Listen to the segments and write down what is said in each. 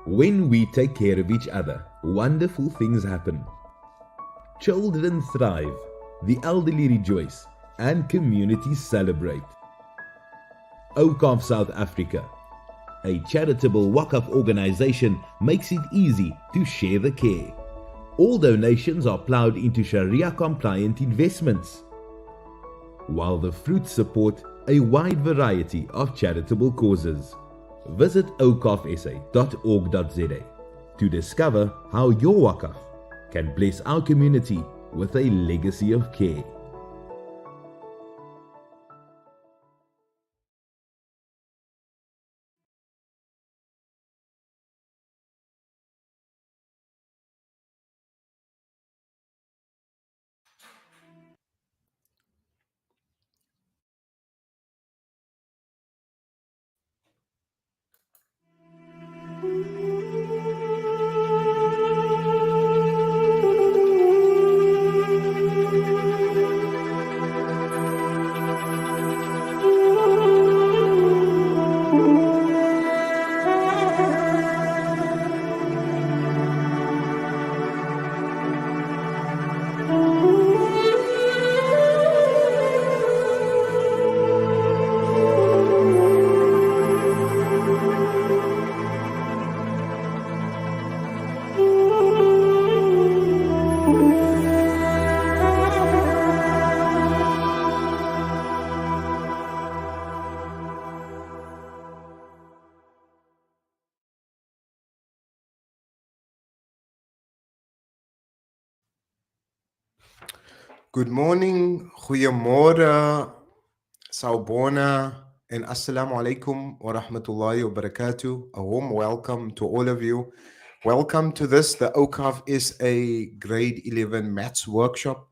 When we take care of each other, wonderful things happen. Children thrive, the elderly rejoice, and communities celebrate. Awqaf South Africa, a charitable Waqf organization, makes it easy to share the care. All donations are ploughed into Sharia-compliant investments, while the fruits support a wide variety of charitable causes. Visit awqafsa.org.za to discover how your Waqf can bless our community with a legacy of care. Good morning, goeiemorgen, Saubona, and Assalamu alaikum wa rahmatullahi wa barakatuh. A warm welcome to all of you. Welcome to the Awqaf SA Grade 11 Maths Workshop.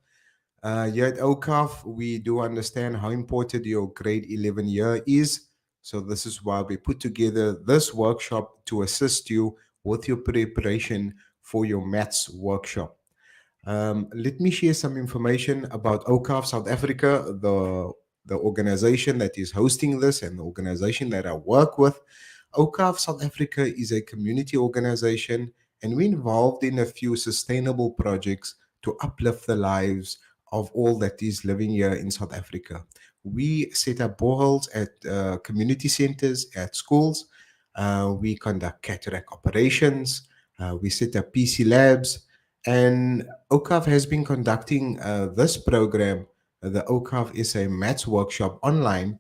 Here at Awqaf, we do understand how important your Grade 11 year is. So this is why we put together this workshop to assist you with your preparation for your Maths Workshop. Let me share some information about Awqaf South Africa, the organization that is hosting this and the organization that I work with. Awqaf South Africa is a community organization, and we're involved in a few sustainable projects to uplift the lives of all that is living here in South Africa. We set up boreholes at community centers, at schools. We conduct cataract operations. We set up PC labs. And Awqaf has been conducting this program, the Awqaf SA Maths Workshop online,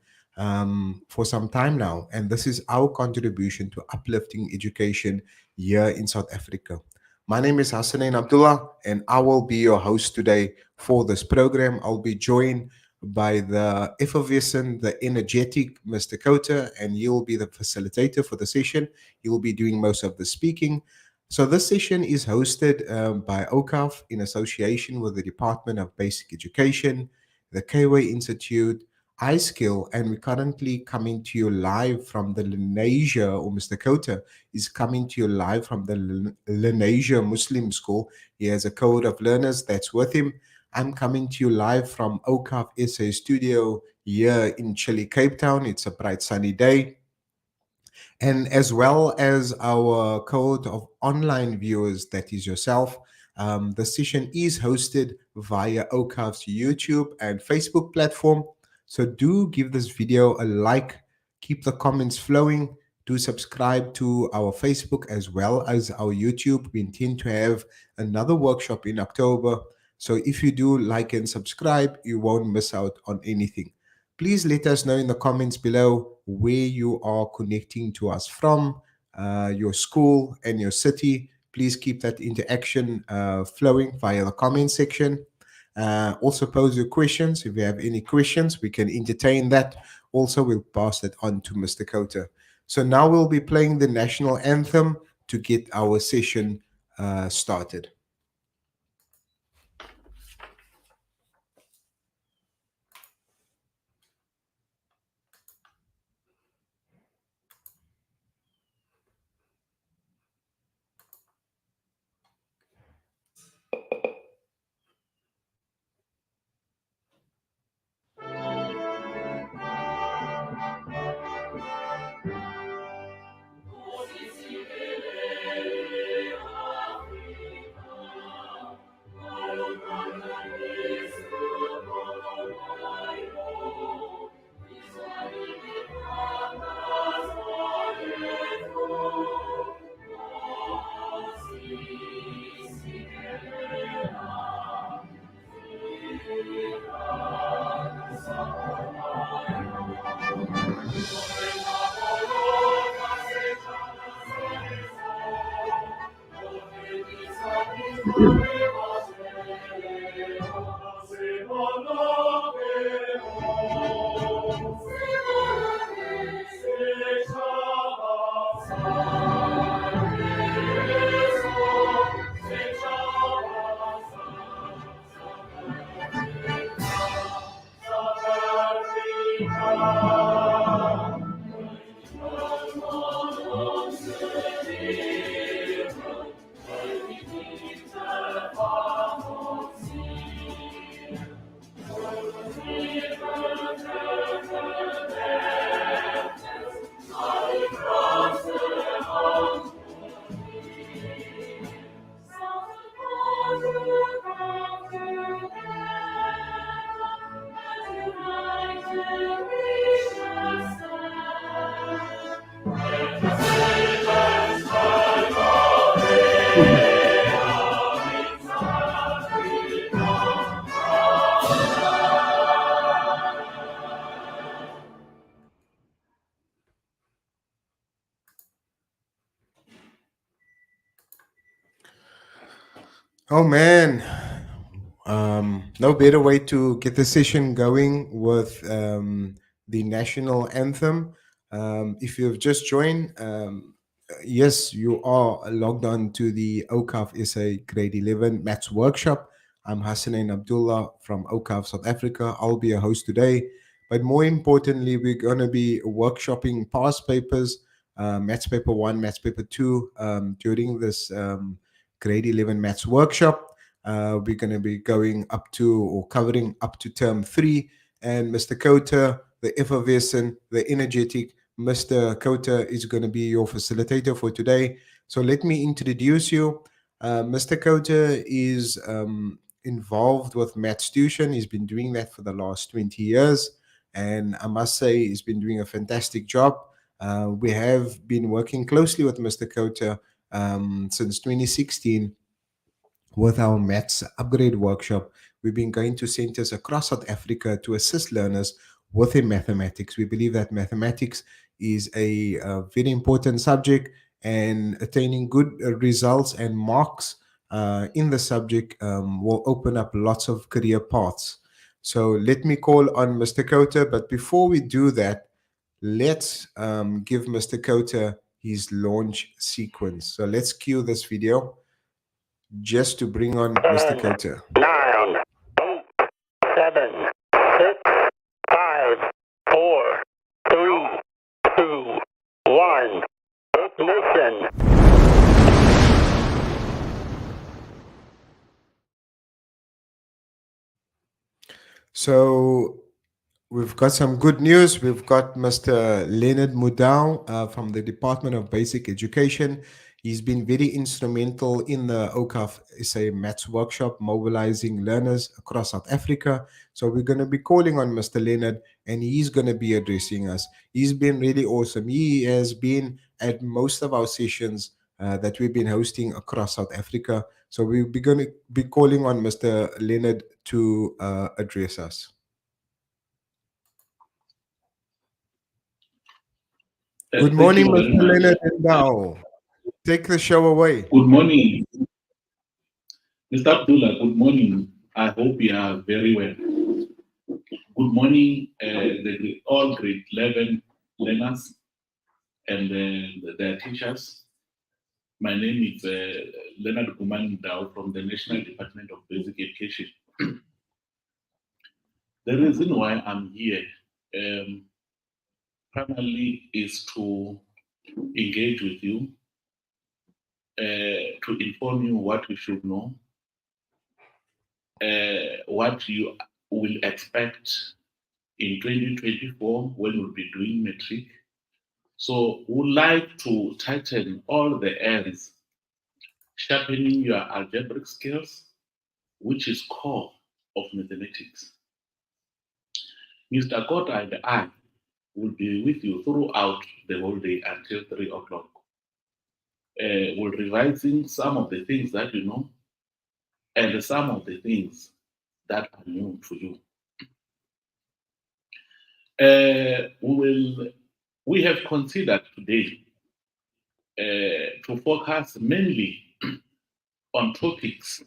for some time now. And this is our contribution to uplifting education here in South Africa. My name is Hassanin Abdullah, and I will be your host today for this program. I'll be joined by the effervescent, the energetic Mr. Khota, and he'll be the facilitator for the session. He will be doing most of the speaking. So this session is hosted by Awqaf in association with the Department of Basic Education, the Kway Institute, ISkill, and we're currently coming to you live from the Lenasia, or Mr. Khota is coming to you live from the Lenasia Muslim School. He has a cohort of learners that's with him. I'm coming to you live from Awqaf SA studio here in chilly Cape Town. It's a bright sunny day. And as well as our cohort of online viewers, that is yourself, the session is hosted via Awqaf's YouTube and Facebook platform. So do give this video a like, keep the comments flowing, do subscribe to our Facebook as well as our YouTube. We intend to have another workshop in October. So if you do like and subscribe, you won't miss out on anything. Please let us know in the comments below where you are connecting to us from, your school and your city. Please keep that interaction flowing via the comment section. Also pose your questions. If you have any questions, we can entertain that. Also, we'll pass it on to Mr. Khota. So now we'll be playing the national anthem to get our session started. Oh man, no better way to get the session going with the national anthem. If you've just joined, yes, you are logged on to the Awqaf SA Grade 11 Maths Workshop. I'm Hassanin Abdullah from Awqaf South Africa. I'll be a host today. But more importantly, we're going to be workshopping past papers, Maths Paper 1, Maths Paper 2, during this Grade 11 Maths Workshop. We're going to be going up to or covering up to term 3. And Mr. Khota, the effervescent, the energetic Mr. Khota is going to be your facilitator for today. So let me introduce you. Mr. Khota is involved with Maths Tuition. He's been doing that for the last 20 years. And I must say, he's been doing a fantastic job. We have been working closely with Mr. Khota since 2016 with our Maths Upgrade Workshop. We've been going to centers across South Africa to assist learners within mathematics. We believe that mathematics is a very important subject, and attaining good results and marks in the subject will open up lots of career paths. So let me call on Mr. Khota, but before we do that, let's give Mr. Khota his launch sequence. So let's cue this video just to bring on Mr. Khota. 9, 8, 7, 6, 5, 4, 3, 2, 1. Ignition. So we've got some good news. We've got Mr. Leonard Mudau from the Department of Basic Education. He's been very instrumental in the Awqaf SA Maths Workshop, mobilizing learners across South Africa. So we're going to be calling on Mr. Leonard, and he's going to be addressing us. He's been really awesome. He has been at most of our sessions that we've been hosting across South Africa. So we're going to be calling on Mr. Leonard to address us. Good morning, Mr. Leonard Mudau. Take the show away. Good morning. Mr. Abdullah, good morning. I hope you are very well. Good morning, all grade 11 learners and their teachers. My name is Leonard Mudau from the National Department of Basic Education. The reason why I'm here primarily is to engage with you, to inform you what you should know, what you will expect in 2024 when we'll be doing metric. So we'd like to tighten all the ends, sharpening your algebraic skills, which is core of mathematics. Mr. Khota and I will be with you throughout the whole day until 3 o'clock. We're revising some of the things that you know and some of the things that are new to you. We have considered today to focus mainly on topics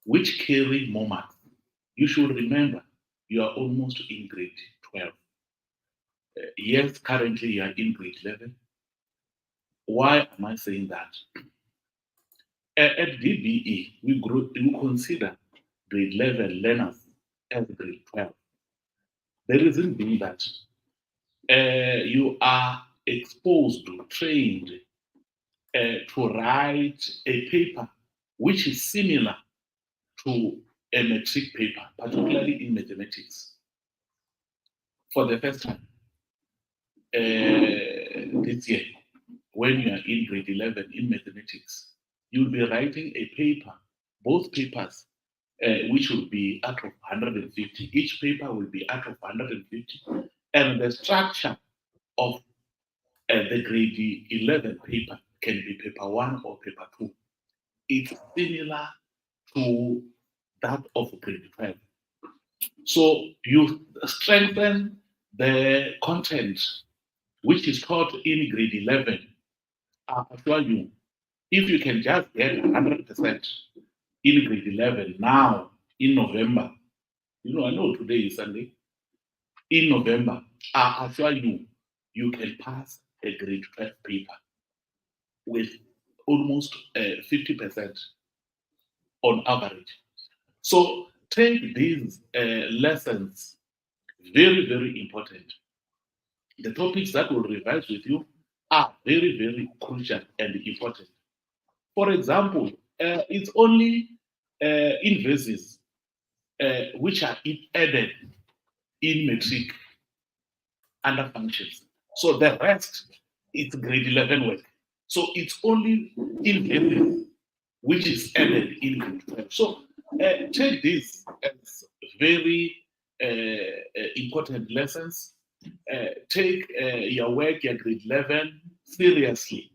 which carry more marks. You should remember you are almost in grade 12. Yes, currently you are in grade 11. Why am I saying that? At DBE, we consider grade 11 learners as grade 12. The reason being that you are exposed, trained to write a paper which is similar to a metric paper, particularly in mathematics. For the first time this year, when you are in grade 11 in mathematics, you'll be writing a paper, both papers, which will be out of 150. Each paper will be out of 150. And the structure of the grade 11 paper can be paper 1 or paper 2. It's similar to that of grade 12. So you strengthen the content which is taught in grade 11. I assure you, if you can just get 100% in grade 11 now in November, I know today is Sunday, in November, I assure you, you can pass a grade 12 paper with almost 50% on average. So take these lessons very, very important. The topics that will revise with you are very, very crucial and important. For example, it's only inverses which are added in metric under functions. So the rest is grade 11 work. So it's only inverses which is added in grade 12. So take this as very important lessons. Take your work, your grade 11, seriously.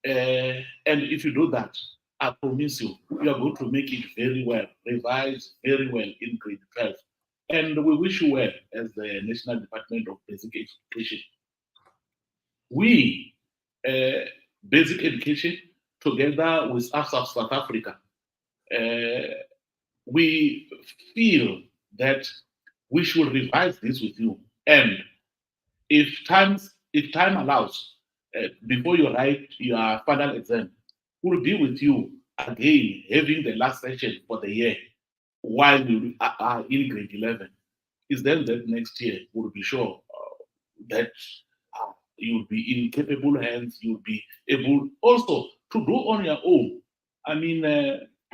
And if you do that, I promise you, you are going to make it very well, revise very well in grade 12. And we wish you well as the National Department of Basic Education. We, Basic Education, together with us of South Africa, we feel that we should revise this with you. And if time allows, before you write your final exam, we'll be with you again, having the last session for the year while you are in grade 11. Is then that next year we'll be sure that you'll be in capable hands, you'll be able also to do on your own. I mean,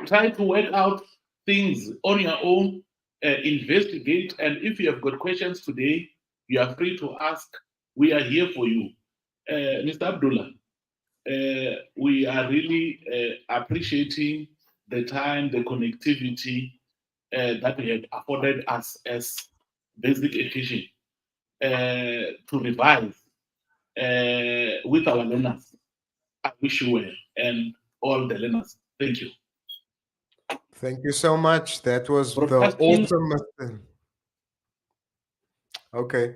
try to work out things on your own, investigate, and if you have got questions today, you are free to ask. We are here for you. Mr. Abdullah, we are really appreciating the time, the connectivity that you have afforded us as Basic Education to revise with our learners. I wish you well and all the learners. Thank you. Thank you so much. That was the Broadcasting. awesome. Okay.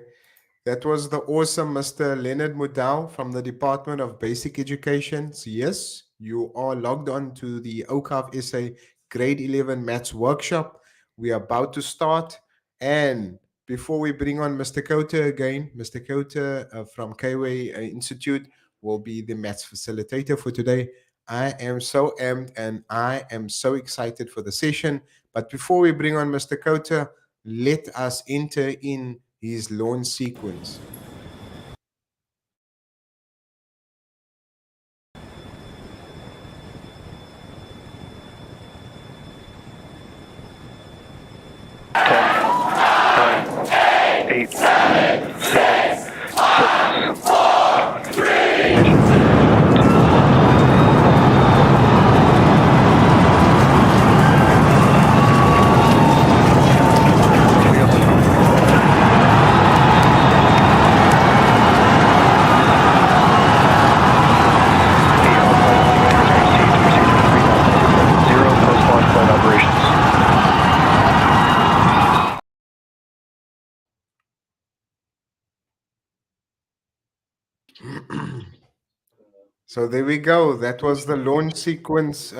That was the awesome Mr. Leonard Mudau from the Department of Basic Education. So yes, you are logged on to the Awqaf SA Grade 11 Maths Workshop. We are about to start. And before we bring on Mr. Khota again, Mr. Khota from Kiwi Institute will be the maths facilitator for today. I am so amped and I am so excited for the session. But before we bring on Mr. Khota, let us enter in his launch sequence. Eight, seven, six, five, 3, So there we go. That was the launch sequence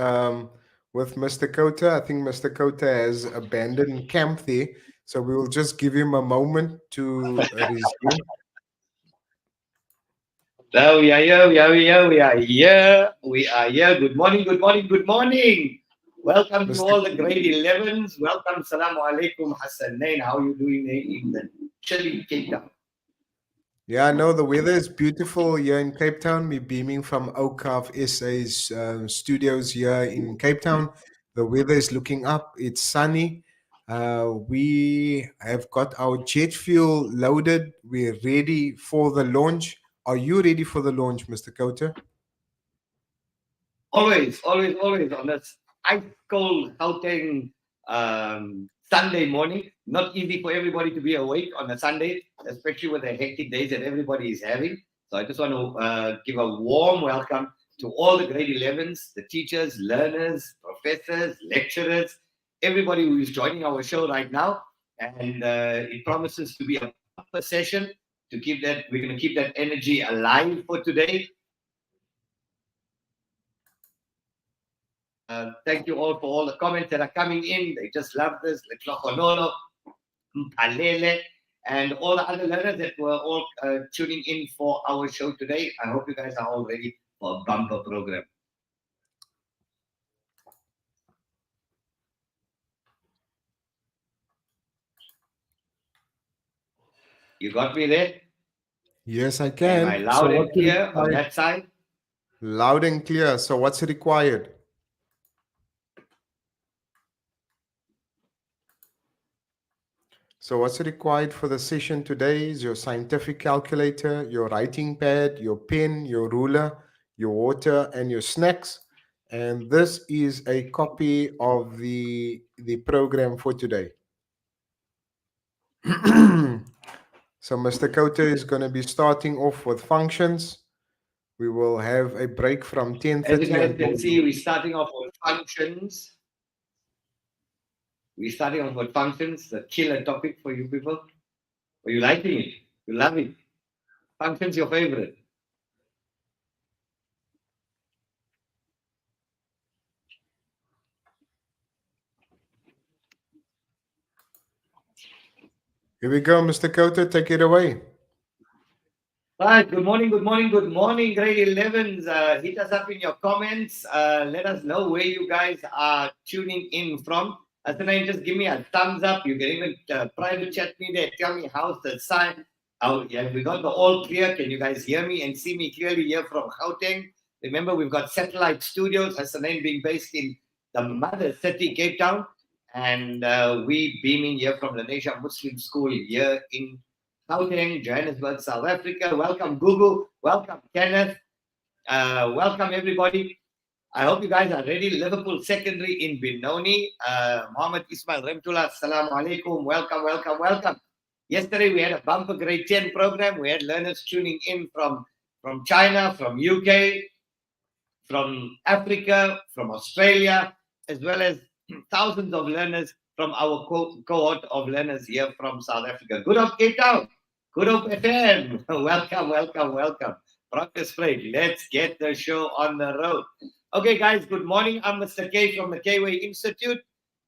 with Mr. Khota. I think Mr. Khota has abandoned camp there, so we will just give him a moment to resume. So we are here, we are here, we are here, we are here. Good morning, good morning, good morning. Welcome to Mr. all the grade 11s. Welcome, Salamu Alaikum, Hassanain. How are you doing in the chilly Cape Town? Yeah, no, the weather is beautiful here in Cape Town. We're beaming from Awqaf SA's studios here in Cape Town. The weather is looking up. It's sunny. We have got our jet fuel loaded. We're ready for the launch. Are you ready for the launch, Mr. Khota? Always on this ice cold Gauteng Sunday morning. Not easy for everybody to be awake on a Sunday, especially with the hectic days that everybody is having. So I just want to give a warm welcome to all the grade 11s, the teachers, learners, professors, lecturers, everybody who is joining our show right now. And it promises to be a proper session to keep that. We're going to keep that energy alive for today. Thank you all for all the comments that are coming in. They just love this. And all the other learners that were all tuning in for our show today. I hope you guys are all ready for a bumper program. You got me there? Yes, I can. Am I loud and clear on that side? Loud and clear. So what's required? So what's required for the session today is your scientific calculator, your writing pad, your pen, your ruler, your water, and your snacks. And this is a copy of the program for today. So Mr. Khota is going to be starting off with functions. We will have a break from 10:30. As you guys can see, we're starting off with functions. We're starting off with functions, the killer topic for you people. Are you liking it? You love it? Functions your favorite? Here we go, Mr. Khota, take it away. Right, good morning, grade 11s. Hit us up in your comments. Let us know where you guys are tuning in from. Then just give me a thumbs up. You can even private chat me there. Tell me how's the sign. Yeah, we got the all clear. Can you guys hear me and see me clearly here from Gauteng? Remember, we've got satellite studios, Hassanein being based in the mother city, Cape Town. And we beaming here from Lenasia Muslim School here in Gauteng, Johannesburg, South Africa. Welcome, Google. Welcome, Kenneth. Welcome, everybody. I hope you guys are ready. Liverpool Secondary in Benoni. Mohammed Ismail Remtullah, assalamu alaikum. Welcome. Yesterday, we had a bumper grade 10 program. We had learners tuning in from China, from UK, from Africa, from Australia, as well as thousands of learners from our cohort of learners here from South Africa. Good up, Cape Town. Good up, FM. Welcome. Broncos Parade. Let's get the show on the road. Okay, guys, good morning. I'm Mr. K from the K-Way Institute.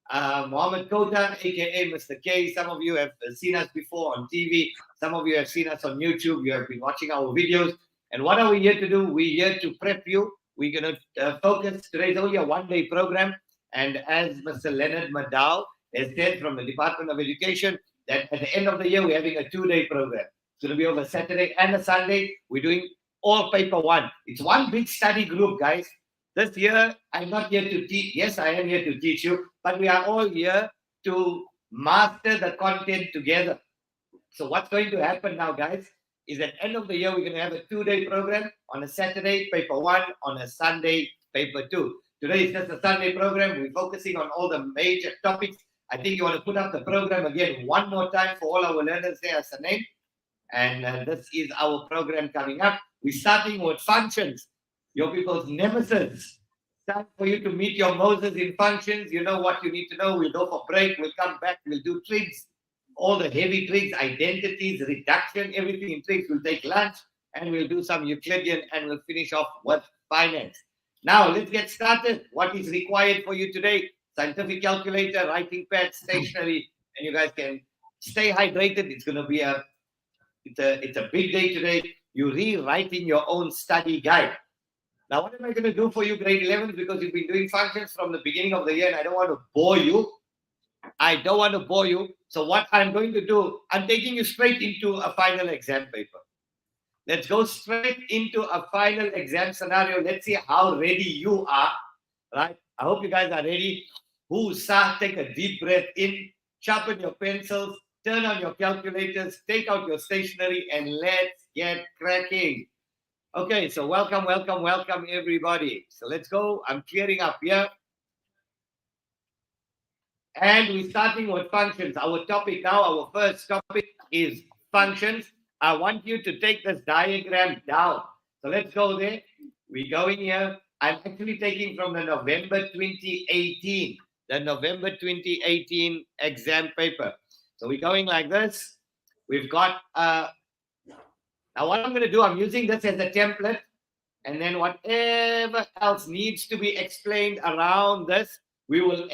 Mohammed Khota, aka Mr. K. Some of you have seen us before on TV. Some of you have seen us on YouTube. You have been watching our videos. And what are we here to do? We're here to prep you. We're going to focus. Today's only a one-day program. And as Mr. Leonard Maddow has said from the Department of Education, that at the end of the year, we're having a two-day program. It's going to be over Saturday and a Sunday. We're doing all paper one. It's one big study group, guys. This year, I'm not here to teach. Yes, I am here to teach you, but we are all here to master the content together. So what's going to happen now, guys, is at the end of the year, we're going to have a two-day program. On a Saturday, paper one. On a Sunday, paper two. Today is just a Sunday program. We're focusing on all the major topics. I think you want to put up the program again one more time for all our learners there as a name. And this is our program coming up. We're starting with functions. Your people's nemesis. Time for you to meet your Moses in functions. You know what you need to know. We'll go for break. We'll come back. We'll do trigs. All the heavy trigs, identities, reduction, everything in trigs. We'll take lunch and we'll do some Euclidean and we'll finish off with finance. Now, let's get started. What is required for you today? Scientific calculator, writing pad, stationery, and you guys can stay hydrated. It's going to be it's a big day today. You're rewriting your own study guide. Now, what am I going to do for you, grade 11? Because you've been doing functions from the beginning of the year, and I don't want to bore you. So what I'm going to do, I'm taking you straight into a final exam paper. Let's go straight into a final exam scenario. Let's see how ready you are, right? I hope you guys are ready. Take a deep breath in, sharpen your pencils, turn on your calculators, take out your stationery, and let's get cracking. Okay, so welcome everybody. So let's go. I'm clearing up here. And we're starting with functions. Our topic now, our first topic is functions. I want you to take this diagram down. So let's go there. We're going here. I'm actually taking from the November 2018. The November 2018 exam paper. So we're going like this. We've got, now what I'm going to do, I'm using this as a template. And then whatever else needs to be explained around this, we will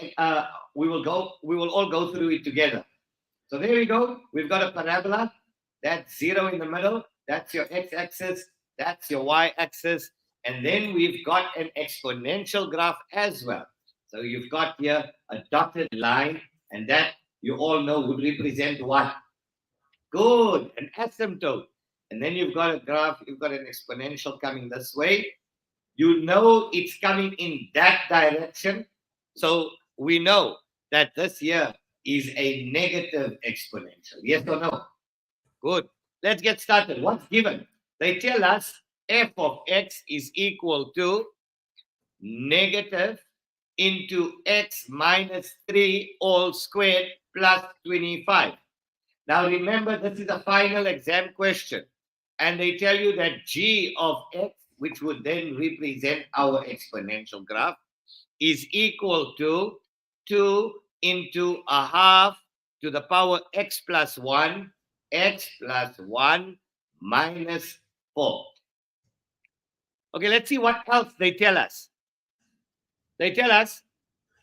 all go through it together. So there we go. We've got a parabola. That's 0 in the middle. That's your x-axis. That's your y-axis. And then we've got an exponential graph as well. So you've got here a dotted line, and that you all know would represent what? Good, an asymptote. And then you've got a graph, you've got an exponential coming this way. You know it's coming in that direction. So we know that this here is a negative exponential. Yes or no? Good. Let's get started. What's given? They tell us f of x is equal to negative into x minus 3 all squared plus 25. Now remember, this is a final exam question. And they tell you that g of x, which would then represent our exponential graph, is equal to 2 into a half to the power x plus 1 minus 4. Okay, let's see what else they tell us. They tell us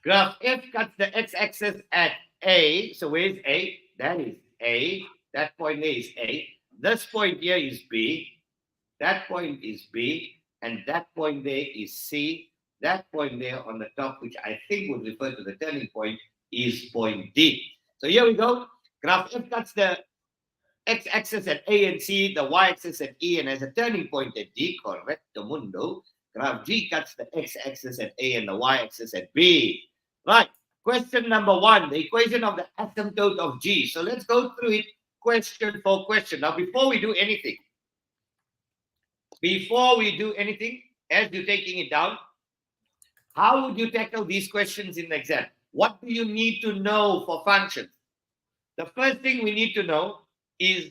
graph f cuts the x-axis at A. So where's A? That is A. That point there is A. This point here is B. That point is B. And that point there is C. That point there on the top, which I think would refer to the turning point, is point D. So here we go. Graph f cuts the x-axis at A and C, the y-axis at E, and has a turning point at D. Correcto mundo. Graph G cuts the x-axis at A and the y-axis at B. Right. Question number 1, the equation of the asymptote of G. So let's go through it question for question. Now, before we do anything, as you're taking it down, how would you tackle these questions in the exam? What do you need to know for functions? The first thing we need to know is,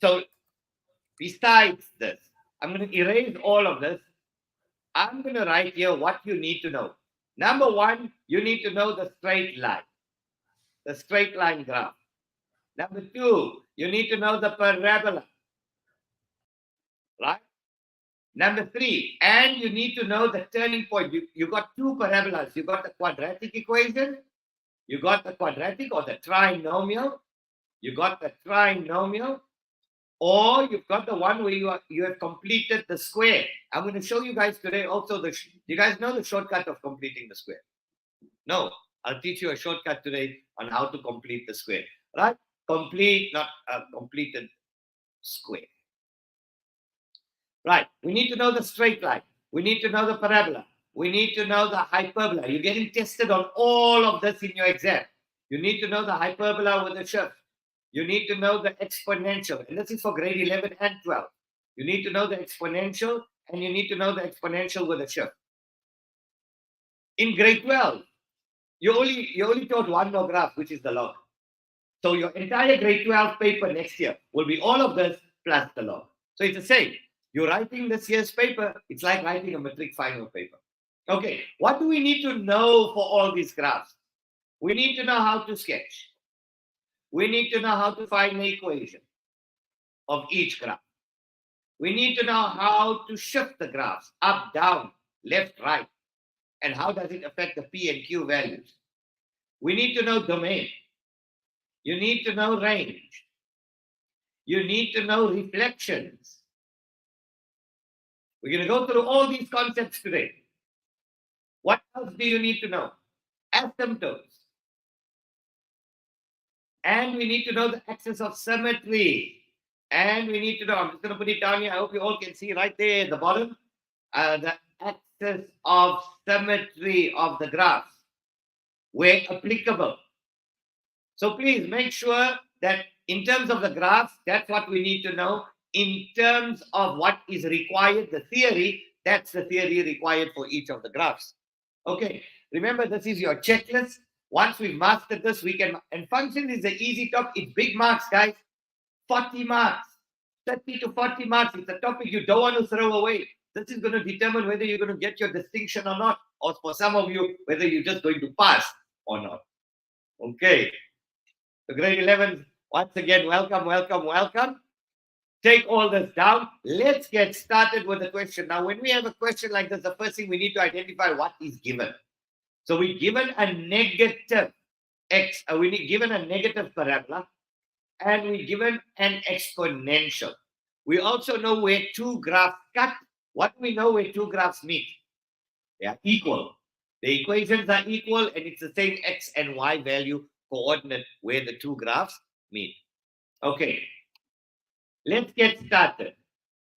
so besides this, I'm going to erase all of this. I'm going to write here what you need to know. Number 1, you need to know the straight line graph. Number 2, you need to know the parabola, right? Number 3, and you need to know the turning point. You got 2 parabolas. You got the quadratic equation. You got the quadratic or the trinomial. You got the trinomial. Or you've got the one where you have completed the square. I'm going to show you guys today also you guys know the shortcut of completing the square? No, I'll teach you a shortcut today on how to complete the square. Right? Not completed square. Right. We need to know the straight line. We need to know the parabola. We need to know the hyperbola. You're getting tested on all of this in your exam. You need to know the hyperbola with the shift. You need to know the exponential. And this is for grade 11 and 12. You need to know the exponential, and you need to know the exponential with a shift. In grade 12, you only taught one more graph, which is the log. So your entire grade 12 paper next year will be all of this plus the log. So it's the same. You're writing this year's paper, it's like writing a matric final paper. Okay, what do we need to know for all these graphs? We need to know how to sketch. We need to know how to find the equation of each graph. We need to know how to shift the graphs up, down, left, right. And how does it affect the P and Q values? We need to know domain. You need to know range. You need to know reflections. We're going to go through all these concepts today. What else do you need to know? Asymptotes. And we need to know the axis of symmetry. And we need to know, I'm just going to put it down here. I hope you all can see right there at the bottom, the axis of symmetry of the graphs, where applicable. So please make sure that in terms of the graphs, that's what we need to know. In terms of what is required, the theory, that's the theory required for each of the graphs. Okay, remember this is your checklist. Once we've mastered this, we can, and function is the easy topic. It's big marks, guys. 40 marks, 30 to 40 marks. It's a topic you don't want to throw away. This is going to determine whether you're going to get your distinction or not, or for some of you, whether you're just going to pass or not. Okay. The grade 11, once again, welcome, welcome, welcome. Take all this down. Let's get started with the question. Now, when we have a question like this, the first thing we need to identify what is given. So we're given a negative x, we're given a negative parabola, and we're given an exponential. We also know where two graphs cut. What do we know where two graphs meet? They are equal. The equations are equal, and it's the same x and y value coordinate where the two graphs meet. Okay, let's get started.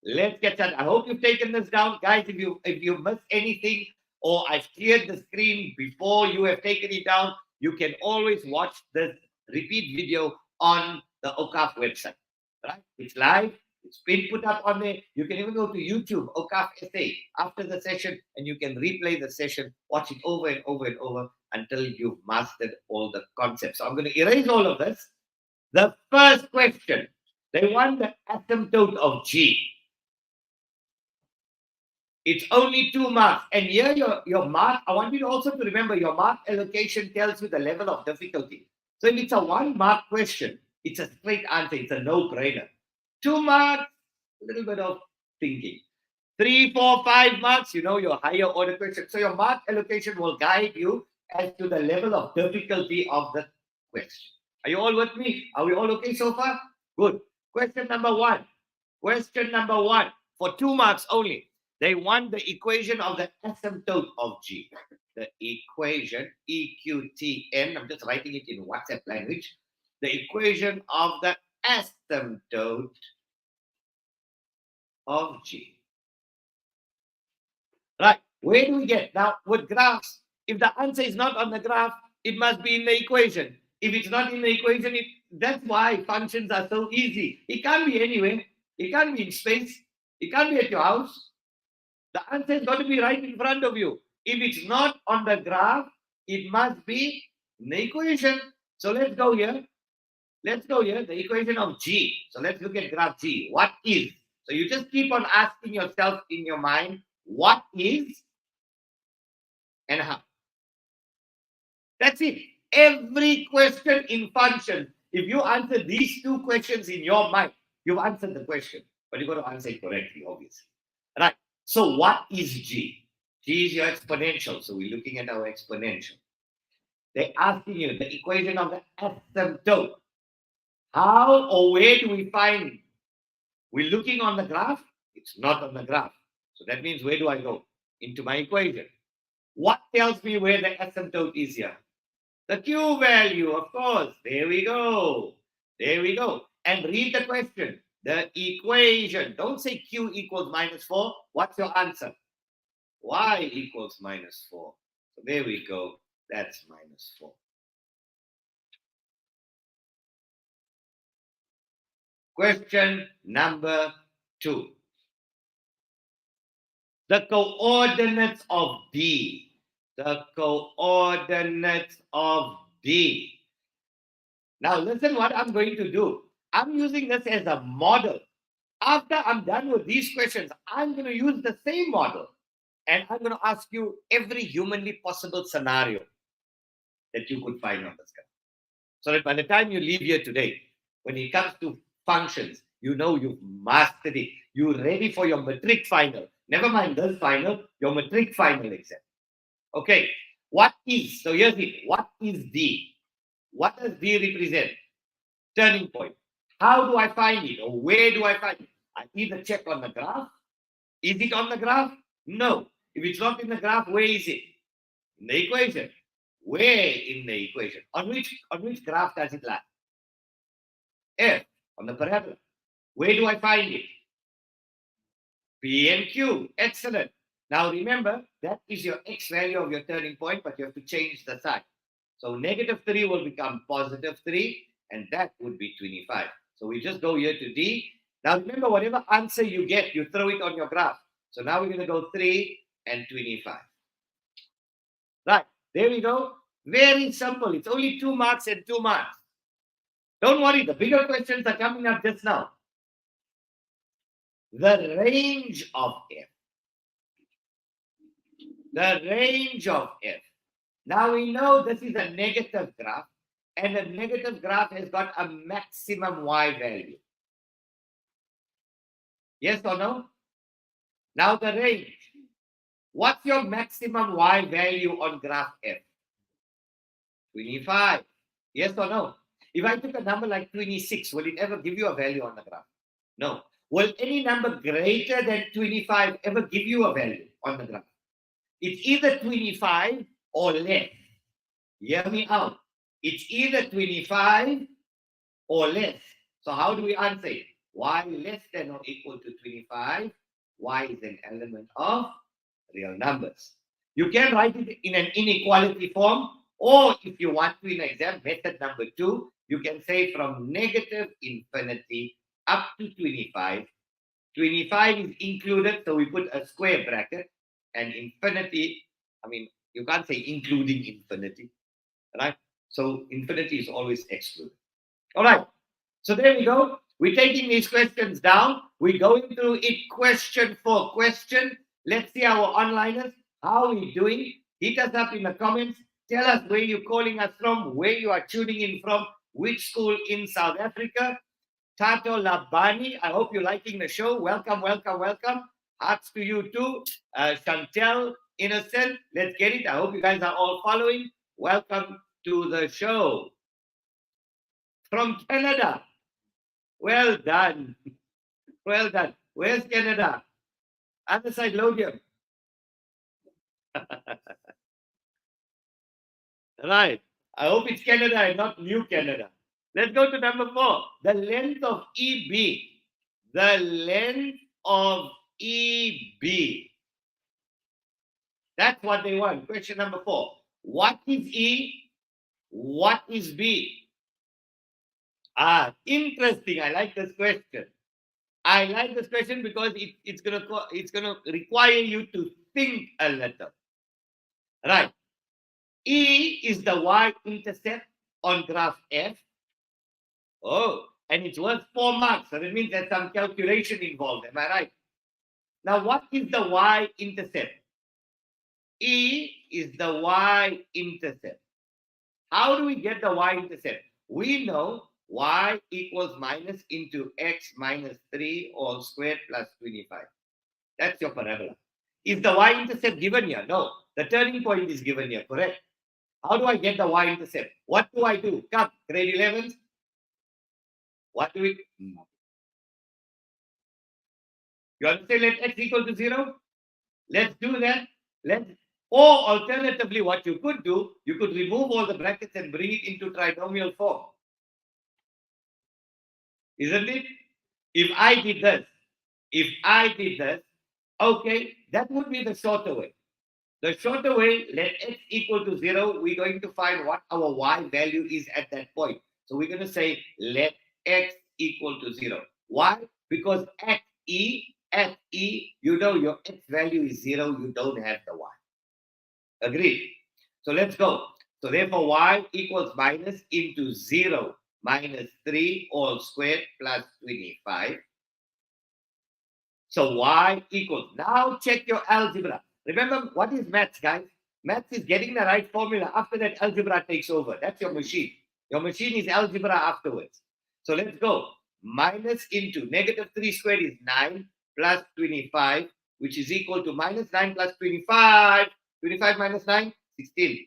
Let's get started. I hope you've taken this down, guys. If you missed anything or I've cleared the screen before you have taken it down, you can always watch this repeat video on the Awqaf website. Right? It's live. It's been put up on there. You can even go to YouTube, Awqaf SA, after the session, and you can replay the session, watch it over and over and over until you've mastered all the concepts. So I'm going to erase all of this. The first question, they want the asymptote of G. It's only 2 marks. And here your mark, I want you to also to remember your mark allocation tells you the level of difficulty. So if it's a 1 mark question, it's a straight answer. It's a no-brainer. 2 marks, a little bit of thinking. 3, 4, 5 marks, you know, your higher order question. So your mark allocation will guide you as to the level of difficulty of the question. Are you all with me? Are we all okay so far? Good. Question number 1. Question number 1 for 2 marks only. They want the equation of the asymptote of G. The equation, EQTN, I'm just writing it in WhatsApp language. The equation of the asymptote of G. Right, where do we get? Now, with graphs, if the answer is not on the graph, it must be in the equation. If it's not in the equation, that's why functions are so easy. It can't be anywhere. It can't be in space. It can't be at your house. The answer is going to be right in front of you. If it's not on the graph, it must be in the equation. So let's go here. Let's go here, the equation of G. So let's look at graph G. What is? So you just keep on asking yourself in your mind, what is and how? That's it. Every question in function, if you answer these 2 questions in your mind, you've answered the question, but you've got to answer it correctly, obviously. Right. So what is G? G is your exponential. So we're looking at our exponential. They're asking you the equation of the asymptote. How or where do we find it? We're looking on the graph. It's not on the graph. So that means where do I go? Into my equation. What tells me where the asymptote is here? The Q value, of course. There we go. There we go. And read the question. The equation. Don't say Q equals -4. What's your answer? Y equals -4. So there we go. That's -4. Question number 2. The coordinates of B. The coordinates of B. Now listen what I'm going to do. I'm using this as a model. After I'm done with these questions, I'm going to use the same model. And I'm going to ask you every humanly possible scenario that you could find on the scale. So that by the time you leave here today, when it comes to functions, you know you've mastered it. You're ready for your matric final. Never mind this final, your matric final exam. Okay, what is, so here's it, what is D? What does D represent? Turning point. How do I find it, or where do I find it? I either check on the graph. Is it on the graph? No. If it's not in the graph, where is it? In the equation. Where in the equation? On which graph does it lie? F, on the parabola. Where do I find it? P and Q. Excellent. Now remember, that is your x value of your turning point, but you have to change the sign. So -3 will become +3, and that would be 25. So we just go here to D. Now remember, whatever answer you get, you throw it on your graph. So now we're going to go 3 and 25. Right, there we go. Very simple. It's only 2 marks and 2 marks. Don't worry, the bigger questions are coming up just now. The range of F. The range of F. Now we know this is a negative graph, and a negative graph has got a maximum Y value. Yes or no? Now the range. What's your maximum Y value on graph F? 25. Yes or no? If I took a number like 26, will it ever give you a value on the graph? No. Will any number greater than 25 ever give you a value on the graph? It's either 25 or less. Hear me out. It's either 25 or less. So how do we answer it? Y less than or equal to 25. Y is an element of real numbers. You can write it in an inequality form, or if you want to in exam, method number 2, you can say from -infinity up to 25. 25 is included, so we put a square bracket, and infinity, I mean, you can't say including infinity, right? So infinity is always excluded. All right, so there we go. We're taking these questions down. We're going through it question for question. Let's see our onliners. How are we doing? Hit us up in the comments. Tell us where you're calling us from, where you are tuning in from, which school in South Africa. Tato Labani, I hope you're liking the show. Welcome, welcome, welcome. Hearts to you too. Chantel, Innocent, let's get it. I hope you guys are all following. Welcome to the show. From Canada. Well done. Well done. Where's Canada? Other side, Lodium. Right. I hope it's Canada and not New Canada. Let's go to number 4. The length of EB. The length of EB. That's what they want. Question number 4. What is E? What is B? Interesting. I like this question. I like this question because it's gonna require you to think a little. Right. E is the y-intercept on graph F. Oh, and it's worth 4 marks. So that means there's some calculation involved. Am I right? Now, what is the y-intercept? E is the y-intercept. How do we get the y-intercept? We know y equals minus into x minus 3 all squared plus 25. That's your parabola. Is the y-intercept given here? No. The turning point is given here, correct? How do I get the y-intercept? What do I do? Come, grade 11s. What do we do? You understand? Let x equal to 0? Let's do that. Or alternatively, what you could do, you could remove all the brackets and bring it into trinomial form. Isn't it? If I did this, okay, that would be the shorter way. The shorter way, let x equal to 0, we're going to find what our y value is at that point. So we're going to say let x equal to 0. Why? Because at E, you know your x value is 0, you don't have the y. Agreed? So let's go. So therefore, y equals minus into 0 minus 3 all squared plus 25. So y equals, now check your algebra. Remember, what is maths, guys? Maths is getting the right formula. After that, algebra takes over. That's your machine. Your machine is algebra afterwards. So let's go. Minus into -3 squared is 9 plus 25 which is equal to minus 9 plus 25. 25 minus 9, 16.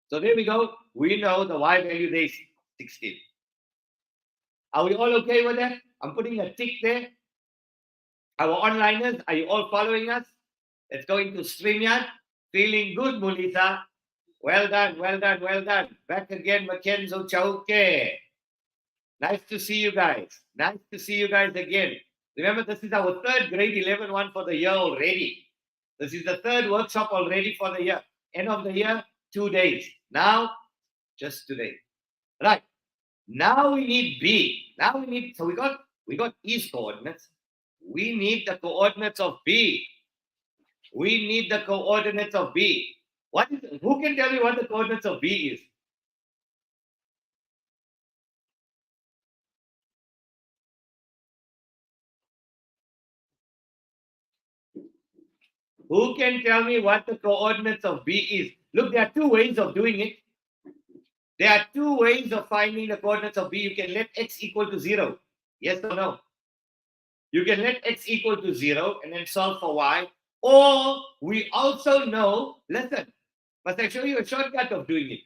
So there we go. We know the y value there is 16. Are we all okay with that? I'm putting a tick there. Our onliners, are you all following us? Let's go into StreamYard. Feeling good, Mulisa. Well done, well done, well done. Back again, Mackenzo Chauke. Nice to see you guys. Nice to see you guys again. Remember, this is our third grade 11 one for the year already. This is the third workshop already for the year. End of the year, 2 days. Now, just today. Right. Now we need B. Now we need, so we got E's coordinates. We need the coordinates of B. We need the coordinates of B. Who can tell me what the coordinates of B is? Who can tell me what the coordinates of B is? Look, there are two ways of doing it. There are two ways of finding the coordinates of B. You can let x equal to 0. Yes or no? You can let x equal to 0 and then solve for y. Or we also know, listen, must I show you a shortcut of doing it?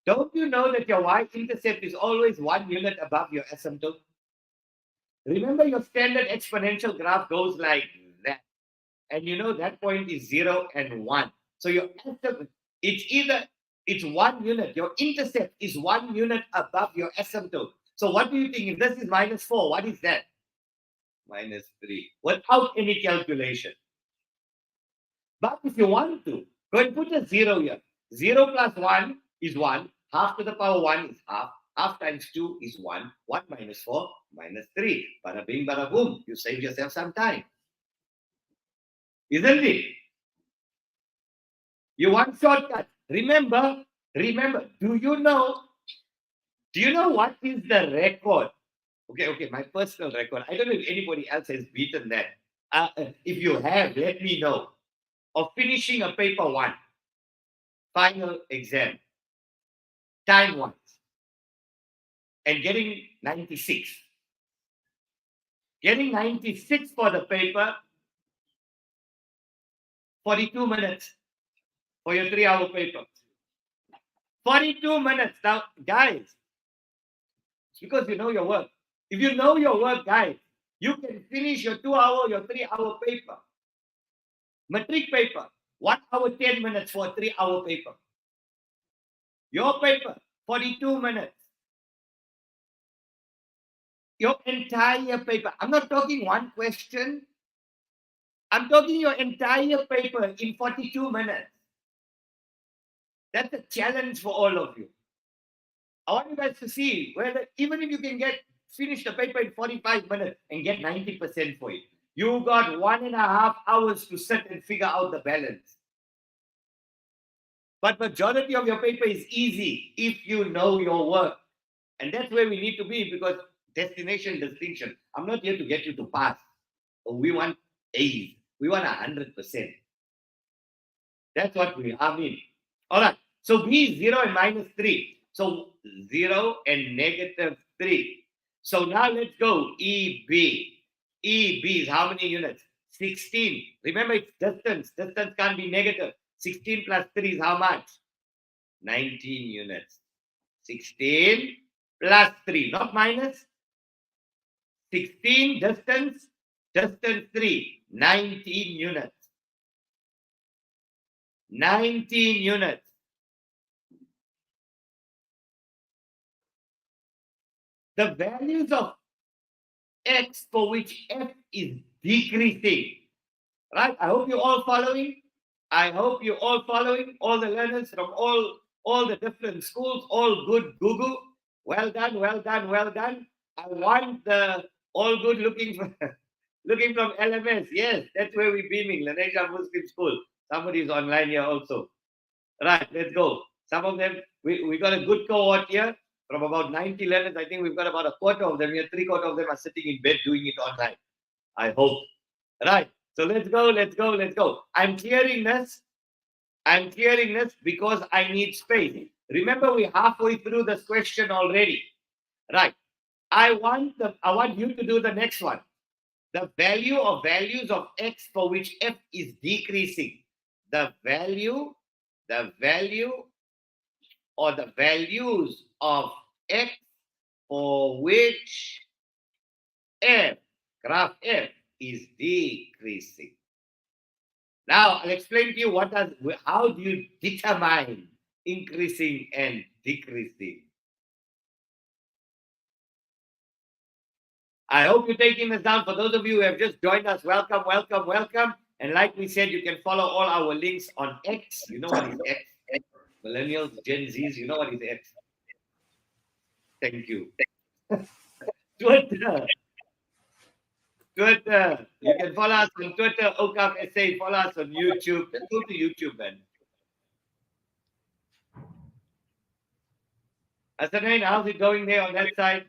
Don't you know that your y-intercept is always 1 unit above your asymptote? Remember, your standard exponential graph goes like that. And you know that point is 0 and 1. So your asymptote, it's 1 unit. Your intercept is 1 unit above your asymptote. So what do you think? If this is minus 4, what is that? Minus 3. Without any calculation. But if you want to, go and put a 0 here. 0 plus 1 is 1. Half to the power 1 is half. Half times 2 is 1. 1 minus 4, minus 3. Bada bing, bada boom. You save yourself some time. Isn't it? You want shortcut. Remember, do you know what is the record? Okay, my personal record. I don't know if anybody else has beaten that. If you have, let me know. Of finishing a paper 1, final exam, time-wise, and getting 96. Getting 96 for the paper, 42 minutes for your 3-hour paper. 42 minutes. Now, guys, it's because you know your work. If you know your work, guys, you can finish your 2-hour, your 3-hour paper. Matric paper, 1 hour, 10 minutes for a 3-hour paper. Your paper, 42 minutes. Your entire paper. I'm not talking one question. I'm talking your entire paper in 42 minutes. That's a challenge for all of you. I want you guys to see whether, even if you can finish the paper in 45 minutes and get 90% for it, you got 1.5 hours to sit and figure out the balance. But majority of your paper is easy if you know your work. And that's where we need to be, because destination distinction. I'm not here to get you to pass. We want A's. We want 100%. That's what we are mean. All right. So B is 0 and minus 3. So 0 and negative 3. So now let's go. EB. EB is how many units? 16. Remember, it's distance. Distance can't be negative. 16 plus 3 is how much? 19 units. 16 plus 3, not minus. 16 distance 3, 19 units. 19 units. The values of x for which f is decreasing. Right? I hope you're all following. I hope you're all following. All the learners from all the different schools, all good Google. Well done, well done, well done. I want the all good looking from LMS. Yes, that's where we're beaming. Lenasia Muslim School. Somebody is online here also. Right, let's go. Some of them, we got a good cohort here. From about 90 learners, I think we've got about a quarter of them here. 3/4 of them are sitting in bed doing it online. I hope. Right. So let's go, let's go, let's go. I'm clearing this because I need space. Remember, we're halfway through this question already. Right. I want you to do the next one. the value or values of x for which f is decreasing. The value or the values of x for which f, graph f, is decreasing. Now, I'll explain to you how do you determine increasing and decreasing. I hope you're taking this down. For those of you who have just joined us, welcome, welcome, welcome. And like we said, you can follow all our links on X. You know what is X? Millennials, Gen Zs, you know what is X? Thank you. Twitter. You can follow us on Twitter, Awqaf SA. Follow us on YouTube. Let's go to YouTube, man. Asanain, how's it going there on that side?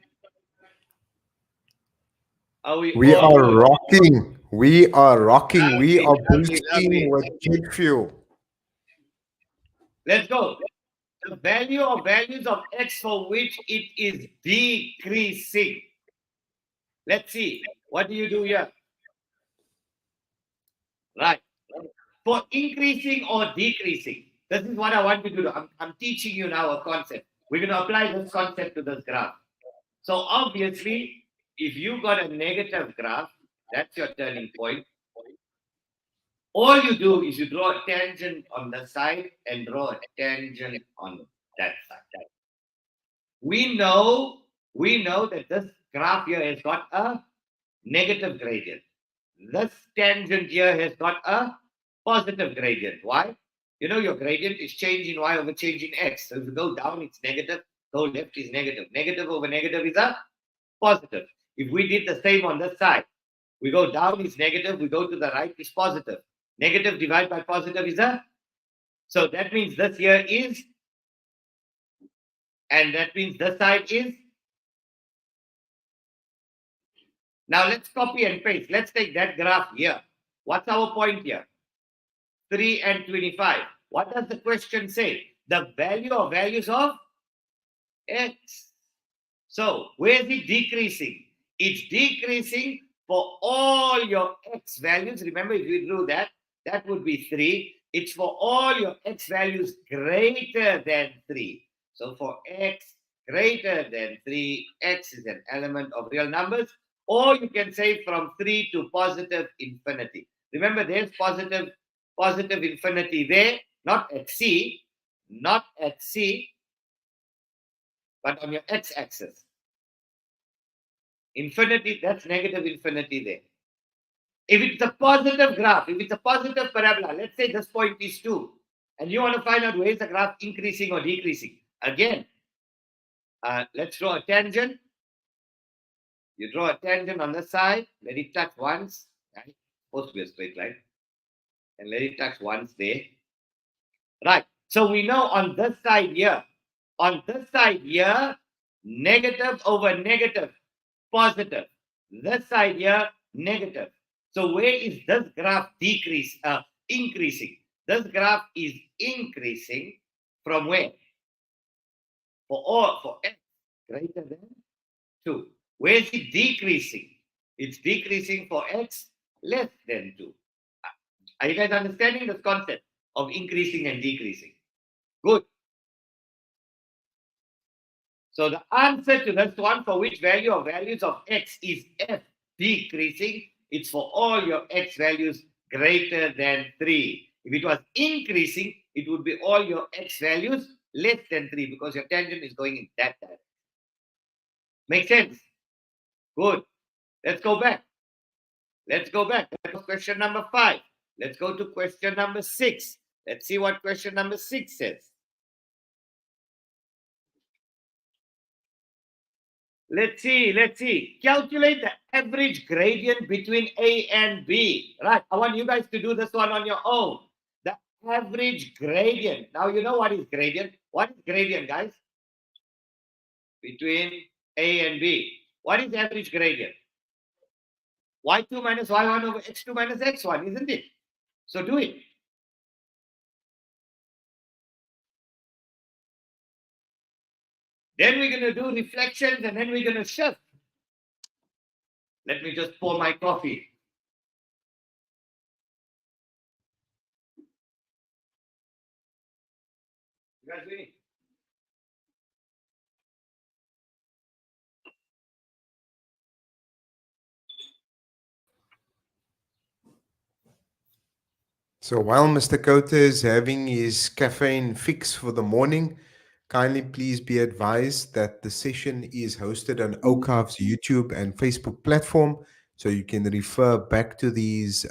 We are rocking. We are rocking. Lovely, We are lovely. boosting with jet fuel. Let's go. The value or values of x for which it is decreasing. Let's see. What do you do here? Right. For increasing or decreasing. This is what I want you to do. I'm teaching you now a concept. We're going to apply this concept to this graph. So obviously, if you got a negative graph, that's your turning point. All you do is you draw a tangent on the side and draw a tangent on that side. We know that this graph here has got a negative gradient. This tangent here has got a positive gradient. Why? You know your gradient is change in y over change in x. So if you go down, it's negative. Go left is negative. Negative over negative is a positive. If we did the same on this side, we go down is negative. We go to the right is positive. Negative divided by positive is a. So that means this here is. And that means this side is. Now let's copy and paste. Let's take that graph here. What's our point here? 3 and 25. What does the question say? The value or values of x. So where is it decreasing? It's decreasing for all your x values. Remember, if you drew that, that would be 3. It's for all your x values greater than 3. So for x greater than 3, x is an element of real numbers. Or you can say from 3 to positive infinity. Remember, there's positive infinity there, not at C, but on your x-axis. Infinity, that's negative infinity there. If it's a positive graph, if it's a positive parabola, let's say this point is 2, and you want to find out where is the graph increasing or decreasing. Again, let's draw a tangent. You draw a tangent on the side, let it touch once, right? Supposed to be a straight line. And let it touch once there. Right. So we know on this side here, negative over negative, positive. This side here, negative. So where is this graph increasing? This graph is increasing from where? For x greater than 2. Where is it decreasing? It's decreasing for x less than 2. Are you guys understanding this concept of increasing and decreasing? Good. So the answer to this one, for which value or values of x is f decreasing, it's for all your x values greater than 3. If it was increasing, it would be all your x values less than 3 because your tangent is going in that direction. Make sense? Good. Let's go back. That was question number 5. Let's go to question number 6. Let's see what question number 6 says. Let's see. Calculate the average gradient between A and B. Right. I want you guys to do this one on your own. The average gradient. Now you know what is gradient. What is gradient, guys? Between A and B. What is average gradient? y2 minus y1 over x2 minus x1, isn't it? So do it. Then we're going to do reflections and then we're going to shift. Let me just pour my coffee. You guys ready? So while Mr. Khota is having his caffeine fix for the morning, kindly please be advised that the session is hosted on Awqaf's YouTube and Facebook platform, so you can refer back to these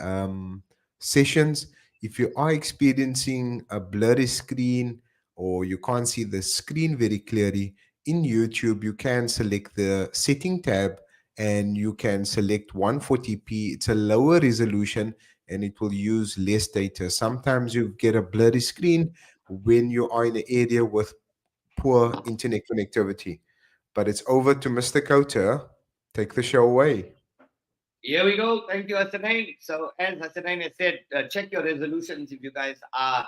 sessions. If you are experiencing a blurry screen or you can't see the screen very clearly, in YouTube you can select the setting tab and you can select 140p. It's a lower resolution and it will use less data. Sometimes you get a blurry screen when you are in an area with poor internet connectivity. But it's over to Mr. Khota. Take the show away. Here we go. Thank you, Hasanain. So, as Hasanain has said, check your resolutions if you guys are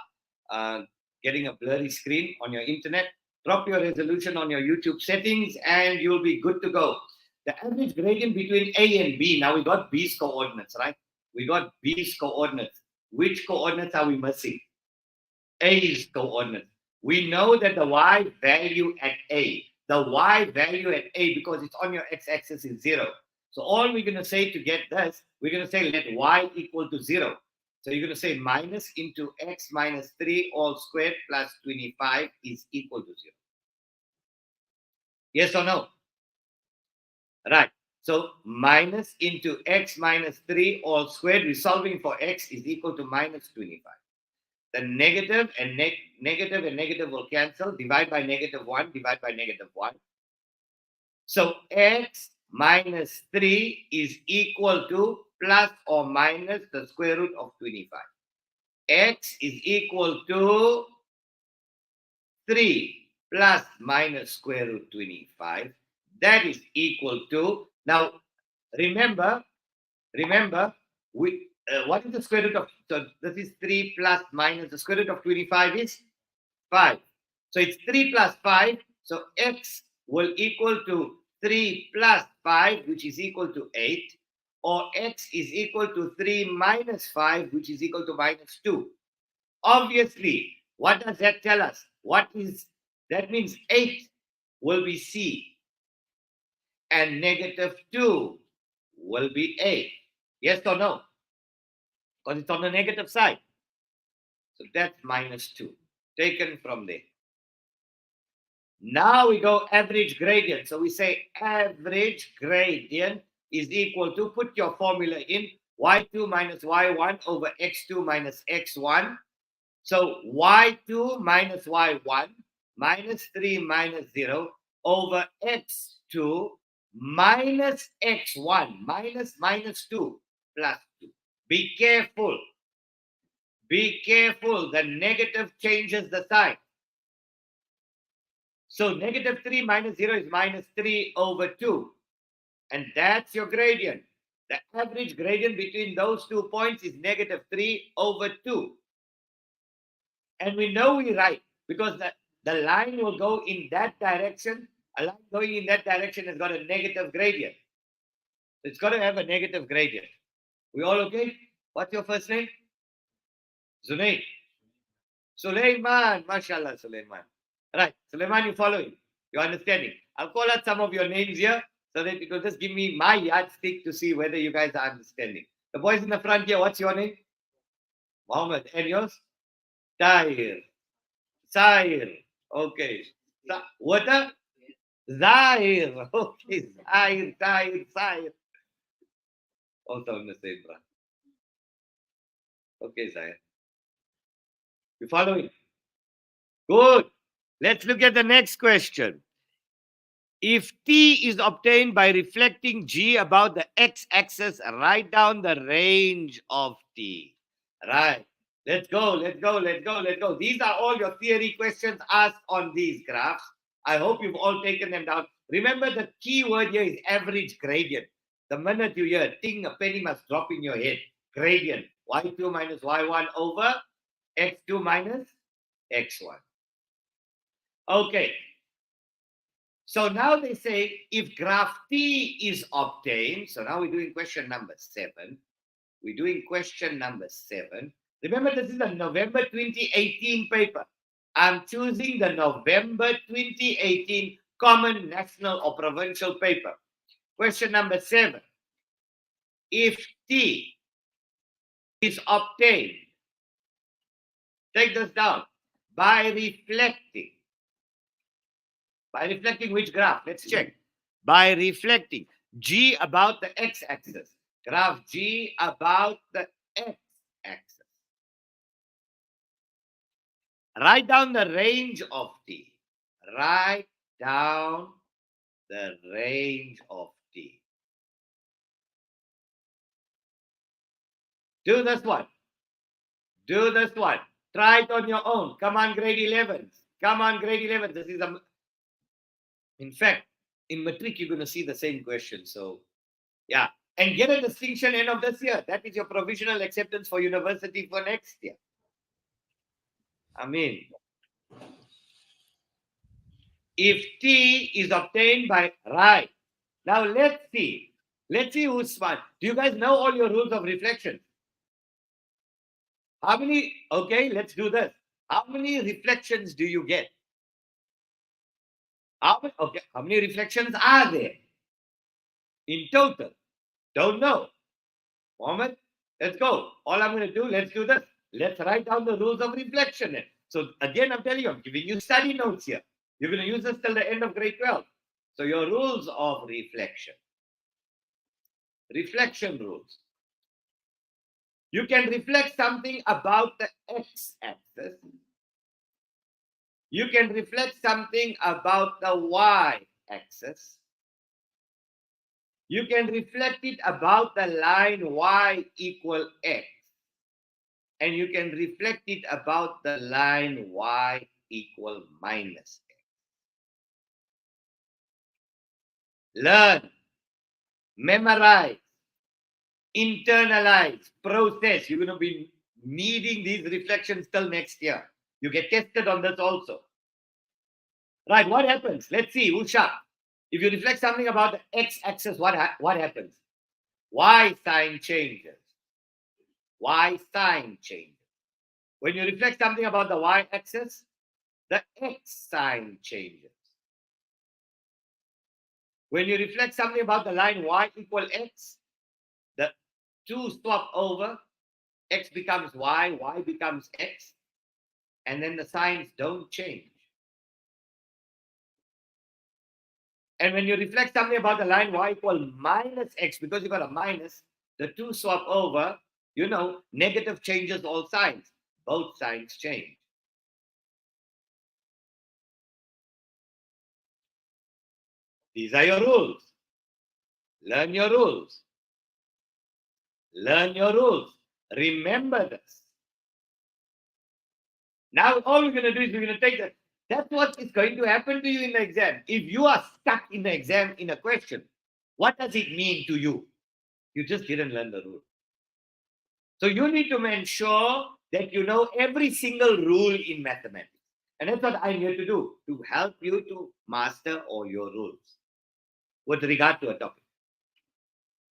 getting a blurry screen on your internet. Drop your resolution on your YouTube settings and you'll be good to go. The average gradient between A and B. Now we got B's coordinates, right? We got B's coordinates. Which coordinates are we missing? A's coordinates. We know that the y value at A, because it's on your x-axis is 0. So all we're going to say to get this, we're going to say let y equal to 0. So you're going to say minus into x minus 3 all squared plus 25 is equal to 0. Yes or no? Right. So minus into x minus 3 all squared, we're solving for x is equal to minus 25. The negative and negative will cancel. Divide by -1, divide by -1. So x minus 3 is equal to plus or minus the square root of 25. X is equal to 3 plus minus square root 25. That is equal to, now remember, what is the square root of, so this is 3 plus minus the square root of 25 is 5. So it's 3 plus 5. So x will equal to 3 plus 5, which is equal to 8. Or x is equal to 3 minus 5, which is equal to minus 2. Obviously, what does that tell us? That means 8 will be C. And -2 will be A. Yes or no? Because it's on the negative side. So that's -2, taken from there. Now we go average gradient. So we say average gradient is equal to, put your formula in, y2 minus y1 over x2 minus x1. So y2 minus y1 minus 3 minus 0 over x2 minus x1 minus 2 plus 2. Be careful. Be careful. The negative changes the sign. So -3 minus 0 is minus 3 over 2. And that's your gradient. The average gradient between those 2 points is -3 over 2. And we know we're right because the line will go in that direction. A line going in that direction has got a negative gradient. It's got to have a negative gradient. We all okay? What's your first name? Zunaid. Sulaiman. MashaAllah, Sulaiman. Right. Sulaiman, you following? You're understanding? I'll call out some of your names here so that it will just give me my yardstick to see whether you guys are understanding. The boys in the front here, what's your name? Mohammed. And yours? Tahir. Zahir. Okay. What? Zahir. Okay. Zahir. Also on the same brand. Okay, Zahir. You following? Good. Let's look at the next question. If T is obtained by reflecting G about the x-axis, write down the range of T. Right. Let's go. These are all your theory questions asked on these graphs. I hope you've all taken them down. Remember, the key word here is average gradient. The minute you hear ting, a penny must drop in your head. Gradient. Y2 minus y1 over x2 minus x1. Okay. So now they say if graph T is obtained, so now we're doing question number 7. We're doing question number 7. Remember, this is a November 2018 paper. I'm choosing the November 2018 Common National or Provincial paper. Question number 7. If T is obtained, take this down, by reflecting. By reflecting which graph? Let's check. By reflecting G about the x-axis. Graph G about the x-axis. Write down the range of T. Write down the range of T. Do this one. Do this one. Try it on your own. Come on, grade 11s. Come on, grade 11. This is a... In fact, in matric, you're going to see the same question. So, yeah. And get a distinction end of this year. That is your provisional acceptance for university for next year. I mean, if T is obtained by right. Now, let's see. Let's see who's smart. Do you guys know all your rules of reflection? How many? Okay, let's do this. How many reflections do you get? How many reflections are there in total? Don't know. Mohammed, let's go. All I'm going to do, let's do this. Let's write down the rules of reflection. So again, I'm telling you, I'm giving you study notes here. You're going to use this till the end of grade 12. So your rules of reflection. Reflection rules. You can reflect something about the x-axis. You can reflect something about the y-axis. You can reflect it about the line y equal x. And you can reflect it about the line y equal minus x. Learn, memorize, internalize, process. You're going to be needing these reflections till next year. You get tested on this also. Right, what happens? Let's see, Usha. If you reflect something about the x-axis, what happens? Y sign changes. Y sign changes. When you reflect something about the y-axis, the x sign changes. When you reflect something about the line y equal x, the two swap over, x becomes y, y becomes x, and then the signs don't change. And when you reflect something about the line y equal minus x, because you got a minus, the two swap over, you know, negative changes all signs. Both signs change. These are your rules. Learn your rules. Learn your rules. Remember this. Now all we're going to do is we're going to take that. That's what is going to happen to you in the exam. If you are stuck in the exam in a question, what does it mean to you? You just didn't learn the rule. So you need to ensure that you know every single rule in mathematics. And that's what I'm here to do, to help you to master all your rules with regard to a topic.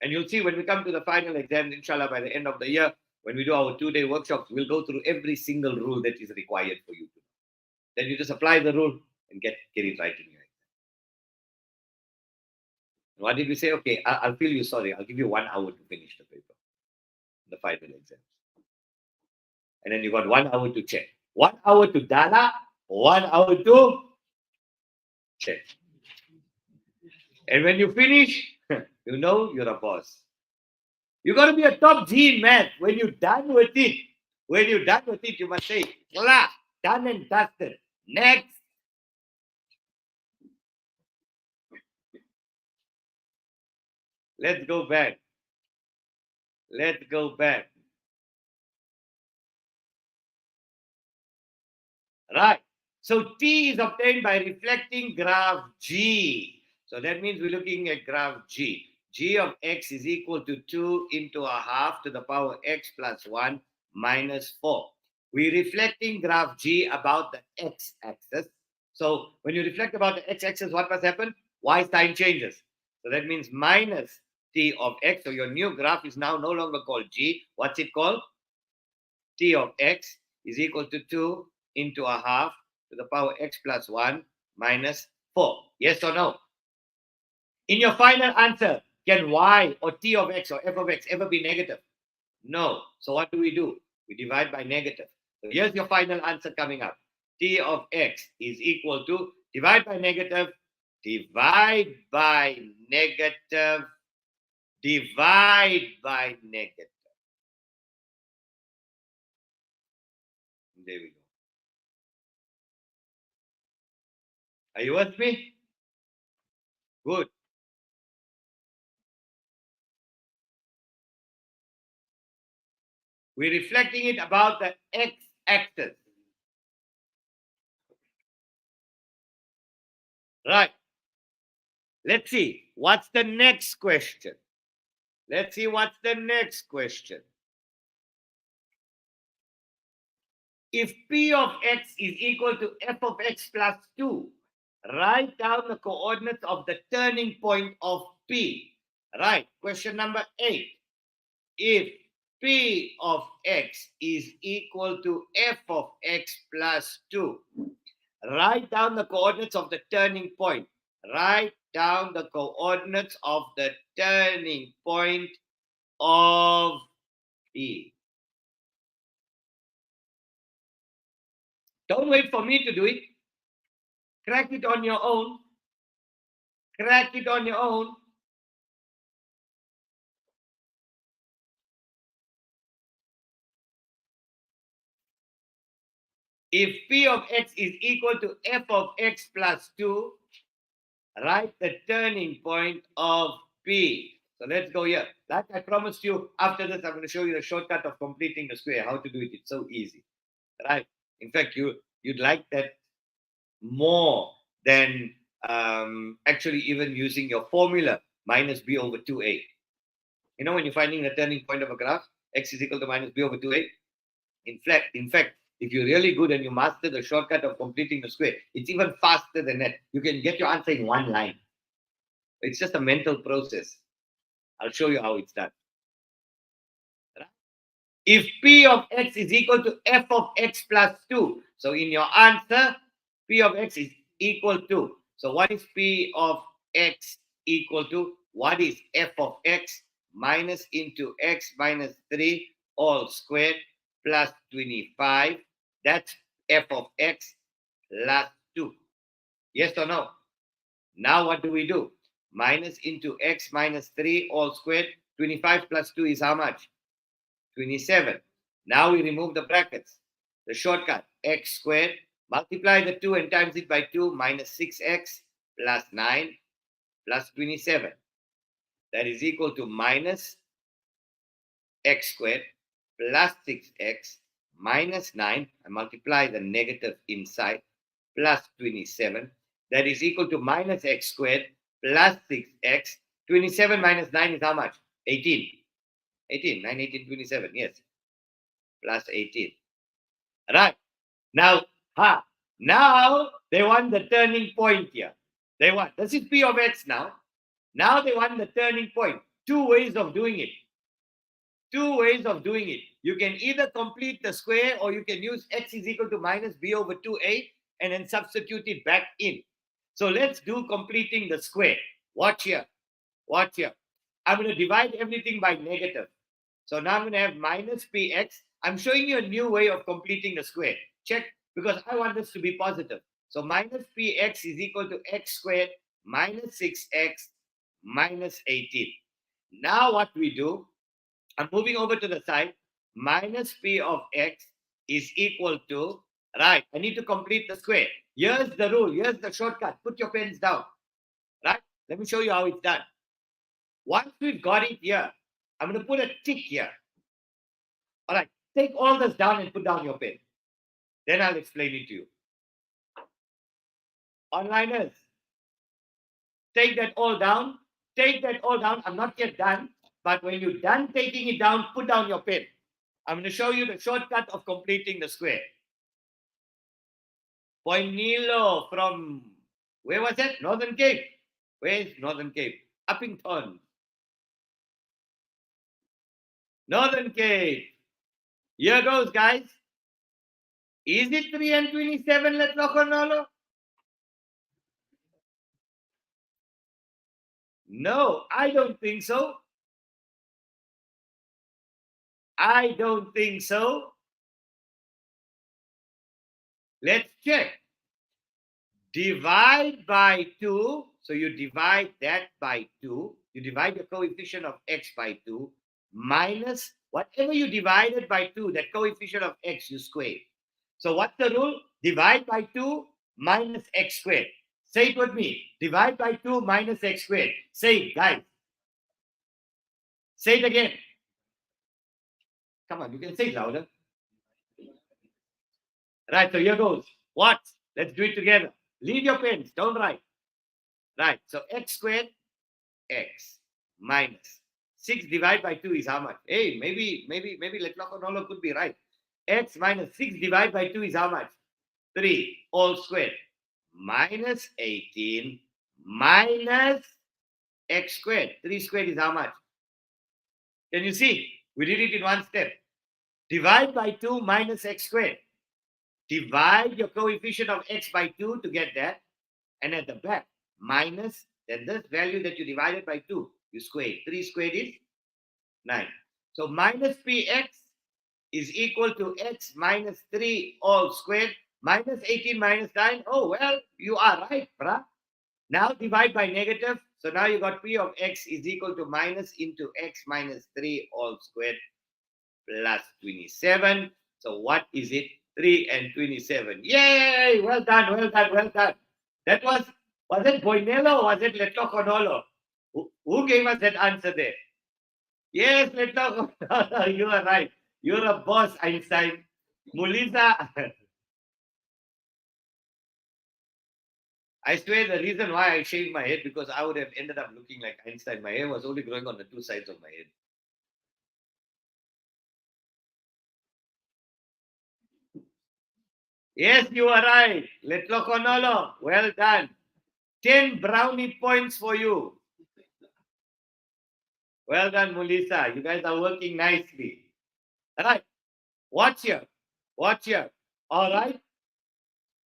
And you'll see when we come to the final exam, inshallah, by the end of the year, when we do our 2-day workshops, we'll go through every single rule that is required for you to know. Then you just apply the rule and get it right in your exam. What did we say? Okay, I'll feel you sorry. I'll give you 1 hour to finish the paper, the final exam. And then you got 1 hour to check. 1 hour to data, 1 hour to check. And when you finish, you know you're a boss. You got to be a top G in math. When you're done with it, you must say, class, done and dusted. Next. Let's go back. Let's go back. Right. So T is obtained by reflecting graph G. So that means we're looking at graph G. G of x is equal to 2 into a half to the power x plus 1 minus 4. We're reflecting graph G about the x-axis. So when you reflect about the x-axis, what must happen? Y sign changes. So that means minus t of x. So your new graph is now no longer called g. What's it called? T of x is equal to 2 into a half to the power x plus 1 minus 4. Yes or no? In your final answer, can y or t of x or f of x ever be negative? No. So what do? We divide by negative. So here's your final answer coming up. T of x is equal to, divide by negative, divide by negative, divide by negative. There we go. Are you with me? Good. We're reflecting it about the x-axis. Right. Let's see. What's the next question? Let's see what's the next question. If P of x is equal to f of x plus 2, write down the coordinates of the turning point of P. Right. Question number 8. If P of x is equal to f of x plus 2, write down the coordinates of the turning point. Write down the coordinates of the turning point of P. Don't wait for me to do it. Crack it on your own. Crack it on your own. If P of x is equal to f of x plus 2, write the turning point of P. So let's go here. Like I promised you, after this, I'm going to show you the shortcut of completing the square, how to do it. It's so easy. Right? In fact, you'd like that more than actually even using your formula minus b over 2a. You know, when you're finding the turning point of a graph, x is equal to minus b over 2a. In fact, if you're really good and you master the shortcut of completing the square, it's even faster than that. You can get your answer in one line. It's just a mental process. I'll show you how it's done. If P of x is equal to f of x plus 2, so in your answer, P of x is equal to, so what is P of x equal to? What is f of x minus into x minus 3 all squared plus 25? That's f of x plus 2. Yes or no? Now what do? Minus into x minus 3 all squared. 25 plus 2 is how much? 27. Now we remove the brackets. The shortcut, x squared, multiply the 2 and times it by 2, minus 6x plus 9 plus 27. That is equal to minus x squared plus 6x minus 9. I multiply the negative inside plus 27. That is equal to minus x squared plus 6x. 27 minus 9 is how much? 18. 18. 9, 18, 27. Yes. Plus 18. Right. Now, now they want the turning point here. They want, this is P of x now. Now they want the turning point. Two ways of doing it. Two ways of doing it. You can either complete the square or you can use x is equal to minus b over 2a and then substitute it back in. So let's do completing the square. Watch here. Watch here. I'm going to divide everything by negative. So now I'm going to have minus px. I'm showing you a new way of completing the square. Check, because I want this to be positive. So minus px is equal to x squared minus 6x minus 18. Now what we do, I'm moving over to the side. Minus p of x is equal to, right, I need to complete the square. Here's the rule. Here's the shortcut. Put your pens down. Right? Let me show you how it's done. Once we've got it here, I'm going to put a tick here. All right. Take all this down and put down your pen. Then I'll explain it to you. Onliners, take that all down. Take that all down. I'm not yet done. But when you're done taking it down, put down your pen. I'm going to show you the shortcut of completing the square. Point Nilo from, where was that? Northern Cape. Where's Northern Cape? Uppington. Northern Cape. Here goes, guys. Is it 3 and 27, let's look on Nolo? No, I don't think so. I don't think so. Let's check. Divide by 2. So you divide that by 2. You divide the coefficient of x by 2 minus whatever you divided by 2, that coefficient of x you square. So what's the rule? Divide by 2 minus x squared. Say it with me. Divide by 2 minus x squared. Say it, guys. Say it again. Come on, you can say it louder. Right, so here goes. What? Let's do it together. Leave your pens, don't write. Right, so x squared, x minus 6 divided by 2 is how much? Hey, maybe Letlokonolo could be right. X minus 6 divided by 2 is how much? 3 all squared minus 18 minus x squared. 3 squared is how much? Can you see? We did it in one step. Divide by 2 minus x squared. Divide your coefficient of x by 2 to get that. And at the back, minus, then this value that you divided by 2, you square it. 3 squared is 9. So minus px is equal to x minus 3 all squared minus 18 minus 9. Oh, well, you are right, bruh. Now divide by negative. So now you got p of x is equal to minus into x minus 3 all squared plus 27. So what is it? 3 and 27. Yay! Well done, well done, well done. That was it Boinello or was it Letlokonolo? Who gave us that answer there? Yes, Letlokonolo. You are right. You're a boss, Einstein. Mulisa. I swear the reason why I shaved my head because I would have ended up looking like Einstein. My hair was only growing on the 2 sides of my head. Yes, you are right. Letlokonolo. Well done. 10 brownie points for you. Well done, Mulisa. You guys are working nicely. All right. Watch here. Watch here. All right.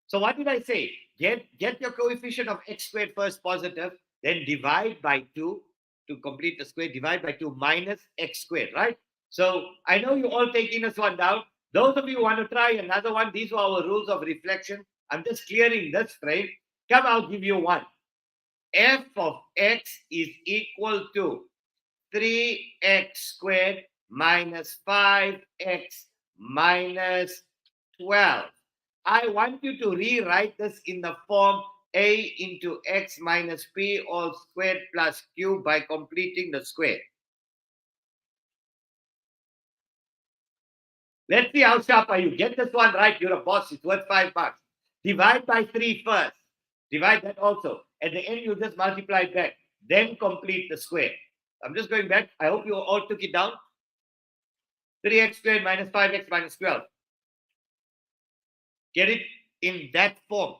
So what did I say? Get your coefficient of x squared first positive, then divide by 2 to complete the square. Divide by 2 minus x squared, right? So I know you all taking this one down. Those of you who want to try another one, these were our rules of reflection. I'm just clearing this frame. Come, I'll give you one. F of x is equal to 3x squared minus 5x minus 12. I want you to rewrite this in the form a into x minus p all squared plus q by completing the square. Let's see how sharp are you. Get this one right. You're a boss. It's worth $5. Divide by 3 first. Divide that also. At the end, you just multiply back. Then complete the square. I'm just going back. I hope you all took it down. 3x squared minus 5x minus 12. Get it in that form.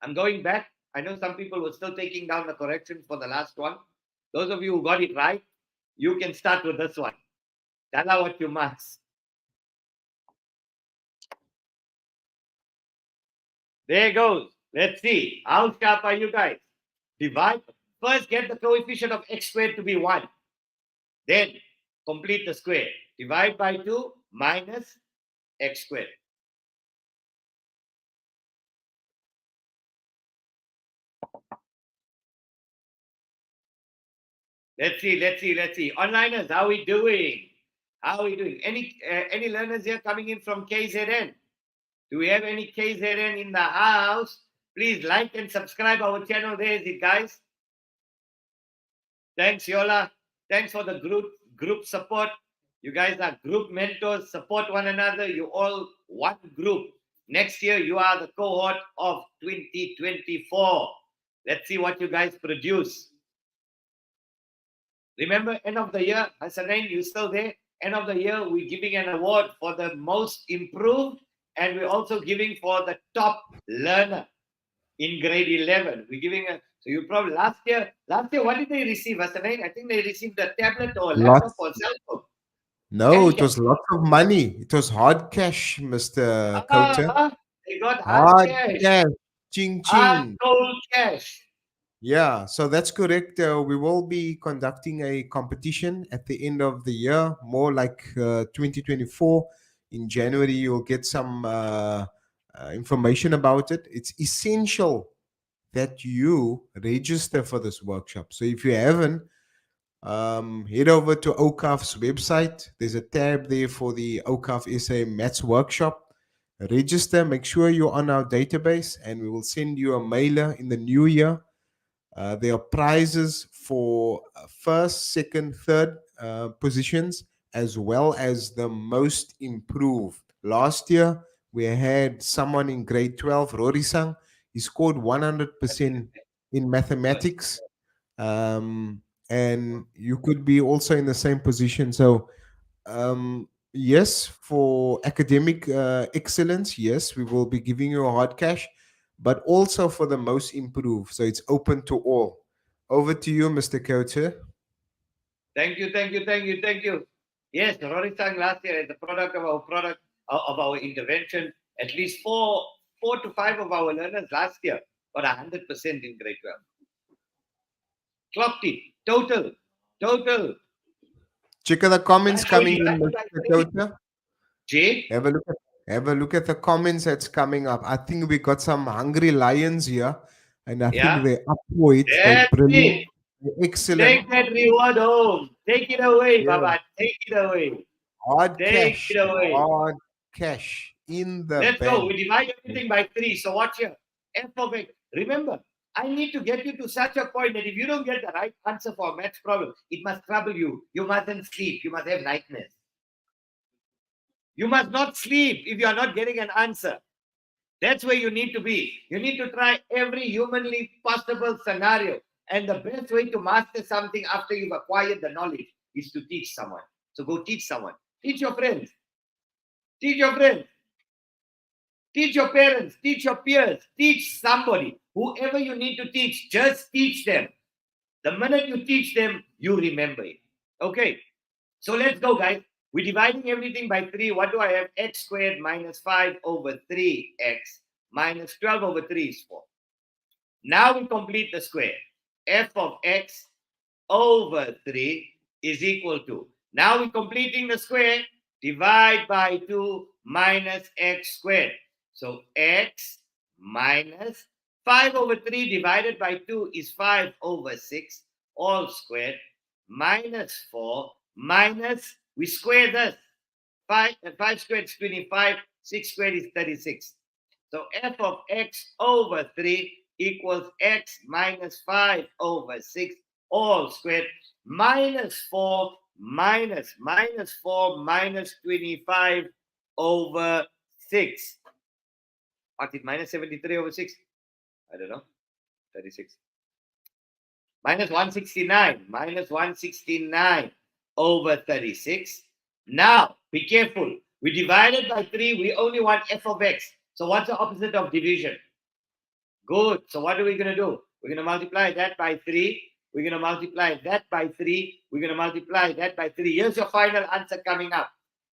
I'm going back. I know some people were still taking down the corrections for the last one. Those of you who got it right, you can start with this one. Tell her what you must. There goes. Let's see. How sharp are you guys? Divide. First, get the coefficient of x squared to be 1. Then, complete the square. Divide by 2 minus x squared. Let's see. Onliners, how are we doing? How are we doing? Any learners here coming in from KZN? Do we have any KZN in the house? Please like and subscribe our channel. There is it, guys. Thanks, Yola. Thanks for the group support. You guys are group mentors. Support one another. You all one group. Next year, you are the cohort of 2024. Let's see what you guys produce. Remember, end of the year, Hassanain, you still there? End of the year, we're giving an award for the most improved and we're also giving for the top learner in grade 11. We're giving a, so you probably last year, what did they receive? I think they received a tablet or a laptop Lots. or cell phone. No, it Cash. was lots of money. It was hard cash, Mr. Khota. They got hard Hard cash, cash. Ching hard ching. cold cash. Yeah, so that's correct. We will be conducting a competition at the end of the year, more like 2024. In January, you'll get some information about it. It's essential that you register for this workshop. So if you haven't, head over to Awqaf's website. There's a tab there for the Awqaf SA Maths Workshop. Register, make sure you're on our database, and we will send you a mailer in the new year. There are prizes for first, second, third positions, as well as the most improved. Last year, we had someone in grade 12, Rory Sang. He scored 100% in mathematics. And you could be also in the same position. So, yes, for academic excellence, yes, we will be giving you a hard cash, but also for the most improved. So it's open to all. Over to you, Mr. Khota. Thank you. Yes, Rory Sang last year, as a product of our intervention, at least four to five of our learners last year got 100% in grade 12. Clocked it. Total. Check out the comments That's coming only in, right. Mr. Khota. Jay? Have a look at the comments that's coming up. I think we got some hungry lions here, and I Yeah. think they're up for it. They're That's brilliant. it. They're excellent. Take that reward home. Take it away, Yeah. Baba. Take it away. Hard Take cash. it away. Hard cash in the Let's bank. go. We divide everything by 3. So watch here. F of x. Remember, I need to get you to such a point that if you don't get the right answer for a maths problem, it must trouble you. You mustn't sleep. You must have nightmares. You must not sleep if you are not getting an answer. That's where you need to be. You need to try every humanly possible scenario. And the best way to master something after you've acquired the knowledge is to teach someone. So go teach someone. Teach your friends. Teach your friends. Teach your parents. Teach your peers. Teach somebody. Whoever you need to teach, just teach them. The minute you teach them, you remember it. Okay. So let's go, guys. We're dividing everything by 3. What do I have? X squared minus 5 over 3x minus 12 over 3 is 4. Now we complete the square. F of x over 3 is equal to. Now we're completing the square. Divide by 2 minus x squared. So x minus 5 over 3 divided by 2 is 5 over 6 all squared minus 4 minus, we square this. 5 squared is 25, 6 squared is 36. So f of x over 3 equals x minus 5 over 6 all squared minus 4 minus 25 over 6. What is minus 73 over 6? I don't know. 36. Minus 169 over 36. Now, be careful. We divided by 3. We only want f of x. So what's the opposite of division? Good. So what are we going to do? We're going to multiply that by 3. We're going to multiply that by 3. We're going to multiply that by 3. Here's your final answer coming up.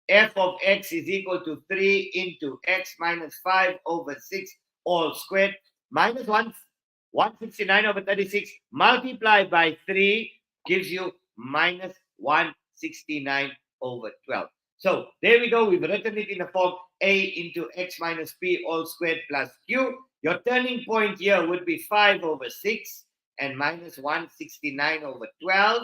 F of x is equal to 3 into x minus 5 over 6 all squared minus 169 over 36 multiplied by 3 gives you minus 169 over 12. So there we go. We've written it in the form a into x minus p all squared plus q. Your turning point here would be 5 over 6 and minus 169 over 12.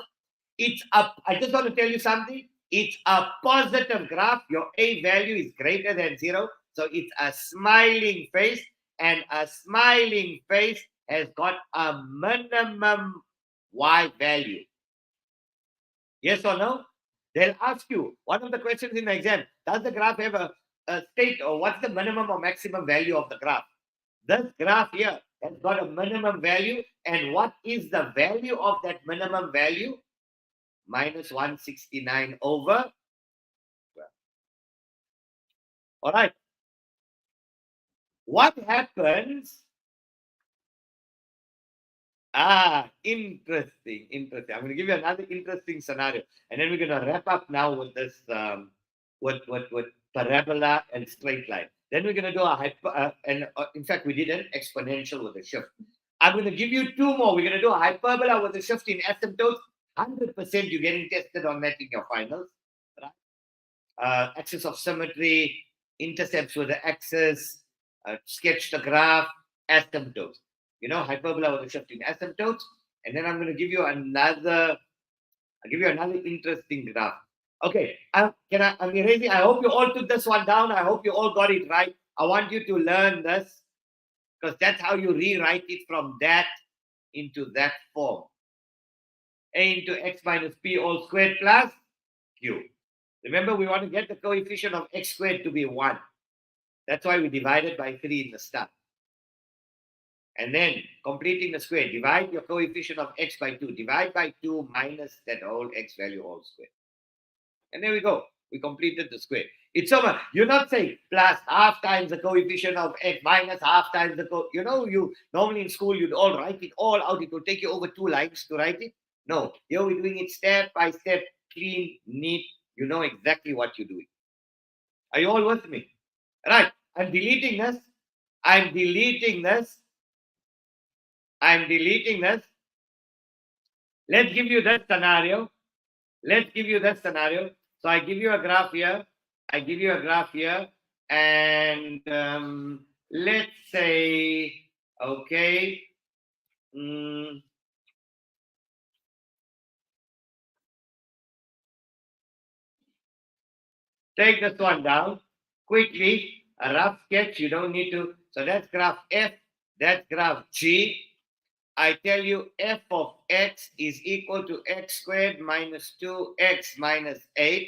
It's up. I just want to tell you something. It's a positive graph. Your a value is greater than 0. So it's a smiling face. And a smiling face has got a minimum y value. Yes or no? They'll ask you, one of the questions in the exam, does the graph have a state, or what's the minimum or maximum value of the graph? This graph here has got a minimum value. And what is the value of that minimum value? Minus 169 over 12. All right. What happens? Interesting. I'm going to give you another interesting scenario, and then we're going to wrap up now with this, with parabola and straight line. Then we're going to do a in fact, we did an exponential with a shift. I'm going to give you two more. We're going to do a hyperbola with a shift in asymptotes. 100% you're getting tested on that in your finals. Right? Axis of symmetry, intercepts with the axis, sketch the graph, asymptotes. Hyperbola with a shift in asymptotes. And then I'm going to give you another interesting graph. Okay, I hope you all took this one down. I hope you all got it right. I want you to learn this because that's how you rewrite it from that into that form. A into x minus p all squared plus q. Remember, we want to get the coefficient of x squared to be 1. That's why we divided by 3 in the start. And then completing the square, divide your coefficient of x by 2. Divide by 2 minus that whole x value all squared. And there we go. We completed the square. It's over. You're not saying plus half times the coefficient of x minus half times the you normally in school you'd all write it all out. It will take you over 2 lines to write it. No, here we're doing it step by step, clean, neat. You know exactly what you're doing. Are you all with me? Right. I'm deleting this. I'm deleting this. Let's give you that scenario. So I give you a graph here. And let's say, okay. Take this one down quickly. A rough sketch. You don't need to. So that's graph F. That's graph G. I tell you f of x is equal to x squared minus 2x minus 8.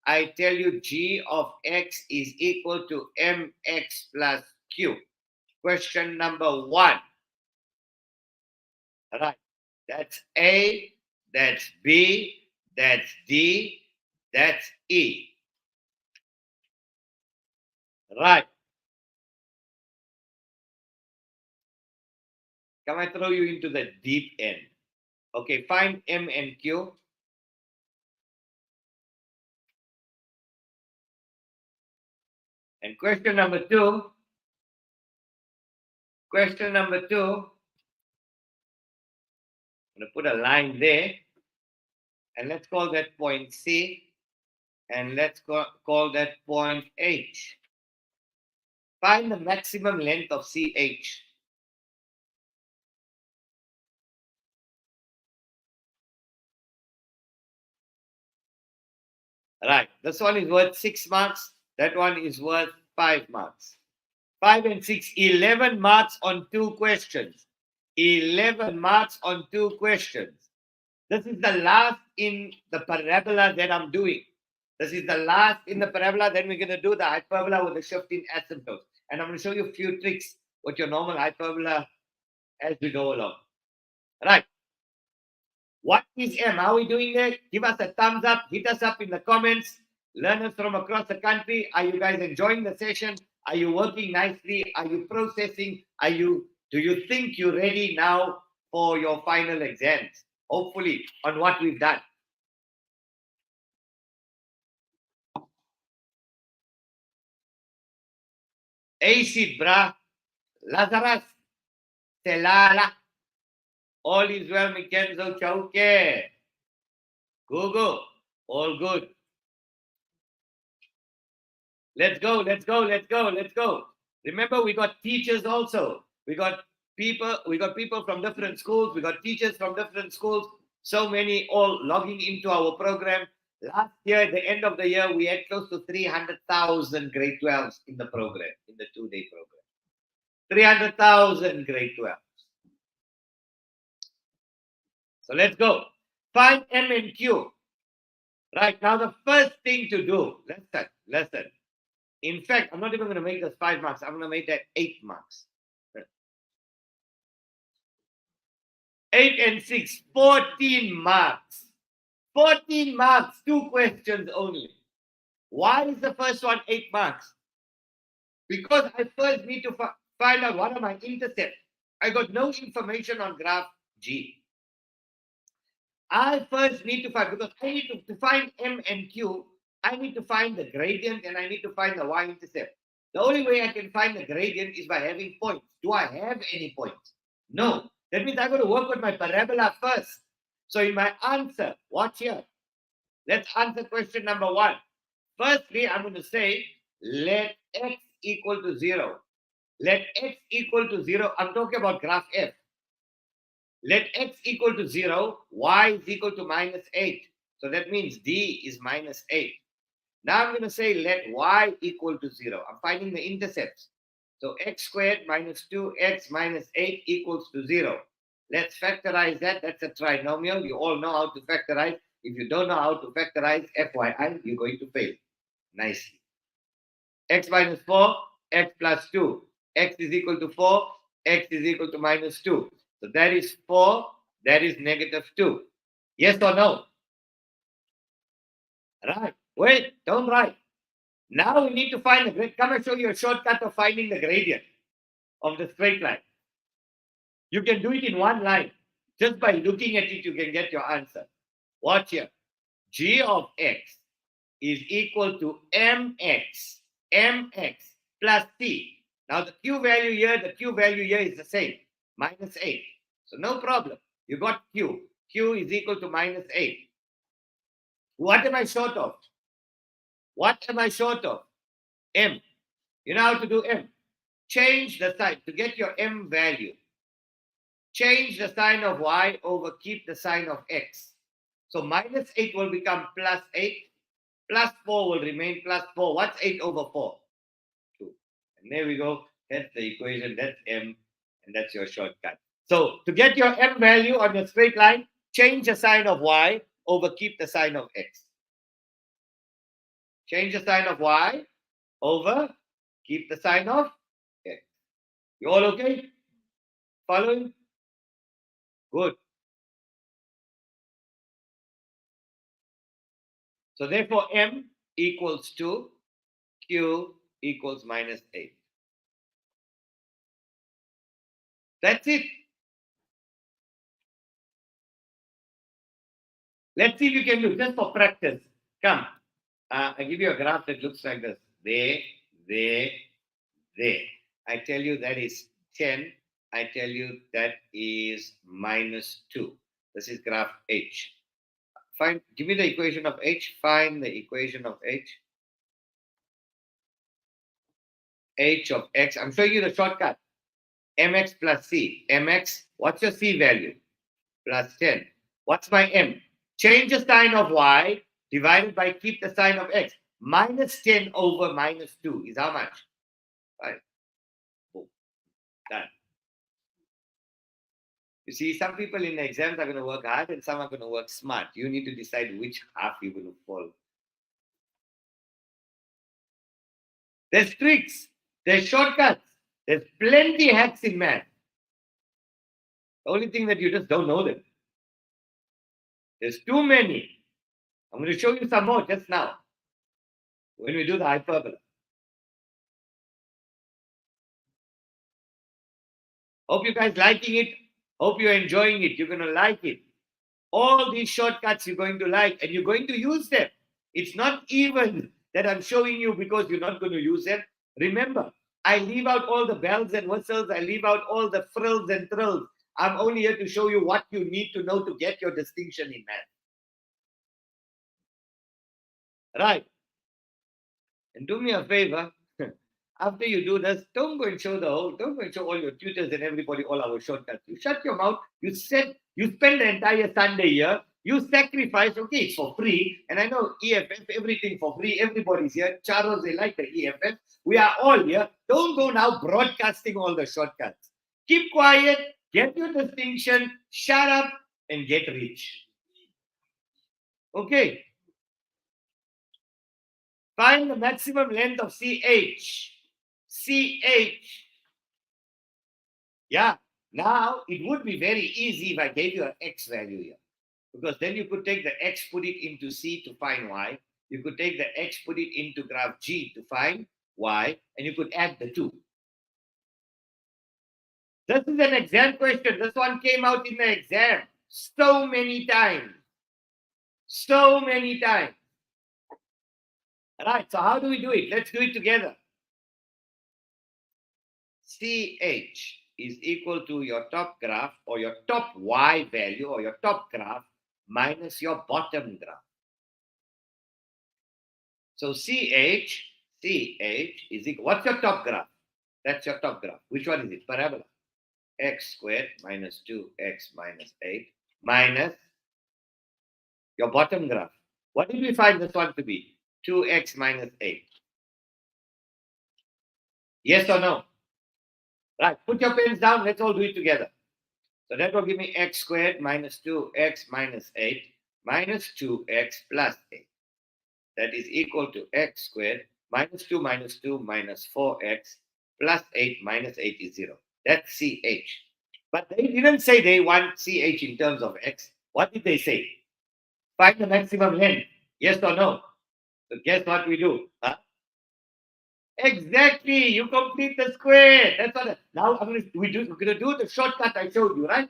I tell you g of x is equal to mx plus q. Question number 1. Right. That's A, that's B, that's D, that's E. Right. Can I throw you into the deep end? Okay, find M and Q. And question number 2. I'm going to put a line there. And let's call that point C. And let's call that point H. Find the maximum length of CH. Right. This one is worth 6 marks. That one is worth 5 marks. 5 and 6, 11 marks on 2 questions. 11 marks on 2 questions. This is the last in the parabola that I'm doing. Then we're going to do the hyperbola with the shift in asymptotes. And I'm going to show you a few tricks with your normal hyperbola as we go along. Right. What is M? How are we doing that? Give us a thumbs up. Hit us up in the comments. Learners from across the country, are you guys enjoying the session? Are you working nicely? Are you processing? Do you think you're ready now for your final exams? Hopefully, on what we've done. Acid, brah. Lazarus. Selala. All is well, Mikenzo Chauke. Google. All good. Let's go. Remember, we got teachers also. We got people from different schools. We got teachers from different schools. So many all logging into our program. Last year, at the end of the year, we had close to 300,000 grade 12s in the program, in the 2-day program. 300,000 grade 12s. So let's go. Find M and Q. Right, now the first thing to do, listen. In fact, I'm not even going to make this 5 marks. I'm going to make that 8 marks. 8 and 6, 14 marks. 14 marks, 2 questions only. Why is the first one 8 marks? Because I first need to find out what are my intercepts. I got no information on graph G. I first need to find, because I need to find M and Q, I need to find the gradient and I need to find the y-intercept. The only way I can find the gradient is by having points. Do I have any points? No. That means I'm going to work with my parabola first. So in my answer, watch here. Let's answer question number 1. Firstly, I'm going to say, let x equal to 0. Let x equal to 0. I'm talking about graph F. Let x equal to 0, y is equal to minus 8. So that means D is minus 8. Now I'm going to say let y equal to 0. I'm finding the intercepts. So x squared minus 2x minus 8 equals to 0. Let's factorize that. That's a trinomial. You all know how to factorize. If you don't know how to factorize, FYI, you're going to fail. Nicely. X minus 4, x plus 2. X is equal to 4, x is equal to minus 2. So that is 4, that is negative 2. Yes or no? Right. Wait, don't write. Now we need to find the gradient. Come and show you a shortcut of finding the gradient of the straight line. You can do it in one line. Just by looking at it, you can get your answer. Watch here. G of x is equal to mx plus c. Now the q value here is the same, minus 8. So no problem. You got q. Q is equal to minus 8. What am I short of? What am I short of? M. You know how to do M. Change the sign to get your M value. Change the sign of y over keep the sign of x. So minus 8 will become plus 8. Plus 4 will remain plus 4. What's 8 over 4? 2. And there we go. That's the equation. That's M. And that's your shortcut. So to get your M value on your straight line, change the sign of y over keep the sign of x. Change the sign of y over keep the sign of x. You all okay? Following? Good. So therefore, M equals to Q equals minus 8. That's it. Let's see if you can do just for practice. Come. I give you a graph that looks like this. There. I tell you that is 10. I tell you that is minus 2. This is graph H. Give me the equation of H. Find the equation of H. H of X. I'm showing you the shortcut. Mx plus C. Mx, what's your C value? Plus 10. What's my M? Change the sign of Y divided by keep the sign of X. Minus 10 over minus 2 is how much? 5. Boom. Done. You see, some people in the exams are going to work hard and some are going to work smart. You need to decide which half you're going to follow. There's tricks. There's shortcuts. There's plenty of hacks in math. The only thing that you just don't know them. There's too many. I'm going to show you some more just now when we do the hyperbola. Hope you guys liking it. Hope you're enjoying it. You're going to like it. All these shortcuts you're going to like and you're going to use them. It's not even that I'm showing you because you're not going to use them. Remember, I leave out all the bells and whistles. I leave out all the frills and thrills. I'm only here to show you what you need to know to get your distinction in math. Right. And do me a favor. After you do this, don't go and show all your tutors and everybody all our shortcuts. You shut your mouth. You spend the entire Sunday here. You sacrifice. Okay, it's for free. And I know EFF, everything for free. Everybody's here. Charles, they like the EFF. We are all here. Don't go now broadcasting all the shortcuts. Keep quiet. Get your distinction. Shut up and get rich. Okay. Find the maximum length of CH. CH. Yeah. Now, it would be very easy if I gave you an X value here. Because then you could take the X, put it into C to find Y. You could take the X, put it into graph G to find Y. And you could add the two. This is an exam question. This one came out in the exam so many times. So many times. Right, so how do we do it? Let's do it together. CH is equal to your top graph or your top Y value or your top graph minus your bottom graph. So CH is equal. What's your top graph? That's your top graph. Which one is it? Parabola. X squared minus 2x minus 8 minus your bottom graph. What did we find this one to be? 2x minus 8. Yes or no? Right, put your pens down. Let's all do it together. So that will give me x squared minus 2x minus 8 minus 2x plus 8. That is equal to x squared minus 2 minus 4x plus 8 minus 8 is 0. That's CH. But they didn't say they want CH in terms of x. What did they say? Find the maximum length. Yes or no? So guess what we do? Huh? Exactly. You complete the square. That's what. Now we're going to do the shortcut I showed you, right?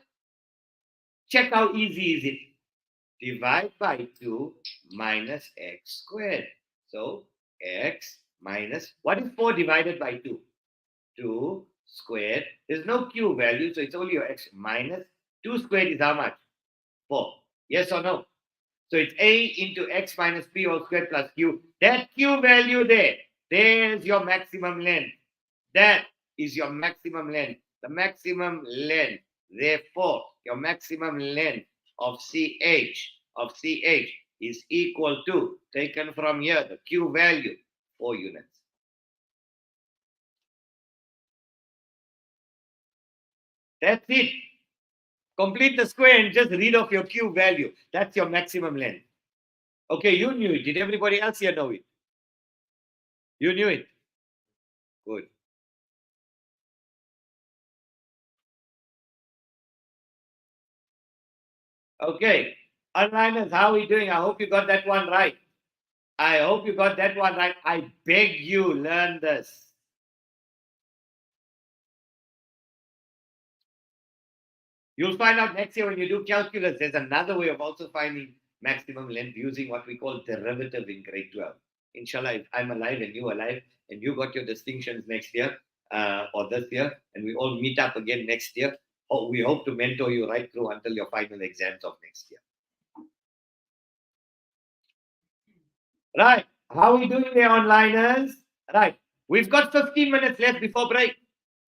Check how easy is it. Divide by 2 minus x squared. So x minus, what is 4 divided by 2? 2 squared. There's no q value, so it's only your x minus 2 squared is how much? 4. Yes or no? So it's a into x minus p all squared plus q. That q value there, there's your maximum length. That is your maximum length. The maximum length. Therefore, your maximum length of CH is equal to, taken from here, the q value, 4 units. That's it. Complete the square and just read off your q value. That's your maximum length. Okay, you knew it. Did everybody else here know it? You knew it. Good. Okay. Onliners, how are we doing? I hope you got that one right. I hope you got that one right. I beg you, learn this. You'll find out next year when you do calculus, there's another way of also finding maximum length using what we call derivative in grade 12. Inshallah, if I'm alive and you alive and you got your distinctions next year or this year and we all meet up again next year, we hope to mentor you right through until your final exams of next year. Right. How are we doing there, onliners? Right. We've got 15 minutes left before break.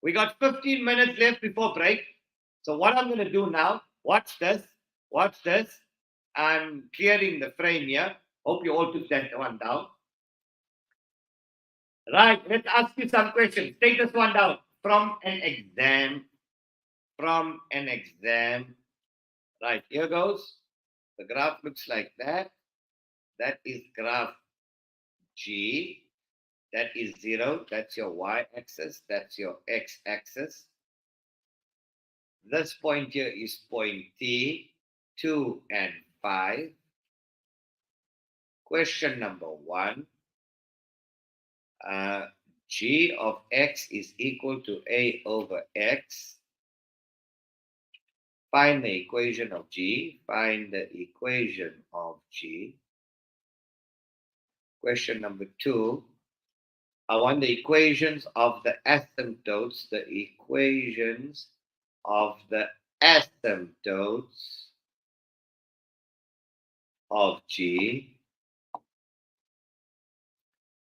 We got 15 minutes left before break. So what I'm going to do now, watch this. Watch this. I'm clearing the frame here. Hope you all took that one down. Right. Let's ask you some questions. Take this one down. From an exam. From an exam. Right. Here goes. The graph looks like that. That is graph G. That is 0. That's your y-axis. That's your x-axis. This point here is point T, 2 and 5. Question number 1. G of x is equal to a over x. Find the equation of G. Find the equation of G. Question number 2. I want the equations of the asymptotes. The equations of the asymptotes of G.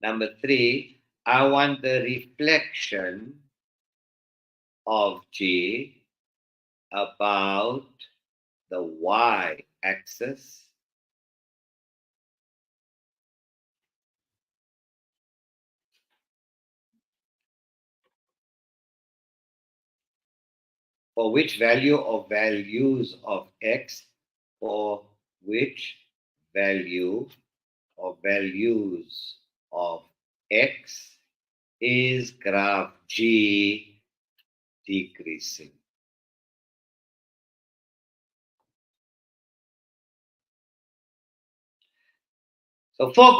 Number 3, I want the reflection of G about the y-axis. For which value or values of x, for which value or values of x is graph G decreasing. So four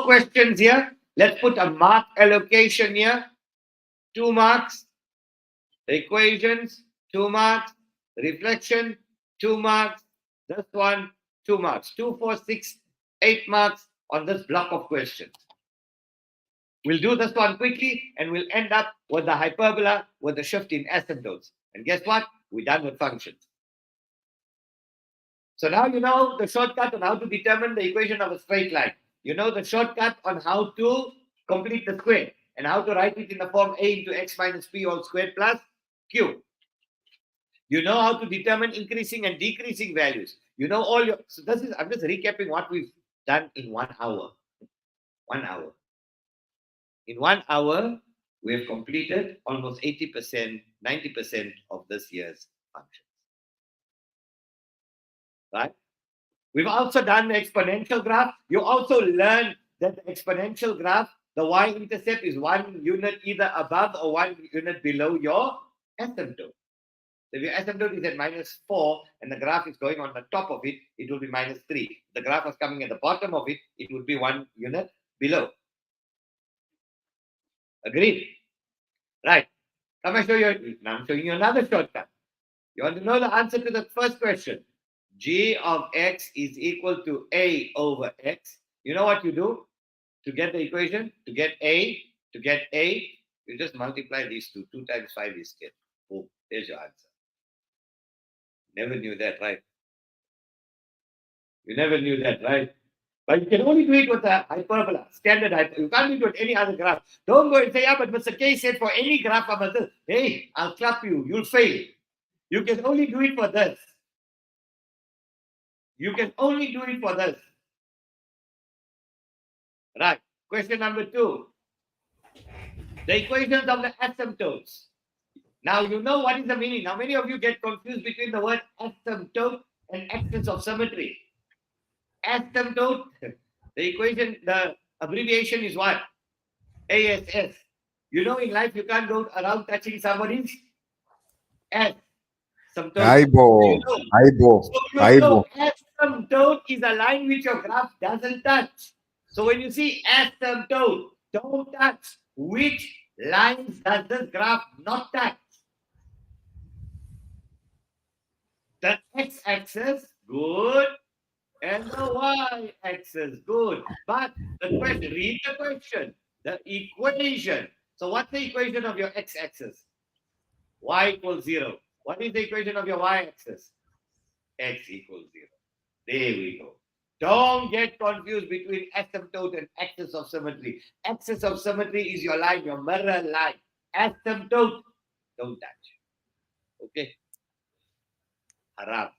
questions here. Let's put a mark allocation here. 2 marks. The equations, 2 marks. Reflection, 2 marks. This one, 2 marks. 2, 4, 6, 8 marks on this block of questions. We'll do this one quickly and we'll end up with the hyperbola with the shift in asymptotes. And guess what? We're done with functions. So now you know the shortcut on how to determine the equation of a straight line. You know the shortcut on how to complete the square and how to write it in the form a into x minus p all squared plus q. You know how to determine increasing and decreasing values. You know all your... So this is... I'm just recapping what we've done in 1 hour. 1 hour. In 1 hour, we have completed almost 80%, 90% of this year's functions. Right? We've also done the exponential graph. You also learned that the exponential graph, the y-intercept is 1 unit either above or 1 unit below your asymptote. So if your asymptote is at -4 and the graph is going on the top of it, it will be -3. If the graph is coming at the bottom of it, it would be 1 unit below. Agreed? Right. Now I'm showing you another shortcut. You want to know the answer to the first question. G of x is equal to a over x. You know what you do to get the equation? To get a, you just multiply these two. 2 times 5 is 10. Boom. There's your answer. Never knew that, right? You never knew that, right? But you can only do it with a hyperbola, standard hyperbola. You can't do it with any other graph. Don't go and say, yeah, but Mr. K said for any graph, hey, I'll clap you. You'll fail. You can only do it for this. You can only do it for this. Right. Question number 2. The equations of the asymptotes. Now, you know what is the meaning. Now, many of you get confused between the word asymptote and axis of symmetry. Asymptote, the equation, the abbreviation is what? ASS. You know, in life, you can't go around touching somebody's S. Eyeball. Asymptote is a line which your graph doesn't touch. So when you see asymptote, don't touch. Which lines does this graph not touch? The x-axis, good, and the y-axis, good. But the question, read the question, the equation. So what's the equation of your x-axis? Y equals 0. What is the equation of your y-axis? X equals 0. There we go. Don't get confused between asymptote and axis of symmetry. Axis of symmetry is your line, your mirror line. Asymptote, don't touch. Okay? Haram.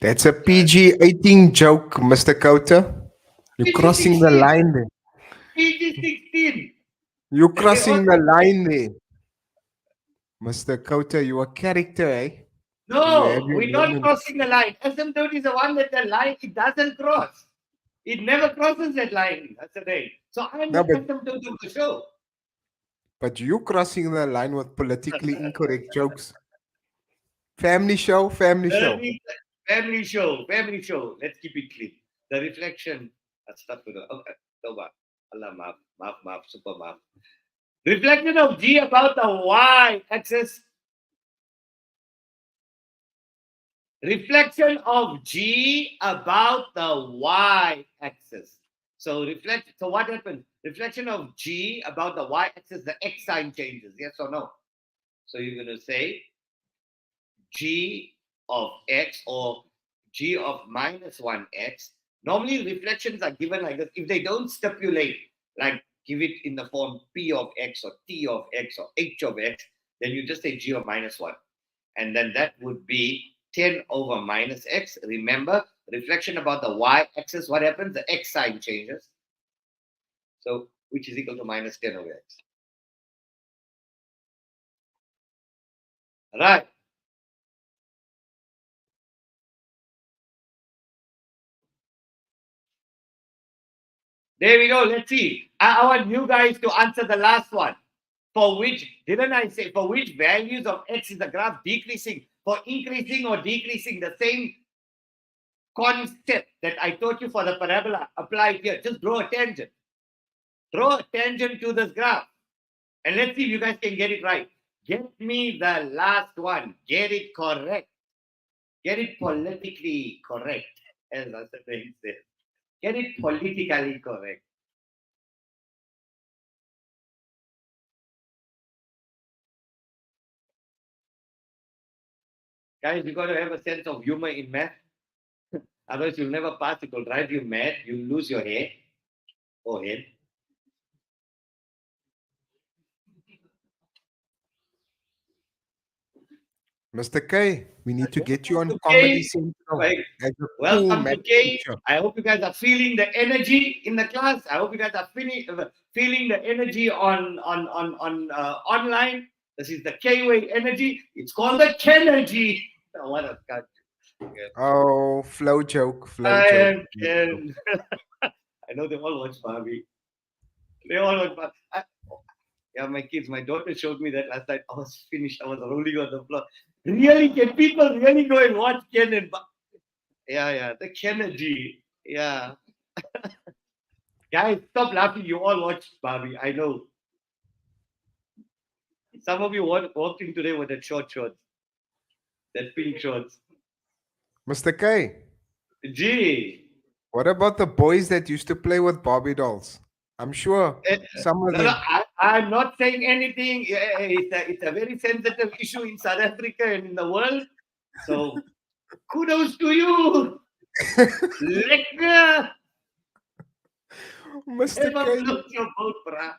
That's a PG-18 joke, Mr. Khota. You're crossing the line there. PG-16. You're crossing the line there. Mr. Khota, you are character, eh? No, we're not crossing the line. Asymptote is the one that the line, it doesn't cross. It never crosses that line. That's the thing. So I'm the asymptote of the show. But you crossing the line with politically incorrect jokes. Family show. Family show. Let's keep it clean. The reflection. Allah maaf, super maaf. Reflection of G about the y-axis. Reflection of G about the y-axis. So what happens? Reflection of G about the y-axis, the x sign changes, yes or no? So you're going to say G of x or G of -1x. Normally reflections are given like this. If they don't stipulate, like give it in the form P of x or T of x or H of x, then you just say G of -1. And then that would be 10 over -x. Remember, reflection about the y-axis, what happens? The x sign changes. So, which is equal to -10 over x. Right. There we go. Let's see. I want you guys to answer the last one. For which, didn't I say, for which values of x is the graph decreasing? For increasing or decreasing, the same concept that I taught you for the parabola applied here. Just draw a tangent. Draw a tangent to this graph. And let's see if you guys can get it right. Get me the last one. Get it correct. Get it politically correct, as Asanain said. Get it politically correct. Guys, you got to have a sense of humor in math. Otherwise, you'll never pass. It will drive you mad. You'll lose your hair or head. Mr. K, we need to get you on Welcome to Comedy K. Central Like, as a cool welcome math to K. teacher. I hope you guys are feeling the energy in the class. I hope you guys are feeling the energy on online. This is the K-way energy. It's called the Kenergy. Oh, what a cut. Oh, flow joke, flow I joke. am Ken. I know they all watch Barbie. They all watch Barbie. Yeah, my kids, my daughter showed me that last night. I was finished. I was rolling on the floor. Really, can people really go and watch Ken and yeah, the Kennedy. Yeah. Guys, stop laughing. You all watched Barbie. I know. Some of you walked in today with that short shorts, that pink shorts. Mr. K, Gee. what about the boys that used to play with Barbie dolls? I'm sure some of No, them. I'm not saying anything. It's a very sensitive issue in South Africa and in the world. So kudos to you. Lekker. Mr. Never K, float your boat, brah.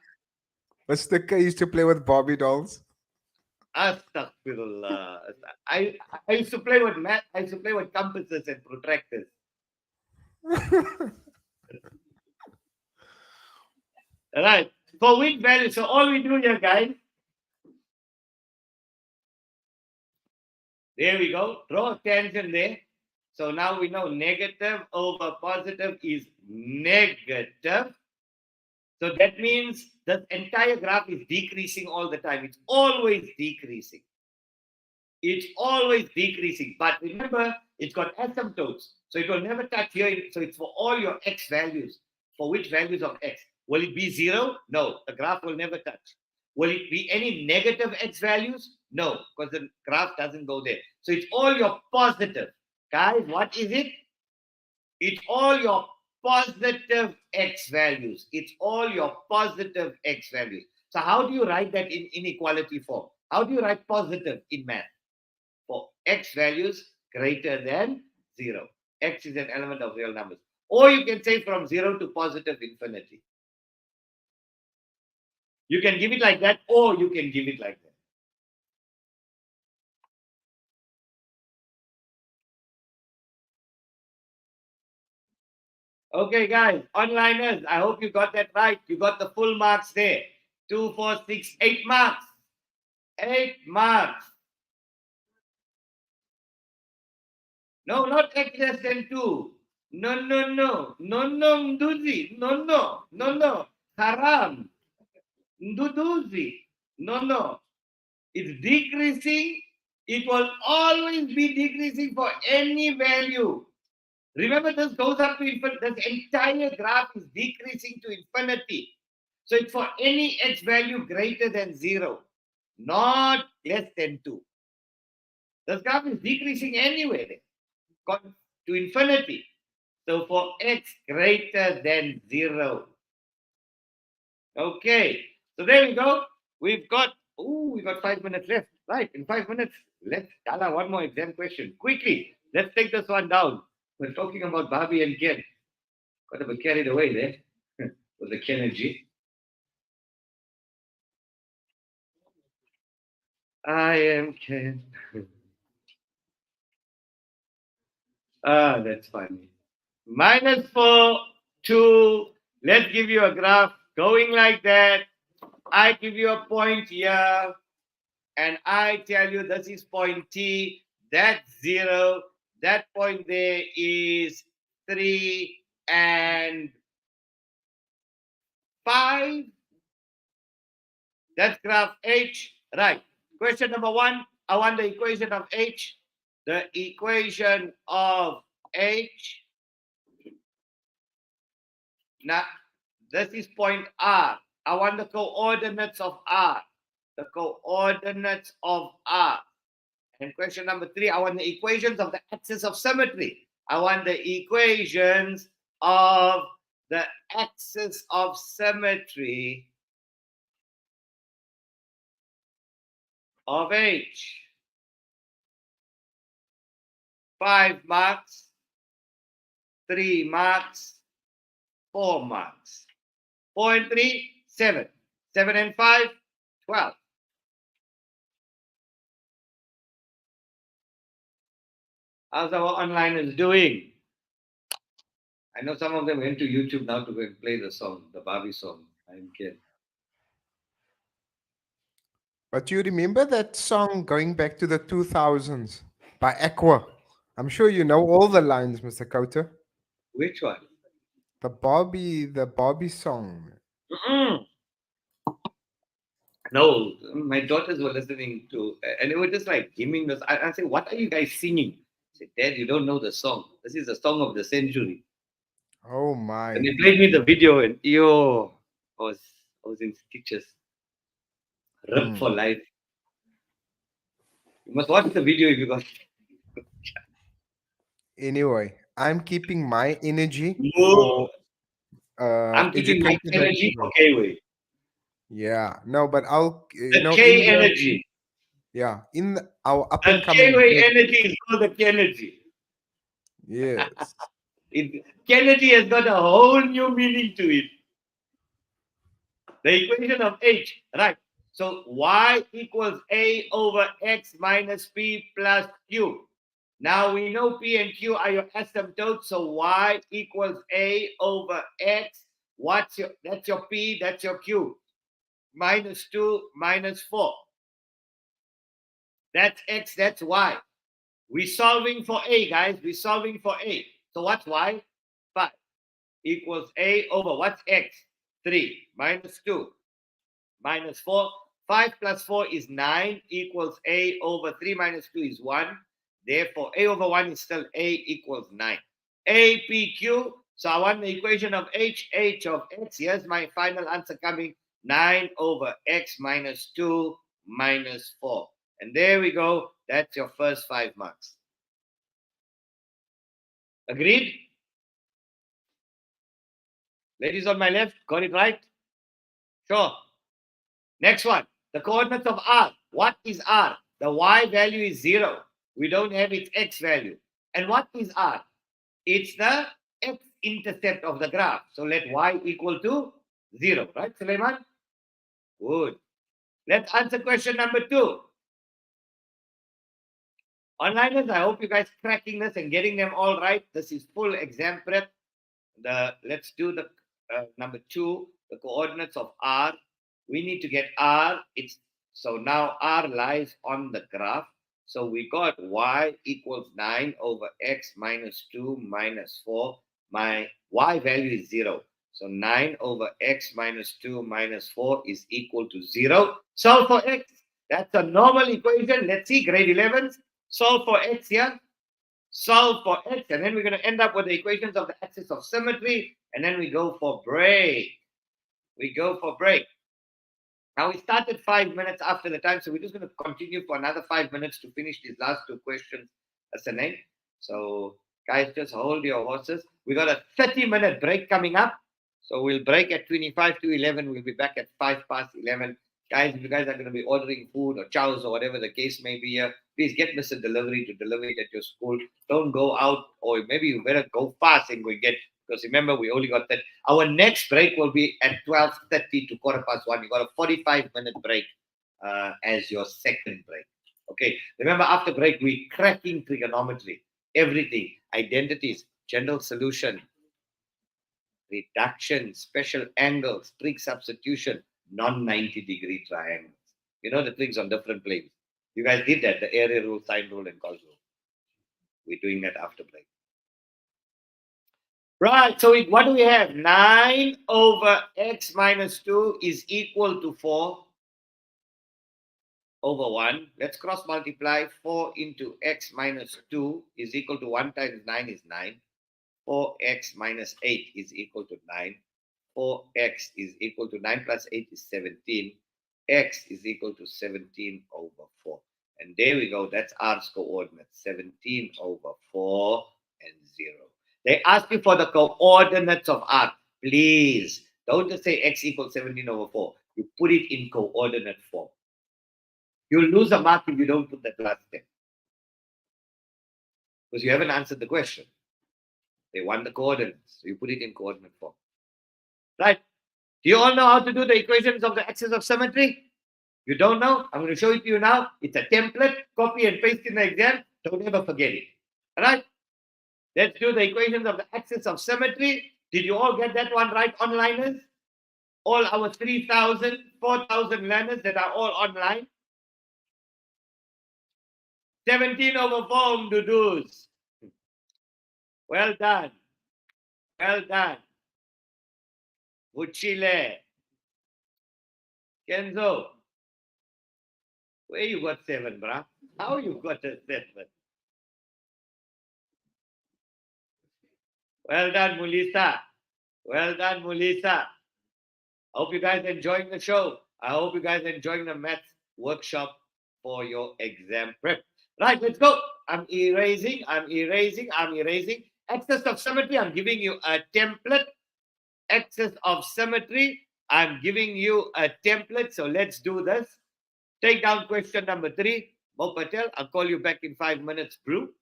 Mr. K used to play with Barbie dolls. Astaghfirullah. I used to play with math. I used to play with compasses and protractors. Right. For which value? So all we do here, guys. There we go. Draw a tangent there. So now we know negative over positive is negative. So that means the entire graph is decreasing all the time. It's always decreasing. It's always decreasing. But remember, it's got asymptotes. So it will never touch here. So it's for all your x values. For which values of x? Will it be 0? No, the graph will never touch. Will it be any negative x values? No, because the graph doesn't go there. So it's all your positive. Guys, what is it? It's all your positive x values. It's all your positive x values. So how do you write that in inequality form? How do you write positive in math? For x values greater than 0. X is an element of real numbers. Or you can say from 0 to positive infinity. You can give it like that, or you can give it like that. Okay, guys, onliners, I hope you got that right. You got the full marks there. 2, 4, 6, 8 marks. 8 marks. No, not x less than 2. No, Mduzi. No. Haram. Nduduzi. No. It's decreasing. It will always be decreasing for any value. Remember, this goes up to infinity. This entire graph is decreasing to infinity. So it's for any x value greater than 0, not less than 2. This graph is decreasing anyway to infinity. So for x greater than 0. Okay, so there we go. We've got 5 minutes left. Right, in 5 minutes, let's Dala one more exam question. Quickly, let's take this one down. We're talking about Barbie and Ken. Got a bit carried away there with the Kennedy. I am Ken. That's funny. -4, 2. Let's give you a graph going like that. I give you a point here, and I tell you this is point T, that's 0. That point there is 3 and 5. That's graph H. Right. Question number 1. I want the equation of H. The equation of H. Now, this is point R. I want the coordinates of R. the coordinates of R. And question number 3, I want the equations of the axis of symmetry. I want the equations of the axis of symmetry of H. 5 marks, 3 marks, 4 marks. 4 and 3, 7. 7 and 5, 12. How's our onliners doing? I know some of them went to YouTube now to go and play the song, the Barbie song. I'm kidding. But you remember that song going back to the 2000s by Aqua? I'm sure you know all the lines, Mr. Khota. Which one? The Barbie song. Mm-mm. No, my daughters were listening to, and they were just like hymning this. I said, "What are you guys singing?" I said, "Dad, you don't know the song. This is the song of the century." Oh my. And they played me the video, and I was in stitches. Ripped for life. You must watch the video if you got. Anyway, I'm keeping my energy No, for I'm keeping my educator energy interview. for K-Way. Yeah, no, but I'll The in K the, energy. in our up The and coming K-Way energy is called the Kennedy. yes. Kennedy has got a whole new meaning to it. The equation of H, right? So y equals a over x minus p plus q. Now we know p and q are your asymptotes, so y equals a over x. That's your p, that's your q. Minus 2 minus 4. That's x, that's y. We're solving for a, guys. We're solving for a. So what's y? 5 equals a over what's x? 3 minus 2 minus 4. 5 plus 4 is 9 equals a over 3 minus 2 is 1. Therefore, a over 1 is still a equals 9. A, P, Q. So I want the equation of h of x. Here's my final answer coming. 9 over x minus 2 minus 4. And there we go. That's your first 5 marks. Agreed? Ladies on my left, got it right? Sure. Next one, the coordinates of R. What is R? The y value is 0. We don't have its x value. And what is R? It's the x-intercept of the graph. So let y equal to 0, right, Suleiman? Good. Let's answer question number 2. Onliners, I hope you guys cracking this and getting them all right. This is full exam prep. Let's do the number 2, the coordinates of R. We need to get R. So now R lies on the graph. So we got y equals 9 over x minus 2 minus 4. My y value is 0. So 9 over x minus 2 minus 4 is equal to 0. Solve for x. That's a normal equation. Let's see, grade 11s. Solve for x here. Solve for x, and then we're going to end up with the equations of the axis of symmetry, and then we go for break. Now we started 5 minutes after the time, so we're just going to continue for another 5 minutes to finish these last 2 questions as an end. So guys, just hold your horses. We got a 30-minute break coming up, so we'll break at 25 to 11. We'll be back at 5 past 11. Guys, if you guys are going to be ordering food or chows or whatever the case may be here, please get Mr. Delivery to deliver it at your school. Don't go out, or maybe you better go fast and go get, because remember, we only got that. Our next break will be at 12:30 to 1:15. You got a 45-minute break as your second break. Okay, remember, after break, we're cracking trigonometry, everything, identities, general solution, reduction, special angles, trig substitution, non-90-degree triangles. You know the trigs on different planes. You guys did that, the area rule, sine rule, and cos rule. We're doing that after break. Right, so what do we have? 9 over x minus 2 is equal to 4 over 1. Let's cross multiply. 4 into x minus 2 is equal to 1 times 9 is 9. 4x minus 8 is equal to 9. 4x is equal to 9 plus 8 is 17. x is equal to 17 over 4. And there we go. That's R's coordinates, 17 over 4 and 0. They ask you for the coordinates of R. Please, don't just say x equals 17 over 4. You put it in coordinate form. You'll lose a mark if you don't put that last step. Because you haven't answered the question. They want the coordinates. So you put it in coordinate form. Right? Do you all know how to do the equations of the axis of symmetry? You don't know? I'm going to show it to you now. It's a template. Copy and paste in the exam. Don't ever forget it. All right? Let's do the equations of the axis of symmetry. Did you all get that one right, onliners? All our 3,000, 4,000 learners that are all online. 17 over 4 Mdudus. Well done. Well done. Uchile. Kenzo. Where you got 7, bruh? How you got a 7? Well done, Mulisa. Well done, Mulisa. I hope you guys are enjoying the show. I hope you guys are enjoying the maths workshop for your exam prep. Right, let's go. I'm erasing. Axis of symmetry, I'm giving you a template. Axis of symmetry, I'm giving you a template. So let's do this. Take down question number 3. Mo Patel, I'll call you back in 5 minutes, Brew.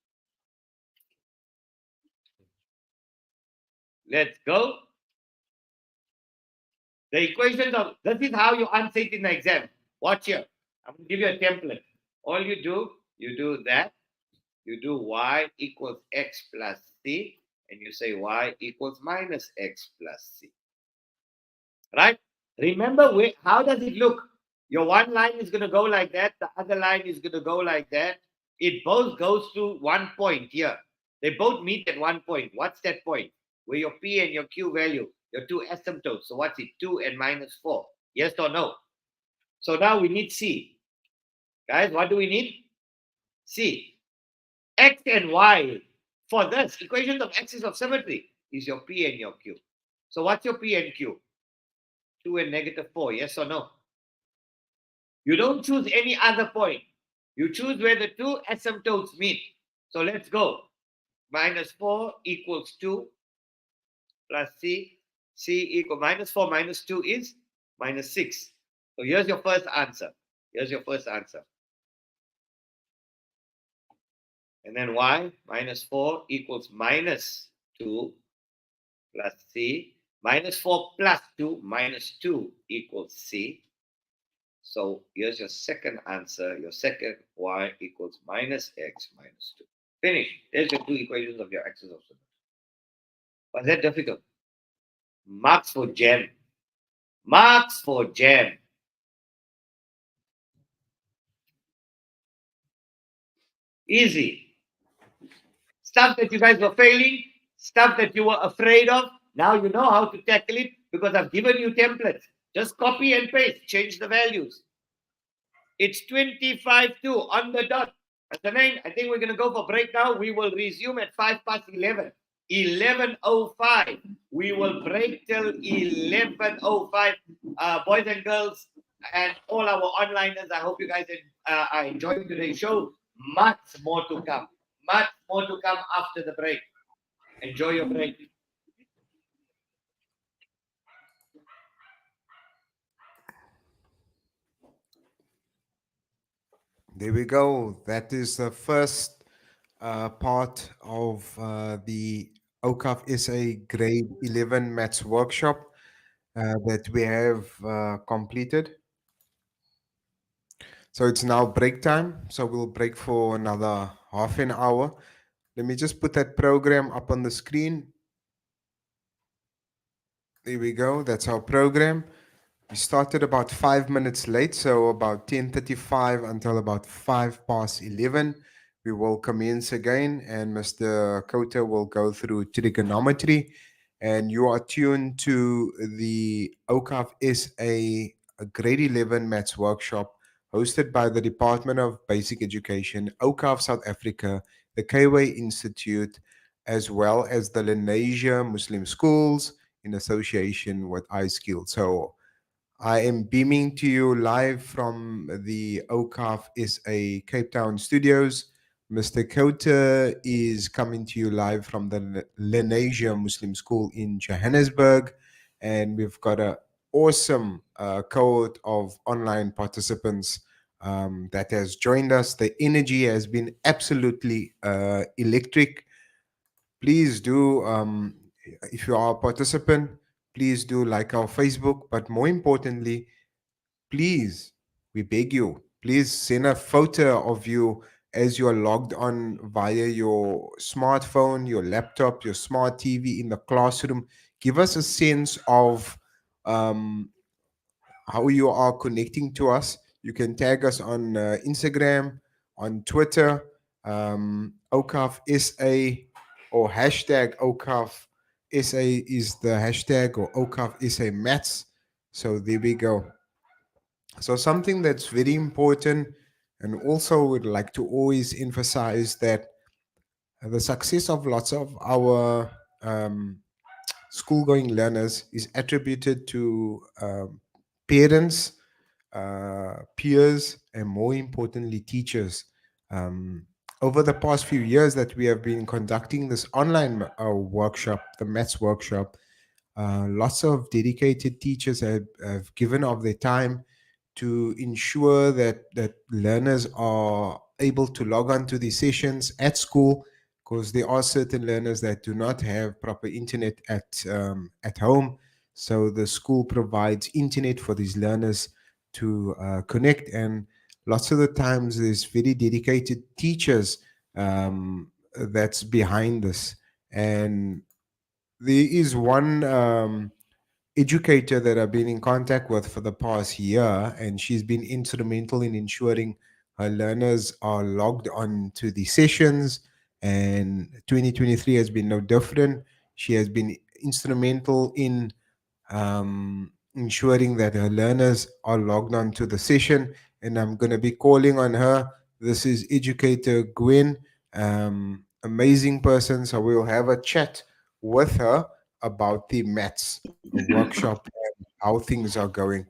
Let's go. The equations of, this is how you answer it in the exam. Watch here. I'm going to give you a template. All you do that. You do y equals x plus c, and you say y equals minus x plus c. Right? Remember, how does it look? Your one line is going to go like that. The other line is going to go like that. It both goes to one point here. They both meet at one point. What's that point? Where your P and your Q value, your two asymptotes. So what's it? 2 and minus 4. Yes or no? So now we need C. Guys, what do we need? C. X and Y for this equation of axis of symmetry is your P and your Q. So what's your P and Q? 2 and negative 4. Yes or no? You don't choose any other point. You choose where the two asymptotes meet. So let's go. Minus 4 equals 2 plus C. C equals minus 4 minus 2 is minus 6. So here's your first answer. Here's your first answer. And then y minus 4 equals minus 2 plus C. Minus 4 plus 2 minus 2 equals C. So here's your second answer. Your second y equals minus x minus 2. Finish. There's your two equations of your axis of symmetry. Was that difficult? Marks for jam. Marks for jam. Easy. Stuff that you guys were failing, stuff that you were afraid of. Now you know how to tackle it because I've given you templates. Just copy and paste, change the values. It's 25-2 on the dot. I think we're going to go for break now. We will resume at 11:05. 11:05. We will break till 11:05. Boys and girls and all our onliners, I hope you guys are enjoying today's show. Much more to come. Much more to come after the break. Enjoy your break. There we go. That is the first part of the Awqaf SA Grade 11 Maths Workshop that we have completed. So it's now break time. So we'll break for another half an hour. Let me just put that program up on the screen. There we go. That's our program. We started about 5 minutes late, so about 10:35 until about 11:05. We will commence again, and Mr. Khota will go through trigonometry. And you are tuned to the Awqaf SA Grade 11 Maths Workshop, hosted by the Department of Basic Education, Awqaf South Africa, the Kway Institute, as well as the Lenasia Muslim Schools in association with ISkill. So I am beaming to you live from the Awqaf SA Cape Town studios. Mr. Khota is coming to you live from the Lenasia Muslim School in Johannesburg. And we've got an awesome cohort of online participants that has joined us. The energy has been absolutely electric. Please do, if you are a participant, please do like our Facebook, but more importantly, please, we beg you, please send a photo of you as you are logged on via your smartphone, your laptop, your smart TV in the classroom. Give us a sense of um, how you are connecting to us. You can tag us on Instagram, on Twitter, Awqaf SA, or hashtag Awqaf SA is the hashtag, or Awqaf SA Maths. So there we go. So something that's very important, and also would like to always emphasize that the success of lots of our school-going learners is attributed to parents, peers, and more importantly, teachers. Over the past few years that we have been conducting this online workshop, the maths workshop, lots of dedicated teachers have given of their time to ensure that learners are able to log on to these sessions at school, because there are certain learners that do not have proper internet at home. So the school provides internet for these learners to connect, and lots of the times there's very dedicated teachers that's behind this. And there is one educator that I've been in contact with for the past year, and she's been instrumental in ensuring her learners are logged on to the sessions. And 2023 has been no different. She has been instrumental in ensuring that her learners are logged on to the session. And I'm going to be calling on her. This is Educator Gwen, amazing person. So we'll have a chat with her about the maths workshop and how things are going.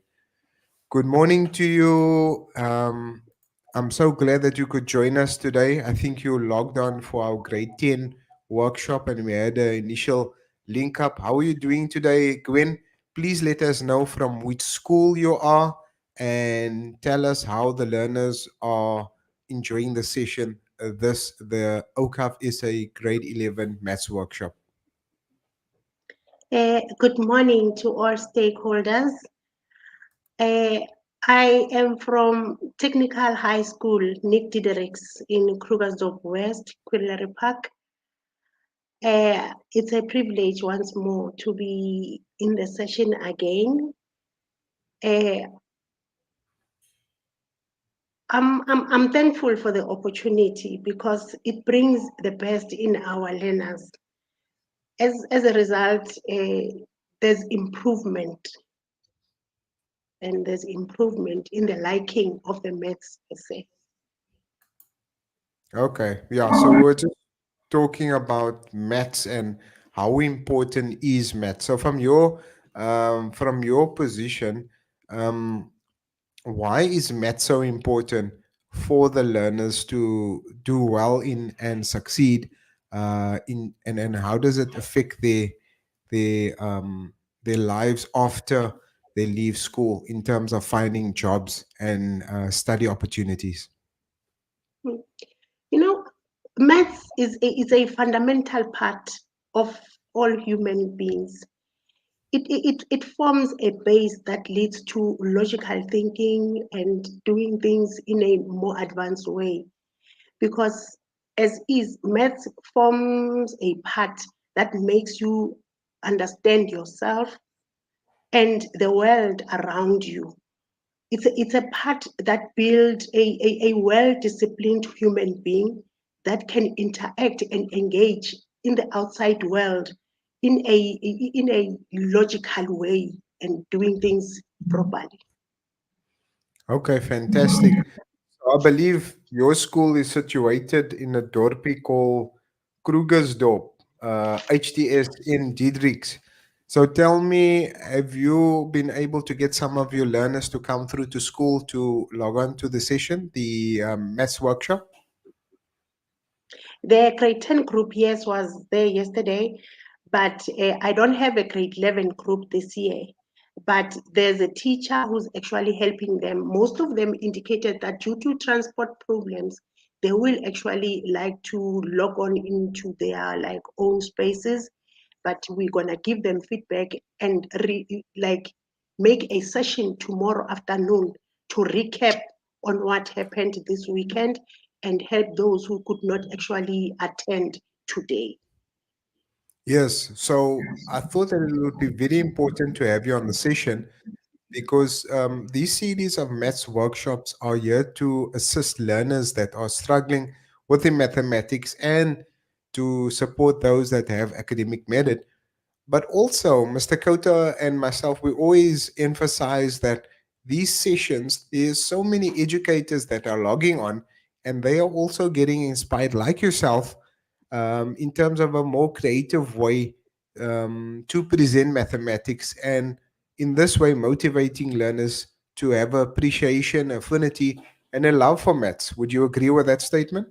Good morning to you. I'm so glad that you could join us today. I think you logged on for our grade 10 workshop and we had an initial link up. How are you doing today, Gwen? Please let us know from which school you are and tell us how the learners are enjoying the session. The Awqaf SA grade 11 maths workshop. Good morning to all stakeholders. I am from Technical High School, Nick Didericks in Krugersdorp West, Quillary Park. It's a privilege once more to be in the session again. I'm thankful for the opportunity because it brings the best in our learners. As a result, there's improvement, and there's improvement in the liking of the maths essay. Okay, yeah. So we're just talking about maths and how important is maths. So from your position, why is maths so important for the learners to do well in and succeed in, and how does it affect their lives after they leave school in terms of finding jobs and study opportunities? You know, maths is a fundamental part of all human beings. It forms a base that leads to logical thinking and doing things in a more advanced way. Because as is, maths forms a part that makes you understand yourself and the world around you. It's a part that builds a well-disciplined human being that can interact and engage in the outside world in a logical way and doing things properly. Okay, fantastic. So I believe your school is situated in a dorpie called Krugersdorp, HTS in Diedriks. So tell me, have you been able to get some of your learners to come through to school to log on to the session, the maths workshop? The grade 10 group, yes, was there yesterday, but I don't have a grade 11 group this year. But there's a teacher who's actually helping them. Most of them indicated that due to transport problems, they will actually like to log on into their like own spaces, but we're gonna give them feedback and make a session tomorrow afternoon to recap on what happened this weekend and help those who could not actually attend today. Yes. So I thought that it would be very important to have you on the session because these series of maths workshops are here to assist learners that are struggling with the mathematics and to support those that have academic merit. But also, Mr. Khota and myself, we always emphasize that these sessions, there's so many educators that are logging on, and they are also getting inspired, like yourself, in terms of a more creative way to present mathematics, and in this way, motivating learners to have appreciation, affinity, and a love for maths. Would you agree with that statement?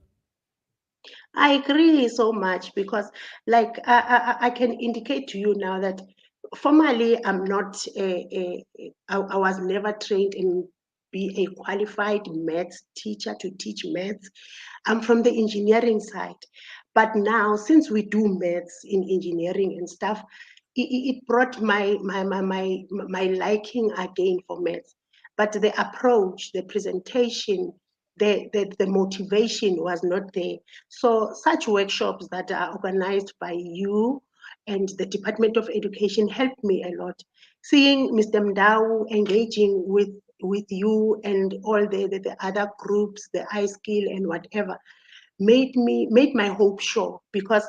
I agree so much because, like, I can indicate to you now that formally I'm not I was never trained in be a qualified maths teacher to teach maths. I'm from the engineering side, but now since we do maths in engineering and stuff, it brought my liking again for maths. But the approach, the presentation, the motivation was not there. So such workshops that are organized by you and the Department of Education helped me a lot. Seeing Mr. Mdau engaging with you and all the other groups, the ISkill and whatever, made my hope sure because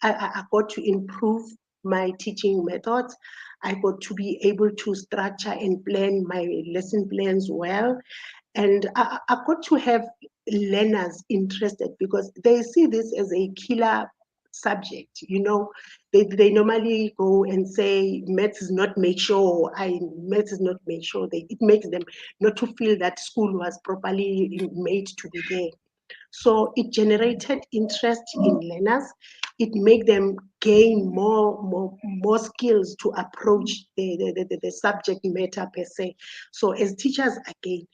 I got to improve my teaching methods. I got to be able to structure and plan my lesson plans well, and I got to have learners interested because they see this as a killer subject. You know, they normally go and say maths is not make sure, maths is not make sure. It makes them not to feel that school was properly made to be there. So it generated interest in learners. It made them gain more skills to approach the subject matter per se. So as teachers, again,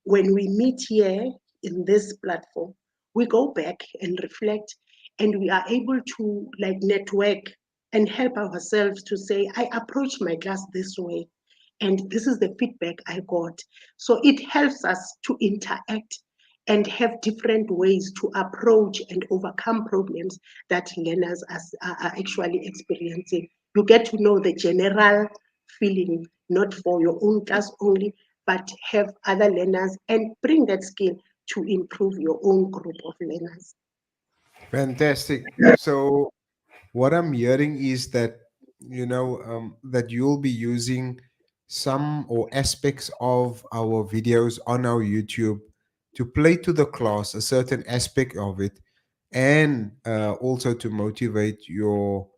when we meet here in this platform, we go back and reflect, and we are able to like network and help ourselves to say, I approach my class this way, and this is the feedback I got. So it helps us to interact and have different ways to approach and overcome problems that learners are actually experiencing. You get to know the general feeling, not for your own class only, but have other learners and bring that skill to improve your own group of learners. Fantastic. So what I'm hearing is that that you'll be using some or aspects of our videos on our YouTube to play to the class a certain aspect of it, and also to motivate your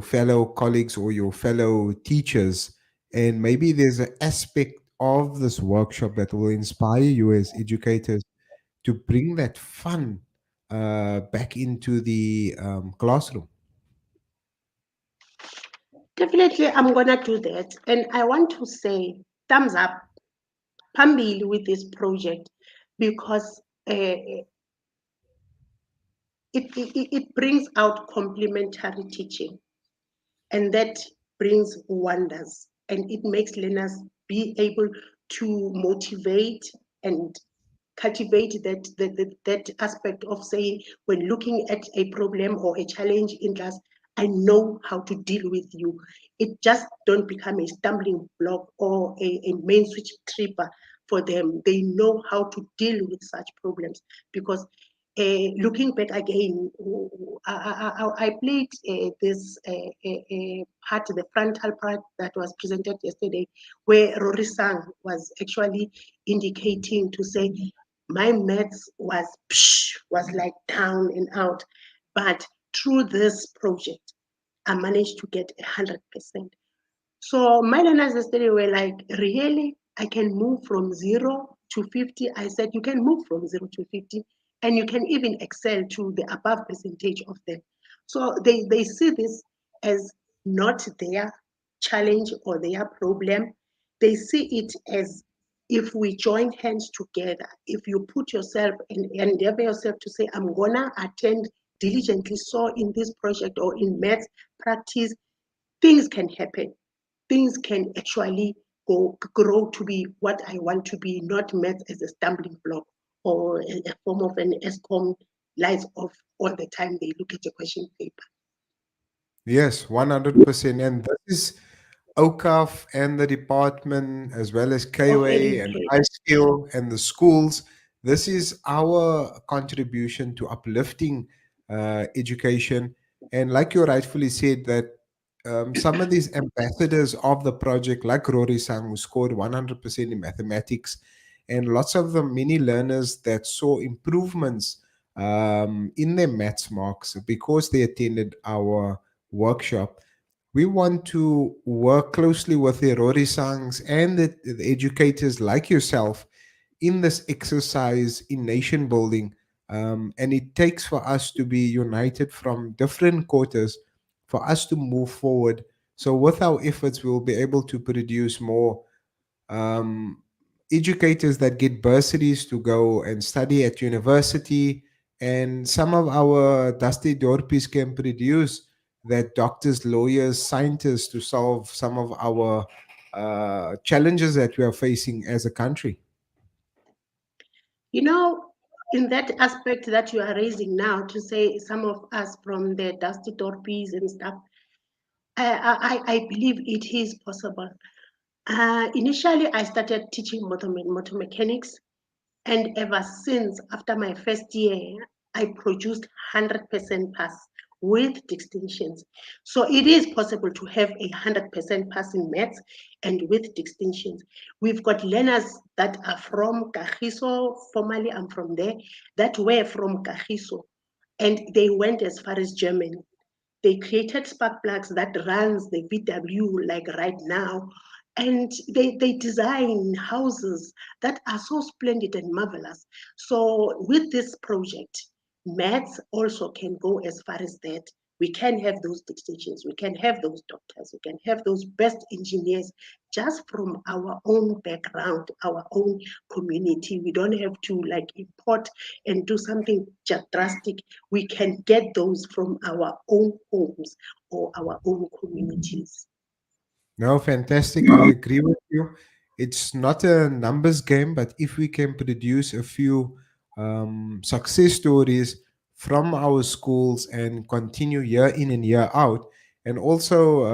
fellow colleagues or your fellow teachers. And maybe there's an aspect of this workshop that will inspire you as educators to bring that fun back into the classroom. Definitely, I'm gonna do that. And I want to say thumbs up, Pambili, with this project because it brings out complementary teaching, and that brings wonders, and it makes learners be able to motivate and cultivate that aspect of saying, when looking at a problem or a challenge in class, I know how to deal with you. It just don't become a stumbling block or a main switch tripper for them. They know how to deal with such problems because looking back again, I played this part, the frontal part that was presented yesterday, where Rory Sang was actually indicating to say, my maths was like down and out, but through this project, I managed to get 100%. So my learners yesterday were like, really? I can move from 0 to 50? I said, you can move from 0 to 50, and you can even excel to the above percentage of them. So they see this as not their challenge or their problem. They see it as, if we join hands together, if you put yourself and endeavor yourself to say, I'm gonna attend diligently so in this project or in maths practice, things can happen. Things can actually grow to be what I want to be, not maths as a stumbling block or a form of an ESCOM lights off all the time they look at the question paper. Yes, 100%. And this is Awqaf and the department, as well as Of KOA and education. ISkill and the schools. This is our contribution to uplifting education. And like you rightfully said, that some of these ambassadors of the project, like Rory Sang, who scored 100% in mathematics, and lots of the many learners that saw improvements in their maths marks because they attended our workshop. We want to work closely with the Rory Sangs and the educators like yourself in this exercise in nation building. And it takes for us to be united from different quarters for us to move forward. So, with our efforts, we'll be able to produce more um, educators that get bursaries to go and study at university. And some of our dusty dorpies can produce that doctors, lawyers, scientists to solve some of our challenges that we are facing as a country. You know, in that aspect that you are raising now, to say some of us from the dusty torpees and stuff, I believe it is possible. Initially, I started teaching motor mechanics, and ever since, after my first year, I produced 100% pass with distinctions. So it is possible to have a 100% pass in maths and with distinctions. We've got learners that are from Kagiso, formerly I'm from there, that were from Kagiso, and they went as far as Germany. They created spark plugs that runs the VW like right now. And they design houses that are so splendid and marvelous. So with this project, maths also can go as far as that. We can have those distinctions, we can have those doctors, we can have those best engineers just from our own background, our own community. We don't have to like import and do something just drastic. We can get those from our own homes or our own communities. No, fantastic. I agree with you. It's not a numbers game, but if we can produce a few success stories from our schools and continue year in and year out, and also,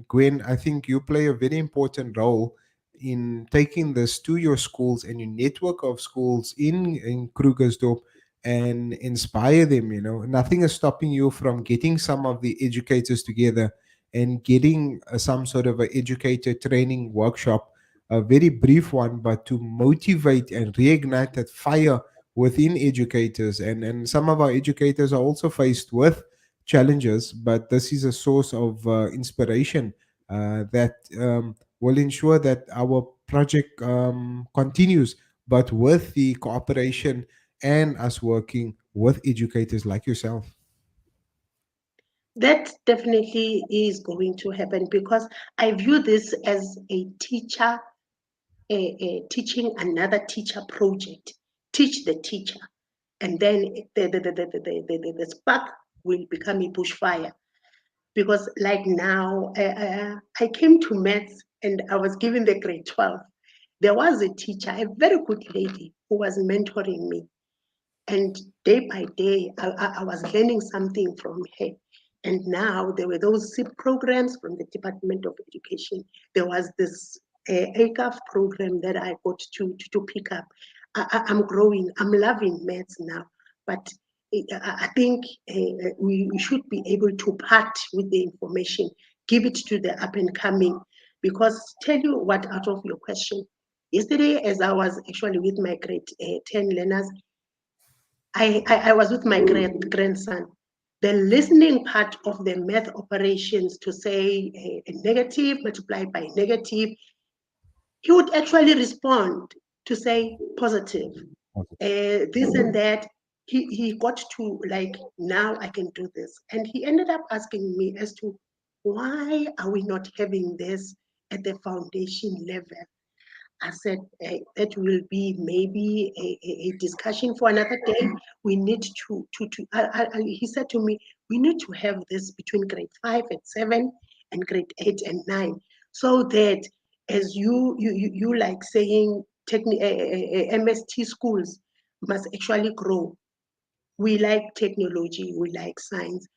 Gwen, I think you play a very important role in taking this to your schools and your network of schools in Krugersdorp and inspire them. You know, nothing is stopping you from getting some of the educators together and getting some sort of an educator training workshop, a very brief one, but to motivate and reignite that fire within educators. And some of our educators are also faced with challenges, but this is a source of inspiration that will ensure that our project continues, but with the cooperation and us working with educators like yourself. That definitely is going to happen because I view this as a teacher, a teaching another teacher project. Teach the teacher, and then the spark will become a bushfire. Because like now, I came to maths and I was given the grade 12. There was a teacher, a very good lady, who was mentoring me. And day by day, I was learning something from her. And now there were those SIP programs from the Department of Education. There was this ACAF program that I got to pick up. I'm growing, I'm loving maths now. But I think we should be able to part with the information, give it to the up and coming. Because tell you what, out of your question, yesterday as I was actually with my grade 10 learners, I was with my grandson. the listening part of the math operations to say a negative multiplied by negative, he would actually respond to say positive. This and that. He got to like, now I can do this. And he ended up asking me as to why are we not having this at the foundation level? I said, that will be maybe a discussion for another day. We need he said to me, we need to have this between grade 5 and 7 and grade 8 and 9, so that as you like saying, MST schools must actually grow. We like technology, we like science,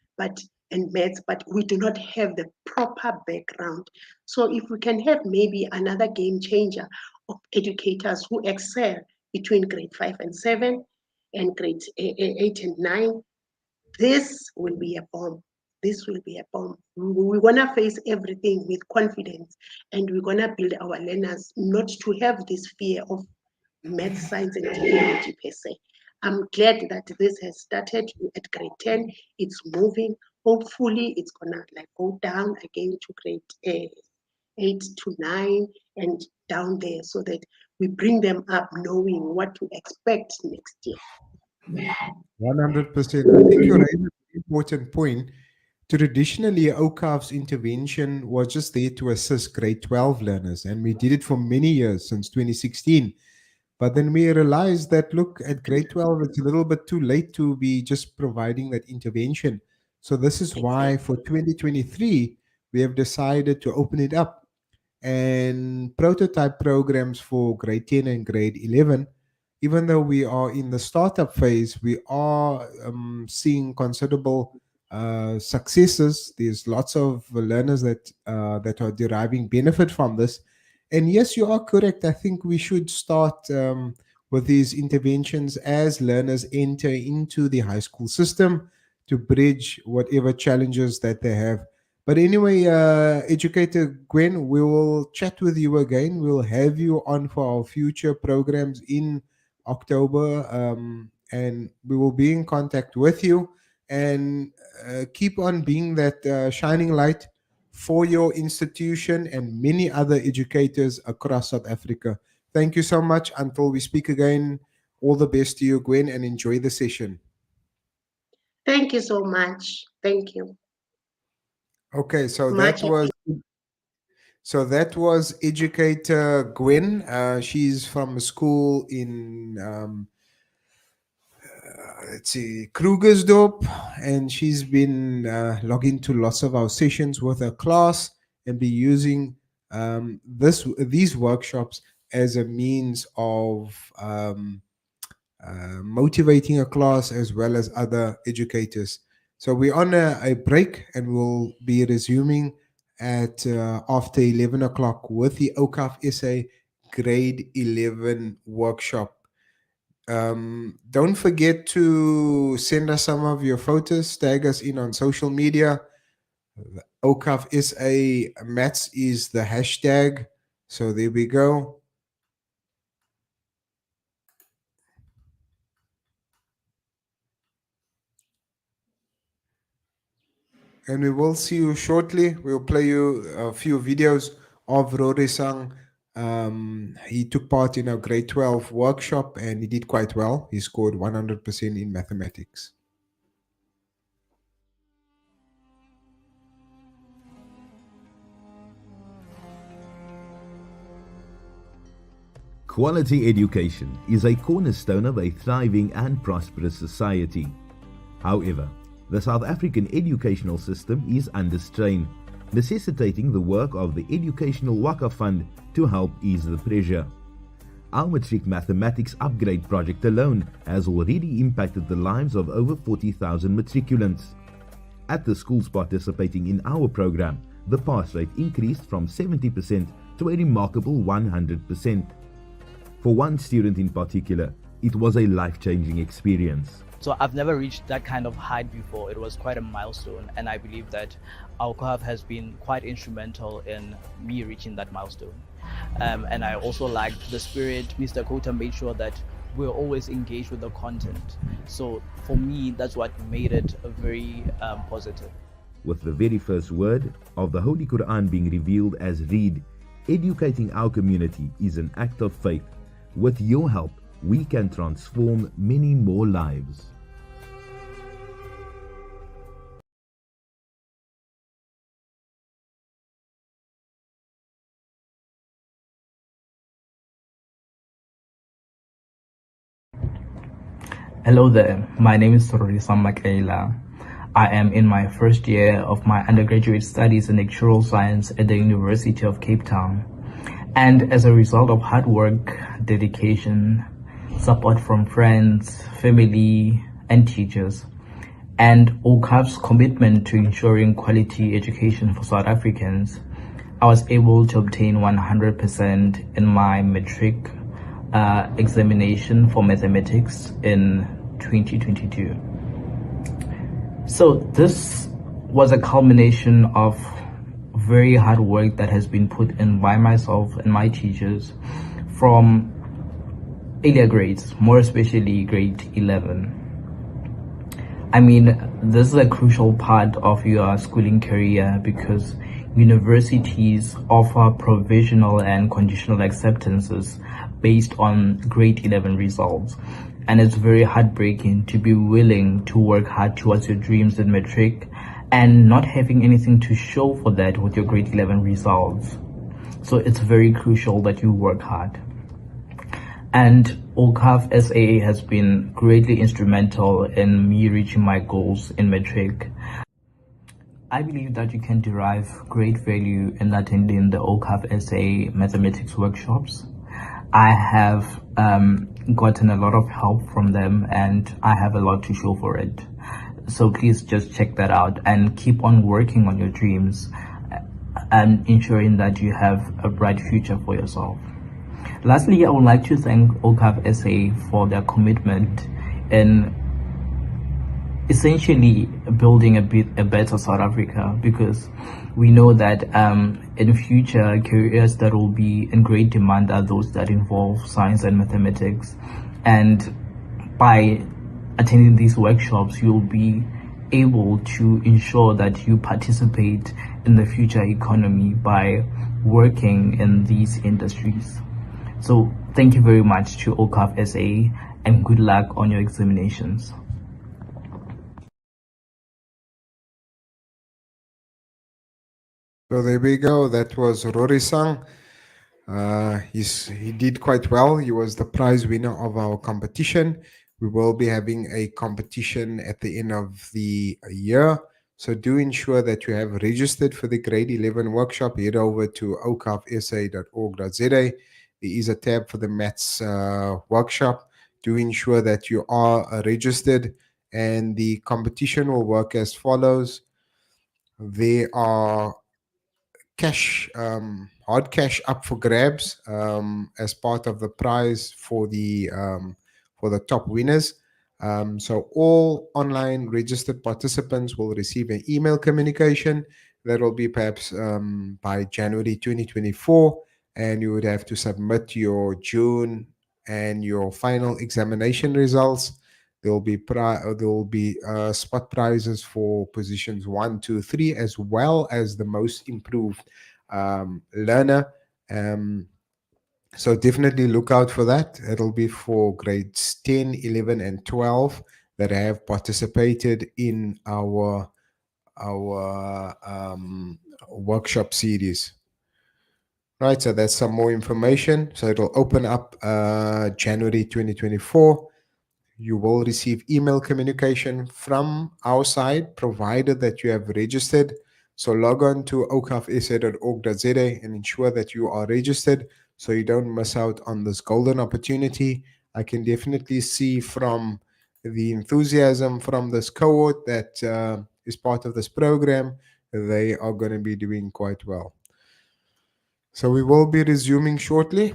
and maths, but we do not have the proper background. So if we can have maybe another game changer of educators who excel between grade 5 and 7 and grade 8 and 9, this will be a bomb. This will be a bomb. We're gonna face everything with confidence, and we're gonna build our learners not to have this fear of math, science, and technology per se. I'm glad that this has started at grade 10. It's moving. Hopefully, it's gonna like go down again to grade 8 to 9 and down there, so that we bring them up knowing what to expect next year. 100%. I think you raised an important point. Traditionally, Awqaf's intervention was just there to assist grade 12 learners, and we did it for many years, since 2016. But then we realized that, look, at grade 12, it's a little bit too late to be just providing that intervention. So this is why for 2023, we have decided to open it up and prototype programs for grade 10 and grade 11. Even though we are in the startup phase, we are seeing considerable successes. There's lots of learners that are deriving benefit from this. And yes, you are correct. I think we should start with these interventions as learners enter into the high school system to bridge whatever challenges that they have. But anyway, Educator Gwen, we will chat with you again. We'll have you on for our future programs in October, and we will be in contact with you, and keep on being that shining light for your institution and many other educators across South Africa. Thank you so much. Until we speak again, all the best to you, Gwen, and enjoy the session. Thank you so much. Thank you. Okay, so Much that was Educator Gwen. She's from a school in let's see, Krugersdorp, and she's been logging to lots of our sessions with her class and be using these workshops as a means of motivating a class as well as other educators. So we're on a break, and we'll be resuming at after 11 o'clock with the Awqaf SA grade 11 workshop. Don't forget to send us some of your photos, tag us in on social media. Awqaf SA Maths is the hashtag. So there we go. And we will see you shortly. We'll play you a few videos of Rory-sang. He took part in our grade 12 workshop, and he did quite well. He scored 100% in mathematics. Quality education is a cornerstone of a thriving and prosperous society. However, the South African educational system is under strain, necessitating the work of the Educational Awqaf Fund to help ease the pressure. Our matric mathematics upgrade project alone has already impacted the lives of over 40,000 matriculants. At the schools participating in our program, the pass rate increased from 70% to a remarkable 100%. For one student in particular, it was a life-changing experience. So I've never reached that kind of height before. It was quite a milestone, and I believe that Awqaf has been quite instrumental in me reaching that milestone. And I also liked the spirit Mr. Khota made sure that we're always engaged with the content. So for me, that's what made it a very positive. With the very first word of the Holy Quran being revealed as read, educating our community is an act of faith. With your help, we can transform many more lives. Hello there, my name is Sororisa Makaila. I am in my first year of my undergraduate studies in actuarial science at the University of Cape Town. And as a result of hard work, dedication, support from friends, family, and teachers, and Awqaf's commitment to ensuring quality education for South Africans, I was able to obtain 100% in my matric examination for mathematics in 2022. So this was a culmination of very hard work that has been put in by myself and my teachers from earlier grades, more especially grade 11. I mean, this is a crucial part of your schooling career because universities offer provisional and conditional acceptances based on grade 11 results. And it's very heartbreaking to be willing to work hard towards your dreams in matric and not having anything to show for that with your grade 11 results. So it's very crucial that you work hard. And Awqaf SA has been greatly instrumental in me reaching my goals in matric. I believe that you can derive great value in attending the Awqaf SA mathematics workshops. I have gotten a lot of help from them and I have a lot to show for it. So please just check that out and keep on working on your dreams and ensuring that you have a bright future for yourself. Lastly, I would like to thank Awqaf SA for their commitment in essentially building a better South Africa, because we know that in future careers that will be in great demand are those that involve science and mathematics, and by attending these workshops you'll be able to ensure that you participate in the future economy by working in these industries. So thank you very much to Awqaf SA and good luck on your examinations. So there we go. That was Rory Sang. He did quite well. He was the prize winner of our competition. We will be having a competition at the end of the year. So do ensure that you have registered for the grade 11 workshop. Head over to awqafsa.org.za. There is a tab for the maths workshop. Do ensure that you are registered, and the competition will work as follows. There are hard cash up for grabs as part of the prize for the top winners. So all online registered participants will receive an email communication that will be perhaps by January 2024, and you would have to submit your June and your final examination results. There will be spot prizes for positions 1, 2, 3, as well as the most improved learner. So definitely look out for that. It'll be for grades 10, 11, and 12 that have participated in our workshop series. Right, so that's some more information. So it'll open up January 2024. You will receive email communication from our side, provided that you have registered. So log on to awqafsa.org.za and ensure that you are registered so you don't miss out on this golden opportunity. I can definitely see from the enthusiasm from this cohort that is part of this program, they are going to be doing quite well. So we will be resuming shortly.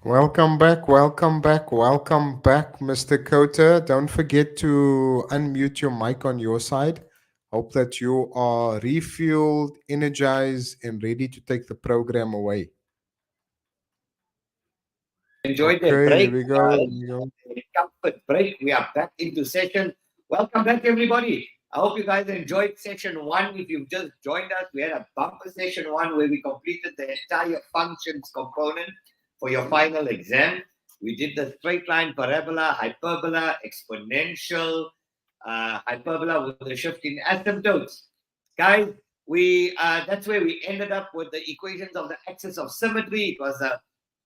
Welcome back, Mr. Khota. Don't forget to unmute your mic on your side. Hope that you are refueled, energized, and ready to take the program away. Enjoyed Okay, the break. there we go. There we go. Comfort break. We are back into session. Welcome back, everybody. I hope you guys enjoyed session 1. If you've just joined us, we had a bumper session 1 where we completed the entire functions component for your final exam. We did the straight line, parabola, hyperbola, exponential, hyperbola with the shift in asymptotes. Guys, we that's where we ended up with the equations of the axis of symmetry. It was a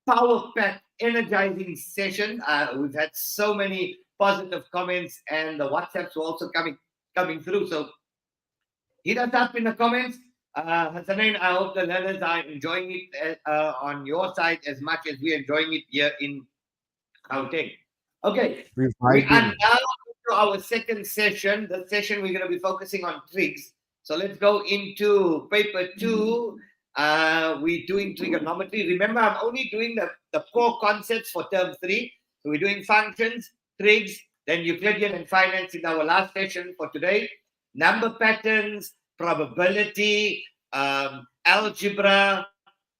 power-packed, energizing session. We've had so many positive comments, and the WhatsApps were also coming through. So hit us up in the comments. Hassanain, I hope the learners are enjoying it on your side as much as we're enjoying it here in Gauteng. Okay, we are now into our second session. The session we're going to be focusing on trigs. So let's go into paper 2. We're doing trigonometry. Remember, I'm only doing the core concepts for term 3. So we're doing functions, trigs, then Euclidean and finance in our last session for today. Number patterns, probability, algebra,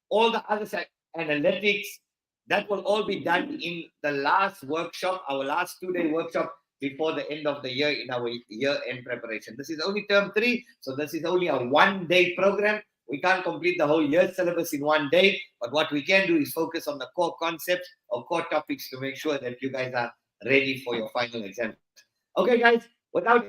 all the other side, analytics. That will all be done in the last workshop, our last 2-day workshop before the end of the year in our year-end preparation. This is only term 3, so this is only a 1-day program. We can't complete the whole year syllabus in 1 day, but what we can do is focus on the core concepts or core topics to make sure that you guys are ready for your final exam. Okay, guys, without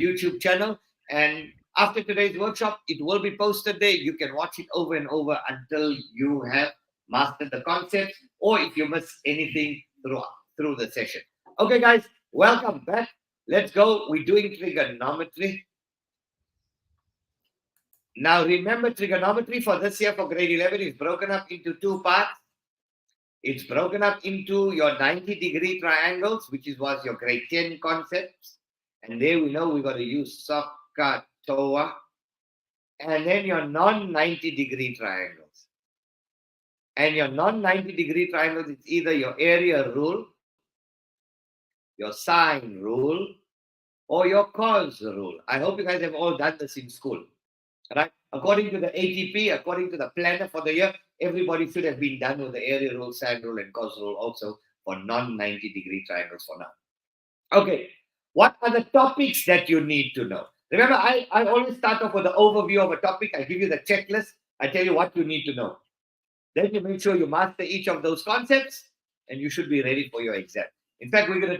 YouTube channel, and after today's workshop, it will be posted there. You can watch it over and over until you have mastered the concepts, or if you miss anything through the session. Okay, guys, welcome back. Let's go. We're doing trigonometry. Now, remember, trigonometry for this year for grade 11 is broken up into 2 parts. It's broken up into your 90-degree triangles, which was your grade 10 concepts. And there we know we're going to use SOHCAHTOA. And then your non-90-degree triangles. And your non-90-degree triangles, it's either your area rule, your sine rule, or your cos rule. I hope you guys have all done this in school. Right? According to the ATP, according to the planner for the year, everybody should have been done with the area rule, sine rule, and cos rule also for non-90-degree triangles for now. Okay. What are the topics that you need to know? Remember, I always start off with the overview of a topic. I give you the checklist. I tell you what you need to know. Then you make sure you master each of those concepts, and you should be ready for your exam. In fact, we're going to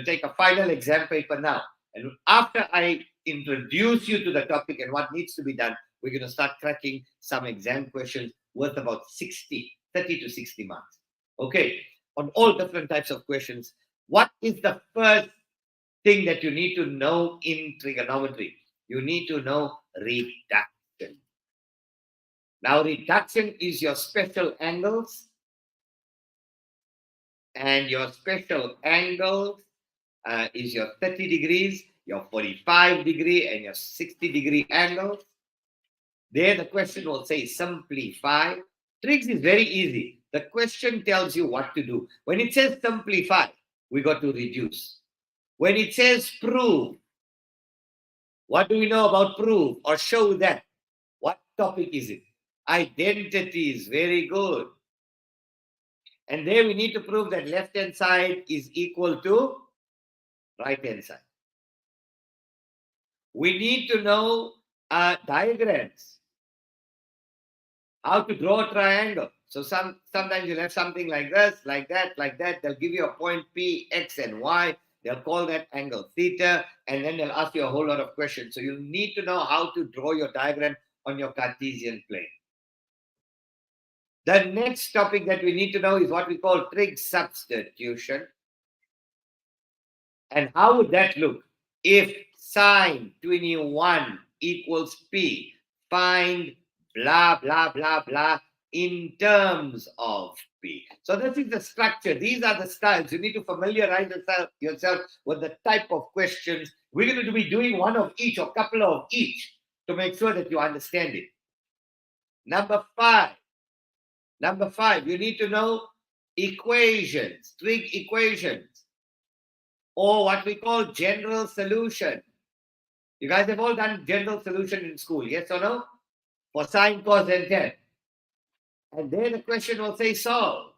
take a final exam paper now. And after I introduce you to the topic and what needs to be done, we're going to start cracking some exam questions worth about 30 to 60 marks. Okay, on all different types of questions. What is the first thing that you need to know in trigonometry? You need to know reduction. Now, reduction is your special angles. And your special angles is your 30 degrees, your 45 degree, and your 60 degree angles. There, the question will say simplify. Trigs is very easy. The question tells you what to do. When it says simplify, we got to reduce. When it says prove, what do we know about prove or show that? What topic is it? Identities, very good. And there we need to prove that left-hand side is equal to right-hand side. We need to know diagrams, how to draw a triangle. So sometimes you'll have something like this, like that, like that. They'll give you a point P, X, and Y. They'll call that angle theta, and then they'll ask you a whole lot of questions. So you need to know how to draw your diagram on your Cartesian plane. The next topic that we need to know is what we call trig substitution. And how would that look? If sine 21 equals P, find blah, blah, blah, blah, in terms of P. So this is the structure. These are the styles. You need to familiarize yourself with the type of questions. We're going to be doing one of each or couple of each to make sure that you understand it. Number five, you need to know equations, trig equations, or what we call general solution. You guys have all done general solution in school, yes or no? For sine, cos, and tan. And then the question will say solve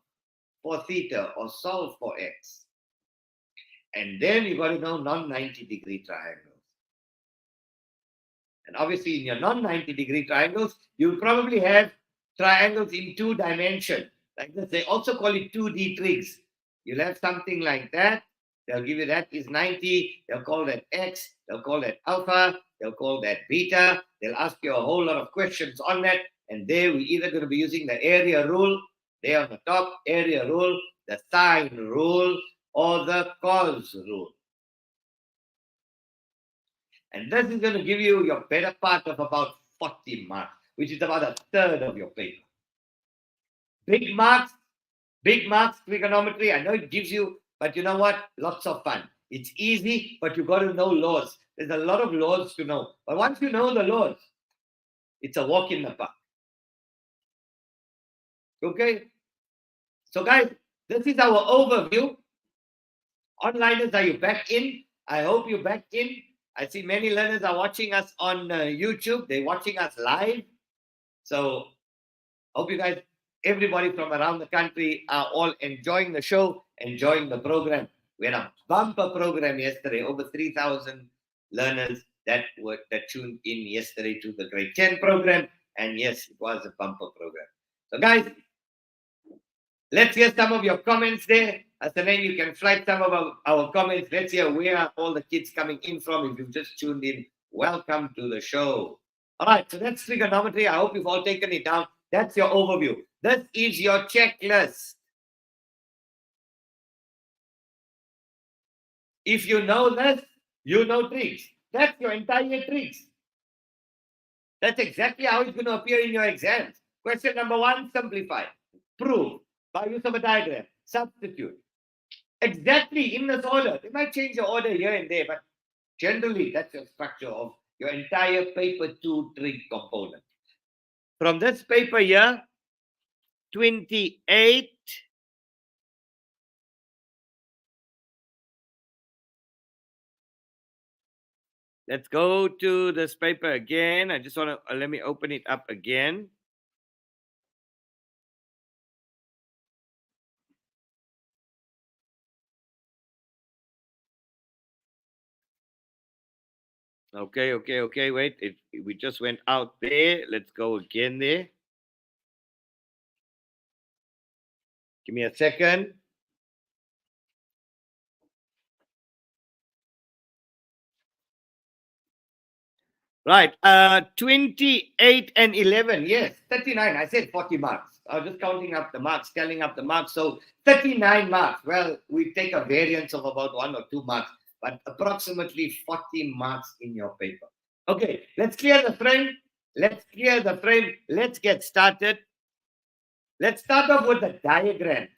for theta or solve for x. And then you got to know non-90 degree triangles. And obviously in your non-90 degree triangles, you'll probably have triangles in 2 dimensions. Like this, they also call it 2D trigs. You'll have something like that. They'll give you that is 90. They'll call that x. They'll call that alpha. They'll call that beta. They'll ask you a whole lot of questions on that. And there we're either going to be using the area rule, there on the top, area rule, the sine rule, or the cos rule. And this is going to give you your better part of about 40 marks, which is about a third of your paper. Big marks, trigonometry. I know it gives you, but you know what? Lots of fun. It's easy, but you got to know laws. There's a lot of laws to know. But once you know the laws, it's a walk in the park. Okay? So guys, this is our overview. Onliners, are you back in? I hope you're back in. I see many learners are watching us on YouTube. They're watching us live. So hope you guys, everybody from around the country are all enjoying the show, enjoying the program. We had a bumper program yesterday, over 3,000 learners that tuned in yesterday to the grade 10 program. And yes, it was a bumper program. So guys, let's hear some of your comments there. As the name, you can flag some of our comments. Let's hear where are all the kids coming in from. If you've just tuned in, welcome to the show. All right, so that's trigonometry. I hope you've all taken it down. That's your overview. This is your checklist. If you know this, you know trigs. That's your entire trigs. That's exactly how it's going to appear in your exams. Question number 1, simplify. Prove by use of a diagram. Substitute. Exactly in this order. They might change the order here and there, but generally that's your structure of your entire paper 2 trig component. From this paper here, 28. Let's go to this paper again. I just want to, let me open it up again. Okay, wait, we just went out there. Let's go again there. Give me a second. Right, 28 and 11, yes, 39. I said 40 marks. I was just counting up the marks, telling up the marks. So 39 marks. Well, we take a variance of about 1 or 2 marks, but approximately 40 marks in your paper. Okay, let's clear the frame. Let's get started. Let's start off with the diagrams.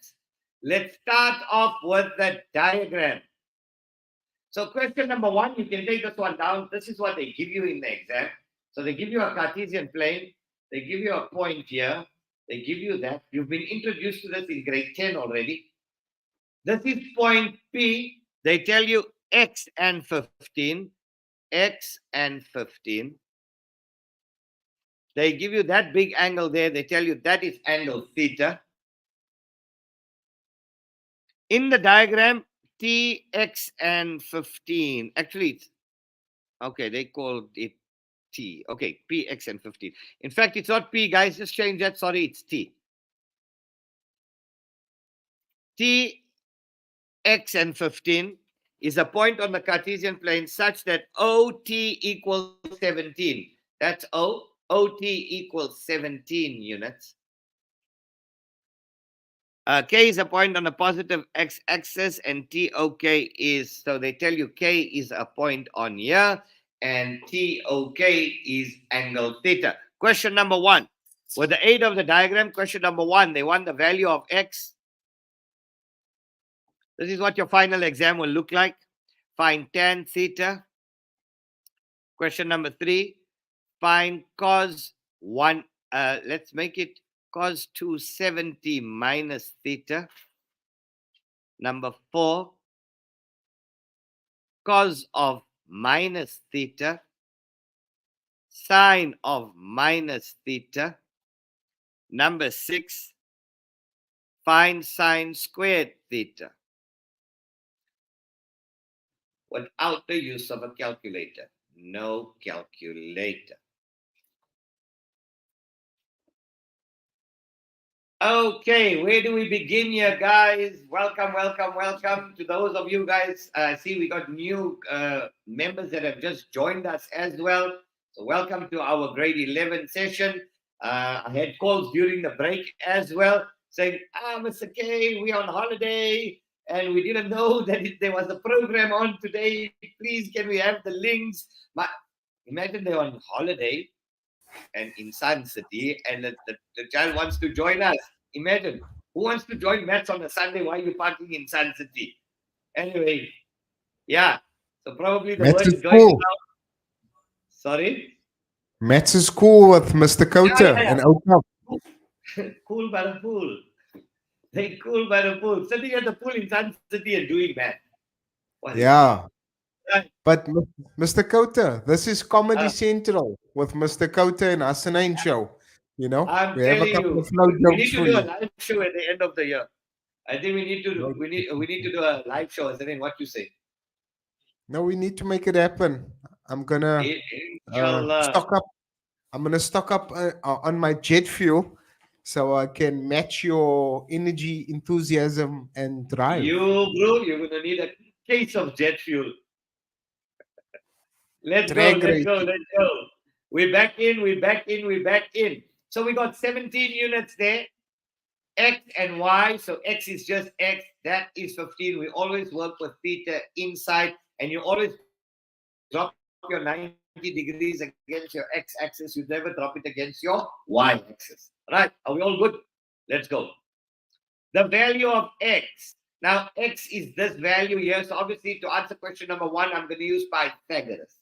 So question number 1, you can take this one down. This is what they give you in the exam. So they give you a Cartesian plane. They give you a point here. They give you that. You've been introduced to this in grade 10 already. This is point P. They tell you x and 15. X and 15. They give you that big angle there. They tell you that is angle theta. In the diagram, T, X, and 15. Actually, it's, okay, they called it T. Okay, P, X, and 15. In fact, it's not P, guys. Just change that. Sorry, it's T. T, X, and 15 is a point on the Cartesian plane such that OT equals 17. That's O. OT equals 17 units. K is a point on the positive x-axis, and TOK is, so they tell you K is a point on here, and TOK is angle theta. Question number 1. With the aid of the diagram, question number 1, they want the value of x. This is what your final exam will look like. Find tan theta. Question number 3, find cos 1. Let's make it cos 270 minus theta. Number 4, cos of minus theta. Sine of minus theta. Number 6, find sine squared theta without the use of a calculator. No calculator. Okay, where do we begin here, guys? Welcome, welcome, welcome to those of you guys. I see we got new members that have just joined us as well. So welcome to our grade 11 session. I had calls during the break as well saying, Mr. K, we're on holiday and we didn't know that there was a program on today. Please, can we have the links? But imagine they're on holiday and in Sun City and the child wants to join us. Imagine, who wants to join maths on a Sunday while you're parking in Sun City? Anyway, yeah. So probably the word is going out. Sorry? Maths is cool with Mr. Khota and Awqaf. Cool by the pool. They cool by the pool. Sitting at the pool in Sun City and doing math. Yeah. But Mr. Khota, this is Comedy Central with Mr. Khota and Hasanain show. You know, I'm we have a telling couple you, of flow we jokes need to for do you. a live show at the end of the year. I think we need to do we need to do a live show. Is that what you say? No, we need to make it happen. I'm gonna stock up. I'm gonna stock up on my jet fuel so I can match your energy, enthusiasm, and drive. Bro, you're gonna need a case of jet fuel. Let's Drag go. racing. We're back in. So we got 17 units there. X and Y. So X is just X. That is 15. We always work with theta inside, and you always drop your 90 degrees against your x-axis. You never drop it against your y-axis. Right? Are we all good? Let's go. The value of x. Now, x is this value here. So obviously, to answer question number 1, I'm going to use Pythagoras.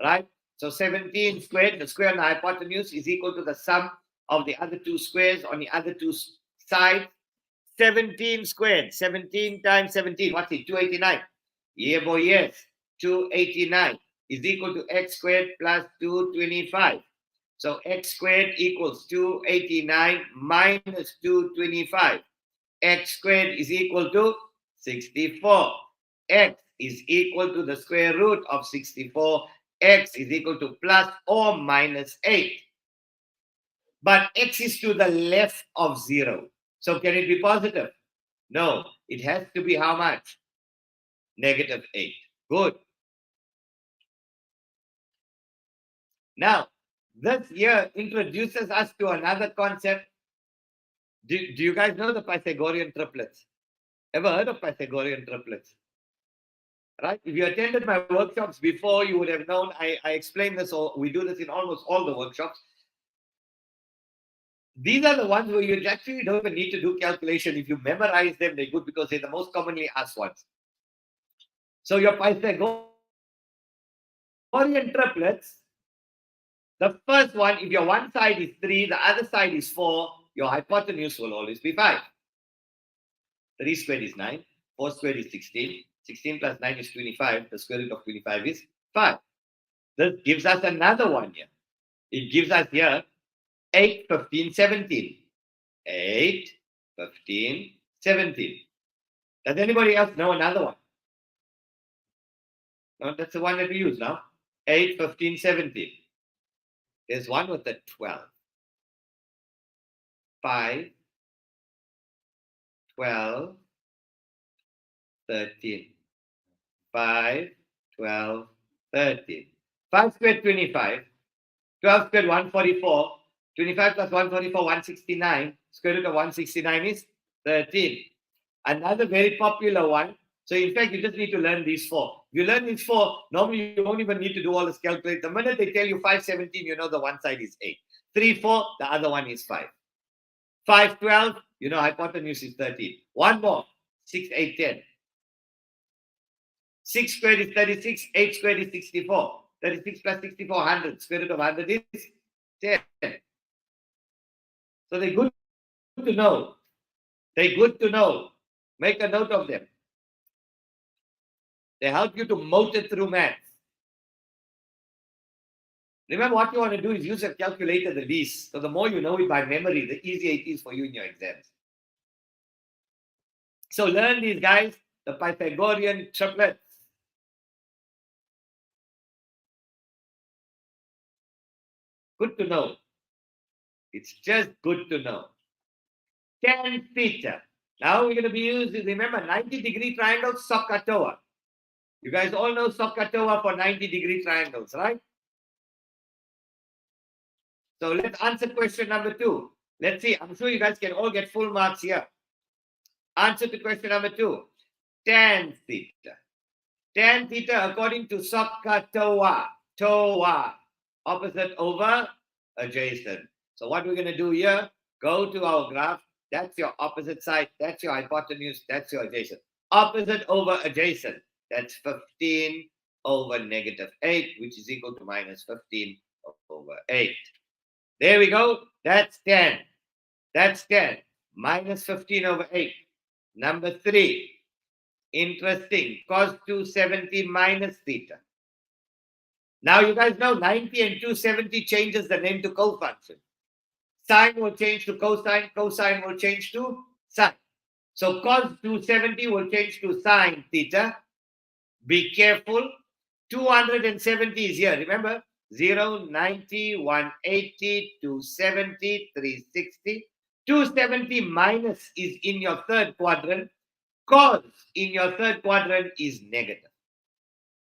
Right? So 17 squared, the square on the hypotenuse, is equal to the sum of the other two squares on the other two sides. 17 squared. 17 times 17. What's it? 289. Yeah, boy, yes. 289 is equal to x squared plus 225. So x squared equals 289 minus 225. X squared is equal to 64. X is equal to the square root of 64. X is equal to plus or minus 8. But x is to the left of 0. So can it be positive? No. It has to be how much? Negative 8. Good. Now, this here introduces us to another concept. Do you guys know the Pythagorean triplets? Ever heard of Pythagorean triplets? Right? If you attended my workshops before, you would have known I explain this, or we do this in almost all the workshops. These are the ones where you actually don't even need to do calculation. If you memorize them, they're good because they're the most commonly asked ones. So your Pythagorean triplets, the first one, if your one side is 3, the other side is 4, your hypotenuse will always be 5. 3 squared is 9, 4 squared is 16, 16 plus 9 is 25, the square root of 25 is 5. This gives us another one here. It gives us here 8, 15, 17. 8, 15, 17. Does anybody else know another one? No, that's the one that we use now. 8, 15, 17. There's one with a 12. 5, 12, 13. 5, 12, 13. 5 squared, 25. 12 squared, 144. 25 plus 144, 169. Square root of 169 is 13. Another very popular one. So in fact, you just need to learn these 4. If you learn these 4, normally you don't even need to do all this calculate. The minute they tell you 517, you know the one side is 8. 3, 4, the other one is 5. 5, 12, you know hypotenuse is 13. One more, 6, 8, 10. 6 squared is 36, 8 squared is 64. 36 plus 64, 100. Square root of 100 is 10. So they're good to know. They're good to know. Make a note of them. They help you to motor through math. Remember, what you want to do is use a calculator the least. So the more you know it by memory, the easier it is for you in your exams. So learn these guys, the Pythagorean triplets. Good to know. It's just good to know. Tan theta. Now we're going to be using, remember, 90-degree triangle, SOHCAHTOA. You guys all know SOHCAHTOA for 90-degree triangles, right? So let's answer question number 2. Let's see. I'm sure you guys can all get full marks here. Answer to question number 2. Tan theta. Tan theta according to SOHCAHTOA. TOA. Opposite over adjacent. So what we're going to do here, go to our graph. That's your opposite side. That's your hypotenuse. That's your adjacent. Opposite over adjacent. That's 15 over negative 8, which is equal to minus 15 over 8. There we go. That's 10. That's 10. Minus 15 over 8. Number 3. Interesting. Cos 270 minus theta. Now you guys know 90 and 270 changes the name to cofunction. Sine will change to cosine. Cosine will change to sine. So cos 270 will change to sine theta. Be careful. 270 is here. Remember? 0, 90, 180, 270, 360. 270 minus is in your third quadrant. Cos in your third quadrant is negative.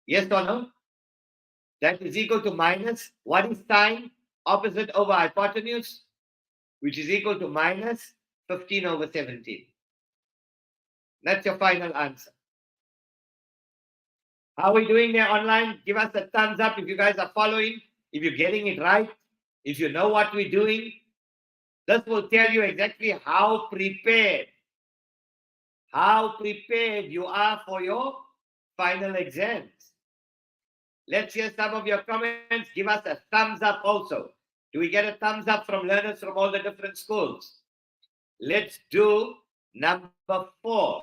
Yes or no? That is equal to minus. What is sine? Opposite over hypotenuse, which is equal to minus 15 over 17. That's your final answer. How are we doing there online? Give us a thumbs up if you guys are following, if you're getting it right, if you know what we're doing. This will tell you exactly how prepared you are for your final exams. Let's hear some of your comments. Give us a thumbs up also. Do we get a thumbs up from learners from all the different schools? Let's do number 4.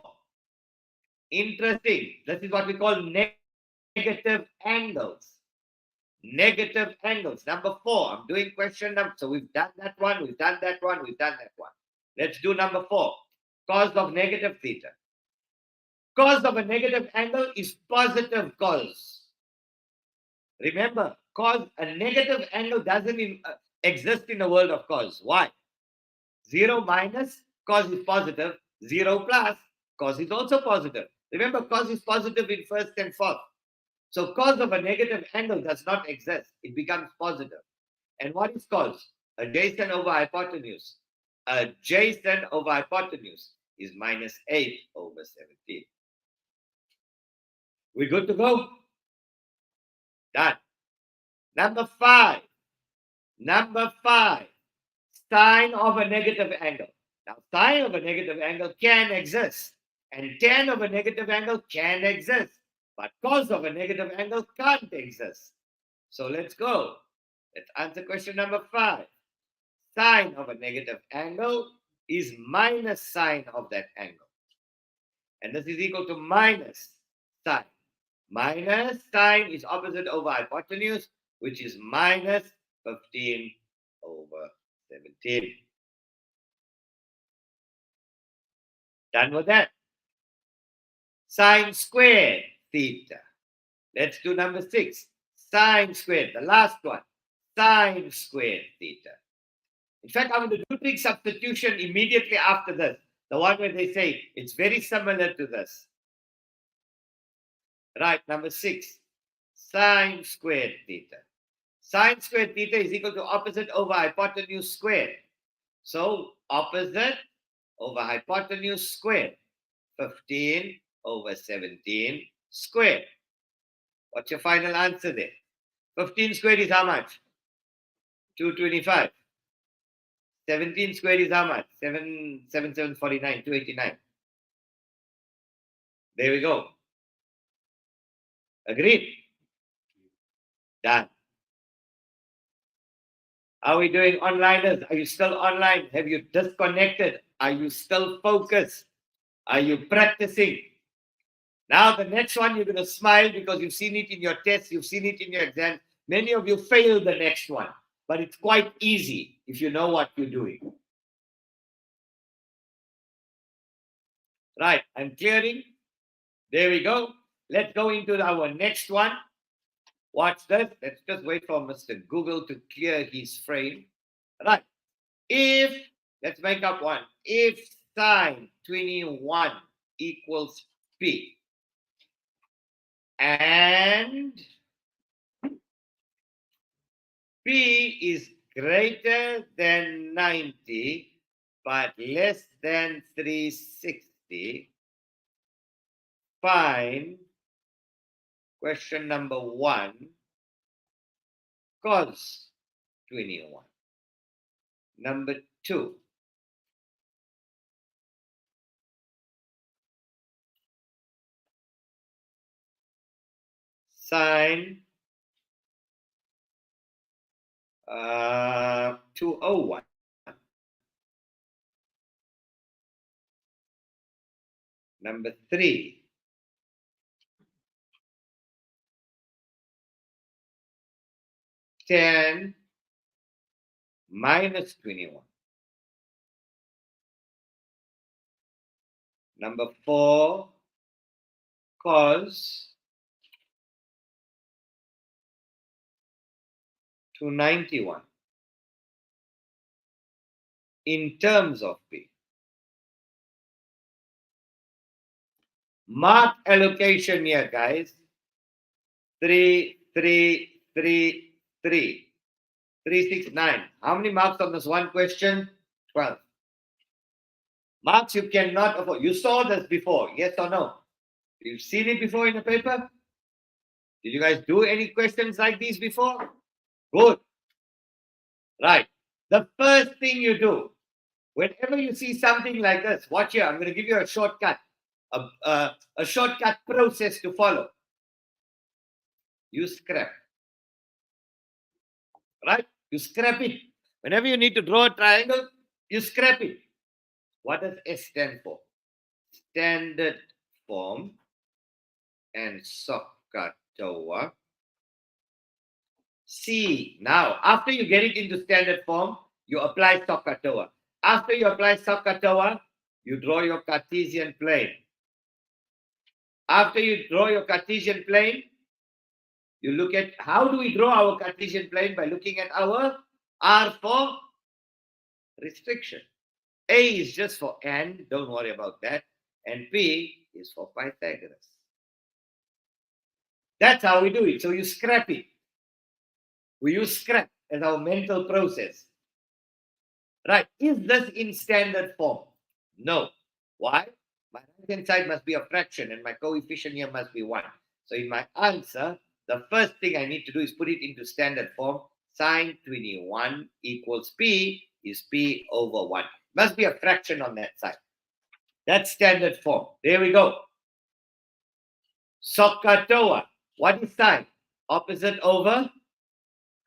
Interesting. This is what we call negative angles. Negative angles. Number 4. I'm doing question number. So we've done that one. We've done that one. We've done that one. Let's do number 4. Cos of negative theta. Cos of a negative angle is positive cos. Remember, cos, a negative angle doesn't exist in the world of cos. Why? 0 minus, cos is positive. 0 plus, cos is also positive. Remember, cos is positive in first and fourth. So cos of a negative angle does not exist. It becomes positive. And what is cos? Adjacent over hypotenuse. Adjacent over hypotenuse is minus 8 over 17. We good to go? Done. Number 5. Number 5. Sine of a negative angle. Now, sine of a negative angle can exist. And tan of a negative angle can exist. But cos of a negative angle can't exist. So let's go. Let's answer question number 5. Sine of a negative angle is minus sine of that angle. And this is equal to minus sine. Minus sine is opposite over hypotenuse, which is minus 15 over 17. Done with that. Sine squared theta. Let's do number 6. Sine squared, the last one. Sine squared theta. In fact, I'm going to do trig substitution immediately after this. The one where they say it's very similar to this. Right, number 6. Sine squared theta. Sine squared theta is equal to opposite over hypotenuse squared. So, opposite over hypotenuse squared. 15 over 17 squared. What's your final answer there? 15 squared is how much? 225. 17 squared is how much? 749, 289. There we go. Agreed? Done. How are we doing, onliners? Are you still online? Have you disconnected? Are you still focused? Are you practicing? Now, the next one, you're going to smile because you've seen it in your tests, you've seen it in your exam. Many of you failed the next one, but it's quite easy if you know what you're doing. Right, I'm clearing. There we go. Let's go into our next one. Watch this. Let's just wait for Mr. Google to clear his frame. Right. If, let's make up one. If sine 21 equals P and P is greater than 90 but less than 360, find question number 1, cos 21. Number 2, sine 201. Number 3, tan minus 21. Number 4, cos 291 in terms of P. Mark allocation here, guys. 3, 3, 3, 3. 3, 6, 9. How many marks on this one question? 12. Marks you cannot afford. You saw this before, yes or no? You've seen it before in the paper? Did you guys do any questions like these before? Good. Right. The first thing you do, whenever you see something like this, watch here. I'm going to give you a shortcut, a shortcut process to follow. You scrap. Right? You scrap it. Whenever you need to draw a triangle, you scrap it. What does S stand for? Standard form and SOHCAHTOA. C. Now, after you get it into standard form, you apply SOHCAHTOA. After you apply SOHCAHTOA, you draw your Cartesian plane. After you draw your Cartesian plane, you look at how do we draw our Cartesian plane? By looking at our R for restriction. A is just for and, don't worry about that. And P is for Pythagoras. That's how we do it. So you scrap it. We use scrap as our mental process. Right. Is this in standard form? No. Why? My right-hand side must be a fraction and my coefficient here must be 1. So in my answer, the first thing I need to do is put it into standard form. Sine 21 equals P is P over 1. Must be a fraction on that side. That's standard form. There we go. SOHCAHTOA. What is sine? Opposite over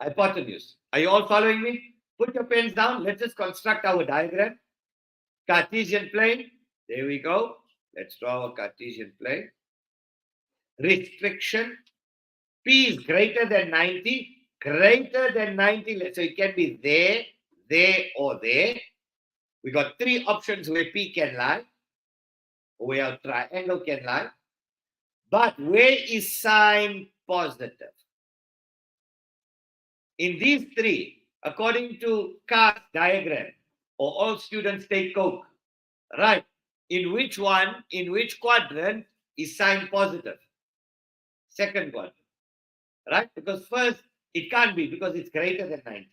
hypotenuse. Are you all following me? Put your pens down. Let's just construct our diagram. Cartesian plane. There we go. Let's draw a Cartesian plane. Restriction. P is greater than 90. Greater than 90. So it can be there, there, or there. We got 3 options where P can lie, where a triangle can lie. But where is sine positive? In these 3, according to Carr's diagram, or all students take Coke, right? In which one, in which quadrant is sine positive? Second quadrant, right? Because first, it can't be because it's greater than 90.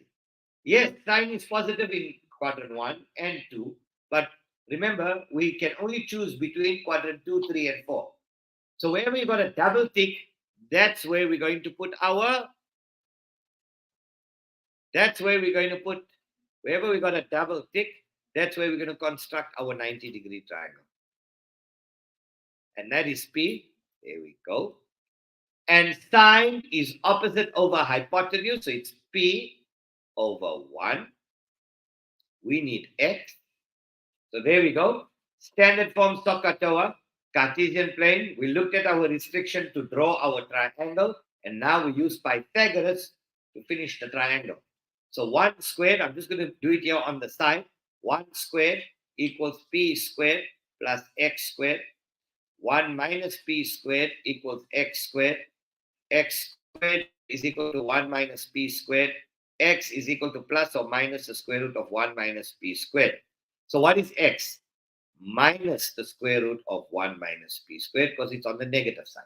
Yes, sine is positive in quadrant 1 and 2, but remember, we can only choose between quadrant 2, 3, and 4. So wherever you got a double tick, that's where we're going to put our, Wherever we got a double tick, that's where we're going to construct our 90-degree triangle. And that is P. There we go. And sine is opposite over hypotenuse, so it's P over 1. We need X. So there we go. Standard form SOHCAHTOA, Cartesian plane. We looked at our restriction to draw our triangle, and now we use Pythagoras to finish the triangle. So 1 squared, I'm just going to do it here on the side. 1 squared equals P squared plus X squared. 1 minus P squared equals X squared. X squared is equal to 1 minus P squared. X is equal to plus or minus the square root of 1 minus P squared. So what is X? Minus the square root of 1 minus P squared, because it's on the negative side.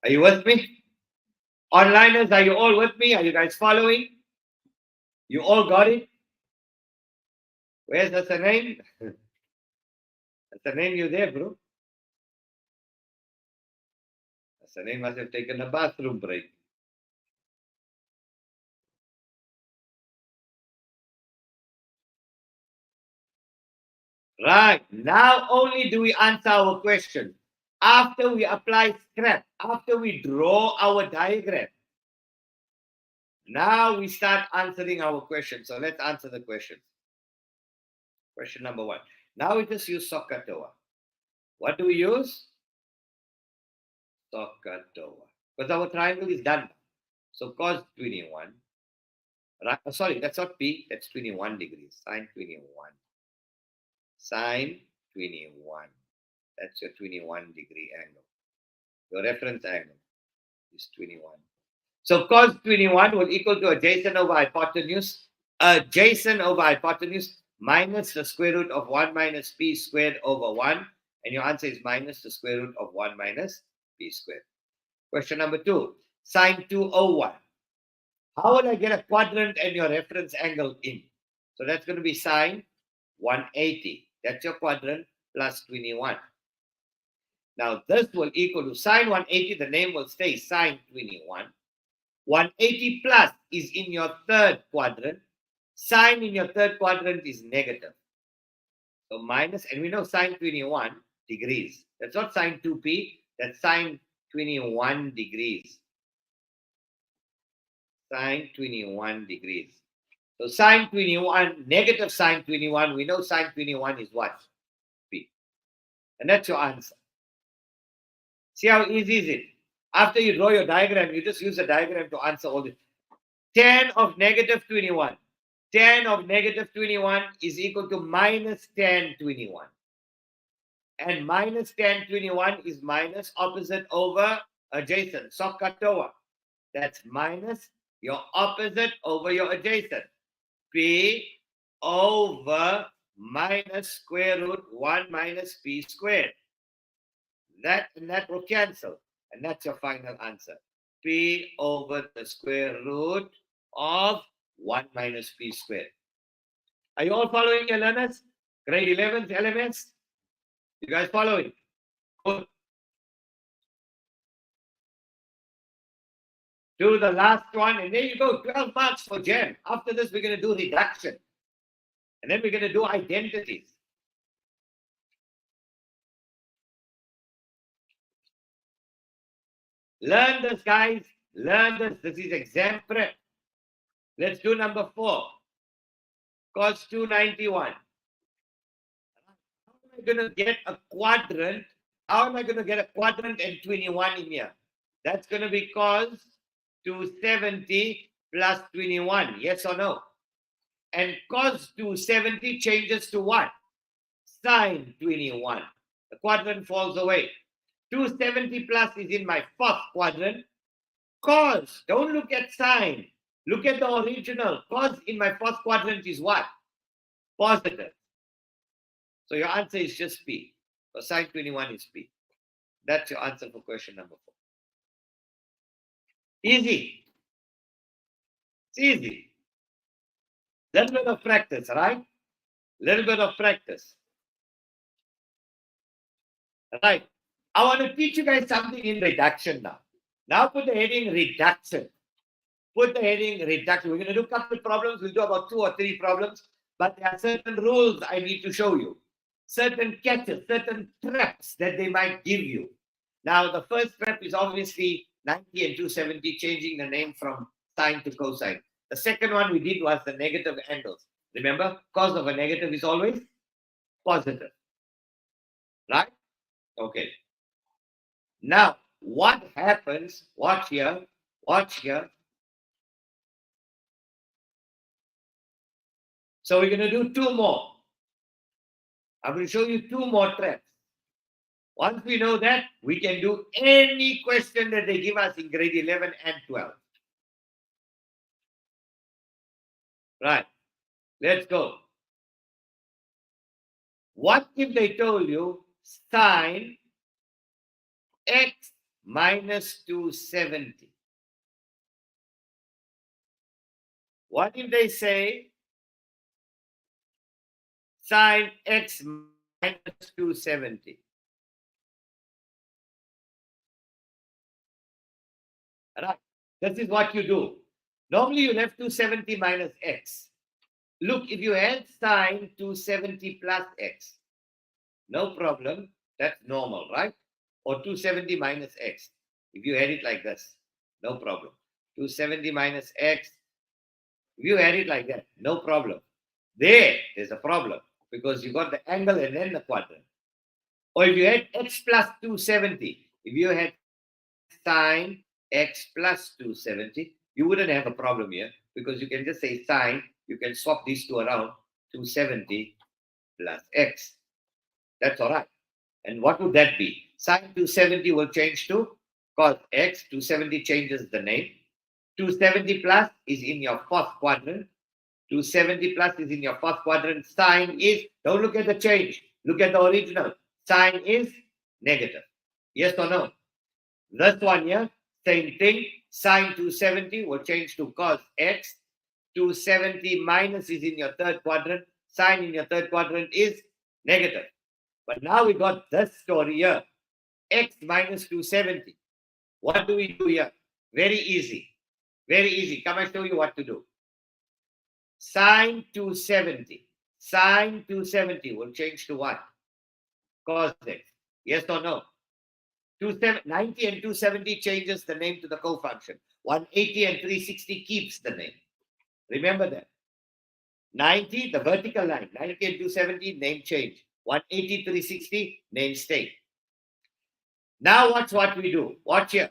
Are you with me? Onliners, are you all with me? Are you guys following? You all got it? Where's the name? That's the name you there, bro. That's the name must have taken a bathroom break. Right. Now only do we answer our question. After we apply scrap, after we draw our diagram, now we start answering our question. So let's answer the question. Question number 1. Now we just use SOHCAHTOA. What do we use? SOHCAHTOA. Because our triangle is done. So cos 21. Right? Oh, sorry, that's not P. That's 21 degrees. Sine 21. Sine 21. That's your 21 degree angle. Your reference angle is 21. So cos 21 will equal to adjacent over hypotenuse. Adjacent over hypotenuse minus the square root of 1 minus P squared over 1. And your answer is minus the square root of 1 minus P squared. Question number 2. Sine 201. How will I get a quadrant and your reference angle in? So that's going to be sine 180. That's your quadrant plus 21. Now this will equal to sine 180. The name will stay sine 21. 180 plus is in your third quadrant. Sine in your third quadrant is negative. So minus, and we know sine 21 degrees. That's not sine 2p. That's sine 21 degrees. Sine 21 degrees. So sine 21, negative sine 21, we know sine 21 is what? P. And that's your answer. See how easy is it? After you draw your diagram, you just use the diagram to answer all this. Tan of negative 21. Tan of negative 21 is equal to minus tan 21. And minus tan 21 is minus opposite over adjacent. SOHCAHTOA. That's minus your opposite over your adjacent. P over minus square root 1 minus P squared. That and that will cancel. And that's your final answer. P over the square root of 1 minus P squared. Are you all following, your learners? Grade 11th LMS? You guys following? Good. Do the last one, and there you go, 12 marks for Jen. After this, we're going to do reduction. And then we're going to do identities. Learn this, guys. Learn this. This is exam prep. Let's do number 4. Cos 291. How am I going to get a quadrant? How am I going to get a quadrant and 21 in here? That's going to be cos 270 plus 21. Yes or no? And cos 270 changes to what? Sine 21. The quadrant falls away. 270 plus is in my fourth quadrant. Cos, don't look at sine. Look at the original. Cos in my fourth quadrant is what? Positive. So your answer is just P. So sine 21 is P. That's your answer for question number 4. Easy. It's easy. Little bit of practice, right? Little bit of practice. Right. I want to teach you guys something in reduction now. Now put the heading reduction. Put the heading reduction. We're going to do a couple of problems. We'll do about 2 or 3 problems. But there are certain rules I need to show you. Certain catches, certain traps that they might give you. Now, the first trap is obviously 90 and 270, changing the name from sine to cosine. The second one we did was the negative angles. Remember, cos of a negative is always positive. Right? Okay. Now, what happens? Watch here. Watch here. So we're going to do 2 more. I'm going to show you 2 more traps. Once we know that, we can do any question that they give us in grade 11 and 12. Right. Let's go. What if they told you sine x minus 270? What if they say sine x minus 270? Right. This is what you do. Normally, you have 270 minus x. Look, if you had sine 270 plus x, no problem. That's normal, right? Or 270 minus x. If you had it like this, no problem. 270 minus x. If you had it like that, no problem. There's a problem because you got the angle and then the quadrant. Or if you had x plus 270, if you had sine x plus 270, you wouldn't have a problem here because you can just say sine, you can swap these two around, 270 plus x. That's all right. And what would that be? Sine 270 will change to cos x. 270 changes the name. 270 plus is in your fourth quadrant. 270 plus is in your fourth quadrant. Sine is, don't look at the change. Look at the original. Sine is negative. Yes or no? This one here, same thing. Sine 270 will change to cos x. 270 minus is in your third quadrant. Sine in your third quadrant is negative. But now we got this story here. X minus 270. What do we do here? Very easy. Very easy. Come, I show you what to do. Sine 270. Sine 270 will change to what? Cos x. Yes or no? 90 and 270 changes the name to the cofunction. 180 and 360 keeps the name. Remember that. 90, the vertical line. 90 and 270, name change. 180, 360, name stay. Now watch what we do. Watch here.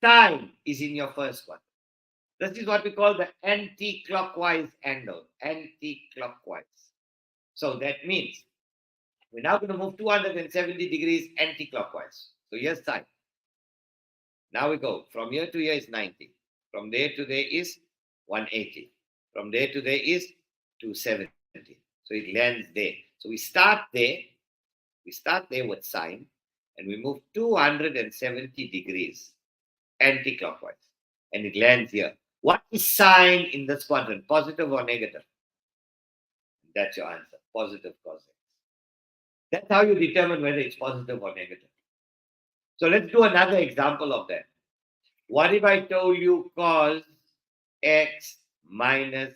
Sine is in your first one. This is what we call the anti-clockwise angle. Anti-clockwise. So that means we're now going to move 270 degrees anti-clockwise. So here's sine. Now we go. From here to here is 90. From there to there is 180. From there to there is 270. So it lands there. So we start there. We start there with sine. And we move 270 degrees anti-clockwise. And it lands here. What is sine in this quadrant? Positive or negative? That's your answer. Positive cos x. That's how you determine whether it's positive or negative. So let's do another example of that. What if I told you cos x minus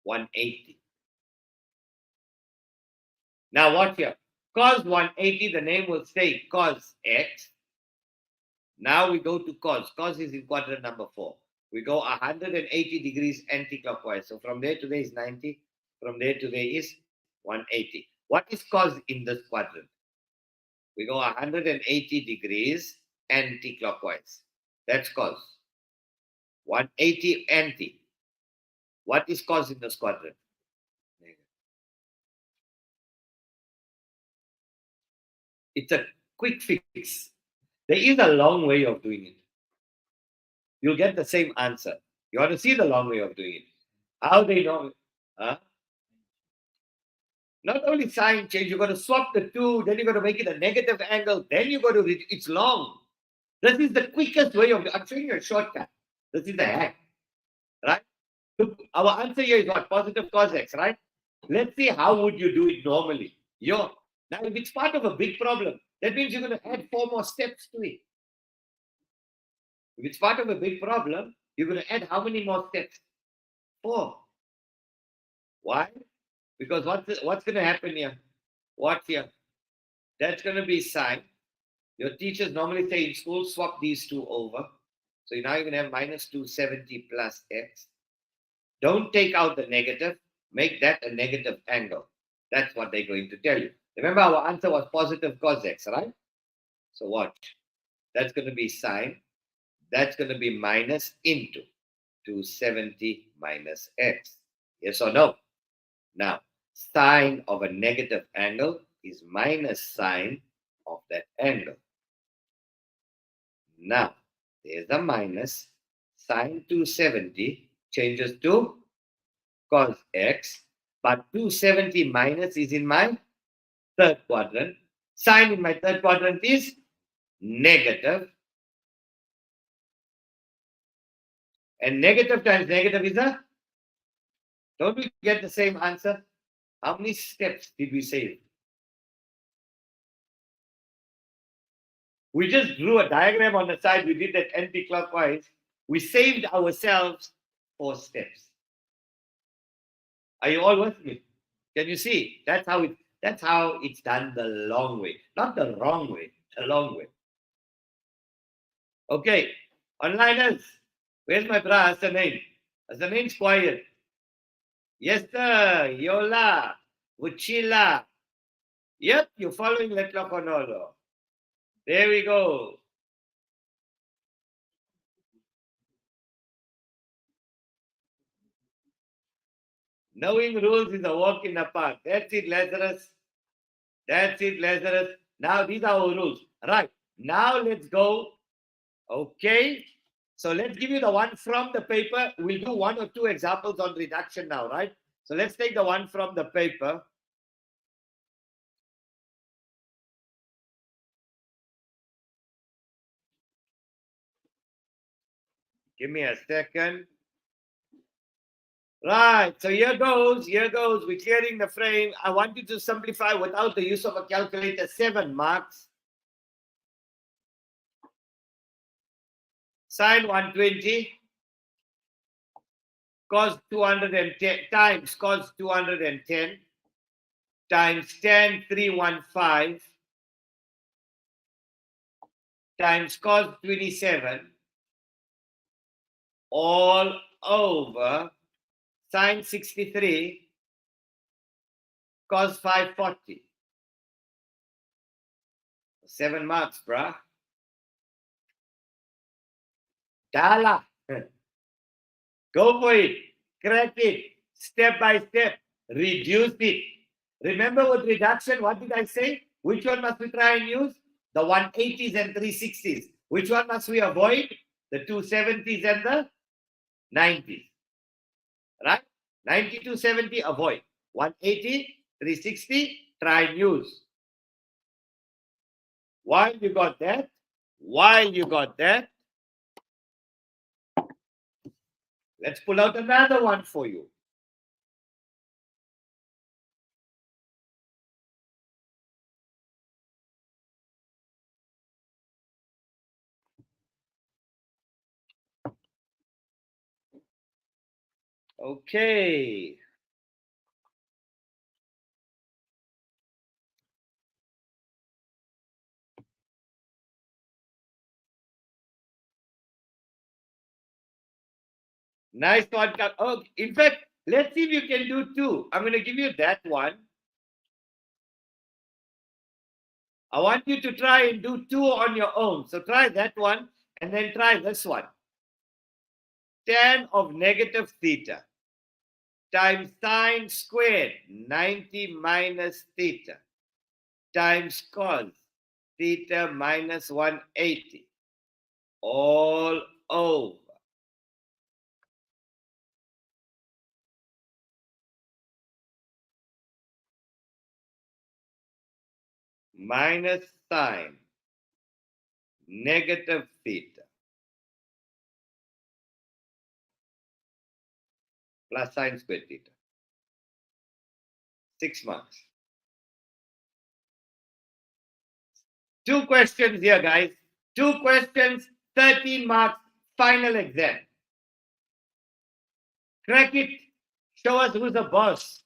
180? Now watch here. Cos 180, the name will stay cos x. Now we go to cos. Cos is in quadrant number 4. We go 180 degrees anti-clockwise. So from there to there is 90. From there to there is 180. What is cos in this quadrant? We go 180 degrees anti-clockwise. That's cos. 180 anti. What is cos in this quadrant? It's a quick fix. There is a long way of doing it. You'll get the same answer. You want to see the long way of doing it. How they know? Huh? Not only sign change, you got to swap the two, then you got to make it a negative angle, then you got to read it's long. This is the quickest way of I'm showing you a shortcut. This is the hack. Right? Look, our answer here is what? Positive cos x, right? Let's see how would you do it normally. Now, if it's part of a big problem, that means you're going to add 4 more steps to it. If it's part of a big problem, you're going to add how many more steps? 4. Why? Because what's going to happen here? What here? That's going to be sine. Your teachers normally say in school, swap these two over. So now you're going to have minus 270 plus x. Don't take out the negative. Make that a negative angle. That's what they're going to tell you. Remember, our answer was positive cos x, right? So watch. That's going to be sine. That's going to be minus into 270 minus x. Yes or no? Now, sine of a negative angle is minus sine of that angle. Now, there's a minus. Sine 270 changes to cos x, but 270 minus is in my third quadrant. Sine in my third quadrant is negative. And negative times negative is a... Don't we get the same answer? How many steps did we save? We just drew a diagram on the side. We did that anti-clockwise. We saved ourselves 4 steps. Are you all with me? Can you see? That's how it's done the long way. Not the wrong way, the long way. Okay, onliners. Where's my bra? Hasanain? Hasanain's quiet. Yes, sir. Yola. Vuchila. Yep, you're following Letlock Honolo. There we go. Knowing rules is a walk in the park. That's it, Lazarus. That's it, Lazarus. Now, these are our rules. Right. Now, let's go. Okay. So, let's give you the one from the paper. We'll do 1 or 2 examples on reduction now, right? So, let's take the one from the paper. Give me a second. Right, so here goes. We're clearing the frame. I want you to simplify without the use of a calculator. 7 marks. Sine 120 cos 210 times cos 210 times tan 315 times cos 27 all over sine 63 cos 540. 7 marks, bruh. Dala. Go for it. Crack it. Step by step. Reduce it. Remember with reduction, what did I say? Which one must we try and use? The 180s and 360s. Which one must we avoid? The 270s and the 90s. Right? 90 to 70, avoid. 180, 360, try and use. While you got that, let's pull out another one for you. Okay. Nice one. Oh, in fact, let's see if you can do 2. I'm going to give you that one. I want you to try and do 2 on your own. So try that one and then try this one. Tan of negative theta times sine squared 90 minus theta times cos theta minus 180 all over minus sine negative theta plus sine squared theta. 6 marks. 2 questions here, guys. 2 questions, 13 marks final exam. Crack it. Show us who's the boss.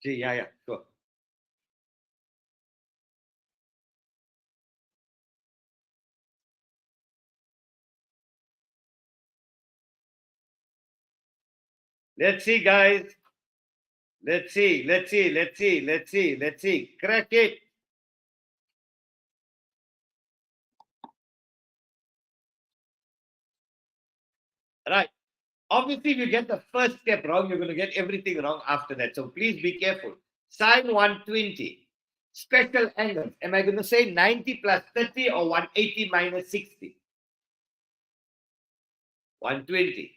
Gee, yeah, sure. Let's see, guys. Let's see. Crack it. Right. Obviously, if you get the first step wrong, you're going to get everything wrong after that. So please be careful. Sine 120. Special angles. Am I going to say 90 plus 30 or 180 minus 60? 120.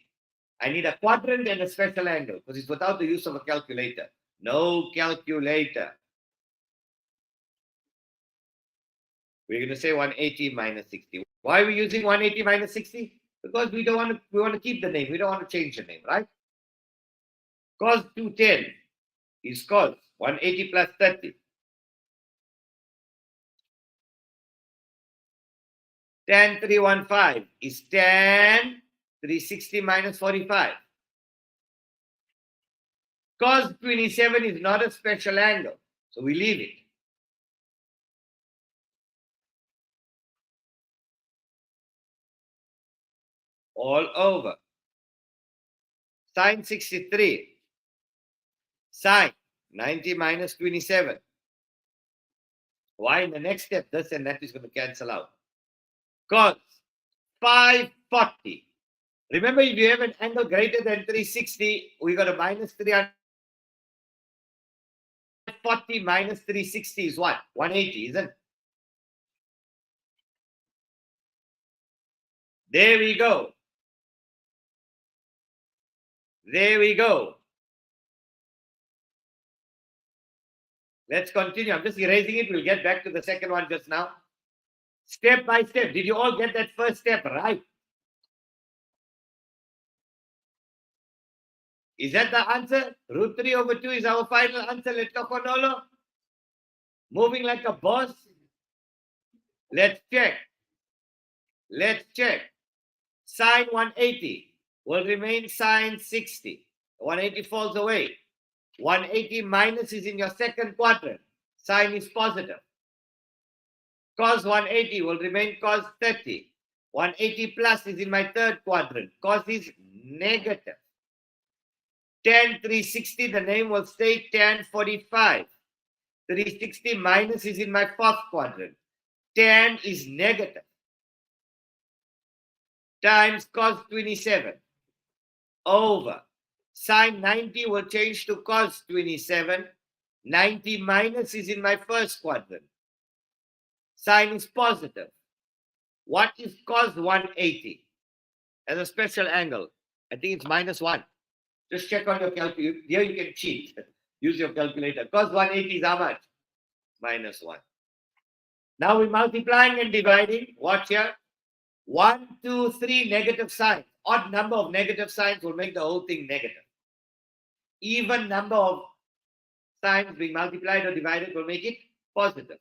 I need a quadrant and a special angle because it's without the use of a calculator. No calculator. We're going to say 180 minus 60. Why are we using 180 minus 60? Because we want to keep the name. We don't want to change the name, right? Cos 210 is cos 180 plus 30. Tan 315 is tan 360 minus 45. Cos 27 is not a special angle, so we leave it. All over. Sine 63. Sine 90 minus 27. Why? In the next step, this and that is going to cancel out. Cos 540. Remember, if you have an angle greater than 360, we got a minus 340 minus 360 is what? 180, isn't it? There we go. There we go. Let's continue. I'm just erasing it. We'll get back to the second one just now. Step by step. Did you all get that first step right? Is that the answer? Root 3 over 2 is our final answer. Let's go, Konolo. Moving like a boss. Let's check. Let's check. Sine 180 will remain sine 60. 180 falls away. 180 minus is in your second quadrant. Sine is positive. Cos 180 will remain cos 30. 180 plus is in my third quadrant. Cos is negative. Tan 360, the name will stay tan 45. 360 minus is in my fourth quadrant. Tan is negative. Times cos 27 over. Sine 90 will change to cos 27. 90 minus is in my first quadrant. Sine is positive. What is cos 180? As a special angle, I think it's minus 1. Just check on your calculator. Here you can cheat. Use your calculator. Cos 180 is how much? Minus 1. Now we're multiplying and dividing. Watch here. 1, 2, 3 negative signs. Odd number of negative signs will make the whole thing negative. Even number of signs being multiplied or divided will make it positive.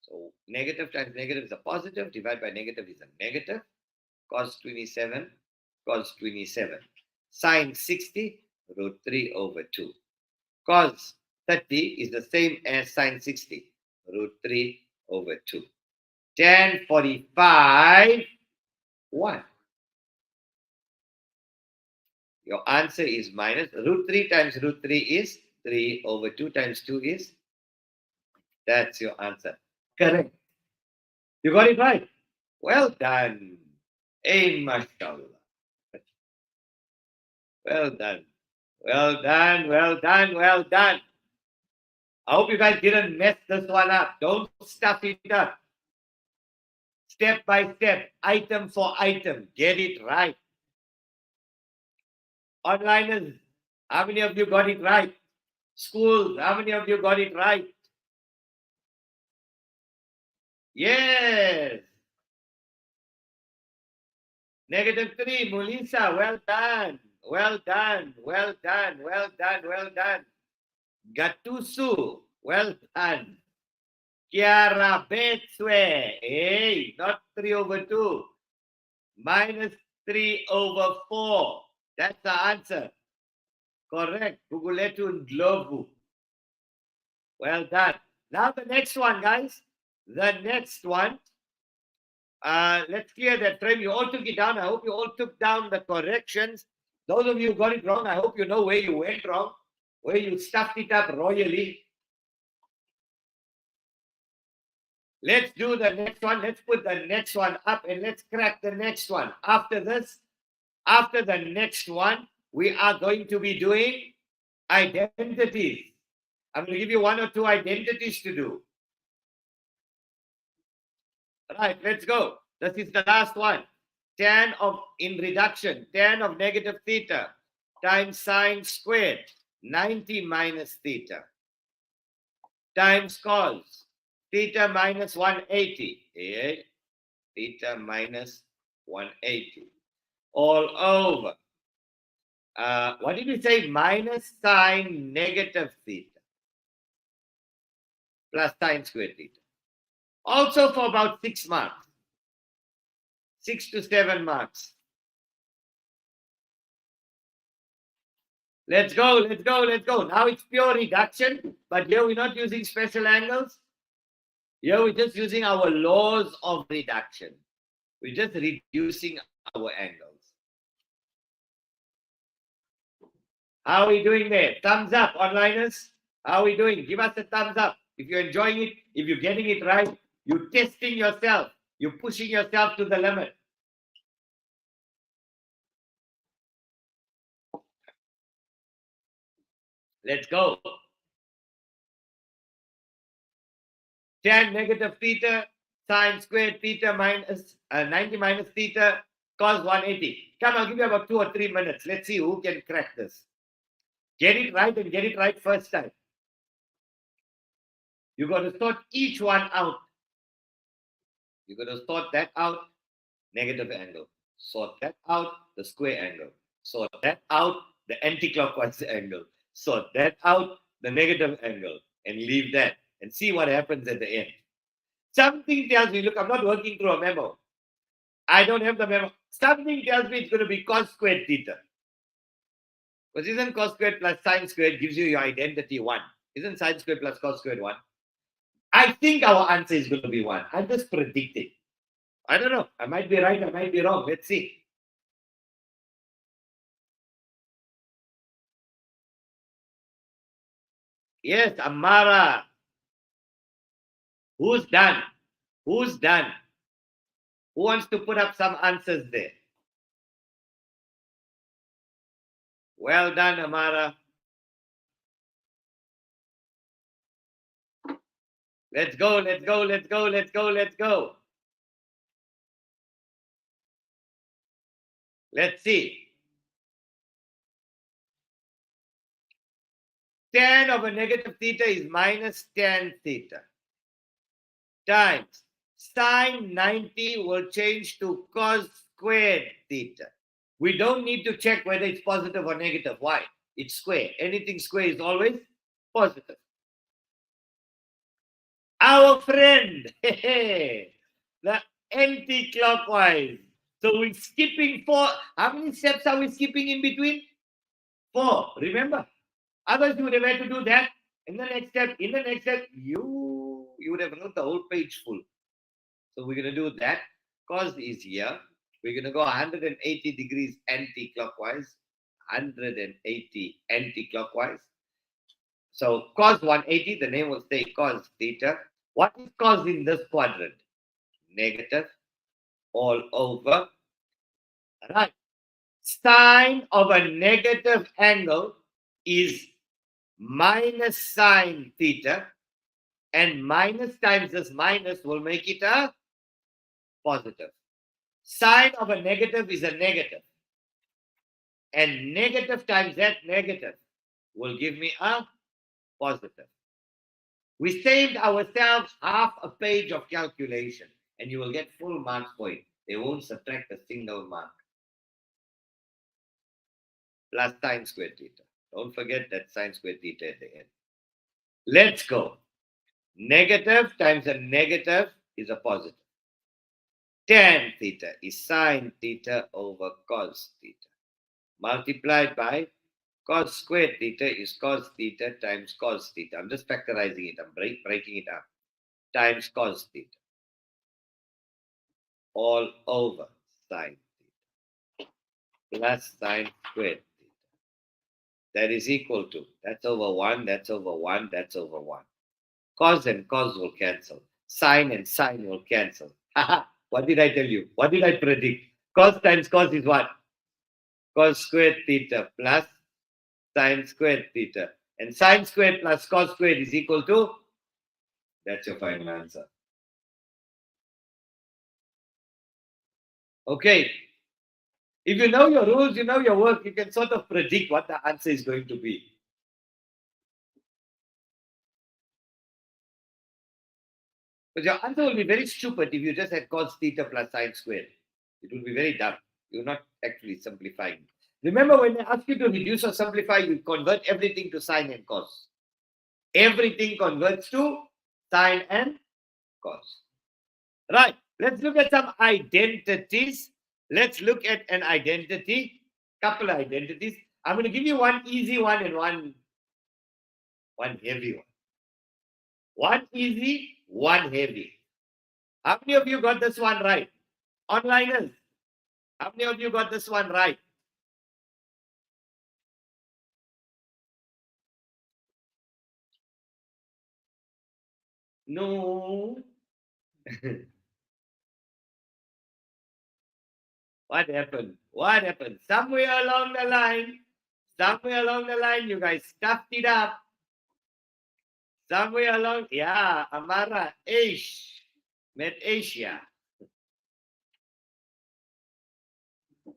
So negative times negative is a positive. Divide by negative is a negative. Cos 27. Cos 27. Sine 60. Root 3 over 2. Cos 30 is the same as sine 60. Root 3 over 2. Tan 45. 1. Your answer is minus. Root 3 times root 3 is 3 over 2 times 2 is. That's your answer. Correct. You got it right. Well done. Hey, mashallah. Well done. Well done. Well done. Well done. I hope you guys didn't mess this one up. Don't stuff it up. Step by step, item for item. Get it right. Onliners, how many of you got it right? Schools, how many of you got it right? Yes. -3, Mulisa, well done. Well done. Well done. Well done. Well done. Gatusu, well done. Chiara Betswe, hey, not 3/2. -3/4. That's the answer. Correct. Guguletu Ndlovu. Well done. Now the next one, guys. The next one. Let's clear that frame. You all took it down. I hope you all took down the corrections. Those of you who got it wrong, I hope you know where you went wrong, where you stuffed it up royally. Let's do the next one. Let's put the next one up and let's crack the next one. After this, after the next one, we are going to be doing identities. I'm going to give you 1 or 2 identities to do. Right, let's go. This is the last one. Tan of, in reduction, tan of negative theta times sine squared, 90 minus theta, times cos theta minus 180. Yeah. Theta minus 180. All over. What did we say? Minus sine negative theta plus sine squared theta. Also for about 6 marks. 6 to 7 marks. Let's go, let's go, let's go. Now it's pure reduction, but here we're not using special angles. Here we're just using our laws of reduction. We're just reducing our angles. How are we doing there? Thumbs up, onliners. How are we doing? Give us a thumbs up. If you're enjoying it, if you're getting it right, you're testing yourself. You're pushing yourself to the limit. Let's go. Tan negative theta, sine squared theta minus 90 minus theta, cos 180. Come, I'll give you about 2 or 3 minutes. Let's see who can crack this. Get it right and get it right first time. You got to sort each one out. You got to sort that out, negative angle. Sort that out, the square angle. Sort that out, the anti-clockwise angle. Sort that out, the negative angle. And leave that. And see what happens at the end. Something tells me, look, I'm not working through a memo. I don't have the memo. Something tells me it's going to be cos squared theta. Because isn't cos squared plus sine squared gives you your identity 1? Isn't sine squared plus cos squared 1? I think our answer is going to be 1. I'm just predicting. I don't know. I might be right. I might be wrong. Let's see. Yes, Amara. Who's done? Who's done? Who wants to put up some answers there? Well done, Amara. Let's go, let's go, let's go, let's go, let's go. Let's see. Tan of a negative theta is minus tan theta times sine 90 will change to cos squared theta. We don't need to check whether it's positive or negative. Why? It's square. Anything square is always positive. Our friend, the anti-clockwise. So we're skipping 4. How many steps are we skipping in between? 4. Remember? Otherwise, you would have had to do that. In the next step, you would have wrote the whole page full. So we're going to do that. Cos is here. We're going to go 180 degrees anti-clockwise. 180 anti-clockwise. So cos 180, the name will say cos theta. What is cos in this quadrant? Negative all over. Right. Sine of a negative angle is minus sine theta, and minus times this minus will make it a positive. Sine of a negative is a negative, and negative times that negative will give me a positive. We saved ourselves half a page of calculation, and you will get full marks for it. They won't subtract a single mark. plus sine squared theta. Don't forget that sine squared theta at the end. Let's go. Negative times a negative is a positive. Tan theta is sine theta over cos theta. Multiplied by cos squared theta is cos theta times cos theta. I'm just factorizing it. I'm breaking it up. Times cos theta. All over sine theta. Plus sine squared theta. That is equal to, that's over 1, that's over 1, that's over 1. Cos and cos will cancel. Sine and sine will cancel. What did I tell you? What did I predict? Cos times cos is what? Cos squared theta plus sine squared theta. And sine squared plus cos squared is equal to? That's your final answer. Okay. If you know your rules, you know your work, you can sort of predict what the answer is going to be. But your answer will be very stupid if you just had cos theta plus sine squared. It will be very dumb. You're not actually simplifying. Remember, when they ask you to reduce or simplify, you convert everything to sine and cos. Everything converts to sine and cos. Right. Let's look at some identities. Let's look at an identity, couple of identities. I'm going to give you one easy one and one heavy one. One easy, one heavy. How many of you got this one right? Onliners, how many of you got this one right? No. What happened? What happened? Somewhere along the line, you guys stuffed it up. Somewhere along, yeah, Amara, met Asia.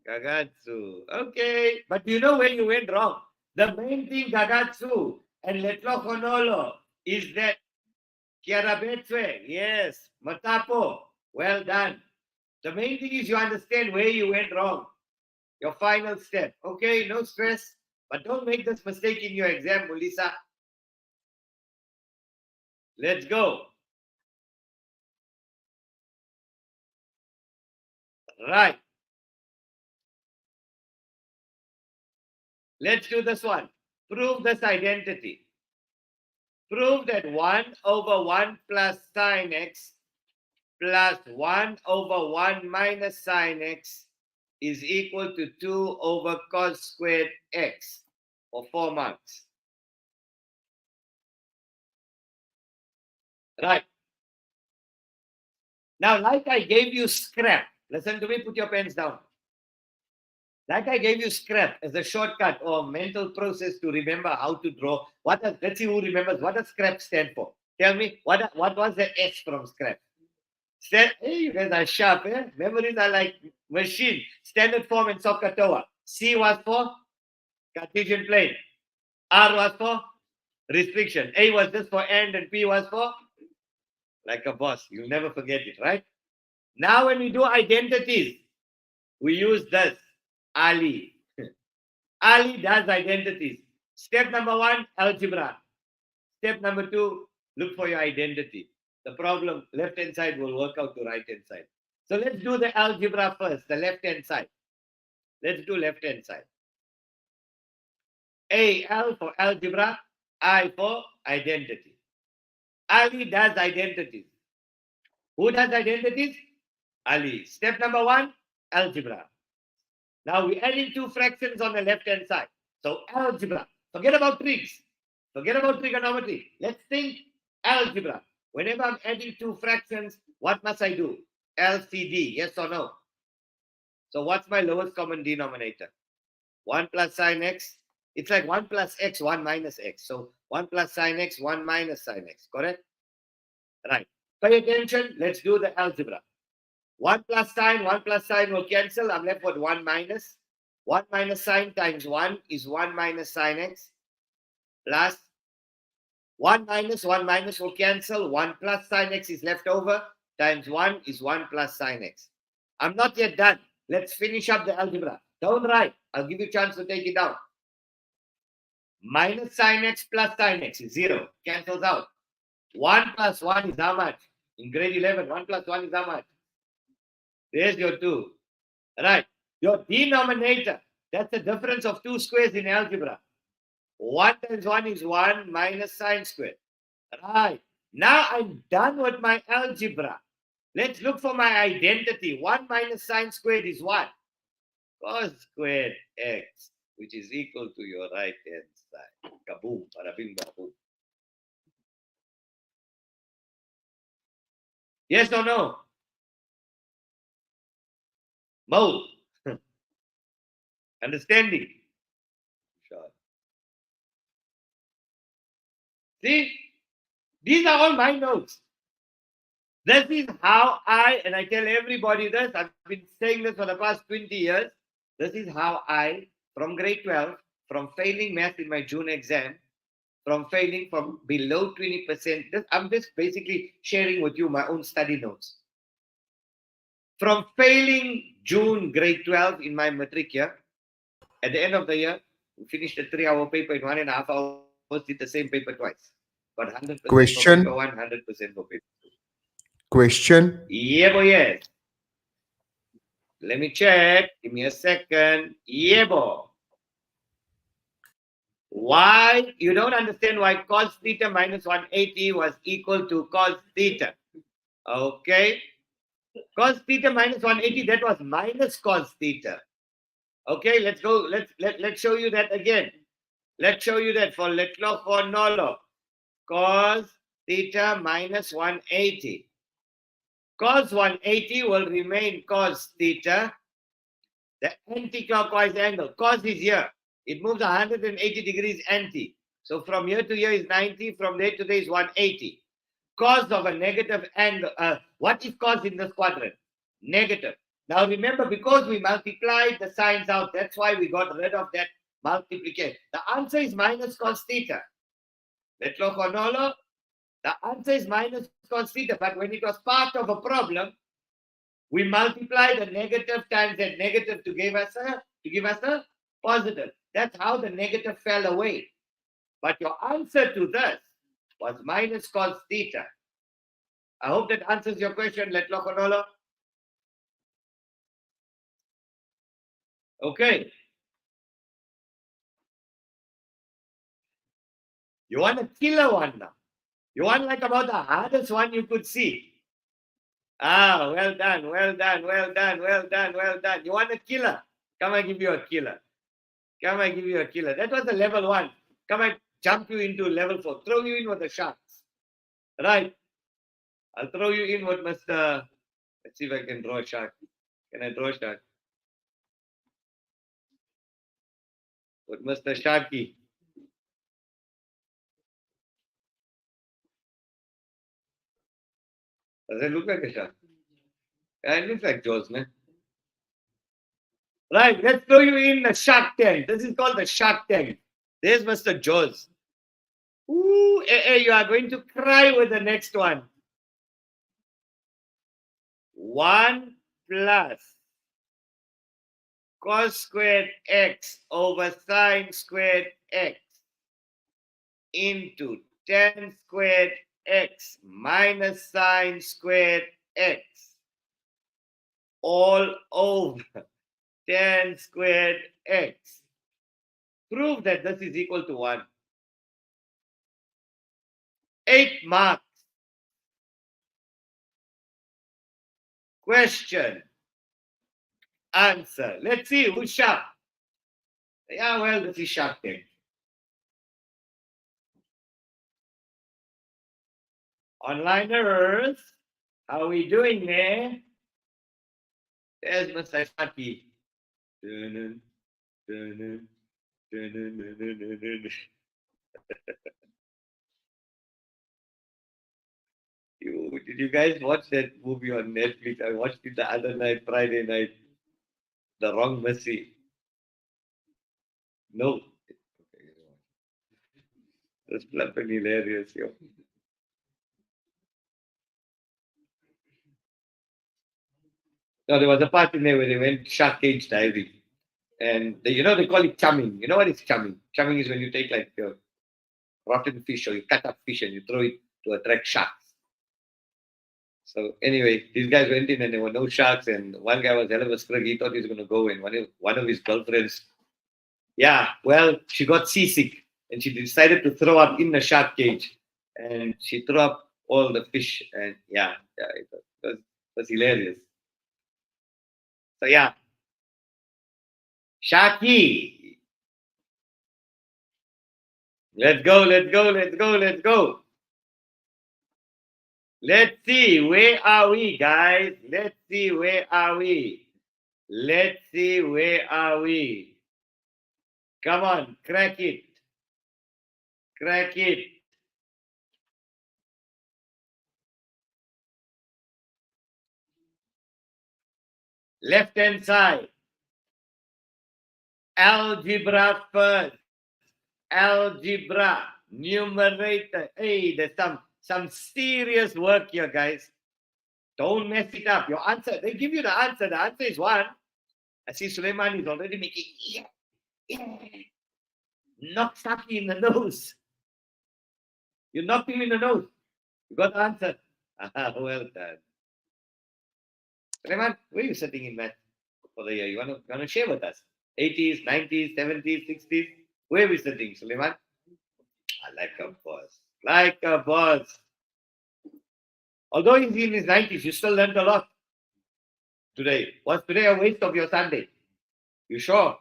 Gagatsu. Okay, but you know where you went wrong. The main thing, Gagatsu and Letlokonolo, is that Kiarabetswe, yes, Matapo, well done. The main thing is you understand where you went wrong. Your final step. Okay, no stress, but don't make this mistake in your exam, Mulisa. Let's go. Right. Let's do this one. Prove this identity. Prove that 1 over 1 plus sine x plus 1 over 1 minus sine x is equal to 2 over cos squared x for 4 marks. Right. Now, like I gave you scrap. Listen to me, put your pens down. Like I gave you scrap as a shortcut or mental process to remember how to draw. Let's see who remembers. What does scrap stand for? Tell me, what was the S from scrap? Hey, you guys are sharp, eh? Memories are like machine. Standard form and Sokotoa. C was for Cartesian plane. R was for restriction. A was just for and P was for like a boss. You'll never forget it, right? Now when we do identities, we use this. Ali. Ali does identities. Step number 1, algebra. Step number 2, look for your identity. The problem, left-hand side will work out to right-hand side. So let's do the algebra first, the left-hand side. Let's do left-hand side. Al for algebra, I for identity. Ali does identities. Who does identities? Ali. Step number 1, algebra. Now we're adding 2 fractions on the left-hand side. So algebra. Forget about trigs. Forget about trigonometry. Let's think algebra. Whenever I'm adding 2 fractions, what must I do? LCD, yes or no? So what's my lowest common denominator? 1 plus sine x. It's like 1 plus x, 1 minus x. So 1 plus sine x, 1 minus sine x. Correct? Right. Pay attention. Let's do the algebra. 1 plus sine will cancel. I'm left with 1 minus. 1 minus sine times 1 is 1 minus sine x. Plus 1 minus will cancel. 1 plus sine x is left over. Times 1 is 1 plus sine x. I'm not yet done. Let's finish up the algebra. Don't write. I'll give you a chance to take it down. Minus sin x plus sin x is 0. Cancels out. 1 plus 1 is how much? In grade 11, 1 plus 1 is how much? There's your 2. Right. Your denominator, that's the difference of two squares in algebra. 1 times 1 is 1 minus sine squared. Right. Now I'm done with my algebra. Let's look for my identity. 1 minus sine squared is what? Cos squared x, which is equal to your right hand side. Kaboom, parabing baboom. Yes or no? Mo. Understanding? Sure. See, these are all my notes. This is how and I tell everybody this, I've been saying this for the past 20 years. This is how from grade 12, from failing math in my June exam, from failing from below 20%, I'm just basically sharing with you my own study notes. From failing June grade 12 in my matric year, at the end of the year, we finished a 3-hour paper in 1.5 hours, did the same paper twice. But 100% Question. for paper 1, 100% for paper 2. Question. Yeah, boy, yes. Let me check. Give me a second. Yeah, boy. Why? You don't understand why cos theta minus 180 was equal to cos theta. Okay. Cos theta minus 180, that was minus cos theta. Okay, let's go. Let's show you that again. Let's show you that for letlo for nolo. Cos theta minus 180. Cos 180 will remain cos theta. The anti-clockwise angle. Cos is here. It moves 180 degrees anti. So from here to here is 90. From there to there is 180. Cos of a negative angle. What is cos in this quadrant? Negative. Now remember, because we multiplied the signs out, that's why we got rid of that multiplication. The answer is minus cos theta. Letlo konolo. The answer is minus cos theta. But when it was part of a problem, we multiply the negative times that negative to give us a positive. That's how the negative fell away. But your answer to this was minus cos theta. I hope that answers your question, Letlo Konolo. Okay. You want a killer one now. You want like about the hardest one you could see. Ah, well done, well done, well done, well done, well done. You want a killer? Come I give you a killer. Come I give you a killer. That was the level 1. Come I jump you into level 4. Throw you in with the sharks. Right. I'll throw you in with Mr. Let's see if I can draw a shark. Can I draw a shark? With Mr. Sharky. Does it look like a shark? Yeah, it looks like Jaws, man. Right, let's throw you in the Shark Tank. This is called the Shark Tank. There's Mr. Jaws. Ooh, you are going to cry with the next one. 1 plus cos squared x over sine squared x into tan squared x minus sine squared x all over tan squared x. Prove that this is equal to 1. 8 marks. Question. Answer. Let's see who's sharp. Yeah, well, this is Shark Tank. Onliners, how are we doing there? There's Mr. Sharky. Did you guys watch that movie on Netflix? I watched it the other night, Friday night. The Wrong Mercy. No. That's flipping hilarious, yo. No, there was a part in there where they went shark cage diving. And they call it chumming. You know what is chumming? Chumming is when you take like rotten fish or you cut up fish and you throw it to attract sharks. So anyway, these guys went in and there were no sharks, and one guy was hell of a sprig. He thought he was going to go in. One of his girlfriends, she got seasick and she decided to throw up in the shark cage, and she threw up all the fish, and it was hilarious. So Sharky, let's go. Let's see, where are we, guys? Let's see, where are we? Come on, crack it. Left-hand side. Algebra first. Algebra. Numerator. Hey, there's some serious work here, guys. Don't mess it up. Your answer, they give you the answer. The answer is 1. I see Suleiman is already making knock Saki in the nose. You knocked him in the nose. You got the answer. Well done. Suleiman, where are you sitting in math for the year? You want to share with us? 80s, 90s, 70s, 60s? Where are we sitting, Suleiman? Like a boss. Although he's in his 90s, you still learned a lot today. Was today a waste of your Sunday? You sure?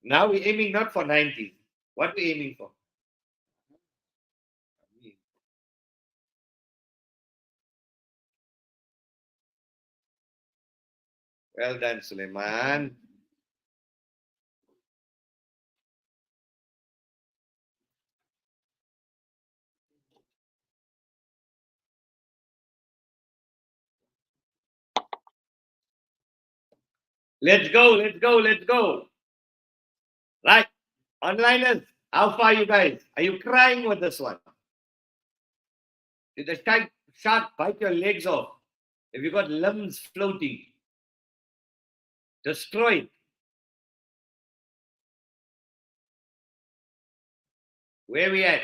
Now we're aiming not for 90s. What are we aiming for? Well done, Suleiman. Let's go. Right. Onliners, how far you guys? Are you crying with this one? Did the shark bite your legs off? Have you got limbs floating? Destroyed. Where are we at?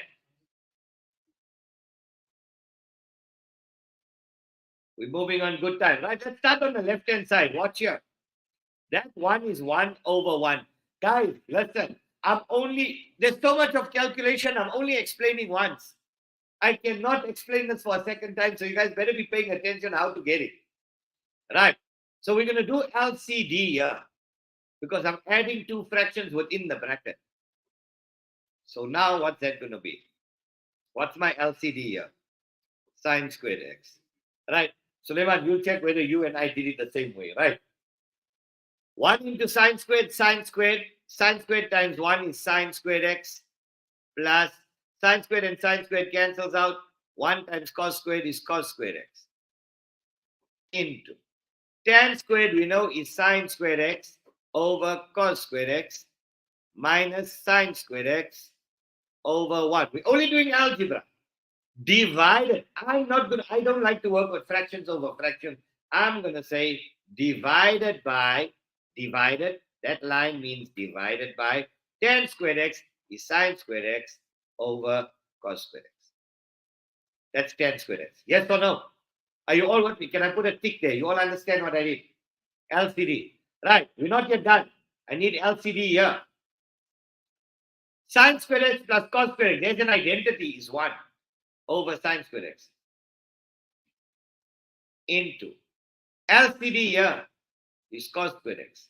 We're moving on good time. Right, let's start on the left-hand side. Watch here. That 1 is 1 over 1. Guys, listen. There's so much of calculation, I'm only explaining once. I cannot explain this for a second time, so you guys better be paying attention how to get it. Right. So we're going to do LCD here because I'm adding 2 fractions within the bracket. So now what's that going to be? What's my LCD here? Sine squared x. Right. Suleiman, you'll check whether you and I did it the same way, right? 1 into sine squared. Sine squared times 1 is sine squared x plus sine squared and sine squared cancels out. 1 times cos squared is cos squared x. Into tan squared, we know, is sine squared x over cos squared x minus sine squared x over 1. We're only doing algebra. Divided. I don't like to work with fractions over fractions. I'm going to say divided by, that line means divided by tan squared x is sine squared x over cos squared x. That's tan squared x. Yes or no? Are you all with me? Can I put a tick there? You all understand what I did? LCD. Right. We're not yet done. I need LCD here. Sine squared x plus cos squared x. There's an identity is 1 over sine squared x. Into LCD here is cos squared x.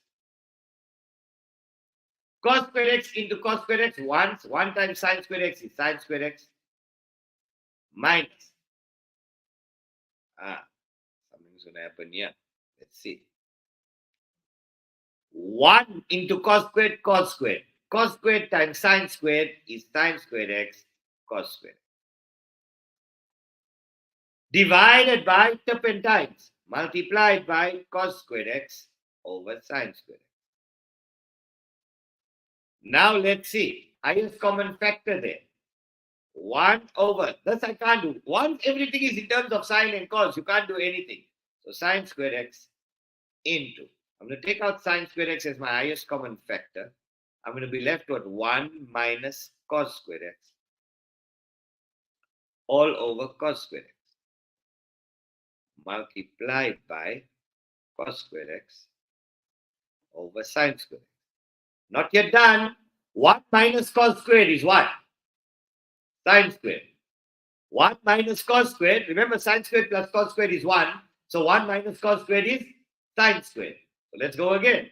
Cos squared x into cos squared x once. 1 times sine squared x is sine squared x minus. Something's going to happen here. Let's see. 1 into cos squared, cos squared. Cos squared times sine squared is sine squared x cos squared. Divided by turpentines, multiplied by cos squared x over sine squared x. Now let's see. Highest common factor there. 1 over, this I can't do. Once everything is in terms of sine and cos, you can't do anything. So sine squared x into I'm going to take out sine squared x as my highest common factor. I'm going to be left with 1 minus cos squared x all over cos squared x multiplied by cos squared x over sine squared x. Not yet done. 1 minus cos squared is what? Sine squared. 1 minus cos squared. Remember, sine squared plus cos squared is 1. So 1 minus cos squared is sine squared. So let's go again.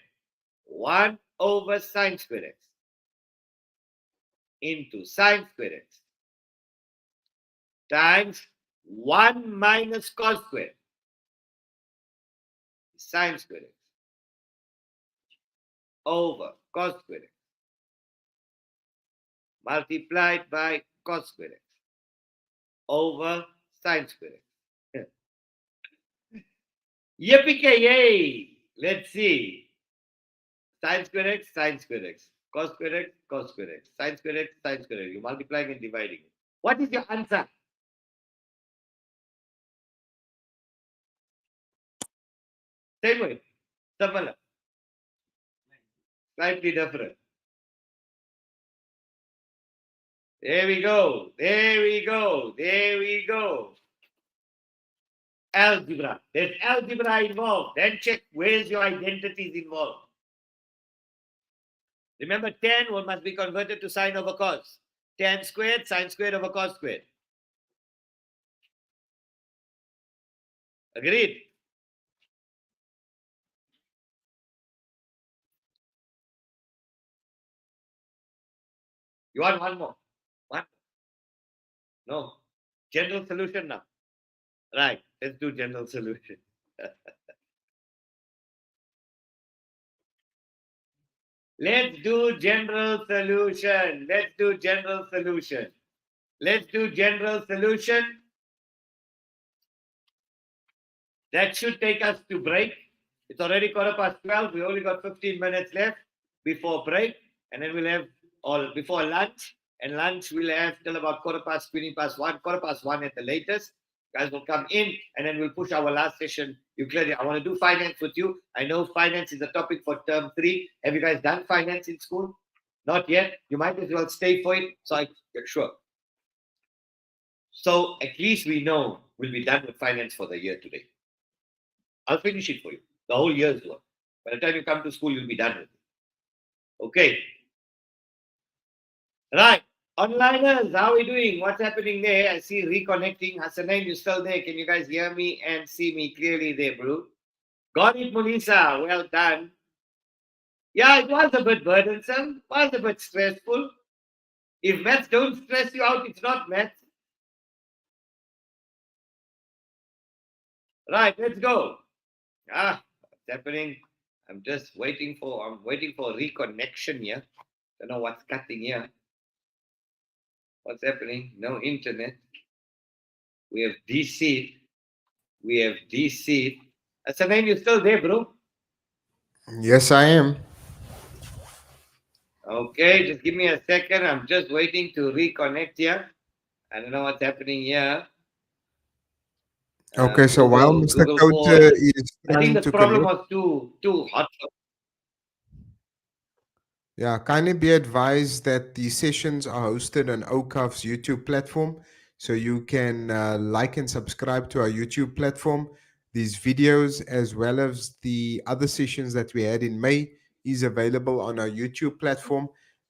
1 over sine squared x into sine squared x times 1 minus cos squared sine squared x over cos squared x multiplied by cos squared x over sine squared x. Yippee-ki-yay! Let's see. Sine squared x, sine squared x. Cos squared x, cos squared x. Sine squared x, sine squared x. You're multiplying and dividing it. What is your answer? Same way. Similar. Slightly different. There we go. There we go. There we go. Algebra. There's algebra involved. Then check where's your identities involved. Remember, tan must be converted to sine over cos. Tan squared, sine squared over cos squared. Agreed? You want one more? One? No. General solution now. Right. Let's do general solution. Let's do general solution. Let's do general solution. Let's do general solution. That should take us to break. It's already 12:15. We only got 15 minutes left before break. And then we'll have all before lunch. And lunch we'll have till about 1:15, 1:15 at the latest. Guys will come in and then we'll push our last session. Euclidean. I want to do finance with you. I know finance is a topic for term 3. Have you guys done finance in school? Not yet. You might as well stay for it. So sure. So at least we know we'll be done with finance for the year today. I'll finish it for you. The whole year's work. By the time you come to school, you'll be done with it. Okay. Right. Onliners, how are we doing? What's happening there? I see reconnecting. Hassanain, you still there? Can you guys hear me and see me clearly there, bro? Got it, Munisa. Well done. Yeah, it was a bit burdensome. It was a bit stressful. If maths don't stress you out, it's not maths. Right, let's go. What's happening? I'm waiting for reconnection here. Don't know what's cutting here. What's happening? No internet. We have DC. Hassanain, you still there, bro? Yes, I am. Okay, just give me a second. I'm just waiting to reconnect here. I don't know what's happening here. Okay, so while Mr. Khota is I think trying the to problem connect, was too hot. yeah, kindly be advised that the sessions are hosted on Awqaf's YouTube platform. So you can like and subscribe to our YouTube platform. These videos, as well as the other sessions that we had in May, is available on our YouTube platform.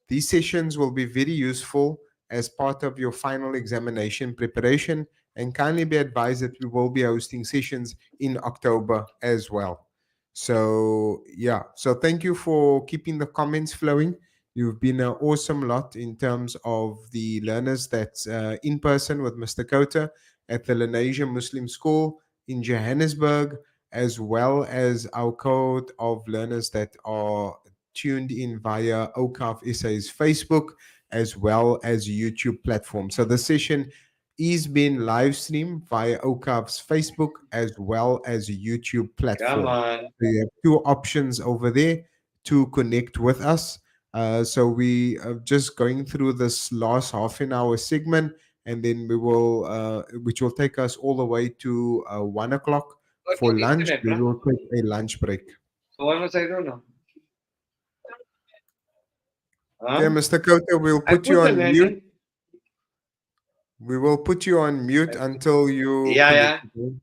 These sessions will be very useful as part of your final examination preparation. And kindly be advised that we will be hosting sessions in October as well. So, yeah. So thank you for keeping the comments flowing. You've been an awesome lot in terms of the learners that's in person with Mr. Khota at the Lenasia Muslim School in Johannesburg, as well as our cohort of learners that are tuned in via Awqaf SA's Facebook, as well as YouTube platform. So the session is being live streamed via Awqaf's Facebook as well as YouTube platform. Come on. So you have 2 options over there to connect with us. So we are just going through this last half an hour segment, and then we will, which will take us all the way to 1 o'clock for lunch. We will take a lunch break. So what must I do now? Huh? Okay, Mr. Khota, we'll I put you put the on mute. learning. We will put you on mute until you Yeah. connect.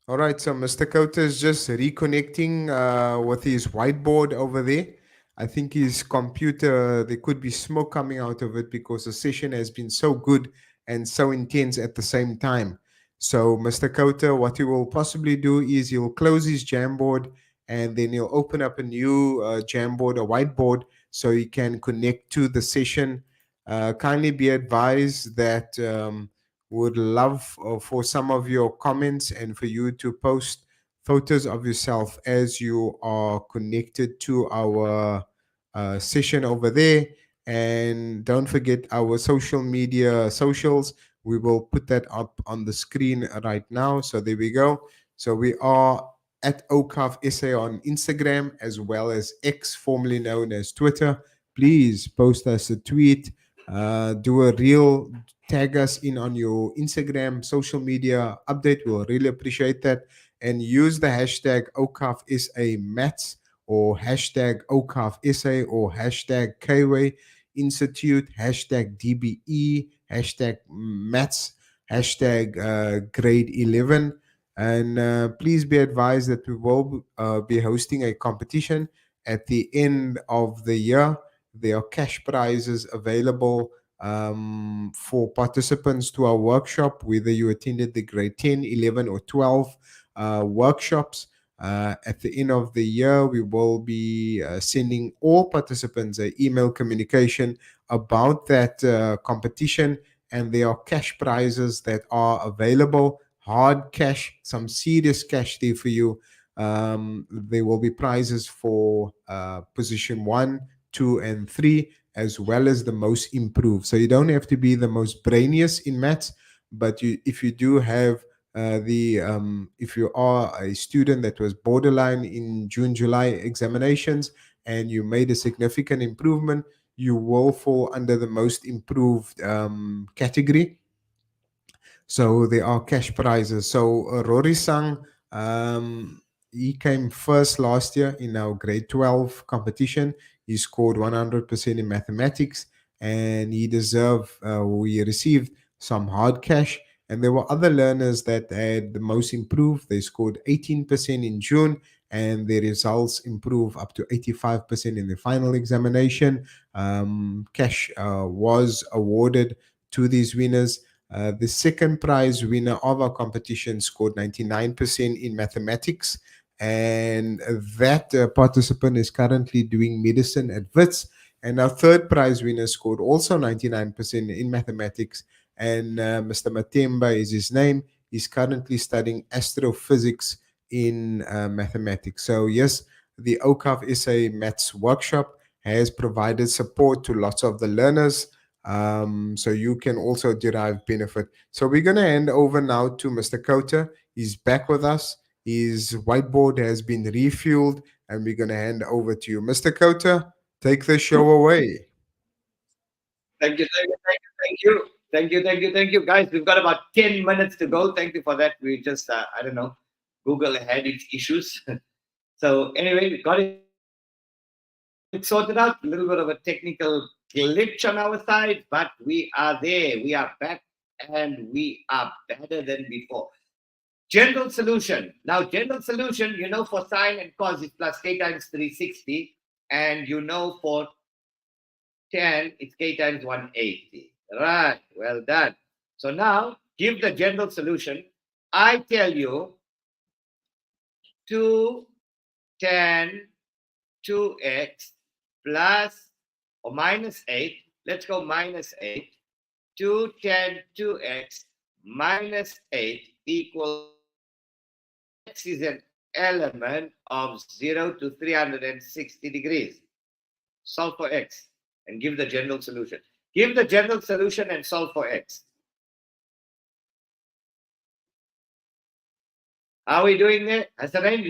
All right, so Mr. Khota is just reconnecting with his whiteboard over there. I think his computer, there could be smoke coming out of it because the session has been so good and so intense at the same time. So, Mr. Khota, what he will possibly do is he'll close his Jamboard and then he'll open up a new Jamboard, a whiteboard, so he can connect to the session. Kindly be advised that would love for some of your comments and for you to post photos of yourself as you are connected to our session over there. And don't forget our social media socials. We will put that up on the screen right now. So there we go. So we are at Awqaf SA on Instagram as well as X, formerly known as Twitter. Please post us a tweet, do a reel, tag us in on your Instagram social media update. We'll really appreciate that. And use the hashtag Awqaf SA Maths or hashtag Awqaf SA or hashtag Kway Institute, hashtag DBE, hashtag Maths, hashtag grade 11. And please be advised that we will be hosting a competition at the end of the year. There are cash prizes available for participants to our workshop, whether you attended the grade 10, 11, or 12 workshops. At the end of the year, we will be sending all participants an email communication about that competition, and there are cash prizes that are available, hard cash, some serious cash there for you. There will be prizes for position 1, 2, and 3, as well as the most improved. So you don't have to be the most brainiest in maths, but if you do have if you are a student that was borderline in June, July examinations and you made a significant improvement, you will fall under the most improved category. So there are cash prizes. So Rory Sang, he came first last year in our grade 12 competition. He scored 100% in mathematics, and we received some hard cash. And there were other learners that had the most improved. They scored 18% in June, and their results improved up to 85% in the final examination. Cash was awarded to these winners. The second prize winner of our competition scored 99% in mathematics, and that participant is currently doing medicine at WITS. And our third prize winner scored also 99% in mathematics, and Mr. Matemba is his name. He's currently studying astrophysics in mathematics. So yes, the Awqaf SA Maths Workshop has provided support to lots of the learners, so you can also derive benefit. So we're going to hand over now to Mr. Khota. He's back with us. His whiteboard has been refueled, and we're going to hand over to you. Mr. Khota, take the show away. Thank you. Guys, we've got about 10 minutes to go. Thank you for that. We just, I don't know, Google had its issues. So anyway, we got it sorted out. A little bit of a technical glitch on our side, but we are there. We are back, and we are better than before. General solution. Now, general solution, you know, for sine and cos is plus k times 360, and you know for tan it's k times 180. Right, well done. So now, give the general solution. I tell you 2 tan 2x plus or minus 8. Let's go minus 8. 2 tan 2x minus 8 equals x is an element of 0 to 360 degrees. Solve for x and give the general solution. Give the general solution and solve for x. How are we doing there? Hasanain,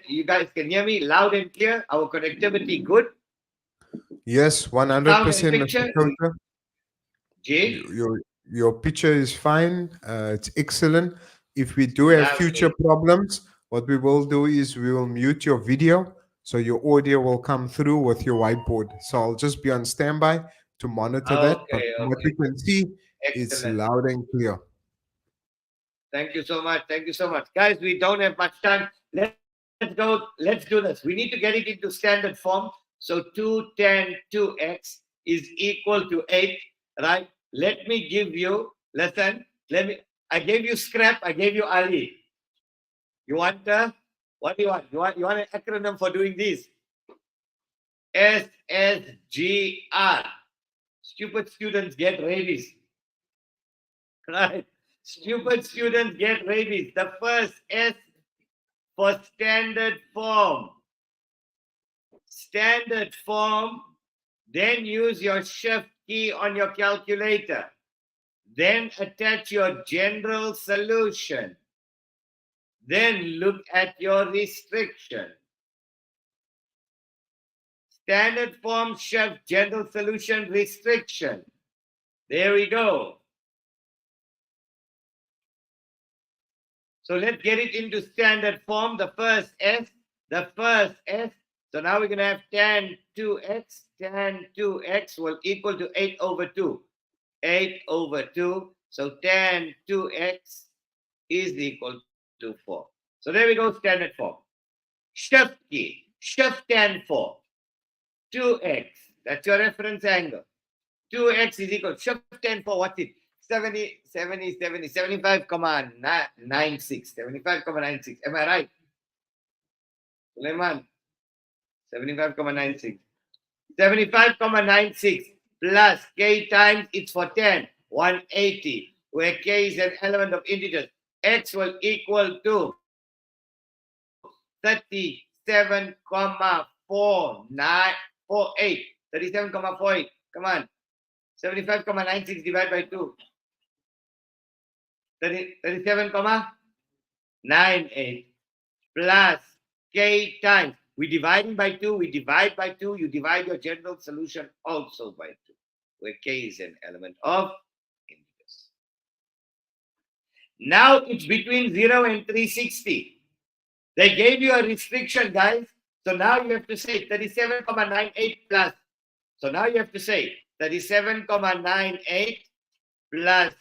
you guys can hear me loud and clear? Our connectivity good? Yes, 100%, Mr. Khota. Jay? Your picture is fine. It's excellent. If we do have future problems, What we will do is we will mute your video so your audio will come through with your whiteboard. So I'll just be on standby to monitor that. But Okay, from what we okay. can see, it's Excellent. loud and clear. Thank you so much. Thank you so much. Guys, we don't have much time. Let's go. Let's do this. We need to get it into standard form. So 2 tan 2x is equal to 8, right? Let me give you, listen, I gave you scrap, I gave you Ali. You want, what do you want? You want an acronym for doing this? SSGR. Stupid students get rabies. Right? Stupid students get rabies. The first S for standard form. Standard form. Then use your shift key on your calculator. Then attach your general solution. Then look at your restriction. Standard form, shift, general solution, restriction. There we go. So let's get it into standard form. The first S. So now we're going to have tan 2x. Tan 2x will equal to 8 over 2. 8 over 2. So tan 2x is equal to 4. So there we go, standard form. Shift key. Shift tan 4. 2x. That's your reference angle. 2x is equal to shift tan 4. What's it? 75,96. 75,96. Am I right? Suleiman. 75,96. 75,96 plus k times it's for 10. 180. Where k is an element of integers. X will equal to 37,4948. 37,48. Come on. 75,96 divided by 2. 37,98 plus k times. We dividing by 2. We divide by 2. You divide your general solution also by 2. Where k is an element of integers. Now it's between 0 and 360. They gave you a restriction, guys. So now you have to say 37,98 plus. So now you have to say 37,98 plus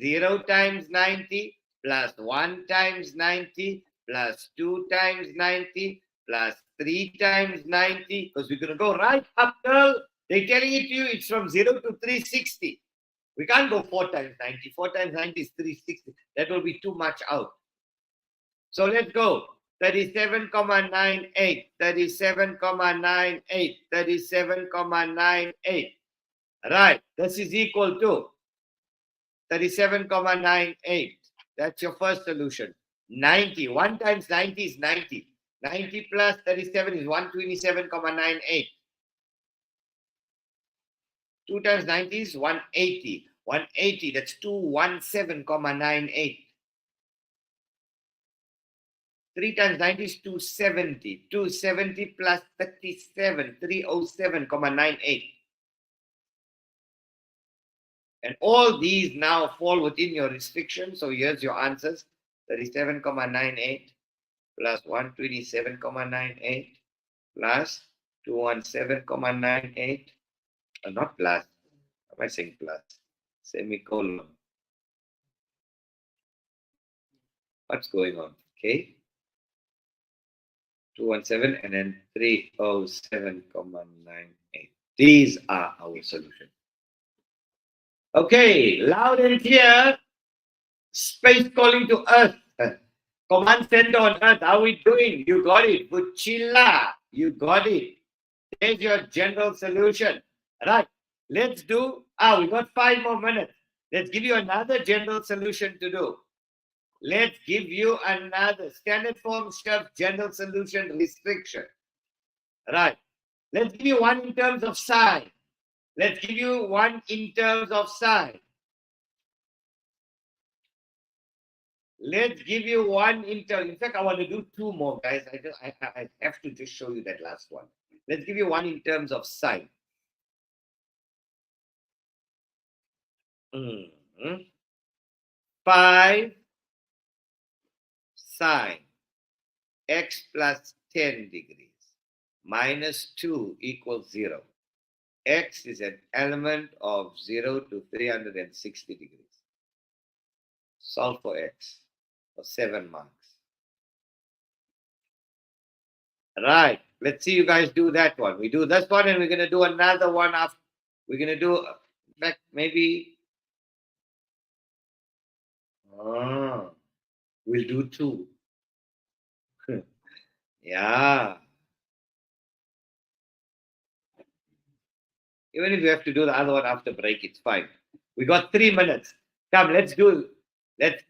0 times 90 plus 1 times 90 plus 2 times 90 plus 3 times 90. Because we're going to go right up till they're telling it to you it's from 0 to 360. We can't go 4 times 90. 4 times 90 is 360. That will be too much out. So let's go. 37,98, 37,98, 37,98. Right, this is equal to 37,98. That's your first solution. 90. 1 times 90 is 90. 90 plus 37 is 127,98. 2 times 90 is 180. 180, that's 217,98. 3 times 90 is 270. 270 plus 37, 307,98. And all these now fall within your restriction. So here's your answers. 37,98 plus 127,98 plus 217,98. Not plus. How am I saying plus? Semicolon. What's going on? Okay. 217 and then 307,98. These are our solutions. Okay, loud and clear. Space calling to Earth. Command center on Earth. How are we doing? You got it. Buchilla. You got it. There's your general solution. Right. Let's do. We got 5 more minutes. Let's give you another general solution to do. Let's give you another standard form stuff, general solution, restriction. Right. Let's give you one in terms of sine. Let's give you one in terms of sine. Let's give you one in terms. In fact, I want to do 2 more, guys. I have to just show you that last one. Let's give you one in terms of sine. 5 sine x plus 10 degrees minus 2 equals 0. X is an element of 0 to 360 degrees. Solve for x for 7 marks. Right. Let's see you guys do that one. We do this one and we're going to do another one after. We're going to do, in fact, maybe. We'll do 2. Yeah. Even if you have to do the other one after break, it's fine. We got 3 minutes. Come, let's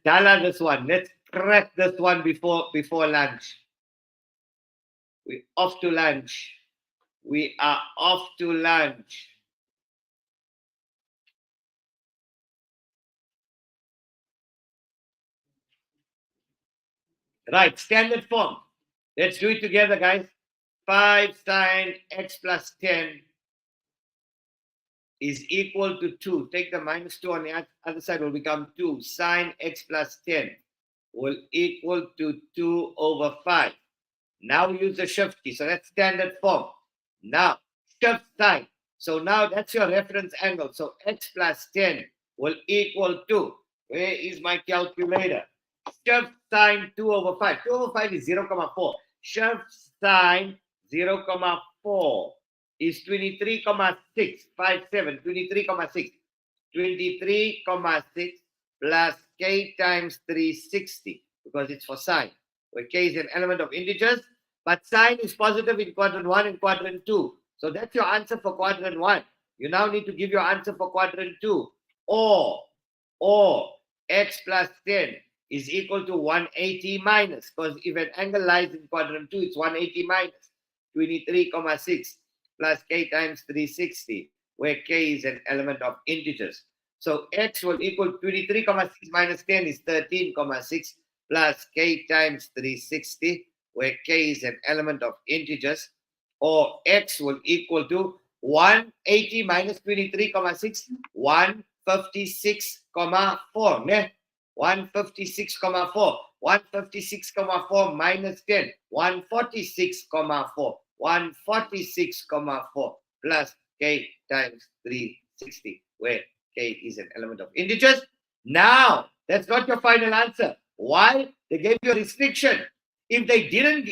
dollar this one. Let's crack this one before lunch. We're off to lunch. We are off to lunch. Right, standard form. Let's do it together, guys. 5 sine x plus 10 is equal to 2. Take the minus 2 on the other side will become 2. Sine x plus 10 will equal to 2 over 5. Now we use the shift key. So that's standard form. Now, shift sign. So now that's your reference angle. So x plus 10 will equal to, where is my calculator? Shift sign 2 over 5. 2 over 5 is 0,4. Shift sign 0,4 is 23,6. 57, 23,6. 23,6 plus k times 360, because it's for sine, where k is an element of integers, but sine is positive in quadrant 1 and quadrant 2. So that's your answer for quadrant 1. You now need to give your answer for quadrant 2. Or x plus 10 is equal to 180 minus, because if an angle lies in quadrant 2, it's 180 minus 23,6 plus k times 360, where k is an element of integers. So x will equal 23,6 minus 10 is 13,6 plus k times 360, where k is an element of integers, or x will equal to 180 minus 23,6, 156,4. 156,4. 156,4 minus 10, 146,4. 146,4 plus k times 360, where k is an element of integers. Now, that's not your final answer. Why? They gave you a restriction. If they didn't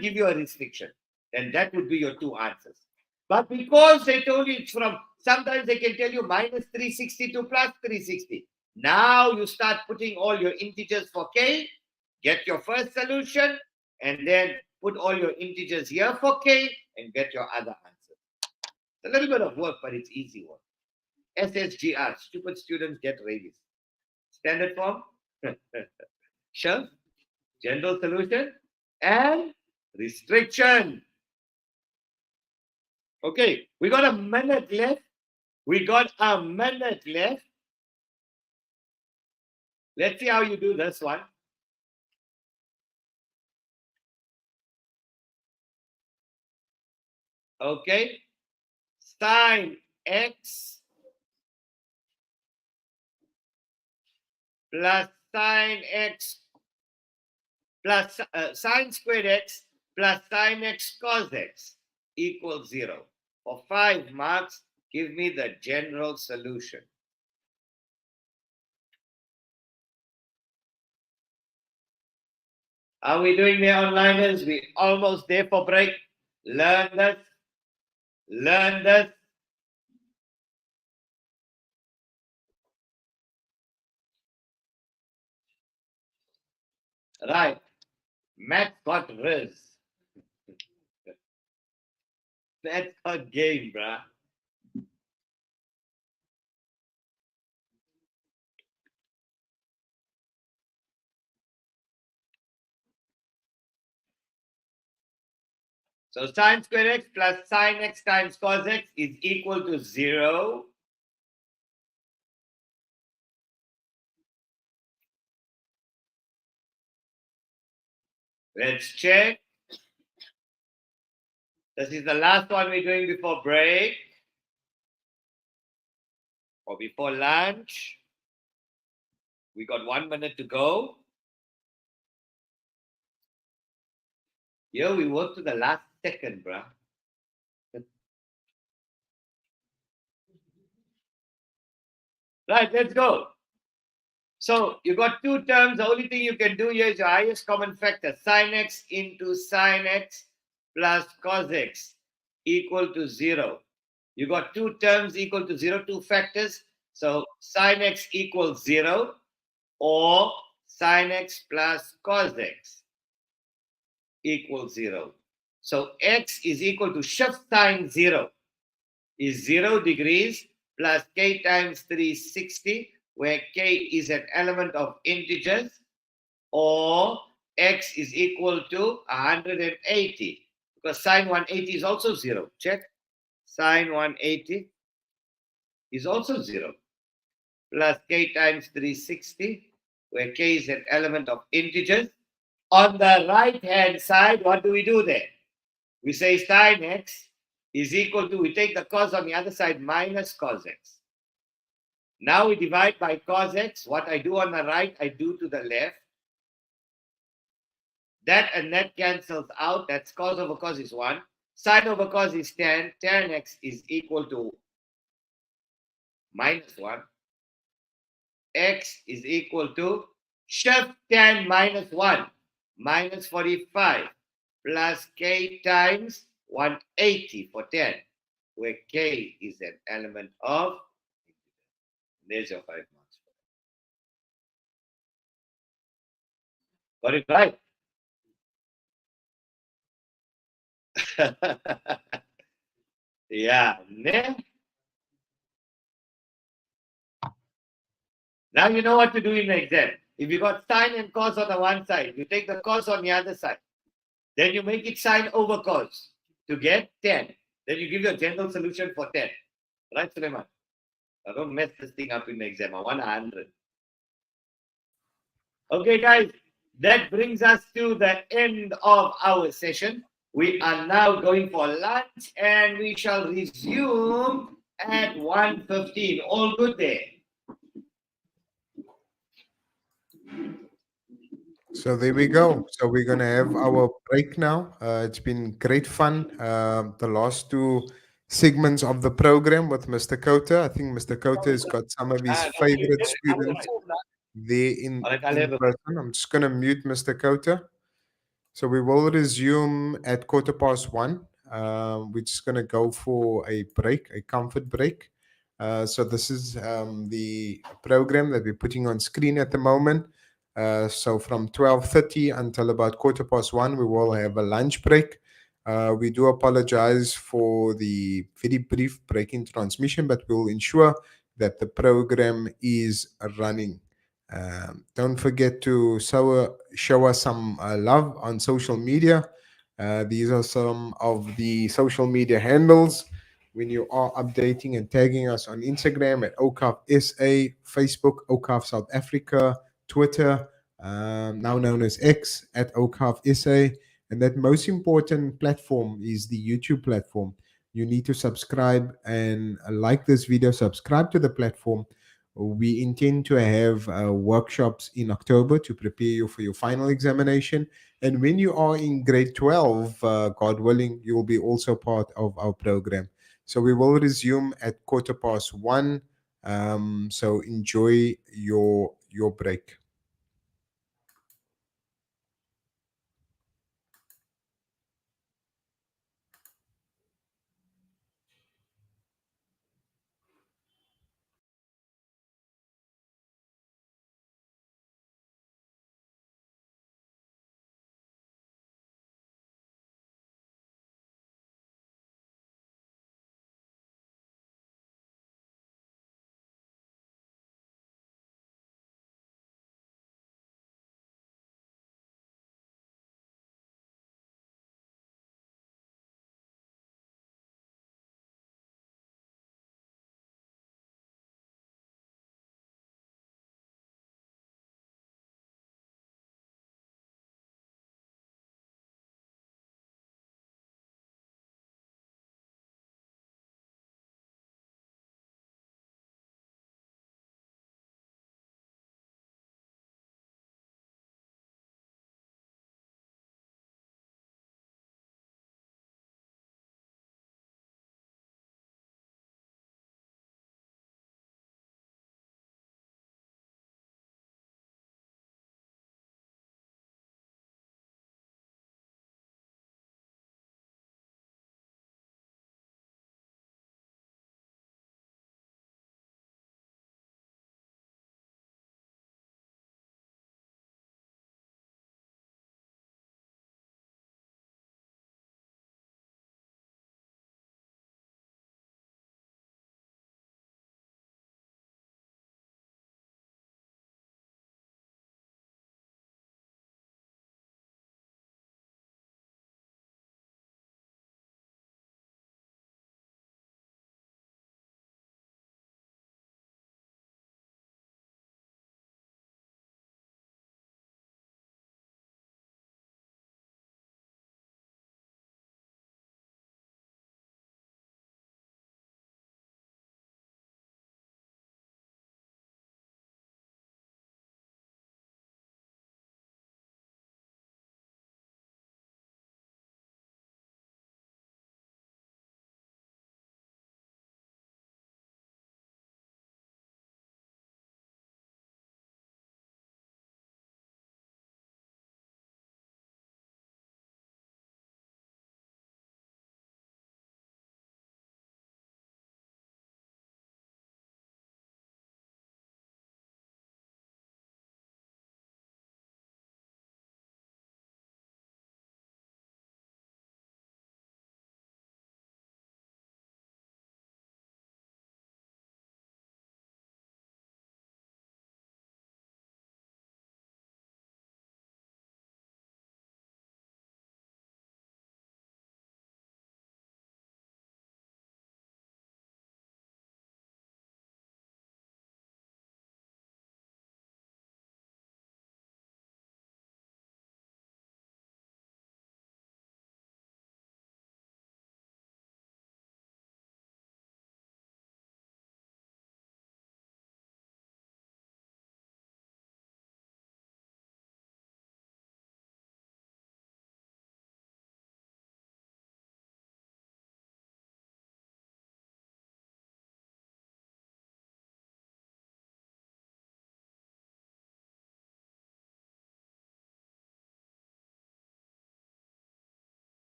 give you a restriction, then that would be your 2 answers. But because they told you it's from, sometimes they can tell you minus 360 to plus 360. Now you start putting all your integers for k, get your first solution, and then put all your integers here for k, and get your other answer. It's a little bit of work, but it's easy work. SSGR, stupid students get rabies. Standard form, sure, general solution, and restriction. Okay, we got a minute left. Let's see how you do this one. Okay, sine x plus sine x plus sine squared x plus sine x cos x equals 0. For 5 marks, give me the general solution. Are we doing the onliners? We're almost there for break. Learn this. Right. Math got riz. Math got game, bruh. So sine square x plus sine x times cos x is equal to 0. Let's check. This is the last one we're doing before break or before lunch. We got 1 minute to go. Here we work to the last second, bruh. Right, let's go. So you got two terms. The only thing you can do here is your highest common factor. Sin x into sin x plus cos x equal to 0. You got two terms equal to 0, two factors. So sin x equals 0 or sin x plus cos x equals 0. So x is equal to shift sine 0 is 0 degrees plus k times 360, where k is an element of integers, or x is equal to 180, because sine 180 is also 0. Check. Sine 180 is also 0, plus k times 360, where k is an element of integers. On the right-hand side, what do we do there? We say sin x is equal to, we take the cos on the other side minus cos x. Now we divide by cos x. What I do on the right, I do to the left. That and that cancels out. That's cos over cos is 1. Sin over cos is 10. Tan x is equal to minus 1. X is equal to shift tan minus 1, minus 45, plus k times 180 for 10, where k is an element of, there's your 5 marks. Got it right? Yeah. Now you know what to do in the exam. If you got sine and cos on the one side, you take the cos on the other side. Then you make it sine over cos to get 10. Then you give your general solution for 10. Right, Suleiman? I don't mess this thing up in the exam. I want 100. Okay, guys, that brings us to the end of our session. We are now going for lunch and we shall resume at 1:15. All good there? So there we go. So we're going to have our break now. It's been great fun. The last two segments of the program with Mr. Khota. I think Mr. Khota has got some of his favorite students there in person. I'm just going to mute Mr. Khota. So we will resume at 1:15. We're just going to go for a break, a comfort break. So this is the program that we're putting on screen at the moment. So from 12:30 until about 1:15, we will have a lunch break. We do apologize for the very brief break in transmission, but we'll ensure that the program is running. Don't forget to show us some love on social media. These are some of the social media handles when you are updating and tagging us on Instagram at Awqaf SA, Facebook, Awqaf South Africa, Twitter, now known as X at Awqaf SA. And that most important platform is the YouTube platform. You need to subscribe and like this video, subscribe to the platform. We intend to have workshops in October to prepare you for your final examination. And when you are in grade 12, God willing, you will be also part of our program. So we will resume at 1:15. So enjoy your break.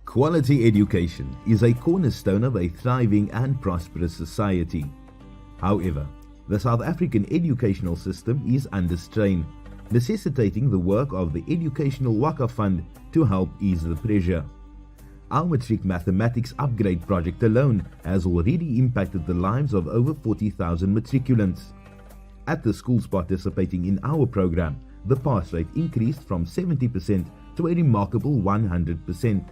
Quality education is a cornerstone of a thriving and prosperous society. However, the South African educational system is under strain, necessitating the work of the Educational Awqaf Fund to help ease the pressure. Our Matric Mathematics Upgrade project alone has already impacted the lives of over 40,000 matriculants. At the schools participating in our program, the pass rate increased from 70% to a remarkable 100%.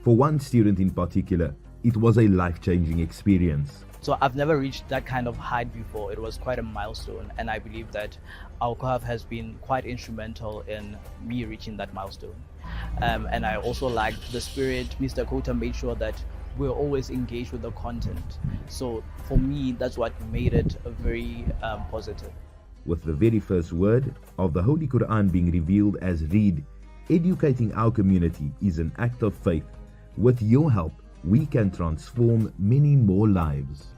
For one student in particular, it was a life-changing experience. So I've never reached that kind of height before. It was quite a milestone, and I believe that Awqaf has been quite instrumental in me reaching that milestone. And I also liked the spirit. Mr. Khota made sure that we're always engaged with the content. So for me, that's what made it a very positive. With the very first word of the Holy Quran being revealed as read, educating our community is an act of faith. With your help, we can transform many more lives.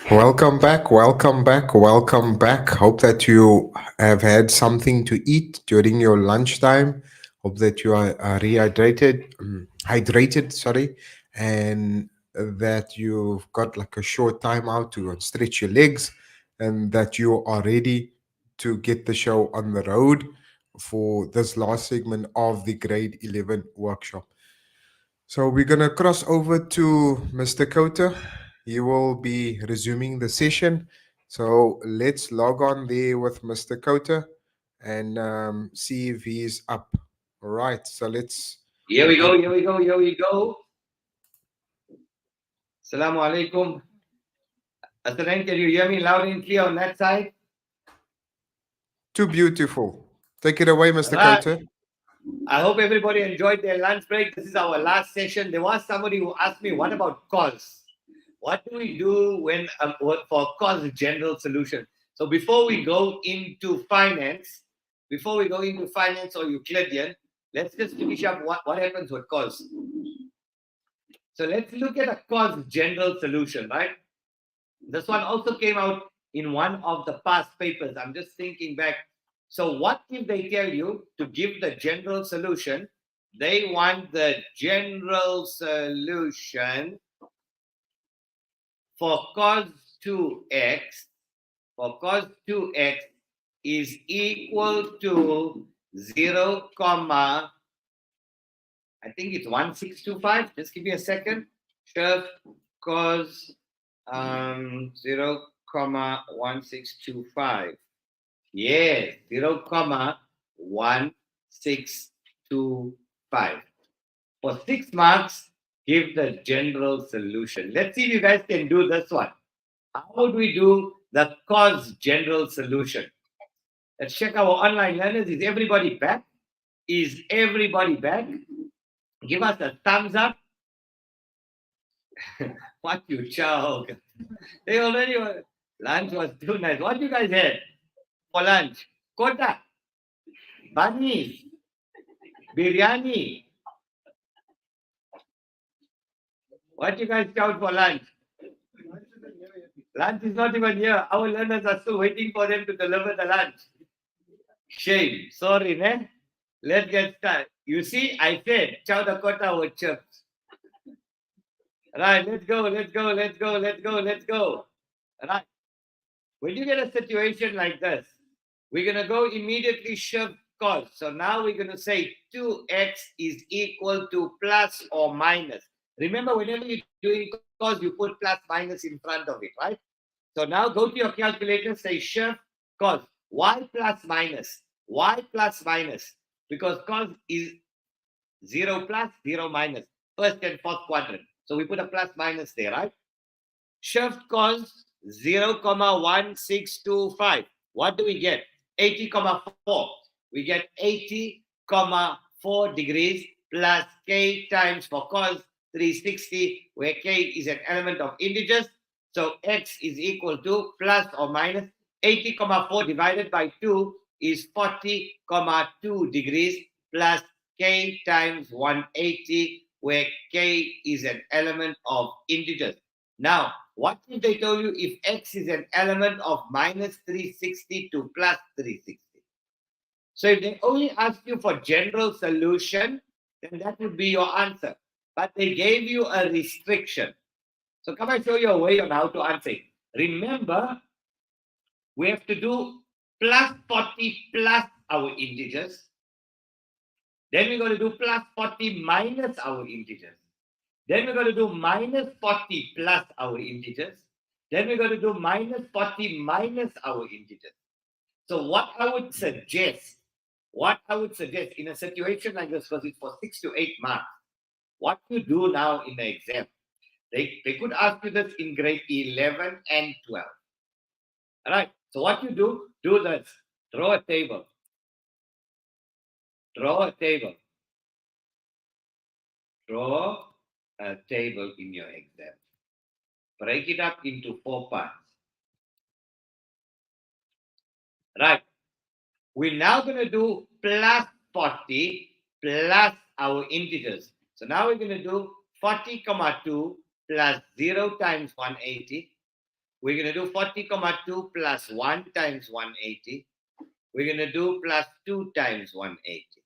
Welcome back, welcome back, welcome back. Hope that you have had something to eat during your lunchtime. Hope that you are hydrated, sorry, and that you've got like a short time out to stretch your legs, and that you are ready to get the show on the road for this last segment of the grade 11 workshop. So we're going to cross over to Mr. Khota. He will be resuming the session. So let's log on there with Mr. Khota and see if he's up. All right. So let's. Here we go. Assalamu alaikum. Aslan, can you hear me loud and clear on that side? Too beautiful. Take it away, Mr. Right. Khota. I hope everybody enjoyed their lunch break. This is our last session. There was somebody who asked me, what about cos? What do we do when for cos general solution? So before we go into finance or Euclidean, let's just finish up what happens with cos. So let's look at a cos general solution, right? This one also came out in one of the past papers. I'm just thinking back. So what if they tell you to give the general solution? They want the general solution for cos 2x. For cos 2x is equal to 0, I think it's 1625. Just give me a second. Sure. Cos 0, 1625. Yes, 0, 1625. For 6 marks, give the general solution. Let's see if you guys can do this one. How would we do the cos general solution? Let's check our online learners. Is everybody back? Is everybody back? Give us a thumbs up. What you chow? They already were. Lunch was too nice. What you guys had for lunch? Kota, bunnies, biryani. What you guys chow for lunch? Lunch is not even here. Our learners are still waiting for them to deliver the lunch. Shame. Sorry, man. Let's get started. You see, I said chow the kota with chips. Right, let's go. Right. When you get a situation like this, we're going to go immediately shift cos. So now we're going to say 2x is equal to plus or minus. Remember, whenever you're doing cos, you put plus minus in front of it, right? So now go to your calculator, say shift cos. Y plus minus. Because cos is 0 plus, 0 minus. First and fourth quadrant. So we put a plus minus there, right? Shift cos 0, 1625. What do we get? 80,4. We get 80,4 degrees plus k times for cos 360, where k is an element of integers. So x is equal to plus or minus 80,4 divided by 2 is 40,2 degrees plus k times 180, where k is an element of integers. Now, what if they told you if x is an element of minus 360 to plus 360? So if they only ask you for general solution, then that would be your answer. But they gave you a restriction. So come and show you a way on how to answer it. Remember, we have to do plus 40 plus our integers. Then we're going to do plus 40 minus our integers. Then we're going to do minus 40 plus our integers. Then we're going to do minus 40 minus our integers. So what I would suggest in a situation like this, because it's for 6 to 8 marks, what you do now in the exam, they could ask you this in grade 11 and 12. All right. So what you do this. Draw a table. Draw a table. Draw a table in your exam. Break it up into 4 parts. Right. We're now going to do plus 40 plus our integers. So now we're going to do 40,2 plus 0 times 180. We're going to do 40,2 plus 1 times 180. We're going to do plus 2 times 180.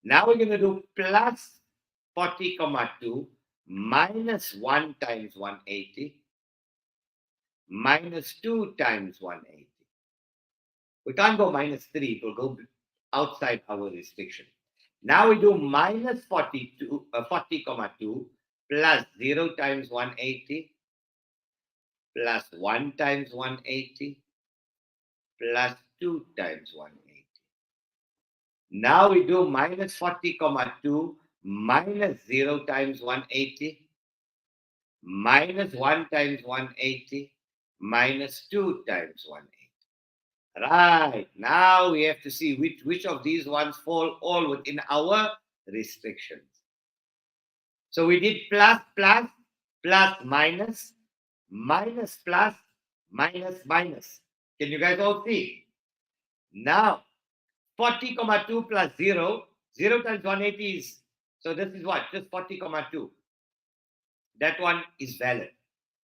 Now we're going to do plus 40,2 minus 1 times 180 minus 2 times 180. We can't go minus 3. It will go outside our restriction. Now we do minus 40,2 plus 0 times 180 plus 1 times 180 plus 2 times 180. Now we do minus 40,2 minus 0 times 180 minus 1 times 180 minus 2 times 180. Right. Now we have to see which of these ones fall all within our restrictions. So we did plus, plus, plus, minus, minus, plus, minus, minus. Can you guys all see? Now, 40,2 plus 0, 0 times 180 is, so this is what? Just 40,2. That one is valid.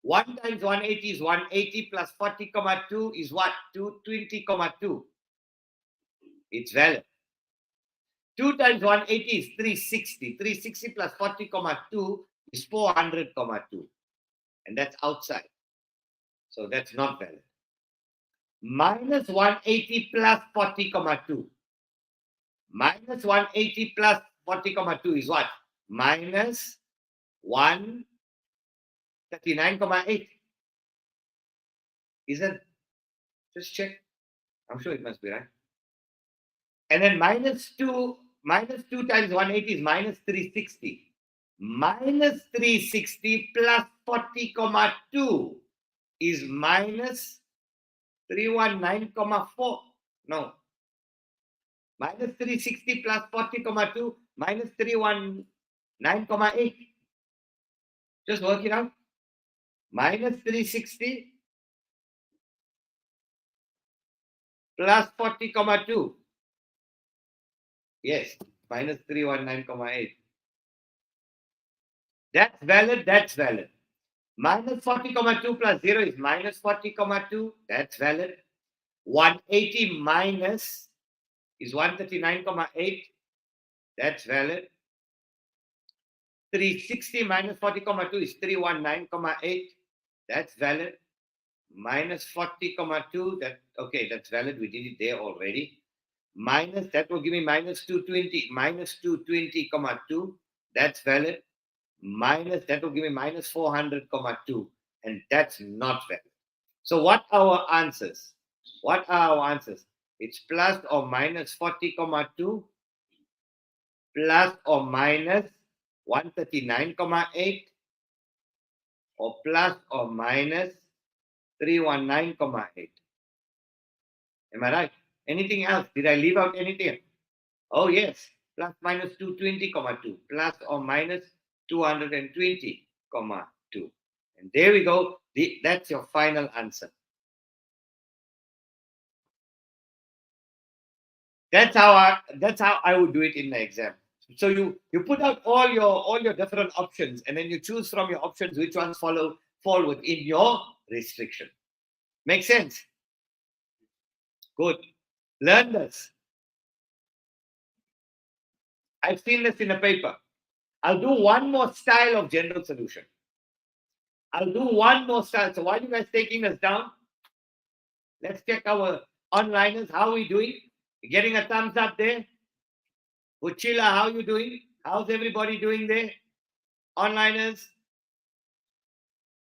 1 times 180 is 180 plus 40,2 is what? 220,2. It's valid. 2 times 180 is 360. 360 plus 40,2 is 400,2. And that's outside. So that's not valid. Minus 180 plus 40,2. Minus 180 plus 40,2 is what? Minus 139,8. Isn't? Just check. I'm sure it must be right. And then minus 2 times 180 is minus 360. Minus 360 plus 40,2 is minus 319,4. No. Minus 360 plus 40,2 minus 319,8. Just work it out. Minus 360 plus 40,2. Yes, minus 319,8. That's valid, that's valid. Minus 40,2 plus 0 is minus 40,2. That's valid. 180 minus is 139,8. That's valid. 360 minus 40,2 is 319,8. That's valid. Minus 40,2. Okay, that's valid. We did it there already. Minus, that will give me minus 220. Minus 220,2. That's valid. Minus, that will give me minus 400,2. And that's not valid. So what are our answers? What are our answers? It's plus or minus 40,2 plus or minus 139,8 or plus or minus 319,8. Am I right? Anything else? Did I leave out anything? Oh yes, plus minus 220,2 plus or minus 220,2. And there we go. That's your final answer. That's how I would do it in the exam. So you put out all your different options, and then you choose from your options which ones fall within your restriction. Make sense? Good. Learn this. I've seen this in a paper. I'll do one more style of general solution. I'll do one more style. So while you guys taking this down, let's check our onliners. How are we doing? You getting a thumbs up there? Uchila, how you doing? How's everybody doing there? Onliners?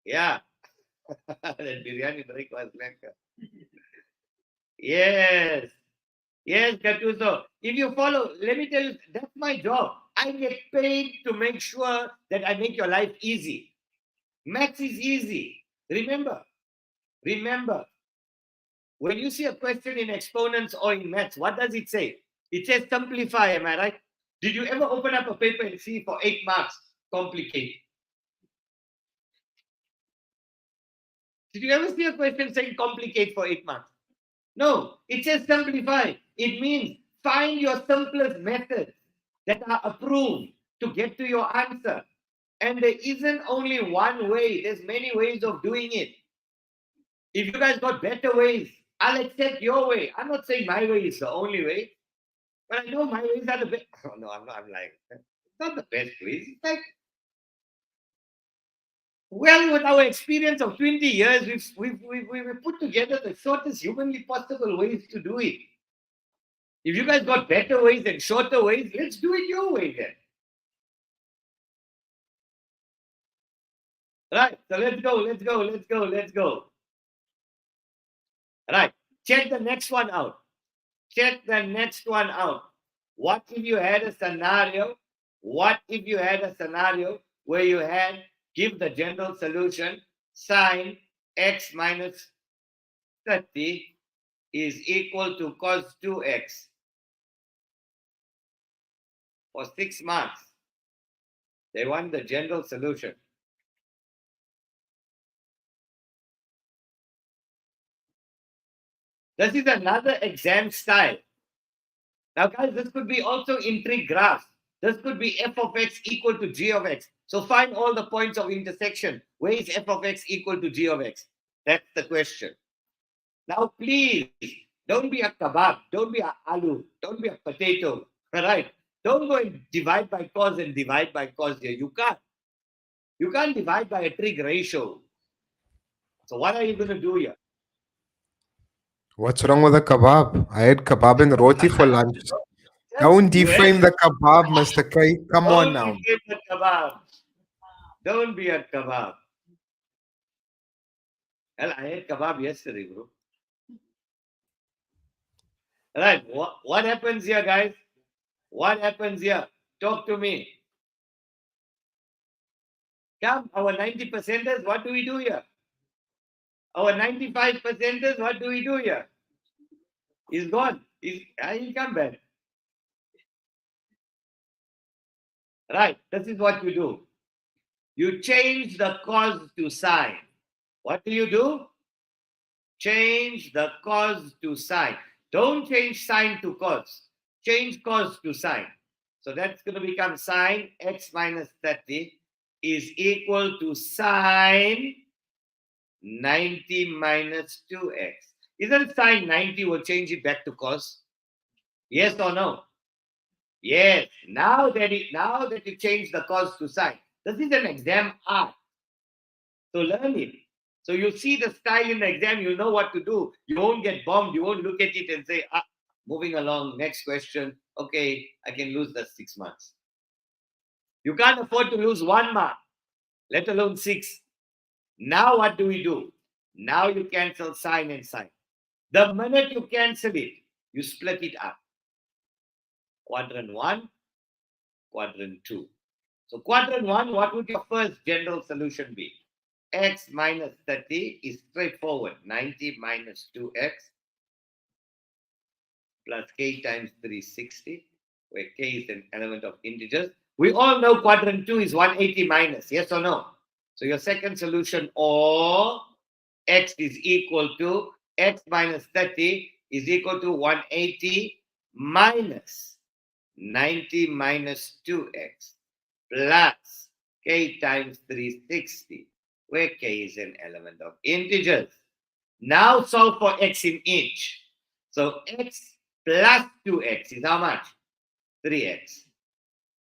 Yeah. That biryani break was lekker. Yes. Yes, Gattuso. If you follow, let me tell you, that's my job. I get paid to make sure that I make your life easy. Maths is easy. Remember, when you see a question in exponents or in maths, what does it say? It says simplify, am I right? Did you ever open up a paper and see for 8 marks, complicate? Did you ever see a question saying complicate for 8 marks? No, it says simplify. It means find your simplest methods that are approved to get to your answer. And there isn't only one way. There's many ways of doing it. If you guys got better ways, I'll accept your way. I'm not saying my way is the only way, but I know my ways are the best. Oh, no, I'm not. I'm like, it's not the best ways. It's like, well, with our experience of 20 years, we've put together the shortest humanly possible ways to do it. If you guys got better ways and shorter ways, let's do it your way then. Right, so let's go. Right, check the next one out. What if you had a scenario? Where you had, give the general solution, sine x minus 30 is equal to cos 2x for 6 marks. They want the general solution. This is another exam style. Now, guys, this could be also in trig graphs. This could be f of x equal to g of x. So find all the points of intersection. Where is f of x equal to g of x? That's the question. Now, please, don't be a kebab. Don't be a aloo. Don't be a potato. All right? Don't go and divide by cos and divide by cos here. You can't. You can't divide by a trig ratio. So what are you going to do here? What's wrong with a kebab? I had kebab and roti for lunch. Don't defame the kebab, Mr. K. Come on now. Don't defame the kebab. Don't be a kebab. Hell, I had kebab yesterday, bro. All right, what happens here, guys? What happens here? Talk to me. Come, our 90%ers, what do we do here? Our 95%ers, what do we do here? He's gone. He'll come back. Right, this is what you do. You change the cos to sine. What do? Change the cos to sine. Don't change sine to cos. Change cos to sine. So that's going to become sine x minus 30 is equal to sine 90 minus 2x. Isn't sine 90 will change it back to cos? Yes or no? Yes. Now that you change the cos to sine. This is an exam art. So learn it. So you see the style in the exam, you know what to do. You won't get bombed. You won't look at it and say, moving along, next question. Okay, I can lose the 6 marks. You can't afford to lose 1 mark, let alone 6. Now what do we do? Now you cancel sine and sine. The minute you cancel it, you split it up. Quadrant 1, quadrant 2. So quadrant 1, what would your first general solution be? X minus 30 is straightforward. 90 minus 2x plus k times 360, where k is an element of integers. We all know quadrant 2 is 180 minus, yes or no? So your second solution, or x is equal to x minus 30 is equal to 180 minus 90 minus 2x plus k times 360, where k is an element of integers. Now solve for x in each. So x plus 2x is how much? 3x.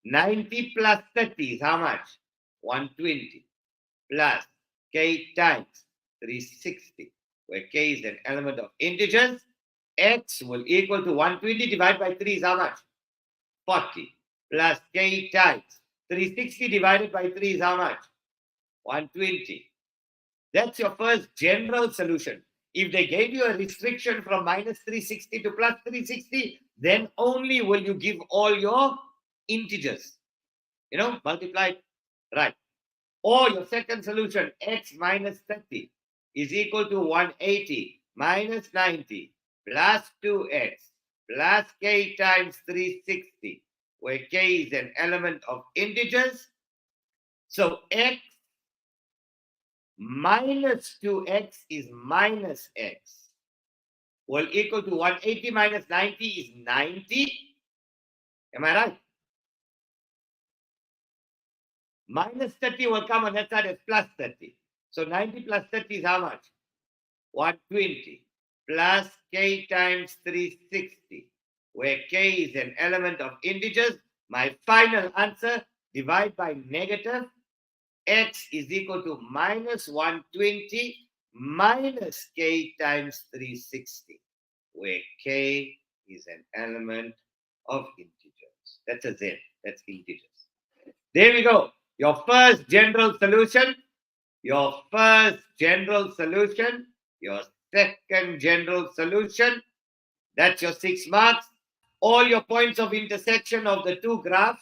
90 plus 30 is how much? 120 plus k times 360, where k is an element of integers. X will equal to 120 divided by 3 is how much? 40 plus k times 360 divided by 3 is how much? 120. That's your first general solution. If they gave you a restriction from minus 360 to plus 360, then only will you give all your integers. You know, multiplied, right? Or your second solution, x minus 30 is equal to 180 minus 90 plus 2x plus k times 360, where k is an element of integers. So x minus 2x is minus x, will equal to 180 minus 90 is 90. Am I right? Minus 30 will come on that side as plus 30. So 90 plus 30 is how much? 120 plus k times 360, where k is an element of integers. My final answer, divide by negative, x is equal to minus 120 minus k times 360, where k is an element of integers. That's a z, that's integers. There we go. Your first general solution, your first general solution, your second general solution. That's your 6 marks. All your points of intersection of the two graphs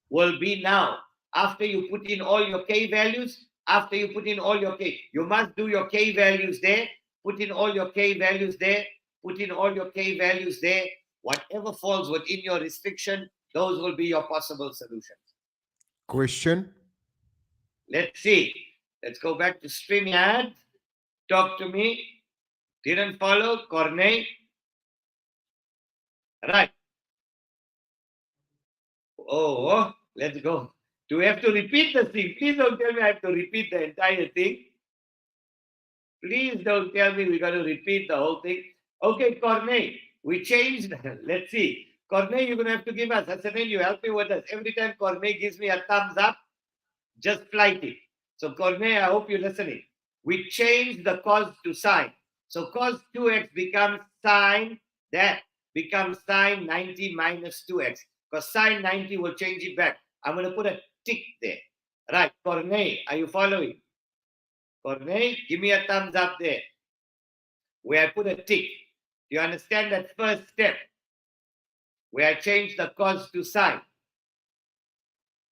will be now. After you put in all your k values, after you put in all your k, you must do your k values there, put in all your k values there, put in all your k values there. Whatever falls within your restriction, those will be your possible solutions. Question? Let's see. Let's go back to StreamYard. Talk to me. Didn't follow? Corneille? Right. Oh, let's go. Do we have to repeat the thing? Please don't tell me I have to repeat the entire thing. Please don't tell me we got to repeat the whole thing. Okay, Corneille, we changed. Let's see. Corneille, you're going to have to give us. Hassanin, you help me with this. Every time Corneille gives me a thumbs up, just flight it. So Corneille, I hope you're listening. We changed the cos to sine. So cos 2x becomes sine, that becomes sine 90 minus 2x. Because sine 90 will change it back. I'm going to put a tick there. Right, Corneille, are you following? Corneille, give me a thumbs up there. Where I put a tick. Do you understand that first step? Where I changed the cos to sine.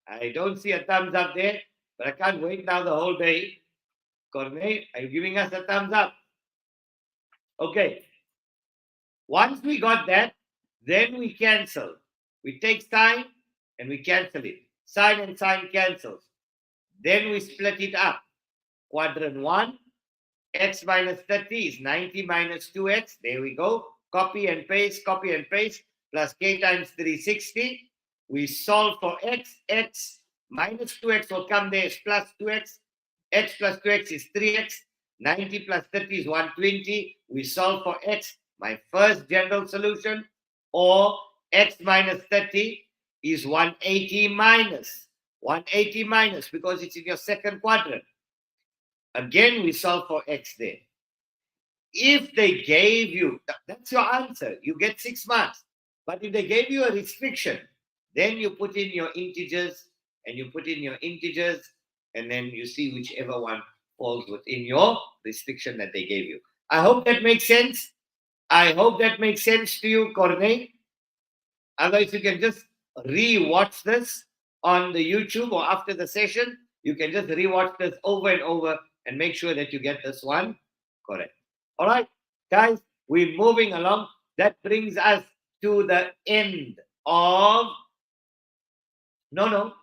I don't see a thumbs up there, but I can't wait now the whole day. Corneille, are you giving us a thumbs up? Okay. Once we got that, then we cancel. We take sine and we cancel it. Sine and sine cancels. Then we split it up. Quadrant 1, x minus 30 is 90 minus 2x. There we go. Copy and paste, plus k times 360. We solve for x. X minus 2x will come there as plus 2x. X plus 2x is 3x. 90 plus 30 is 120. We solve for x. My first general solution. Or x minus 30 is 180 minus. 180 minus because it's in your second quadrant. Again, we solve for x there. If they gave you, that's your answer. You get 6 marks. But if they gave you a restriction, then you put in your integers and you put in your integers and then you see whichever one falls within your restriction that they gave you. I hope that makes sense. I hope that makes sense to you, Corneille. Otherwise, you can just re-watch this on the YouTube or after the session. You can just re-watch this over and over and make sure that you get this one correct. All right, guys, we're moving along. That brings us to the end of... No,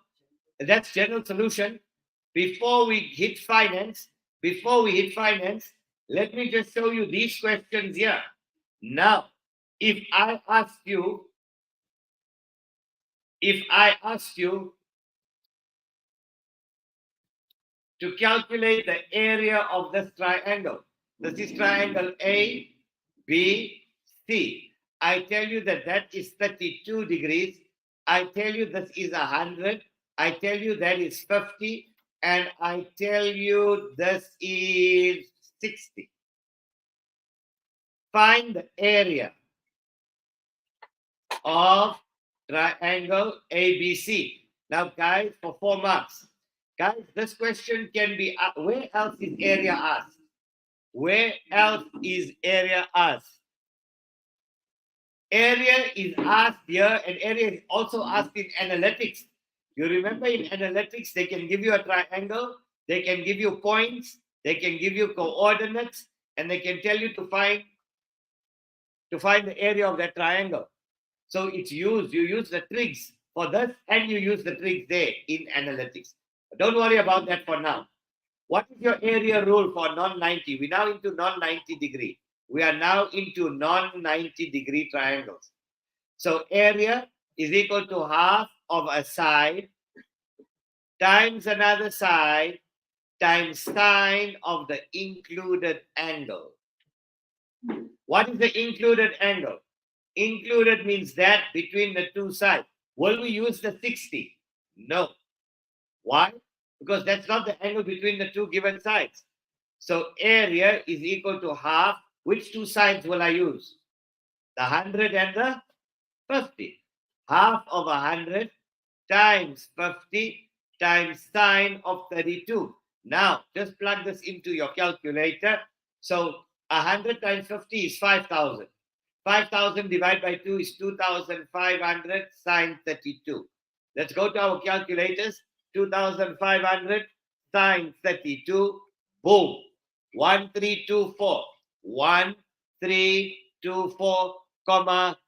that's general solution. Before we hit finance, let me just show you these questions here. Now, If I ask you to calculate the area of this triangle, this is triangle A, B, C. I tell you that is 32 degrees. I tell you this is 100. I tell you that is 50. And I tell you this is 60. Find the area of triangle ABC. Now, guys, for 4 marks. Guys, this question can be, where else is area asked? Where else is area asked? Area is asked here, and area is also asked in analytics. You remember in analytics, they can give you a triangle, they can give you points, they can give you coordinates, and they can tell you to find the area of that triangle. So it's used, you use the trigs for this, and you use the trigs there in analytics. But don't worry about that for now. What is your area rule for non-90? We're now into non-90 degree. We are now into non-90 degree triangles. So area is equal to half of a side times another side times sine of the included angle. What is the included angle? Included means that between the two sides. Will we use the 60? No. Why? Because that's not the angle between the two given sides. So area is equal to half. Which two sides will I use? The 100 and the 50. Half of 100 times 50 times sine of 32. Now, just plug this into your calculator. So 100 times 50 is 5,000. 5,000 divided by 2 is 2,500 sine 32. Let's go to our calculators. 2,500 sine 32. Boom. 1324. 1324,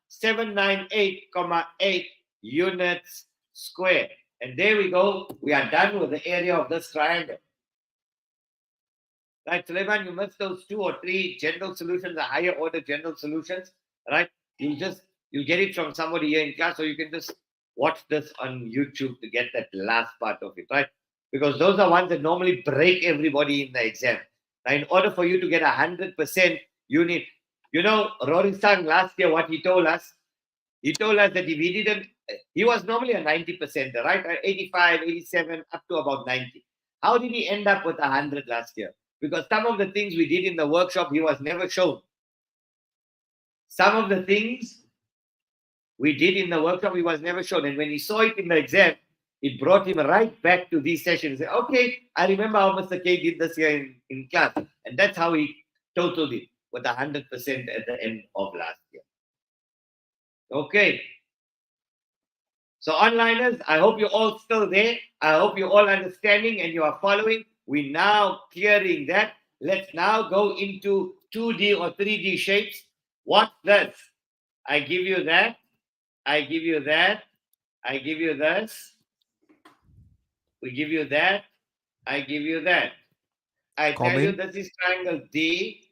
798,8 units square. And there we go. We are done with the area of this triangle. Right, Suleiman, you missed those 2 or 3 general solutions, the higher order general solutions. Right? You'll get it from somebody here in class, so you can just watch this on YouTube to get that last part of it, right? Because those are ones that normally break everybody in the exam. Now, in order for you to get 100%, you need, Rory Sang last year, what he told us that if he didn't, he was normally a 90%, right? 85, 87, up to about 90. How did he end up with 100 last year? Because some of the things we did in the workshop, he was never shown. Some of the things we did in the workshop, he was never shown. And when he saw it in the exam, it brought him right back to these sessions. He said, okay, I remember how Mr. K did this here in class. And that's how he totaled it with 100% at the end of last year. Okay. So onliners, I hope you're all still there. I hope you're all understanding and you are following. We're now clearing that. Let's now go into 2D or 3D shapes. What's this? I give you that. I give you that. I give you this. We give you that. I give you that. I tell you this is triangle D,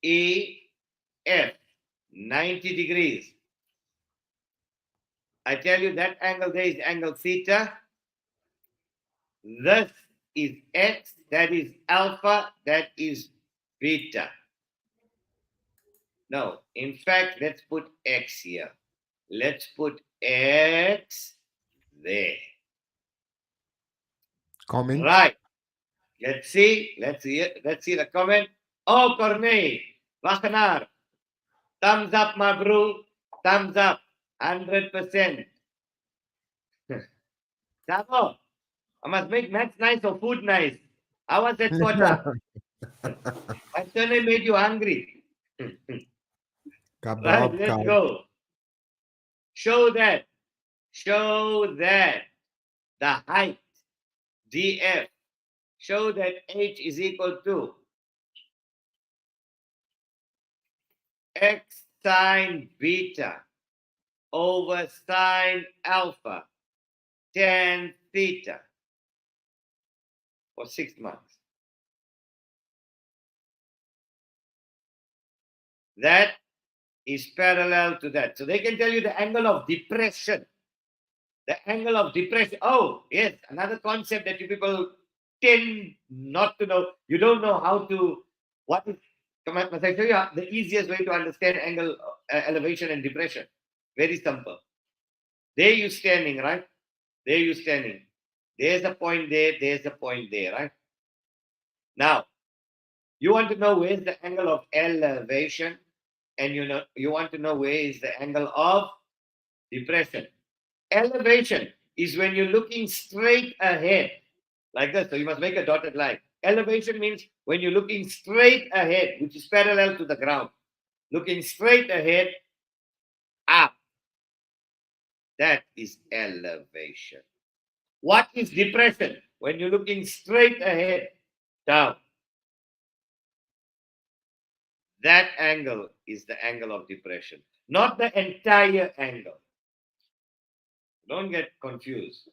E, F, 90 degrees. I tell you that angle there is angle theta. This is X, that is alpha, that is beta. No, in fact, let's put X here. Let's put X there. Comment. Right. Let's see the comment. Oh, Corney, Wagner. Thumbs up, my bro. Thumbs up. 100%. Sabo, I must make maths nice or food nice. How was that quarter? I certainly made you hungry. Right, let's go. Show that the height, df, show that h is equal to x sine beta over sine alpha tan theta for 6 months. That is parallel to that. So they can tell you the angle of depression. The angle of depression. Oh, yes, another concept that you people tend not to know. You don't know how to, what is, must I show you the easiest way to understand angle, elevation and depression? Very simple. There you standing, right? There you standing. There's a point there, there's a point there, right? Now, you want to know where's the angle of elevation, and you want to know where is the angle of depression. Elevation is when you're looking straight ahead, like this. So you must make a dotted line. Elevation means when you're looking straight ahead, which is parallel to the ground. Looking straight ahead, up. That is elevation. What is depression? When you're looking straight ahead, down. That angle is the angle of depression, not the entire angle. Don't get confused.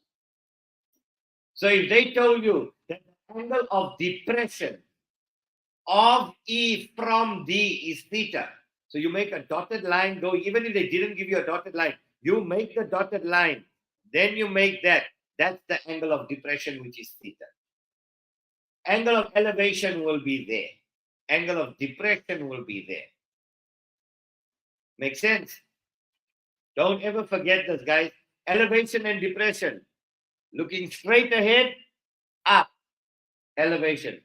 So if they told you that the angle of depression of E from D is theta, so you make a dotted line go, even if they didn't give you a dotted line, you make the dotted line, then you make that. That's the angle of depression, which is theta. Angle of elevation will be there. Angle of depression will be there. Make sense? Don't ever forget this, guys. Elevation and depression. Looking straight ahead, up. Elevation.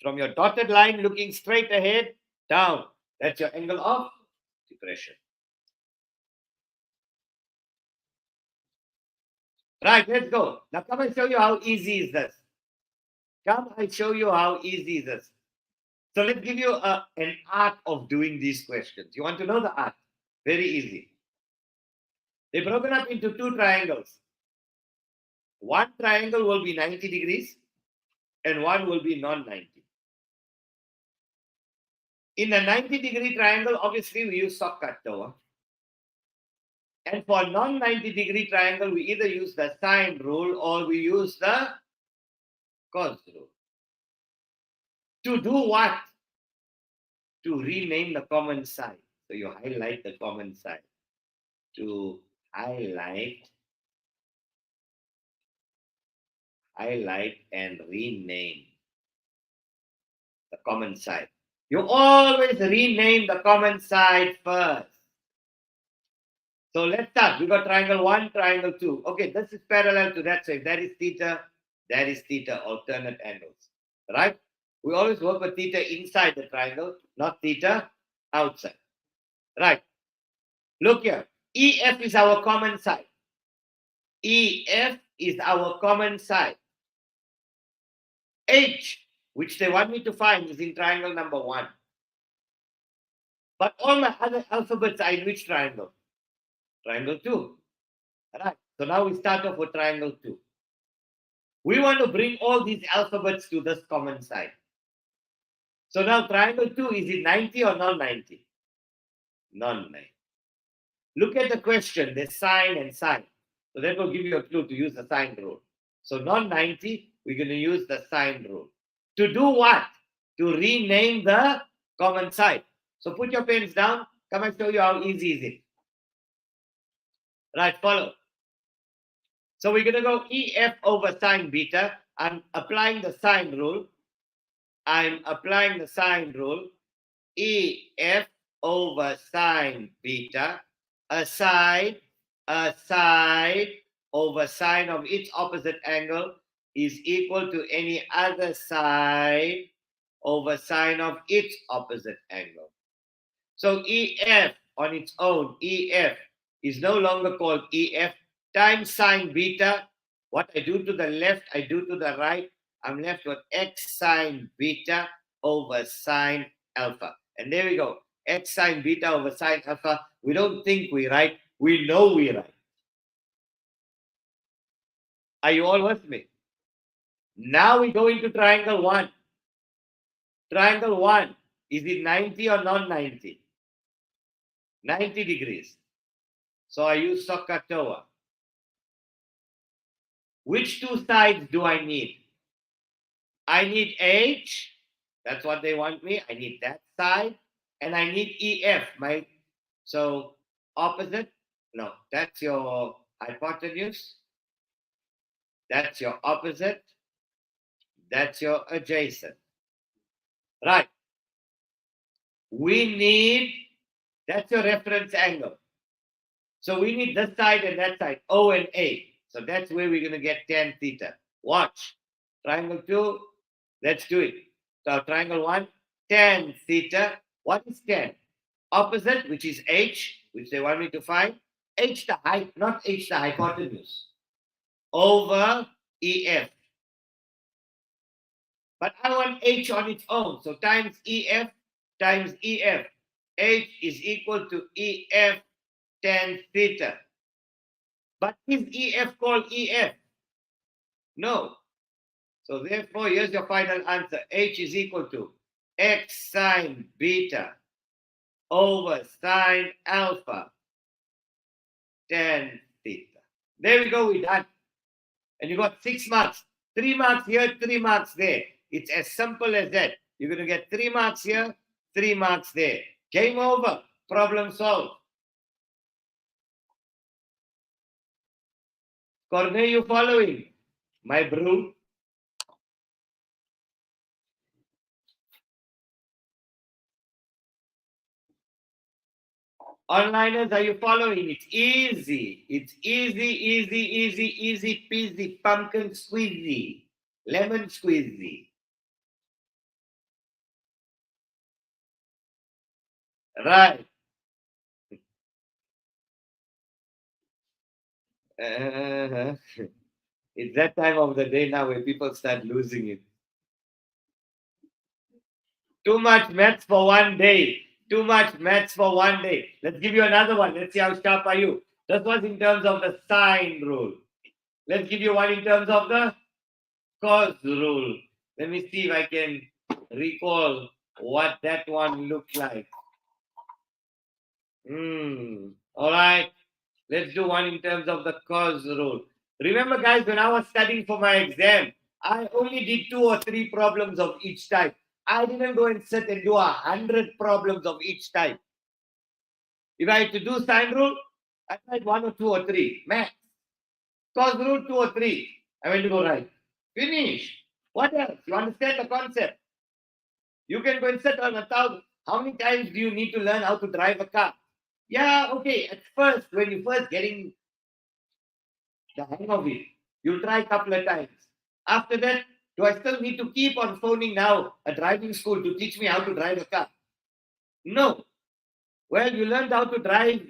From your dotted line, looking straight ahead, down. That's your angle of depression. Right, let's go. Now come and show you how easy is this. Come and show you how easy is this. So let's give you an art of doing these questions. You want to know the art? Very easy. They're broken up into two triangles. One triangle will be 90 degrees and one will be non-90. In a 90-degree triangle, obviously we use Sohcahtoa. And for a non-90-degree triangle, we either use the sine rule or we use the cos rule. To do what? To rename the common side. So you highlight the common side. To highlight and rename the common side. You always rename the common side first. So let's start. We got triangle 1, triangle 2. Okay, this is parallel to that. So if that is theta, alternate angles. Right? We always work with theta inside the triangle, not theta outside. Right? Look here. EF is our common side. EF is our common side. H, which they want me to find, is in triangle number 1. But all my other alphabets are in which triangle? Triangle 2. Right. So now we start off with triangle 2. We want to bring all these alphabets to this common side. So now triangle 2, is it 90 or non-90? Non-90. Look at the question. There's sine and sine. So that will give you a clue to use the sine rule. So non-90, we're going to use the sine rule. To do what? To rename the common side. So put your pens down. Come and show you how easy is it. Right, follow. So we're going to go EF over sine beta. I'm applying the sine rule. EF over sine beta. A side over sine of its opposite angle is equal to any other side over sine of its opposite angle. So EF on its own, EF is no longer called EF times sine beta. What I do to the left, I do to the right. I'm left with x sine beta over sine alpha. And there we go. X sine beta over sine alpha. We don't think we're right. We know we're right. Are you all with me? Now we go into triangle 1. Triangle 1, is it 90 or non-90? 90 degrees. So I use Sohcahtoa. Which two sides do I need? I need H. That's what they want me. I need that side. And I need EF, my So opposite, no, that's your hypotenuse. That's your opposite. That's your adjacent. Right. We need, that's your reference angle. So we need this side and that side, O and A. So that's where we're going to get tan theta. Watch. Triangle 2, let's do it. So triangle 1, tan theta. What is tan? Opposite, which is H, which they want me to find. H the height, not H the hypotenuse. Over EF. But I want H on its own. So times EF times EF. H is equal to EF tan theta. But is EF called EF? No. So therefore, here's your final answer. H is equal to X sine beta over sine alpha tan theta. There we go, we're done. And you got 6 marks. 3 marks here, 3 marks there. It's as simple as that. You're going to get 3 marks here, 3 marks there. Game over. Problem solved. Corne, you following? My bro. Onliners, are you following? It's easy. It's easy peasy, pumpkin squeezy, lemon squeezy. Right. It's that time of the day now where people start losing it. Too much maths for one day. Too much maths for one day. Let's give you another one. Let's see how sharp are you. This was in terms of the sine rule. Let's give you one in terms of the cos rule. Let me see if I can recall what that one looked like. All right. Let's do one in terms of the cos rule. Remember, guys, when I was studying for my exam, I only did 2 or 3 problems of each type. I didn't go and sit and do 100 problems of each type. If I had to do sine rule, I tried 1 or 2 or 3. Max. Cos rule 2 or 3. I went to go right. Finish. What else? You understand the concept? You can go and sit on 1,000. How many times do you need to learn how to drive a car? Yeah, okay. At first, when you're first getting the hang of it, you'll try a couple of times. After that, do I still need to keep on phoning now a driving school to teach me how to drive a car? No. Well, you learned how to drive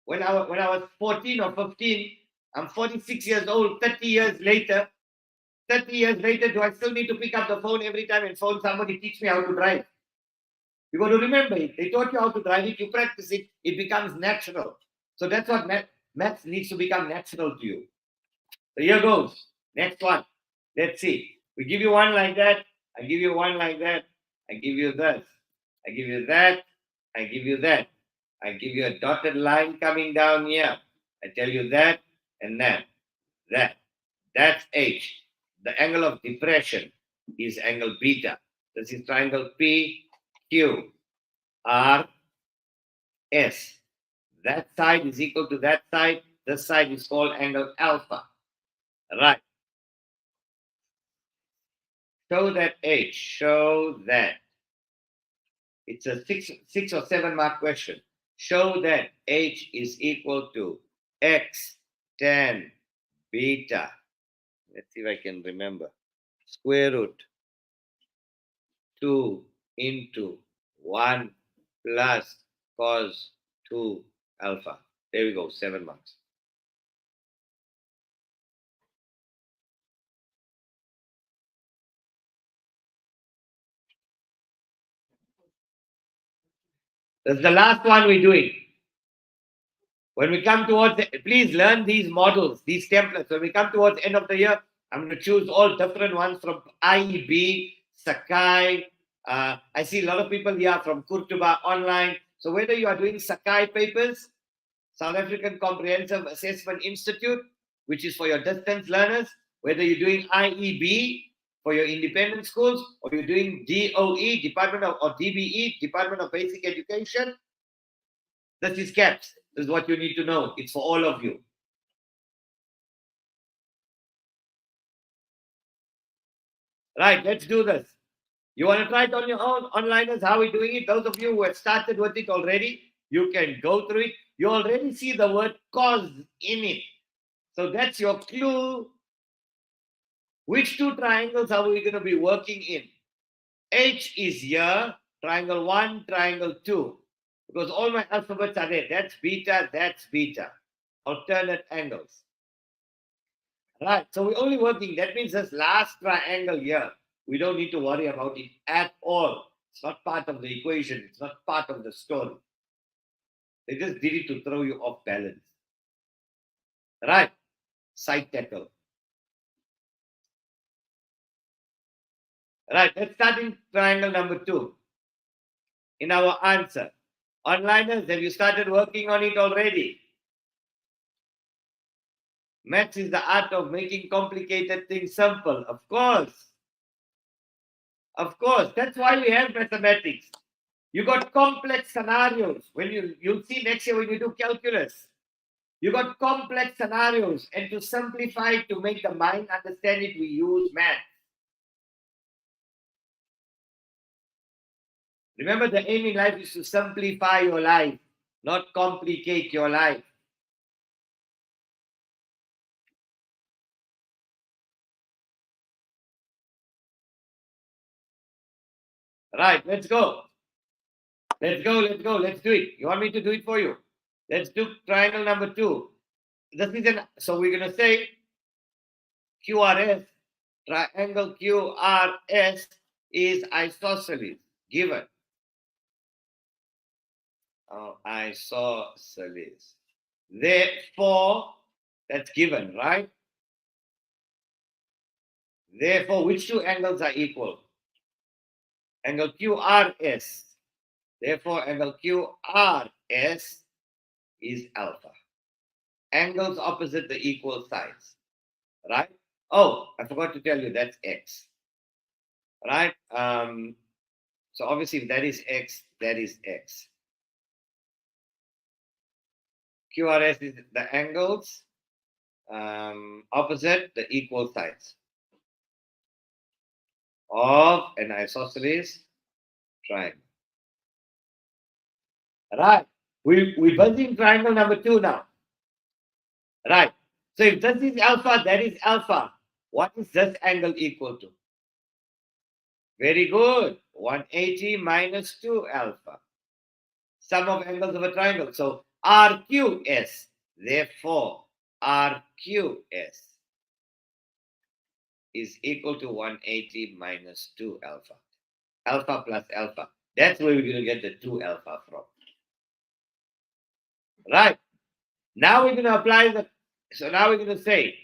when I was 14 or 15. I'm 46 years old, 30 years later. 30 years later, do I still need to pick up the phone every time and phone somebody, teach me how to drive? You got to remember it. They taught you how to drive it, you practice it, it becomes natural. So that's what maths needs to become natural to you. So here goes. Next one. Let's see. We give you one like that. I give you one like that. I give you this. I give you that. I give you that. I give you a dotted line coming down here. I tell you that and that. That. That's H. The angle of depression is angle beta. This is triangle P, Q, R, S. That side is equal to that side. This side is called angle alpha. Right. Show that H. Show that. It's a 6 or 7 mark question. Show that H is equal to X tan beta. Let's see if I can remember. Square root 2 into 1 plus cos 2 alpha. There we go, 7 marks. That's the last one we're doing. When we come towards, please learn these models, these templates. When we come towards the end of the year, I'm going to choose all different ones from IEB, Sakai. I see a lot of people here from Kurtuba online. So whether you are doing Sakai papers, South African Comprehensive Assessment Institute, which is for your distance learners, whether you're doing IEB for your independent schools, or you're doing DOE, or DBE, Department of Basic Education, This is caps. This is what you need to know. It's for all of you. Right, let's do this. You want to try it on your own, onliners? How are we doing it? Those of you who have started with it already, you can go through it. You already see the word cos in it. So that's your clue. Which two triangles are we going to be working in? H is here, triangle 1, triangle 2. Because all my alphabets are there. That's beta, that's beta. Alternate angles. Right, so we're only working. That means this last triangle here, we don't need to worry about it at all. It's not part of the equation. It's not part of the story. They just did it to throw you off balance. Right, side tackle. Right, let's start in triangle number 2. In our answer. Onliners, have you started working on it already? Maths is the art of making complicated things simple. Of course. Of course. That's why we have mathematics. You got complex scenarios. When you'll see next year when you do calculus. You got complex scenarios. And to simplify, to make the mind understand it, we use math. Remember, the aim in life is to simplify your life, not complicate your life. Right, let's go. Let's go, let's go, let's do it. You want me to do it for you? Let's do triangle number 2. This is so we're going to say QRS, triangle QRS is isosceles, given. Oh, isosceles. Therefore, that's given, right? Therefore, which two angles are equal? Angle QRS. Therefore, angle QRS is alpha. Angles opposite the equal sides, right? Oh, I forgot to tell you that's X, right? So obviously, if that is X, that is X. QRS is the angles opposite the equal sides of an isosceles triangle. Right. We're building triangle number 2 now. Right. So if this is alpha, that is alpha. What is this angle equal to? Very good. 180 minus 2 alpha. Sum of angles of a triangle. So RQS. Therefore, RQS is equal to 180 minus 2 alpha. Alpha plus alpha. That's where we're going to get the 2 alpha from. Right. Now we're going to apply so now we're going to say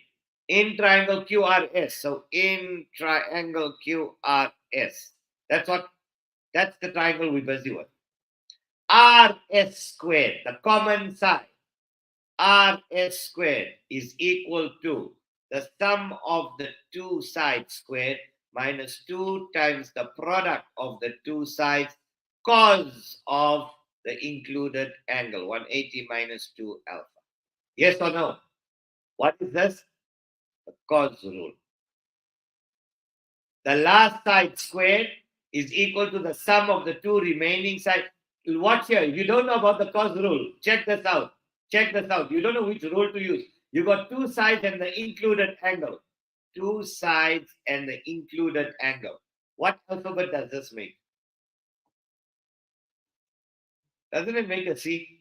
in triangle QRS. So in triangle QRS. That's the triangle we're busy with. RS squared, the common side. RS squared is equal to the sum of the two sides squared minus 2 times the product of the two sides cos of the included angle, 180 minus 2 alpha. Yes or no? What is this? The cos rule. The last side squared is equal to the sum of the two remaining sides. Watch here. If you don't know about the cos rule, check this out. Check this out. You don't know which rule to use. You got two sides and the included angle. Two sides and the included angle. What alphabet does this make? Doesn't it make a C?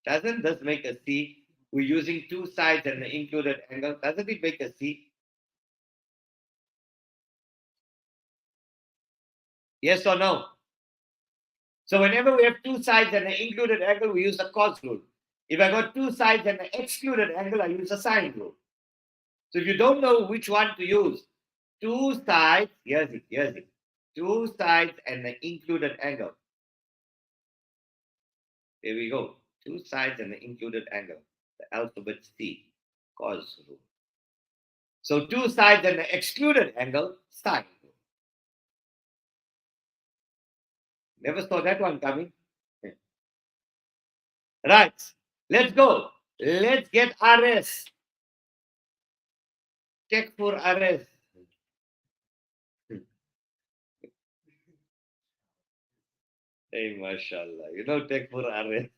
Doesn't this make a C? We're using two sides and the included angle. Doesn't it make a C? Yes or no? So whenever we have two sides and the included angle, we use the cos rule. If I got two sides and the excluded angle, I use the sine rule. So if you don't know which one to use, two sides, here's it. Two sides and the included angle. There we go. Two sides and the included angle. The alphabet C, cos rule. So two sides and the excluded angle, sine rule. Never saw that one coming. Right. Let's go. Let's get RS. Check for RS. Hey, mashallah. You know, take for RS.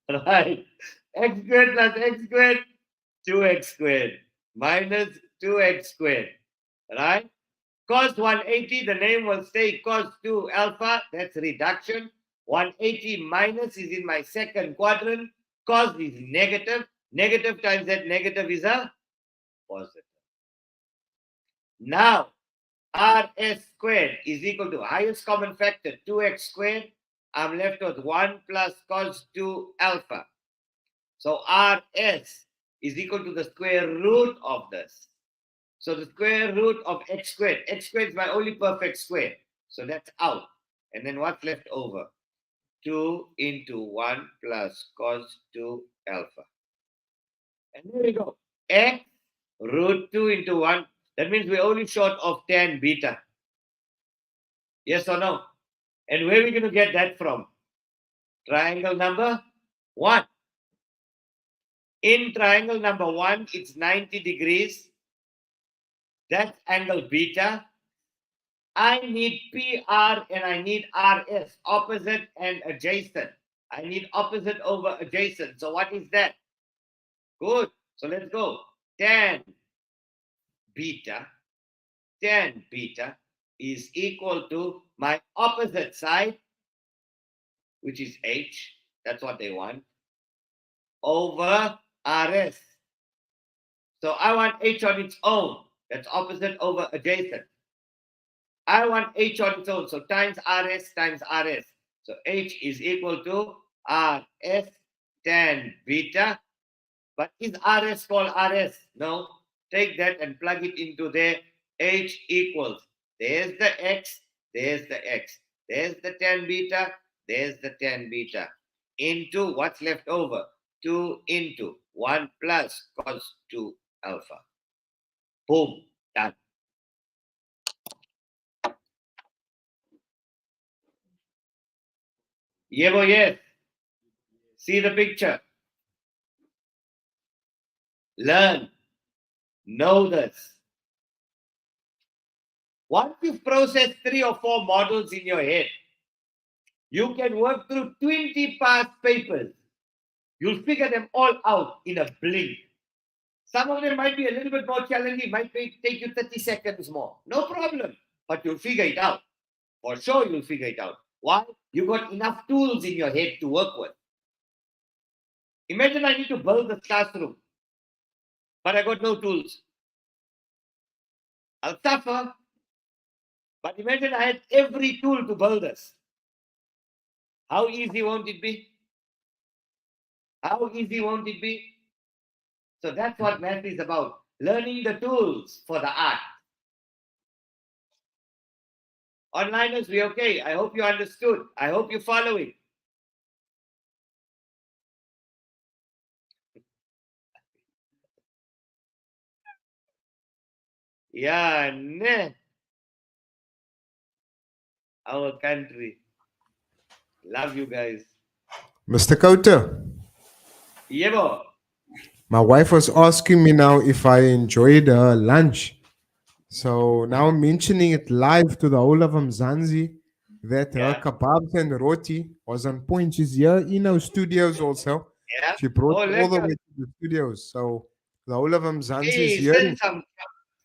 Right. X squared plus x squared, 2x squared minus 2x squared. Right? Cos 180, the name will stay cos 2 alpha. That's reduction. 180 minus is in my second quadrant. Cos is negative. Negative times that negative is a positive. Now, RS squared is equal to highest common factor, 2x squared. I'm left with 1 plus cos 2 alpha. So RS is equal to the square root of this. So the square root of x squared. X squared is my only perfect square. So that's out. And then what's left over? 2 into 1 plus cos 2 alpha. And there we go. X root 2 into 1. That means we're only short of tan beta. Yes or no? And where are we going to get that from? Triangle number 1. In triangle number 1, it's 90 degrees. That's angle beta. I need PR and I need RS, opposite and adjacent. I need opposite over adjacent. So what is that? Good. So let's go. Tan beta is equal to my opposite side, which is H. That's what they want. Over RS. So I want H on its own. That's opposite over adjacent. I want H on its own. So times RS times RS. So H is equal to RS tan beta. But is RS called RS? No. Take that and plug it into there. H equals. There's the X. There's the X. There's the tan beta. There's the tan beta. Into what's left over? 2 into 1 plus cos 2 alpha. Boom. Done. Yes. See the picture. Learn. Know this. Once you've processed 3 or 4 models in your head, you can work through 20 past papers. You'll figure them all out in a blink. Some of them might be a little bit more challenging, might take you 30 seconds more. No problem. But you'll figure it out. For sure, you'll figure it out. Why? You got enough tools in your head to work with. Imagine I need to build the classroom, but I got no tools. I'll suffer. But imagine I had every tool to build this. How easy won't it be? How easy won't it be? So that's what math is about. Learning the tools for the art. Onliners, we okay? I hope you understood. I hope you're following. Yeah, ne. Our country. Love you guys. Mr. Khota, Yebo. my wife was asking me now if I enjoyed lunch. So now I'm mentioning it live to the whole of Mzansi that her Yeah. kebabs and roti was on point. She's here in our studios also. Yeah. She brought Oh, all the lekker. way to the studios. So the whole of Mzansi is Hey, here. send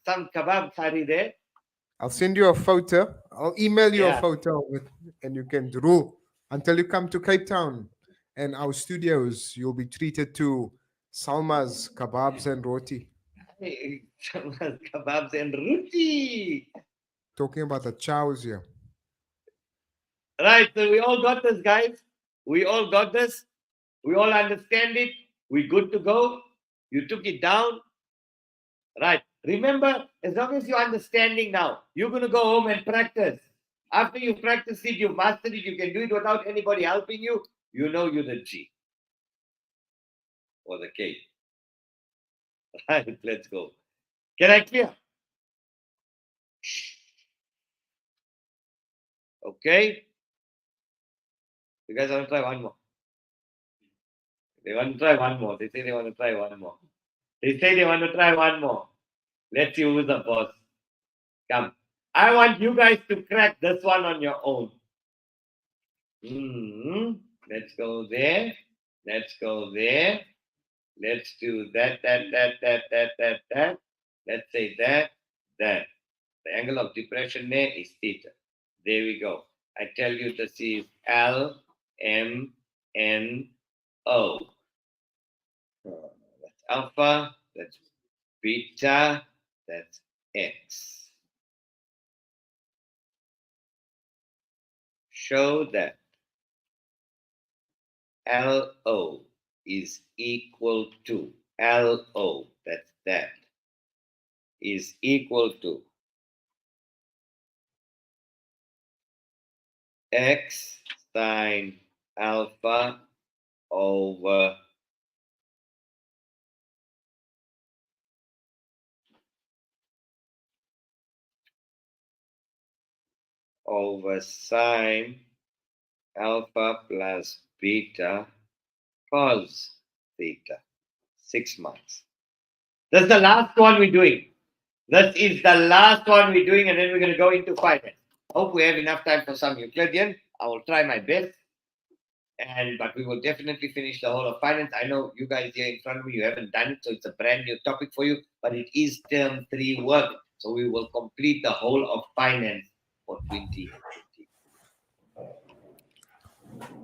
some kebab curry there. I'll send you a photo. I'll email you a Yeah. photo of it, and you can drool until you come to Cape Town and our studios. You'll be treated to Salma's kebabs and roti. Hey, kebabs and roti. Talking about the chows here. Right, so we all got this, guys. We all got this. We all understand it. We're good to go. You took it down. Right. Remember, as long as you're understanding now, you're going to go home and practice. After you practice it, you've mastered it, you can do it without anybody helping you. You know you're the G or the K. Right, let's go. Can I clear? Okay. You guys want to try one more? They want to try one more. They say they want to try one more. They say they want to try one more. Let's see who's the boss. Come. I want you guys to crack this one on your own. Let's go there. Let's go there. Let's do that. Let's say that. The angle of depression there is theta. There we go. I tell you this is L, M, N, O. That's alpha. That's beta. That's X. Show that LO is equal to LO, that's that, is equal to X sine alpha over sine alpha plus beta cos theta. 6 months. That's the last one we're doing. That is the last one we're doing, and then we're going to go into finance. Hope we have enough time for some Euclidean. I will try my best. But we will definitely finish the whole of finance. I know you guys here in front of me, you haven't done it, so it's a brand new topic for you, but it is term 3 work. So we will complete the whole of finance for 2020.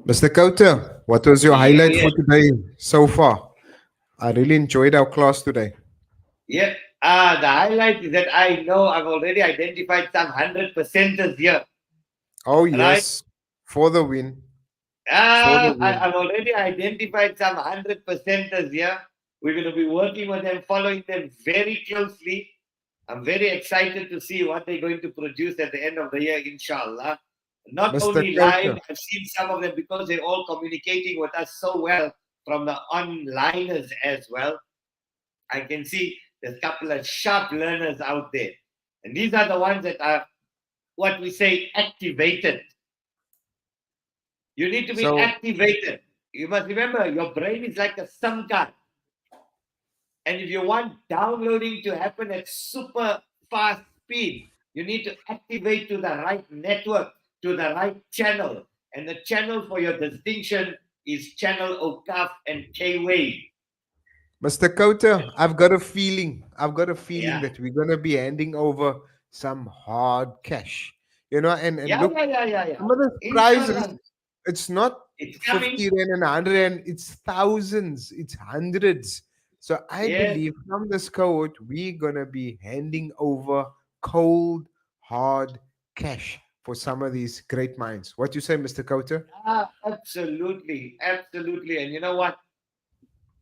Mr. Khota, what was your highlight for today so far? I really enjoyed our class today. Yeah, the highlight is that I know I've already identified some 100%ers here. Oh, yes, right? For the win. I've already identified some 100%ers here. We're going to be working with them, following them very closely. I'm very excited to see what they're going to produce at the end of the year, inshallah. Not Mr. only live, I've seen some of them because they're all communicating with us so well from the onliners as well. I can see there's a couple of sharp learners out there. And these are the ones that are, what we say, activated. You need to be activated. You must remember, your brain is like a SIM card. And if you want downloading to happen at super fast speed, you need to activate to the right network, to the right channel. And the channel for your distinction is channel Awqaf and K-Wave. Mr. Khota, I've got a feeling that we're going to be handing over some hard cash. You know, and look, some of the prizes, it's not 50 Rand and 100 Rand, it's thousands, it's hundreds. So I believe from this cohort, we're going to be handing over cold, hard cash for some of these great minds. What you say, Mr. Khota? Absolutely. Absolutely. And you know what?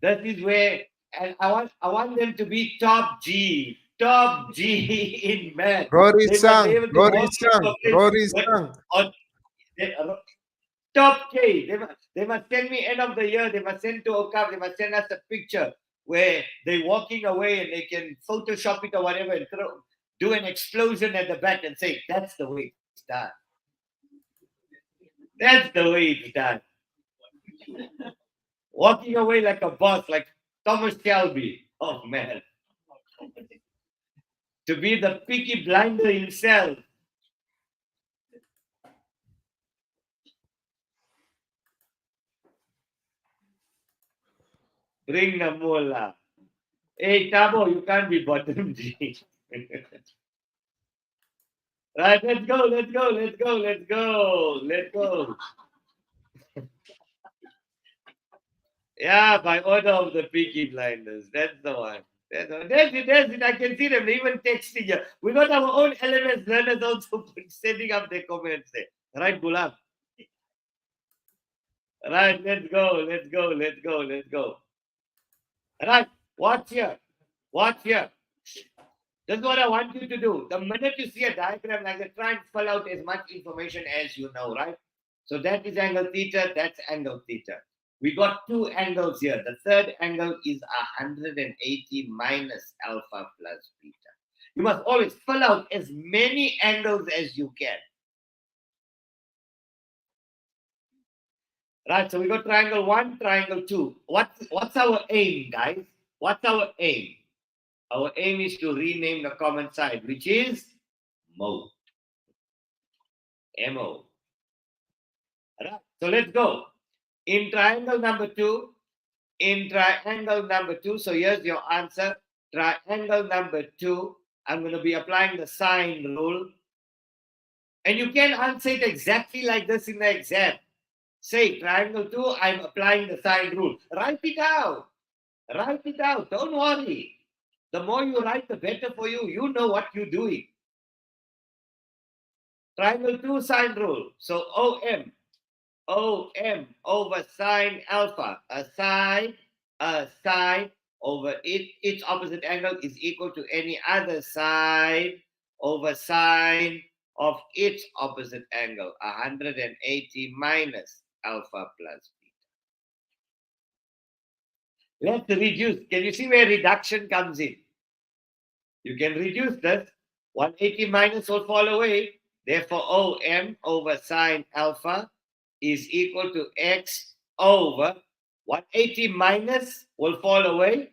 That is where, and I want them to be top G in math. Rory Sang. Top K. They must send me end of the year. They must send to Awqaf. They must send us a picture where they're walking away and they can Photoshop it or whatever and do an explosion at the back and say, that's the way it's done. That's the way it's done. Walking away like a boss, like Thomas Shelby. Oh, man. To be the Peaky Blinder himself. Bring the mola. Hey, Tabo, you can't be bottom G. Right, let's go. Yeah, by order of the Peaky Blinders. That's the one. That's it. I can see them. They even texting you. We got our own LMS learners also setting up their comments there. Right, Gulam? Right, let's go. Right, watch here. That's what I want you to do. The minute you see a diagram like that, try and spell out as much information as you know, right? So that is angle theta, that's angle theta. We got 2 angles here. The third angle is 180 minus alpha plus beta. You must always fill out as many angles as you can. Right, so we got triangle 1, triangle 2. What's our aim, guys? What's our aim? Our aim is to rename the common side, which is MO. MO. Right, so let's go. In triangle number 2, so here's your answer. Triangle number 2, I'm going to be applying the sine rule. And you can answer it exactly like this in the exam. Say, triangle 2, I'm applying the sine rule. Write it out. Write it out. Don't worry. The more you write, the better for you. You know what you're doing. Triangle 2 sine rule. So OM over sine alpha. A sine over its opposite angle is equal to any other sine over sine of its opposite angle. 180 minus alpha plus beta. Let's reduce. Can you see where reduction comes in? You can reduce this. 180 minus will fall away. Therefore, OM over sine alpha is equal to X over 180 minus will fall away.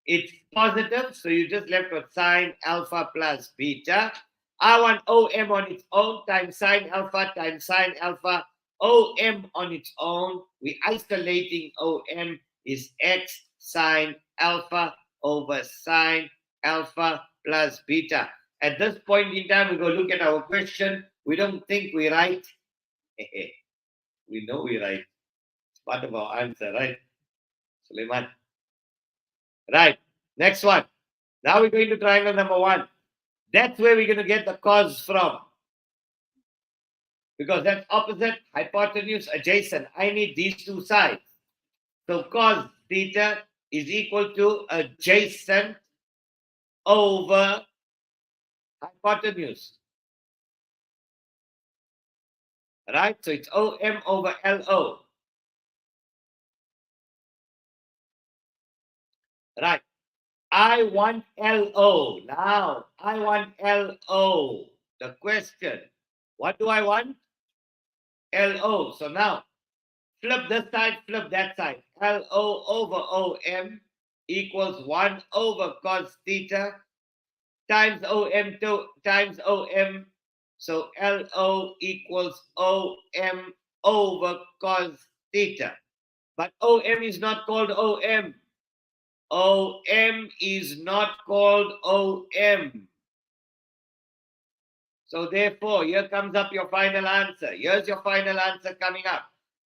It's positive, so you just left with sine alpha plus beta. I want OM on its own times sine alpha times sine alpha. OM on its own, we're isolating OM is X sine alpha over sine alpha plus beta. At this point in time, we go look at our question. We don't think we're right. We know we're right. It's part of our answer, right? Suleiman. Right. Next one. Now we're going to triangle number 1. That's where we're going to get the cos from. Because that's opposite, hypotenuse, adjacent. I need these two sides. So cos theta is equal to adjacent over hypotenuse. Right? So it's OM over LO. Right. I want LO. Now, I want LO. The question, what do I want? LO. So now, flip this side, flip that side. LO over OM equals 1 over cos theta times OM times OM. So LO equals OM over cos theta. But OM is not called OM. OM is not called OM. So therefore, here comes up your final answer. Here's your final answer coming up.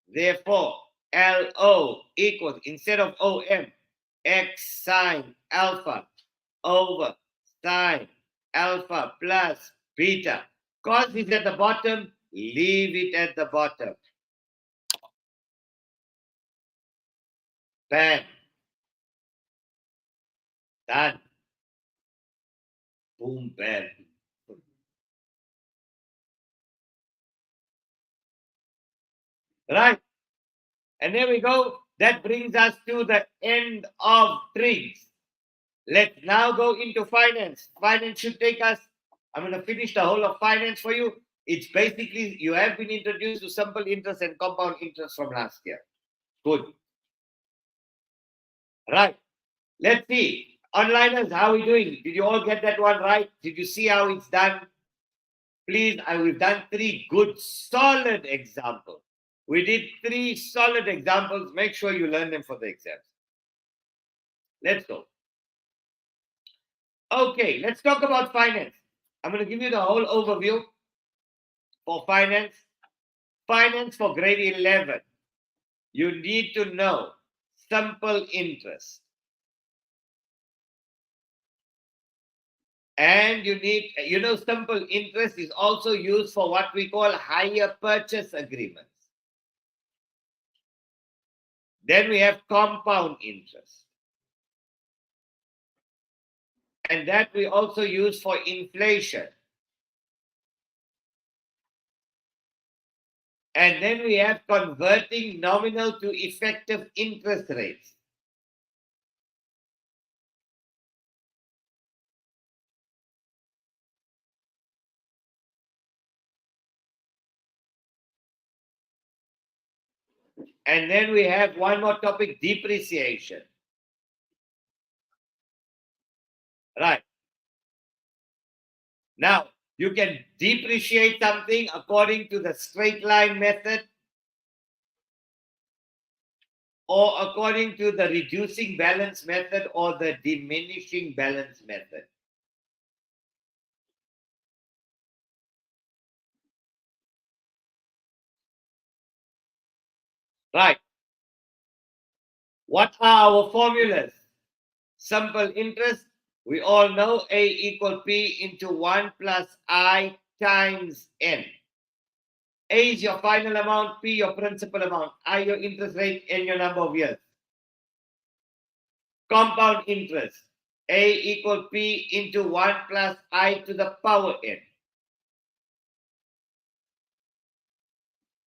Therefore, LO equals, instead of OM, X sine alpha over sine alpha plus beta. Cos is at the bottom, leave it at the bottom. Bam. Done. Boom, bam. Right. And there we go. That brings us to the end of trigs. Let's now go into finance. Finance should take us, I'm going to finish the whole of finance for you. It's basically, you have been introduced to simple interest and compound interest from last year. Good. Right. Let's see. Onliners, how are we doing? Did you all get that one right? Did you see how it's done? Please, we've done 3 good, solid examples. We did 3 solid examples. Make sure you learn them for the exams. Let's go. Okay, let's talk about finance. I'm going to give you the whole overview for finance. Finance for grade 11. You need to know simple interest. And you need, simple interest is also used for what we call hire purchase agreements. Then we have compound interest. And that we also use for inflation. And then we have converting nominal to effective interest rates. And then we have one more topic, depreciation. Right. Now, you can depreciate something according to the straight line method or according to the reducing balance method or the diminishing balance method. Right. What are our formulas? Simple interest. We all know A equal P into 1 plus I times N. A is your final amount, P your principal amount, I your interest rate, N your number of years. Compound interest. A equal P into 1 plus I to the power N.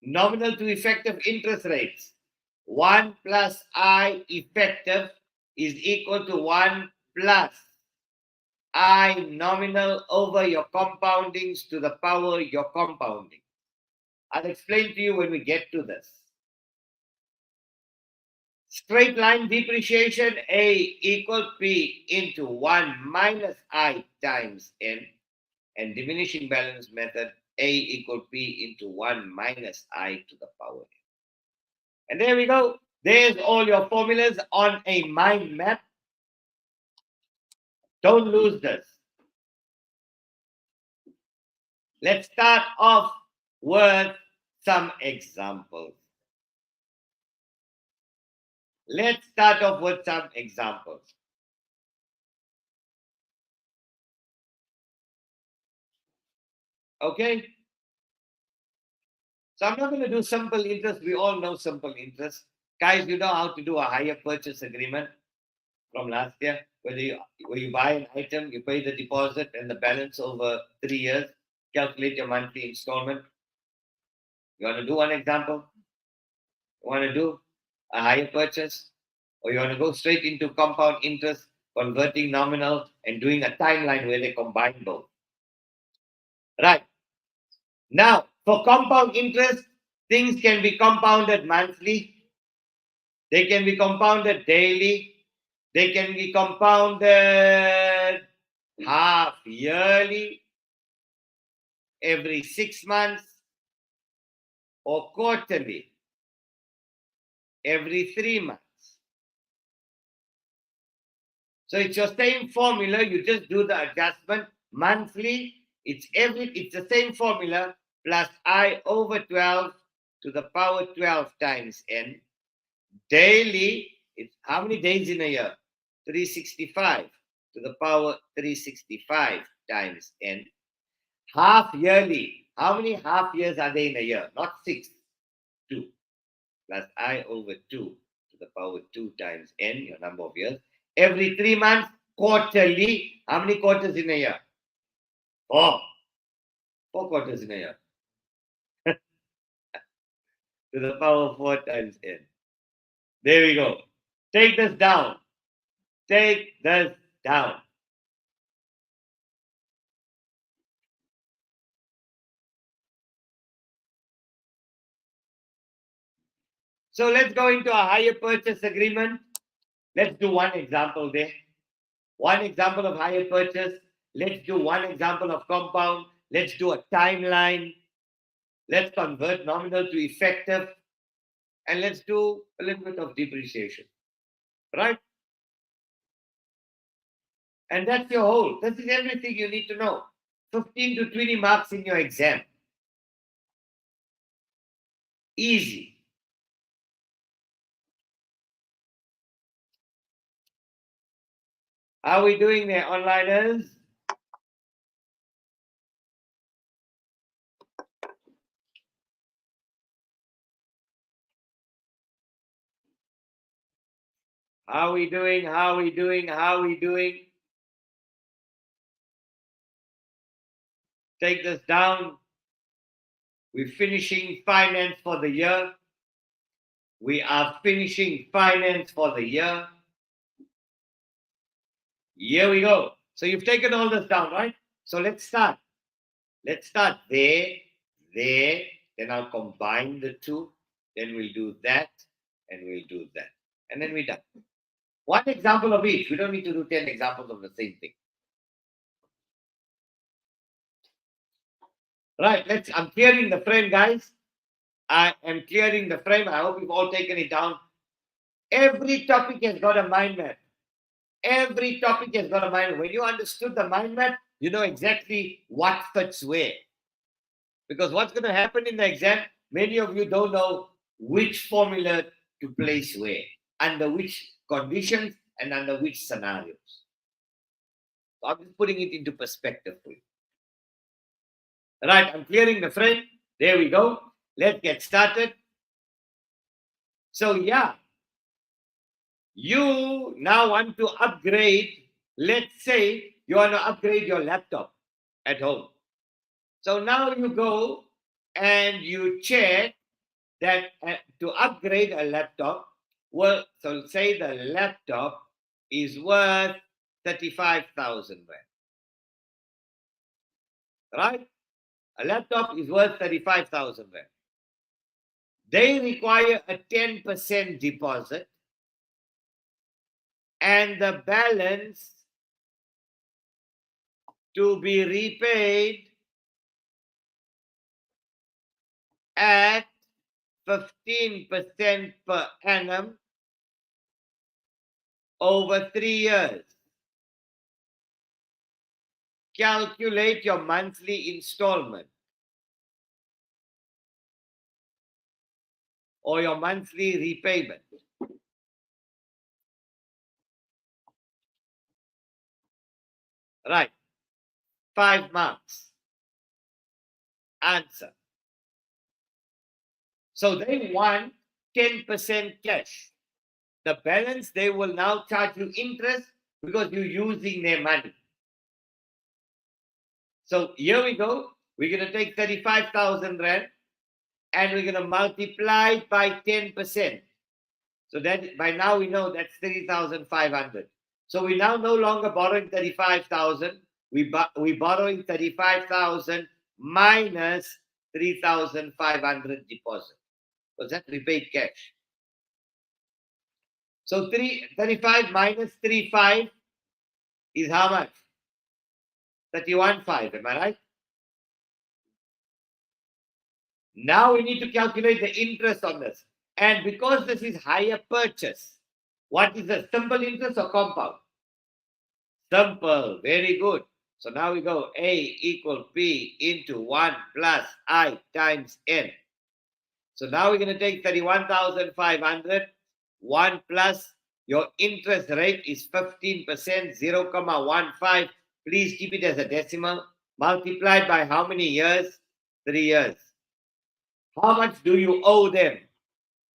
Nominal to effective interest rates. 1 plus I effective is equal to 1 plus I nominal over your compoundings to the power your compounding. I'll explain to you when we get to this. Straight line depreciation, A equal P into 1 minus I times N. And diminishing balance method, A equal P into 1 minus I to the power N. And there we go. There's all your formulas on a mind map. Don't lose this. Let's start off with some examples. Let's start off with some examples. Okay? So I'm not going to do simple interest. We all know simple interest. Guys, you know how to do a hire purchase agreement from last year, where you buy an item, you pay the deposit and the balance over 3 years, calculate your monthly installment. You want to do one example? You want to do a hire purchase? Or you want to go straight into compound interest, converting nominal and doing a timeline where they combine both? Right. Now, for compound interest, things can be compounded monthly. They can be compounded daily. They can be compounded half yearly, every 6 months, or quarterly, every 3 months. So it's your same formula. You just do the adjustment. Monthly, it's the same formula plus I over 12 to the power 12 times N. Daily, it's how many days in a year? 365 to the power 365 times N. Half yearly, how many half years are there in a year? Not 6, 2. Plus I over 2 to the power 2 times N, your number of years. Every 3 months, quarterly. How many quarters in a year? 4. 4 quarters in a year. To the power 4 times N. There we go. Take this down. Take this down. So let's go into a hire purchase agreement. Let's do one example there. One example of hire purchase. Let's do one example of compound. Let's do a timeline. Let's convert nominal to effective. And let's do a little bit of depreciation. Right? And that's your whole. This is everything you need to know. 15 to 20 marks in your exam. Easy. How are we doing there, onliners? How are we doing? How are we doing? How are we doing? Take this down. We're finishing finance for the year. We are finishing finance for the year. Here we go. So you've taken all this down, right? So let's start. Let's start there, there. Then I'll combine the two. then we'll do that, and we'll do that. And then we're done. One example of each. We don't need to do 10 examples of the same thing. Right, I'm clearing the frame, guys. I am clearing the frame. I hope you've all taken it down. Every topic has got a mind map. Every topic has got a mind map. When you understood the mind map, you know exactly what fits where. Because what's going to happen in the exam, many of you don't know which formula to place where, under which conditions, and under which scenarios. So I'm just putting it into perspective for you. Right, I'm clearing the frame. There we go. Let's get started. So yeah, you now want to upgrade. Let's say you want to upgrade your laptop at home. So now you go and you check that to upgrade a laptop, well, so say the laptop is worth 35,000 rand. Right? A laptop is worth 35,000 rand. They require a 10% deposit, and the balance to be repaid at 15% per annum over 3 years. Calculate your monthly installment or your monthly repayment. Right. 5 marks. Answer. So they want 10% cash. The balance, they will now charge you interest because you're using their money. So here we go. We're going to take 35,000 rand and we're going to multiply it by 10%. So that by now we know that's 3,500. So we're now no longer borrowing 35,000. We're borrowing 35,000 minus 3,500 deposit. Because that's repaid cash. So 35 minus 35 is how much? 31.5, am I right? Now we need to calculate the interest on this. And because this is higher purchase, what is the simple interest or compound? Simple, very good. So now we go A equal P into 1 plus I times N. So now we're going to take 31,500. 1 plus your interest rate is 15%, 0.15. Please keep it as a decimal. Multiplied by how many years? 3 years. How much do you owe them?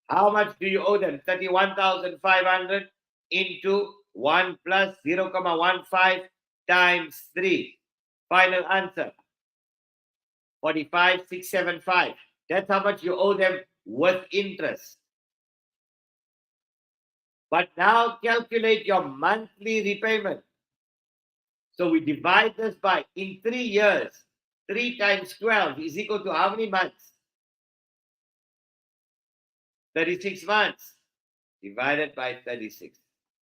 How much do you owe them? 31,500 into 1 plus 0.15 times 3. Final answer. 45,675. That's how much you owe them with interest. But now calculate your monthly repayment. So we divide this by, in 3 years, 3 times 12 is equal to how many months? 36 months divided by 36.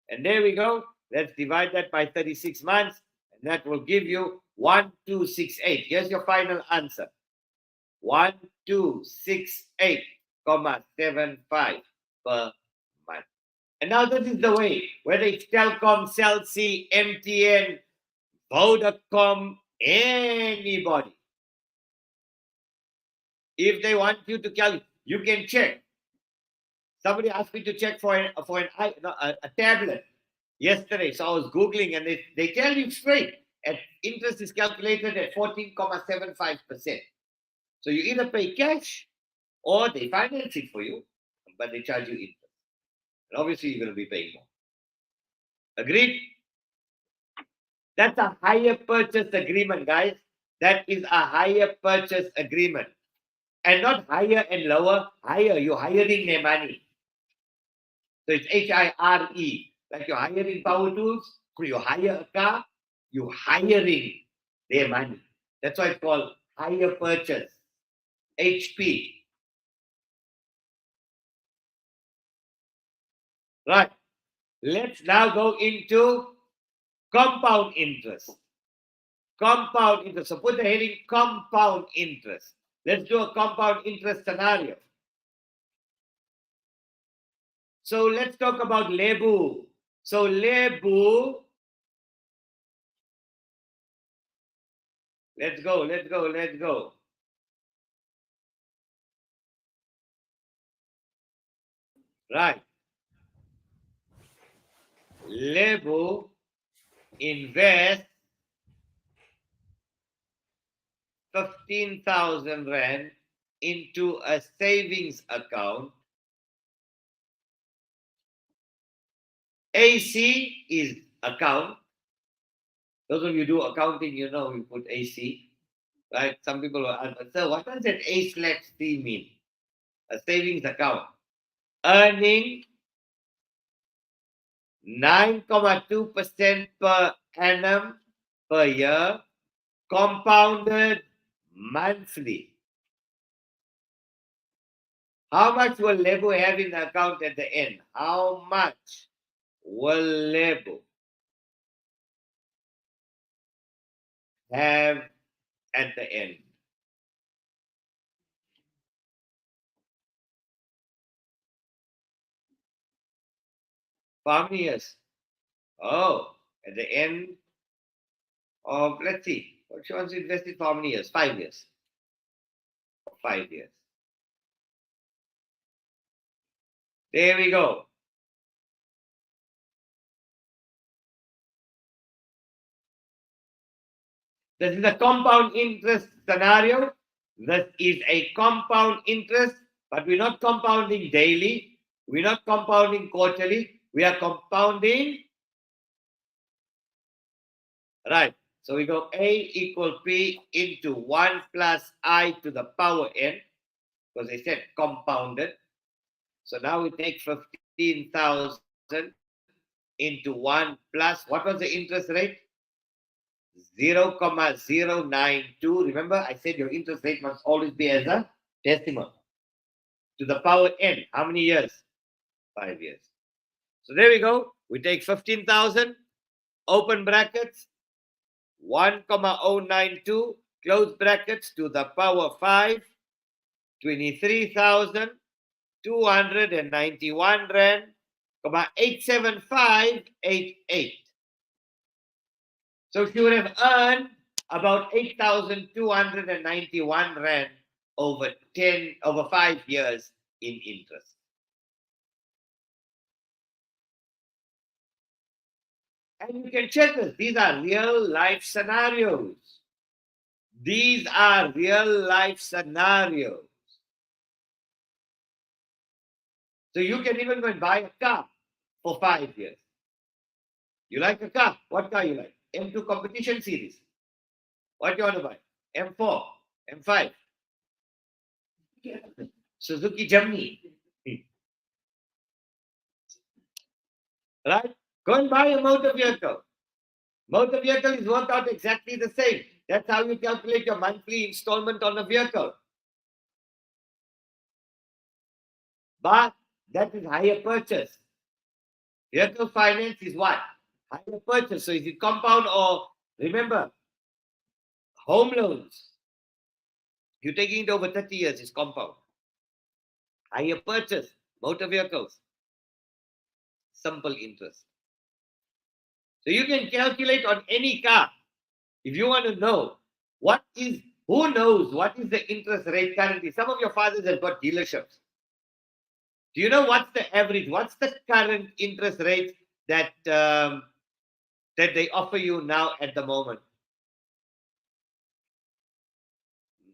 And there we go. Let's divide that by 36 months. And that will give you 1268. Here's your final answer. 1268.75 per month. And now this is the way, whether it's Telkom, Cell C, MTN, Vodacom, anybody. If they want you to calculate, you can check. Somebody asked me to check for a tablet yesterday. So I was Googling and they tell you straight. And interest is calculated at 14.75%. So you either pay cash or they finance it for you, but they charge you interest. And obviously you're going to be paying more. Agreed? That's a higher purchase agreement, guys. That is a higher purchase agreement. And not higher and lower. Higher, you're hiring their money. So it's HIRE. Like you're hiring power tools, you hire a car, you're hiring their money. That's why it's called higher purchase. HP. Right. Let's now go into compound interest. Compound interest. So put the heading compound interest. Let's do a compound interest scenario. So let's talk about Lebu. So Lebu, let's go. Right. Lebu invest 15,000 Rand into a savings account. AC is account. Those of you do accounting, you know you put AC, right? Some people will answer, sir, what does that A/C mean? A savings account. Earning 9.2% per annum per year, compounded monthly. How much will Lebu have in the account at the end? How much will Lebu have at the end? For how many years? Oh, at the end of, let's see, what she wants to invest in for how many years? 5 years. 5 years. There we go. This is a compound interest scenario. This is a compound interest, but we're not compounding daily. We're not compounding quarterly. We are compounding. Right. So we go A equal P into 1 plus I to the power n, because they said compounded. So now we take 15,000 into 1 plus, what was the interest rate? 0.092. Remember, I said your interest rate must always be as a decimal. To the power n. How many years? 5 years. So there we go. We take 15,000, open brackets, 1.092, close brackets, to the power 5, 23,291 Rand, 87588. So she would have earned about 8,291 Rand over 5 years in interest. And you can check this. These are real life scenarios. These are real life scenarios. So you can even go and buy a car for 5 years. You like a car? What car you like? M2 competition series. What do you want to buy? M4, M5. Suzuki Jimny. Right? Go and buy a motor vehicle. Motor vehicle is worked out exactly the same. That's how you calculate your monthly installment on a vehicle. But that is higher purchase. Vehicle finance is what? Higher purchase. So is it compound or, remember, home loans, you're taking it over 30 years, is compound. Higher purchase, motor vehicles, simple interest. So you can calculate on any car. If you want to know who knows what is the interest rate currently? Some of your fathers have got dealerships. Do you know what's the average? What's the current interest rate that they offer you now at the moment?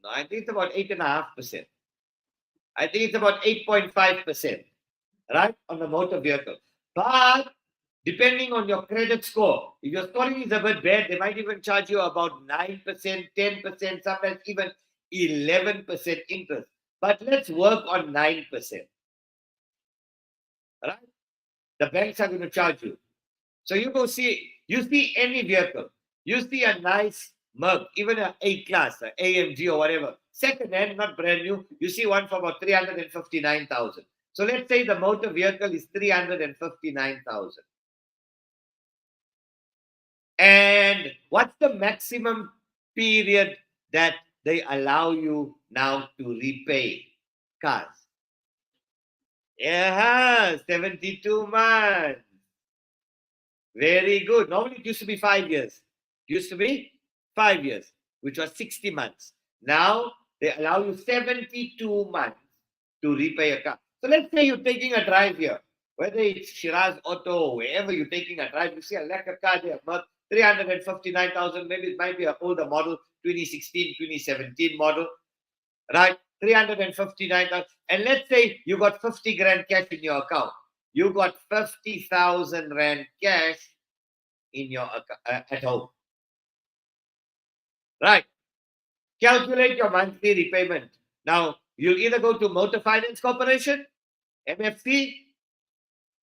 I think it's about 8.5%. I think it's about 8.5%, right, on the motor vehicle. But depending on your credit score, if your scoring is a bit bad, they might even charge you about 9%, 10%, sometimes even 11% interest. But let's work on 9%. Right? The banks are going to charge you. So you see any vehicle, you see a nice Merc, even an A-class, an AMG or whatever, second hand, not brand new, you see one for about 359,000. So let's say the motor vehicle is 359,000. And what's the maximum period that they allow you now to repay cars? Yeah, 72 months. Very good. Normally it used to be 5 years. Used to be 5 years, which was 60 months. Now they allow you 72 months to repay a car. So let's say you're taking a drive here, whether it's Shiraz Auto, wherever you're taking a drive, you see a lekker car there, not 359,000, maybe it might be an older model, 2016, 2017 model, right? 359,000. And let's say you got 50 grand cash in your account. You got 50,000 rand cash in your at home. Right. Calculate your monthly repayment. Now, you'll either go to Motor Finance Corporation, MFC,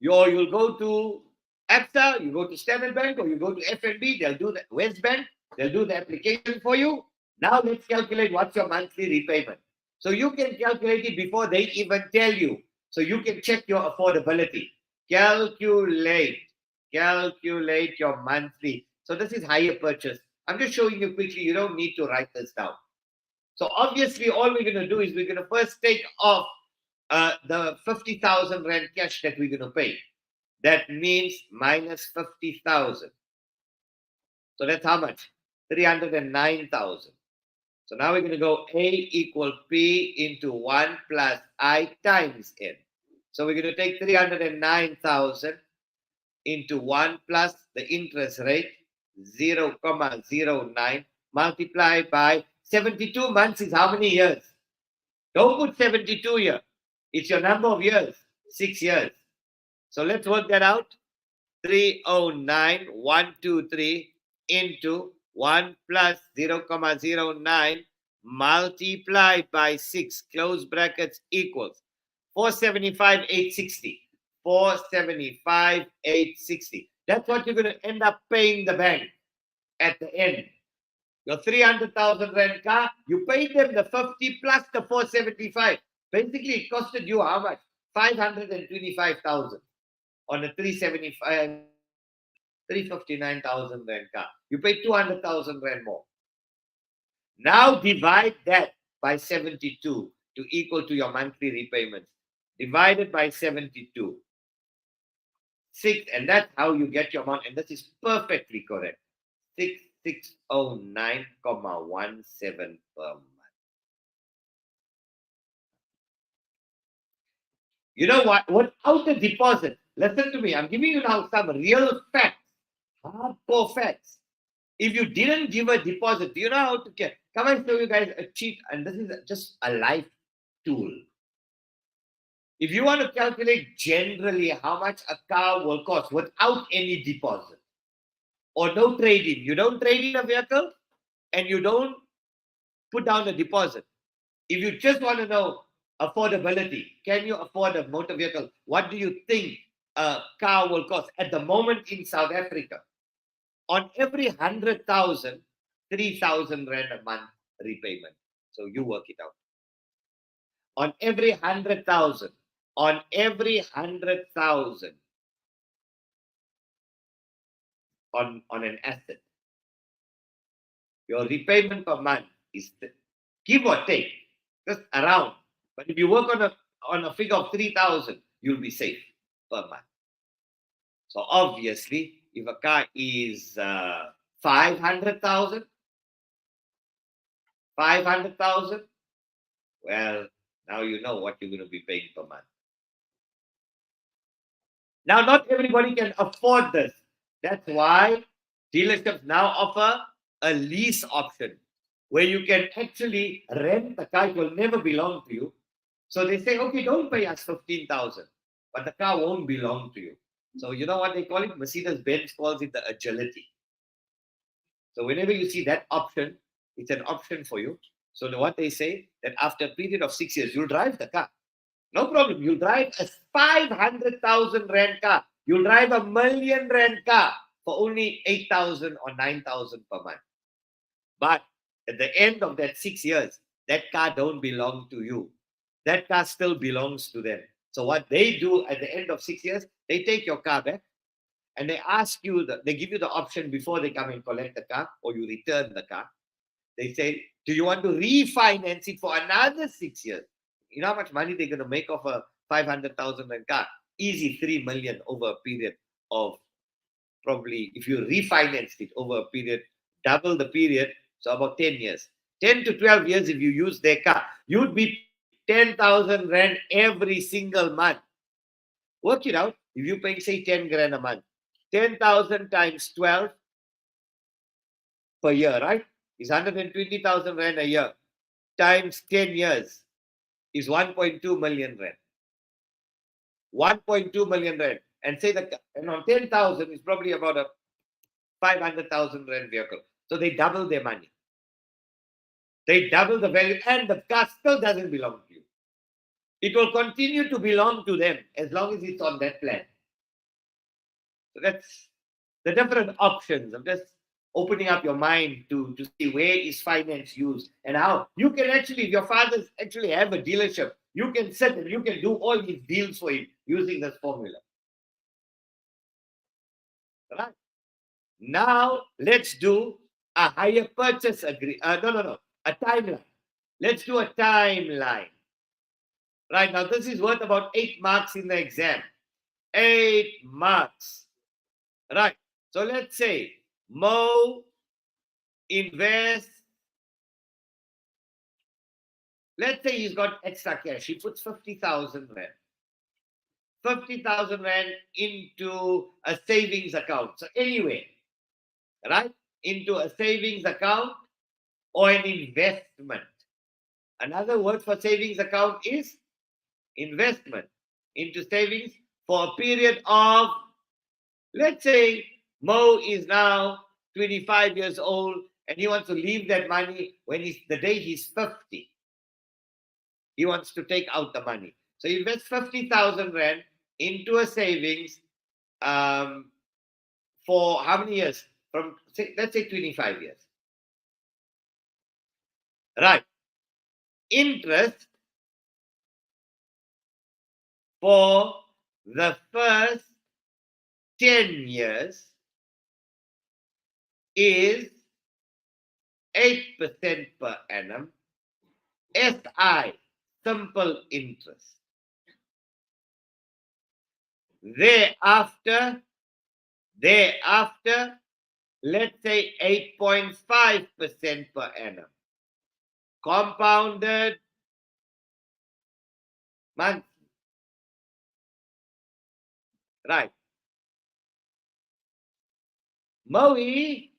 or you'll go to AXA, you go to Standard Bank, or you go to FNB, they'll do the West Bank, they'll do the application for you. Now let's calculate what's your monthly repayment. So you can calculate it before they even tell you. So you can check your affordability. Calculate your monthly. So this is hire purchase. I'm just showing you quickly. You don't need to write this down. So obviously, all we're going to do is we're going to first take off the 50,000 rand cash that we're going to pay. That means minus 50,000. So that's how much? 309,000. So now we're going to go A equal P into 1 plus I times N. So we're going to take 309,000 into 1 plus the interest rate, 0,09, multiplied by 72 months is how many years? Don't put 72 here. It's your number of years, 6 years. So let's work that out. 309,123 into 1 plus 0,09 multiplied by 6, close brackets, equals 475,860. 475,860. That's what you're going to end up paying the bank at the end. Your 300,000 rand car, you paid them the 50 plus the 475. Basically, it costed you how much? 525,000 on a 359,000 rand car. You paid 200,000 rand more. Now divide that by 72 to equal to your monthly repayments. Divided by 72. 6, and that's how you get your amount, and this is perfectly correct. 6609,17 per month. You know what? Without a deposit, listen to me. I'm giving you now some real facts, hardcore facts. If you didn't give a deposit, do you know how to get? Come and show you guys a cheat, and this is just a life tool. If you want to calculate generally how much a car will cost without any deposit or no trading, you don't trade in a vehicle and you don't put down a deposit. If you just want to know affordability, can you afford a motor vehicle? What do you think a car will cost at the moment in South Africa? On every 100,000, 3,000 rand a month repayment. So you work it out. On every 100,000. On every 100,000 on an asset, your repayment per month is, give or take, just around. But if you work on a figure of 3,000, you'll be safe per month. So obviously, if a car is 500,000, well, now you know what you're going to be paying per month. Now, not everybody can afford this. That's why dealerships now offer a lease option where you can actually rent the car. It will never belong to you. So they say, okay, don't pay us 15,000, but the car won't belong to you. So you know what they call it? Mercedes-Benz calls it the agility. So whenever you see that option, it's an option for you. So what they say, that after a period of 6 years, you'll drive the car. No problem. You'll drive a 500,000 rand car. You'll drive a 1 million rand car for only 8,000 or 9,000 per month. But at the end of that 6 years, that car don't belong to you. That car still belongs to them. So what they do at the end of 6 years, they take your car back and they ask you, they give you the option before they come and collect the car or you return the car. They say, do you want to refinance it for another 6 years? You know how much money they're going to make off a 500,000 rand car? Easy 3 million over a period of probably, if you refinanced it over a period, double the period, so about 10 years. 10 to 12 years if you use their car, you'd be 10,000 rand every single month. Work it out. If you pay, say, 10 grand a month, 10,000 times 12 per year, right? Is 120,000 rand a year. Times 10 years is 1.2 million rand. 1.2 million rand. And say that, and on 10,000 is probably about a 500,000 rand vehicle. So they double their money. They double the value, and the car still doesn't belong to you. It will continue to belong to them as long as it's on that plan. So that's the different options. I'm just opening up your mind to see where is finance used and how you can actually, if your fathers actually have a dealership, you can sit and you can do all these deals for him using this formula. Right? Now let's do a hire purchase agree. A timeline. Let's do a timeline. Right, now this is worth about 8 marks in the exam. 8 marks. Right, so let's say Mo invests. Let's say he's got extra cash. He puts 50,000 rand. 50,000 rand into a savings account. So anyway, right, into a savings account or an investment. Another word for savings account is investment into savings for a period of, let's say Mo is now 25 years old and he wants to leave that money when the day he's 50. He wants to take out the money. So he invests 50,000 rand into a savings for how many years? From, let's say 25 years. Right. Interest for the first 10 years is 8% per annum. SI, simple interest. Thereafter, let's say 8.5% per annum. Compounded monthly. Right. Maui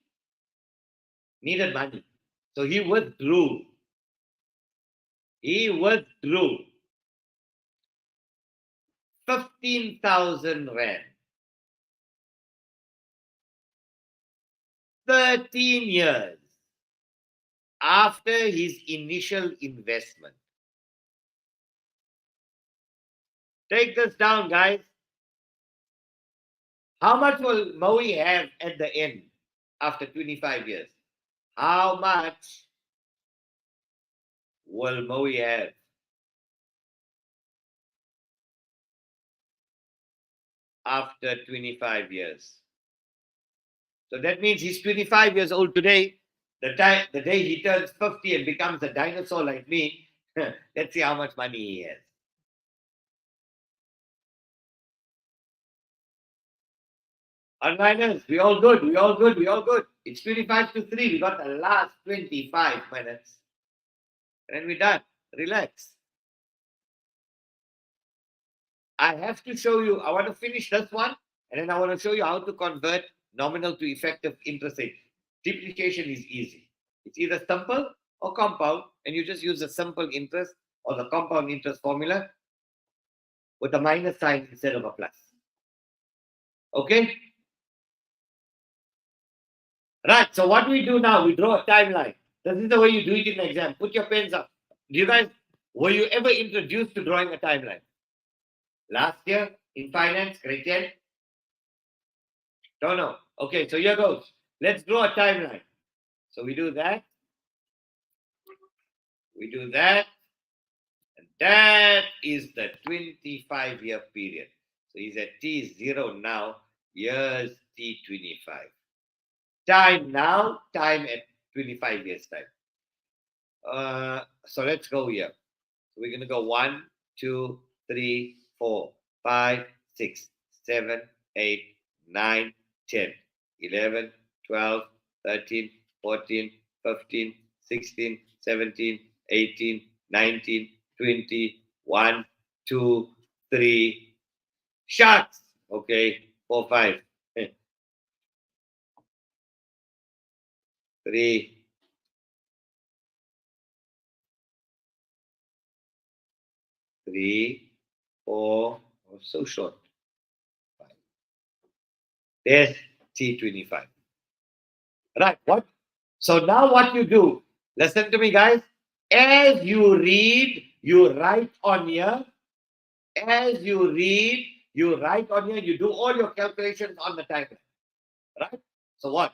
needed money. So he withdrew. 15,000 rand. 13 years after his initial investment. Take this down, guys. How much will Maui have at the end after 25 years? How much will Maui have? After 25 years. So that means he's 25 years old today. The day he turns 50 and becomes a dinosaur like me, let's see how much money he has. Onliners, we all good. It's 25 to 3. We got the last 25 minutes. And we're done. Relax. I have to show you, I want to finish this one, and then I want to show you how to convert nominal to effective interest rate. Duplication is easy. It's either simple or compound, and you just use the simple interest or the compound interest formula with a minus sign instead of a plus. Okay? Right, so what we do now, we draw a timeline. This is the way you do it in the exam. Put your pens up. Do you guys, were you ever introduced to drawing a timeline? Last year in finance, grade 10? Don't know. Okay, so here goes. Let's draw a timeline. So we do that. We do that. And That is the 25-year period. So he's at T0 now. Here's T25. Time now, time at 25 years time. So let's go here. So we're going to go 1, 2, 3, 4, 5, 6, 7, 8, 9, 10, 11, 12, 13, 14, 15, 16, 17, 18, 19, 20, 1, 2, 3. Shots. Okay, 4, 5. 3. 3, 4, oh, so short. 5. There's T25. Right, what? So now what you do, listen to me, guys. As you read, you write on here. As you read, you write on here. You do all your calculations on the timeline. Right? So what?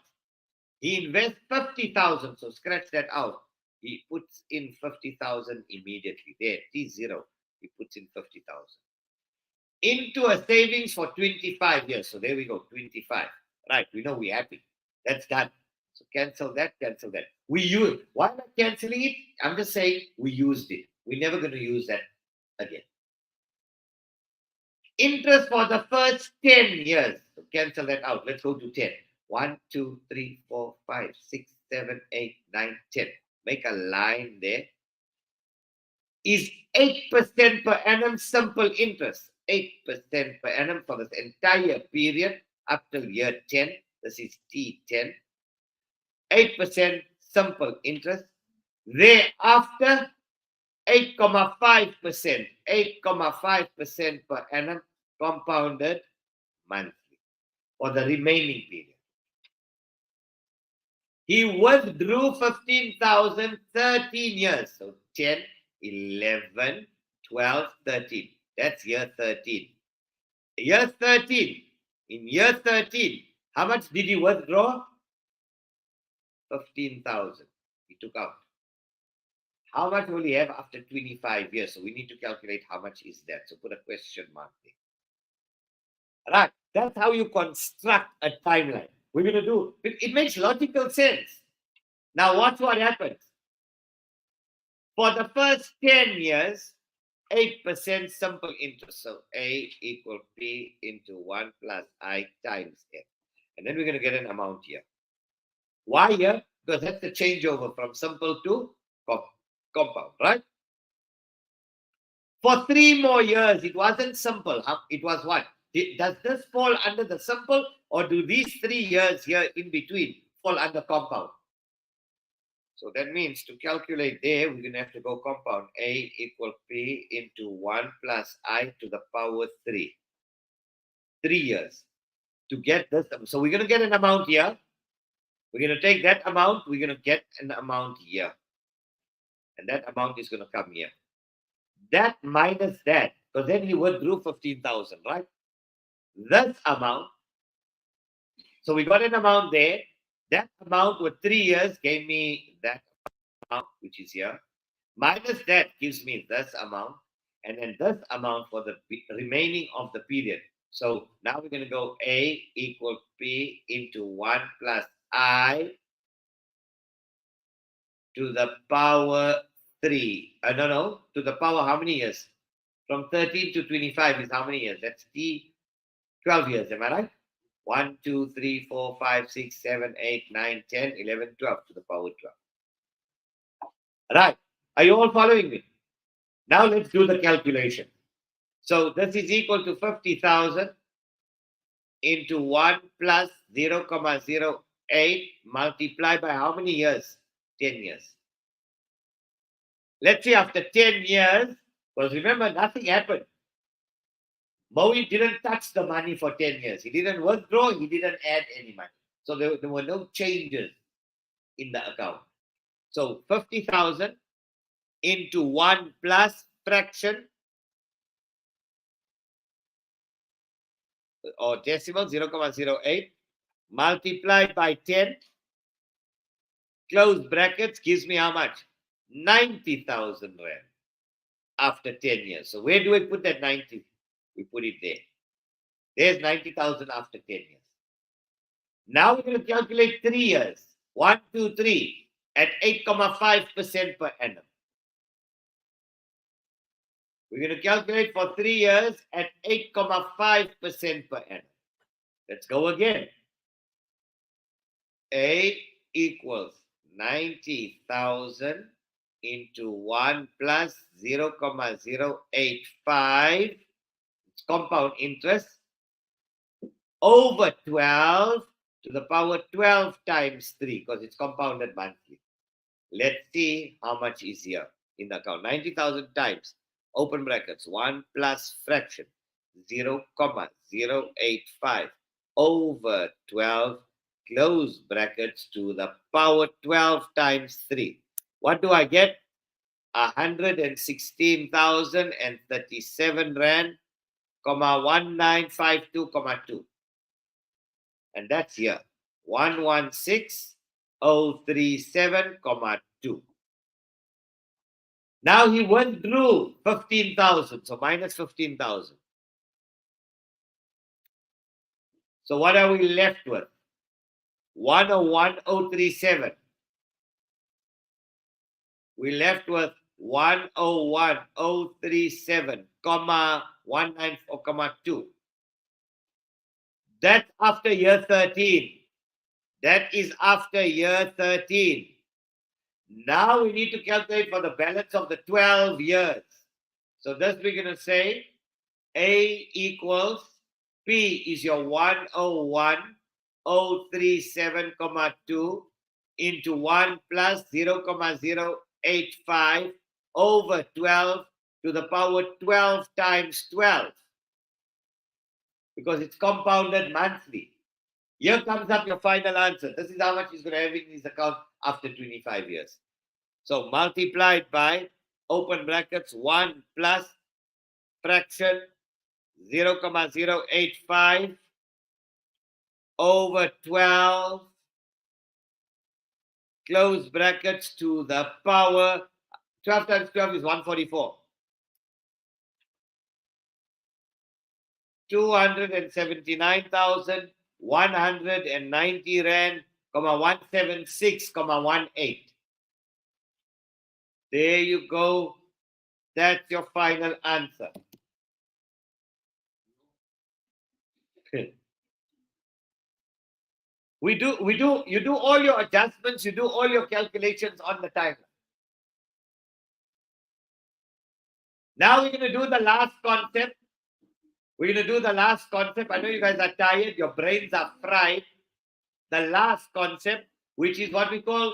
He invests 50,000. So scratch that out. He puts in 50,000 immediately. There, T0. He puts in 50,000. Into a savings for 25 years. So there we go, 25. Right, we know we're happy. That's done. So cancel that, cancel that. We use, why am I canceling it? I'm just saying we used it. We're never going to use that again. Interest for the first 10 years. So cancel that out. Let's go to 10. 1, 2, 3, 4, 5, 6, 7, 8, 9, 10. Make a line there. Is 8% per annum simple interest. 8% per annum for this entire period up till year 10. This is T10. 8% simple interest. Thereafter, 8.5%. 8.5% per annum compounded monthly for the remaining period. He withdrew 15,000, 13 years. So 10, 11, 12, 13. That's year 13. Year 13. In year 13, how much did he withdraw? 15,000. He took out. How much will he have after 25 years? So we need to calculate how much is that. So put a question mark there. Right. That's how you construct a timeline. We're going to do. It makes logical sense. Now watch what happens. For the first 10 years, 8% simple interest. So A equal P into 1 plus I times F. And then we're going to get an amount here. Why here? Because that's the changeover from simple to compound, right? For 3 more years, it wasn't simple. It was what? Does this fall under the simple, or do these 3 years here in between fall under compound? So that means to calculate there, we're going to have to go compound. A equal P into 1 plus I to the power 3. 3 years. To get this, so we're going to get an amount here. We're going to take that amount. We're going to get an amount here. And that amount is going to come here. That minus that. Because then he withdrew 15,000, right? This amount. So we got an amount there. That amount with 3 years gave me that amount, which is here. Minus that gives me this amount. And then this amount for the remaining of the period. So now we're going to go A equal P into 1 plus I to the power 3. No, to the power how many years? From 13 to 25 is how many years? That's T 12 years, am I right? 1, 2, 3, 4, 5, 6, 7, 8, 9, 10, 11, 12 to the power 12. Right. Are you all following me? Now let's do the calculation. So this is equal to 50,000 into 1 plus 0.08 multiplied by how many years? 10 years. Let's say after 10 years, because remember, nothing happened. Maui didn't touch the money for 10 years. He didn't withdraw. He didn't add any money. So there were no changes in the account. So 50,000 into 1 plus fraction or decimal 0.08 multiplied by 10 close brackets gives me how much? 90,000 rand. after 10 years. So where do we put that 90? We put it there. There's 90,000 after 10 years. Now we're going to calculate 3 years. 1, 2, 3 at 8.5% per annum. We're going to calculate for 3 years at 8.5% per annum. Let's go again. A equals 90,000 into 1 plus 0.085. It's compound interest over 12 to the power 12 times 3 because it's compounded monthly. Let's see how much is here in the account. 90,000 times, open brackets, 1 plus fraction, 0.085 over 12, close brackets to the power 12 times 3. What do I get? 116,037 rand, 1952,2. And that's here. 116,037,2. Now he withdrew 15,000. So minus 15,000. So what are we left with? 101,037. We left with 101,037, 194,2. That's after year 13. That is after year 13. Now we need to calculate for the balance of the 12 years. So this we're going to say A equals P is your 101,037,2 into 1 plus 0.085 over 12 to the power 12 times 12. Because it's compounded monthly. Here comes up your final answer. This is how much he's going to have in his account after 25 years. So multiplied by, open brackets, 1 plus fraction 0.085 over 12, close brackets to the power, 12 times 12 is 144. 279,190 rand, 176,18. There you go. That's your final answer. You do all your adjustments, you do all your calculations on the timer. Now we're going to do the last concept. We're going to do the last concept. I know you guys are tired, your brains are fried. The last concept, which is what we call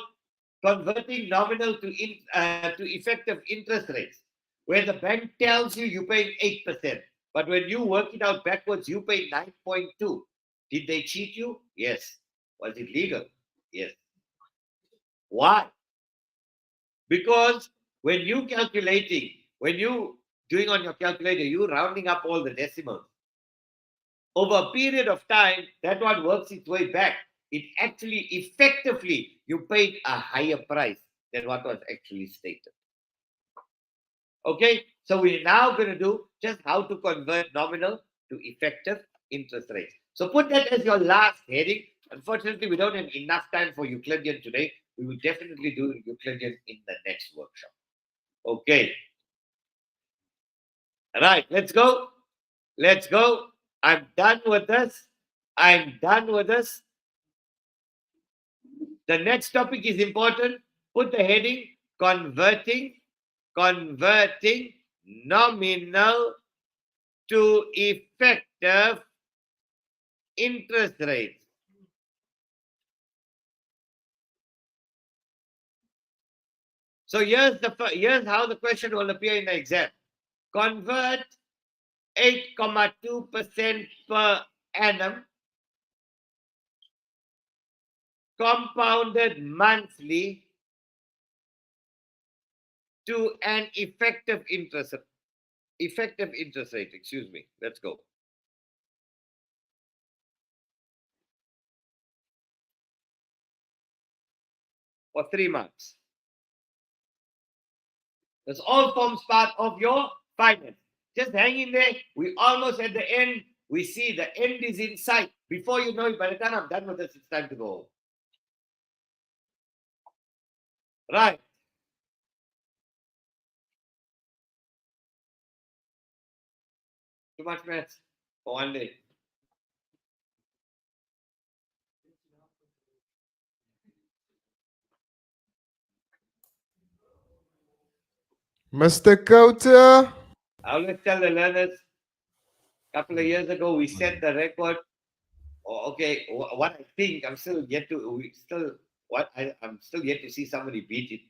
converting nominal to effective interest rates, where the bank tells you you're paying 8%, but when you work it out backwards, you pay 9.2. Did they cheat you? Yes. Was it legal? Yes. Why? Because when you calculating, when you doing on your calculator, you rounding up all the decimals. Over a period of time, that one works its way back. It actually effectively, you paid a higher price than what was actually stated. Okay, so we're now going to do just how to convert nominal to effective interest rates. So put that as your last heading. Unfortunately, we don't have enough time for Euclidean today. We will definitely do Euclidean in the next workshop. Okay. All right, let's go. Let's go. I'm done with this. I'm done with this. The next topic is important. Put the heading converting nominal to effective interest rates. So here's how the question will appear in the exam. Convert 8.2% per annum compounded monthly to an effective interest rate. Excuse me. Let's go. For 3 months. This all forms part of your finance. Just hang in there. We're almost at the end. We see the end is in sight. Before you know it, by the time I'm done with this, it's time to go home. Right. Too much maths for one day. Mr. Khota. I always tell the learners, a couple of years ago, we set the record. Okay, what I think I'm still yet to I'm still yet to see somebody beat it,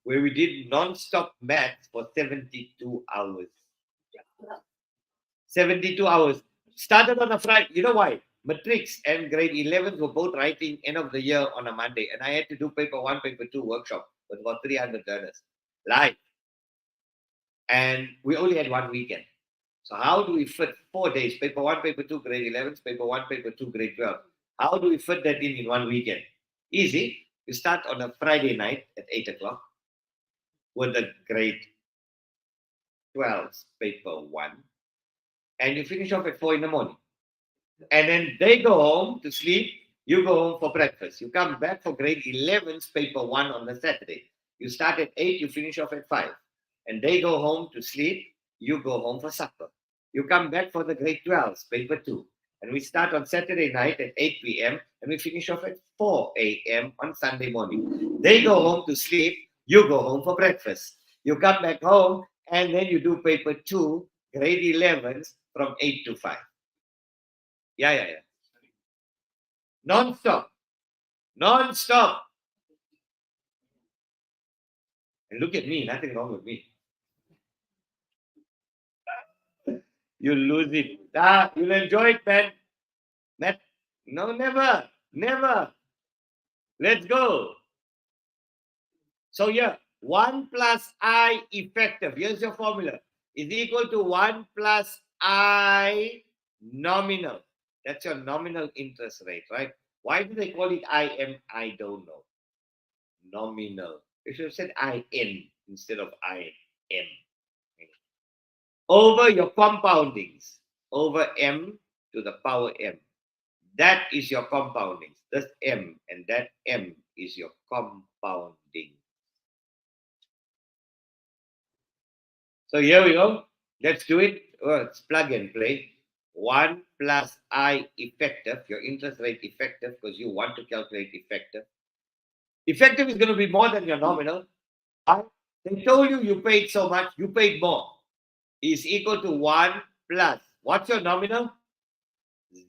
where we did non-stop maths for 72 hours. 72 hours. Started on a Friday. You know why? Matrix and grade 11s were both writing end of the year on a Monday, and I had to do paper 1, paper 2 workshop with about 300 learners live. And we only had one weekend. So how do we fit 4 days? Paper 1, paper 2, grade 11s, paper 1, paper 2, grade 12. How do we fit that in one weekend? Easy. You start on a Friday night at 8 o'clock with the grade 12s, paper 1. And you finish off at 4 in the morning. And then they go home to sleep. You go home for breakfast. You come back for grade 11's paper 1 on the Saturday. You start at 8, you finish off at 5. And they go home to sleep. You go home for supper. You come back for the grade 12's paper 2. And we start on Saturday night at 8 p.m. and we finish off at 4 a.m. on Sunday morning. They go home to sleep. You go home for breakfast. You come back home and then you do paper 2, grade 11's from 8 to 5. Yeah. Non-stop. Non-stop. And look at me, nothing wrong with me. You'll lose it. You'll enjoy it, man. No, never. Let's go. So here, 1 plus I effective. Here's your formula. Is equal to 1 plus I nominal. That's your nominal interest rate, right? Why do they call it IM? I don't know. Nominal. You should have said IN instead of IM. Over your compoundings. Over M to the power M. That is your compoundings. That's M, and that M is your compounding. So here we go. Let's do it. It's plug and play. 1 plus I effective, your interest rate effective, because you want to calculate effective. Effective is going to be more than your nominal. They told you paid so much, you paid more. Is equal to 1 plus, what's your nominal?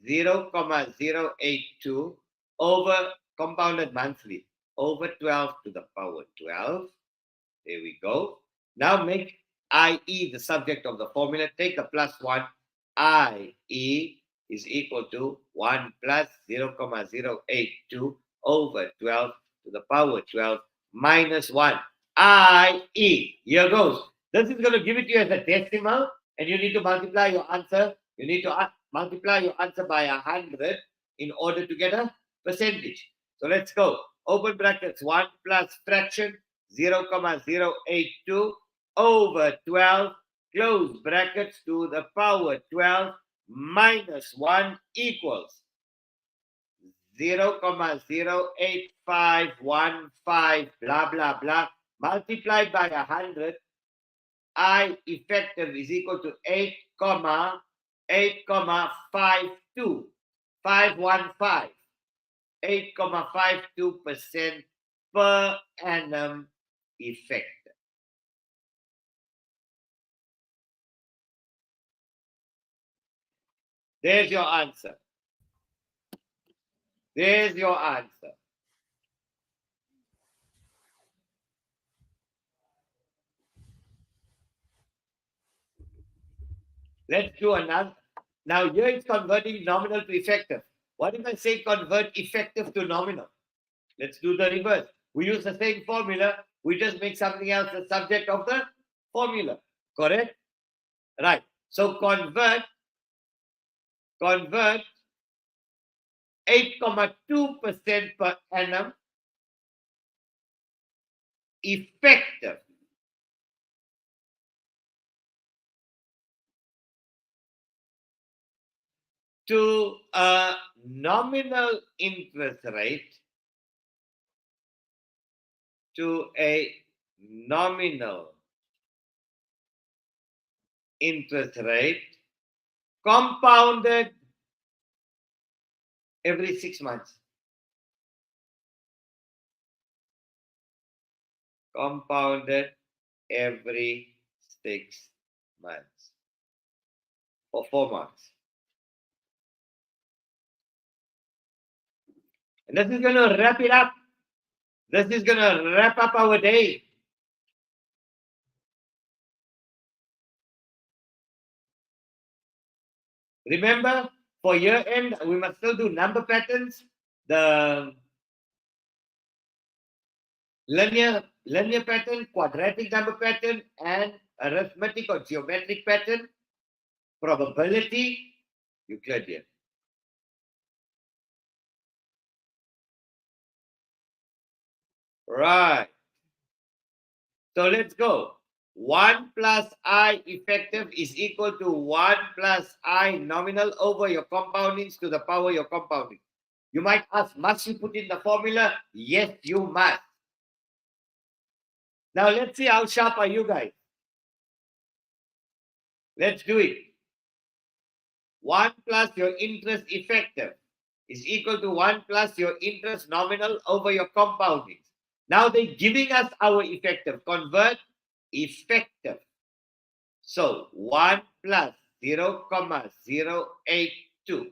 0,082 over compounded monthly over 12 to the power 12. There we go. Now make IE the subject of the formula. Take the plus 1. IE is equal to 1 plus 0,082 over 12 to the power 12 minus 1. IE. Here goes. This is going to give it to you as a decimal, and you need to multiply your answer. You need to multiply your answer by 100 in order to get a percentage. So let's go. Open brackets 1 plus fraction 0,082 over 12. Close brackets to the power 12 minus 1 equals 0,08515 blah blah blah multiplied by 100. I effective is equal to 8,8,52 515 8,52% per annum effective. There's your answer. There's your answer. Let's do another. Now here it's converting nominal to effective. What if I say convert effective to nominal? Let's do the reverse. We use the same formula. We just make something else the subject of the formula. Correct? Right. So convert 8,2% per annum effective to a nominal interest rate, to a nominal interest rate compounded every 6 months. Compounded every 6 months for 4 months. And this is going to wrap it up. This is going to wrap up our day. Remember, for year end, we must still do number patterns, the linear pattern, quadratic number pattern, and arithmetic or geometric pattern, probability, Euclidean. Right. So let's go. 1 plus I effective is equal to 1 plus I nominal over your compoundings to the power of your compounding. You might ask, must you put in the formula? Yes, you must. Now let's see how sharp are you guys. Let's do it. 1 plus your interest effective is equal to 1 plus your interest nominal over your compoundings. Now they're giving us our effective. Convert effective. So 1 plus 0,082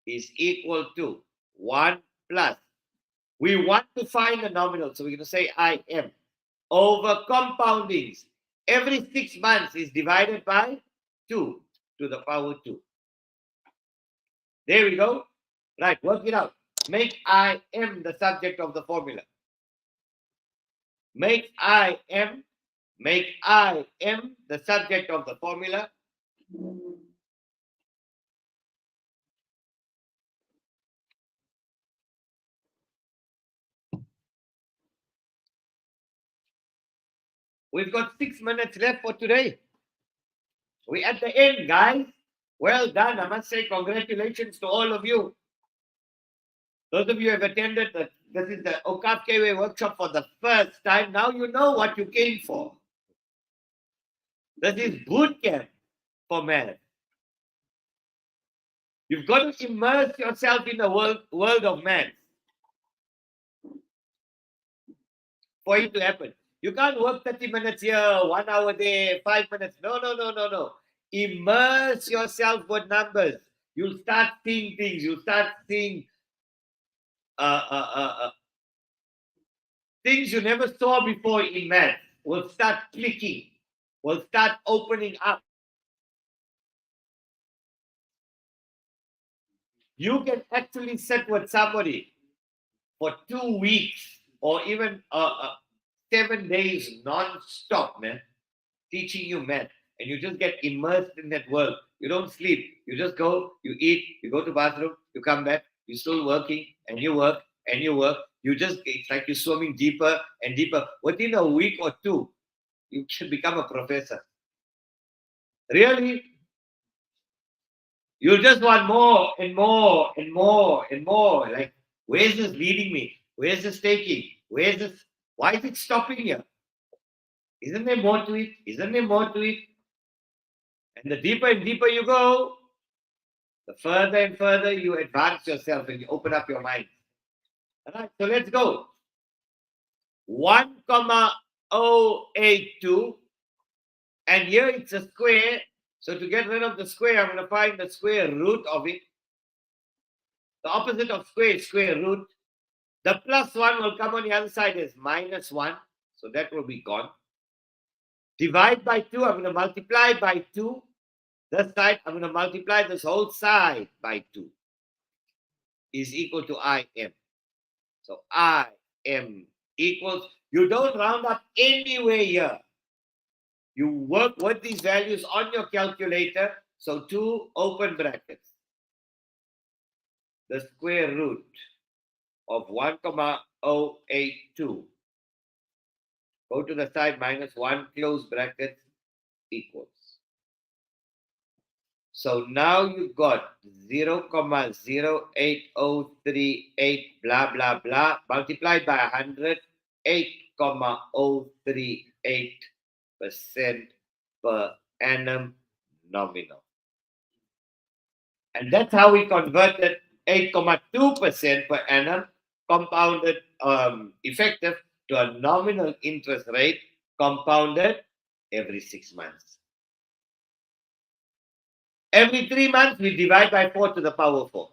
is equal to 1 plus. We want to find the nominal, so we're going to say IM over compoundings. Every 6 months is divided by 2 to the power 2. There we go. Right, work it out. Make IM the subject of the formula. Make IM the subject of the formula. We've got 6 minutes left for today. We're at the end, guys. Well done. I must say congratulations to all of you. Those of you who have attended, this is the Awqaf SA workshop for the first time. Now you know what you came for. This is boot camp for math. You've got to immerse yourself in the world of math for it to happen. You can't work 30 minutes here, 1 hour there, 5 minutes. No. Immerse yourself with numbers. You'll start seeing things. You'll start seeing things you never saw before in math. Will start clicking. Will start opening up. You can actually sit with somebody for 2 weeks or even 7 days non-stop, man, teaching you math, and you just get immersed in that world. You don't sleep. You just go, you eat, you go to bathroom, you come back, you're still working, and you work, and you work. It's like you're swimming deeper and deeper. Within a week or 2, you can become a professor. Really? You'll just want more and more and more and more. Like, where's this leading me? Where's this taking? Where's this? Why is it stopping here? Isn't there more to it? Isn't there more to it? And the deeper and deeper you go, the further and further you advance yourself and you open up your mind. All right, so let's go. 1,082, and here it's a square. So to get rid of the square, I'm going to find the square root of it. The opposite of square is square root. The plus 1 will come on the other side as minus 1. So that will be gone. Divide by 2. I'm going to multiply by 2. This side, I'm going to multiply this whole side by 2. Is equal to IM. So IM equals, you don't round up anywhere here. You work with these values on your calculator. So 2 open brackets. The square root of 1,082. Go to the side, minus 1, close brackets, equals. So now you got 0,08038 blah blah blah multiplied by 100, 8,038% per annum nominal. And that's how we converted 8,2% per annum compounded effective to a nominal interest rate compounded every 6 months. Every 3 months, we divide by 4 to the power 4.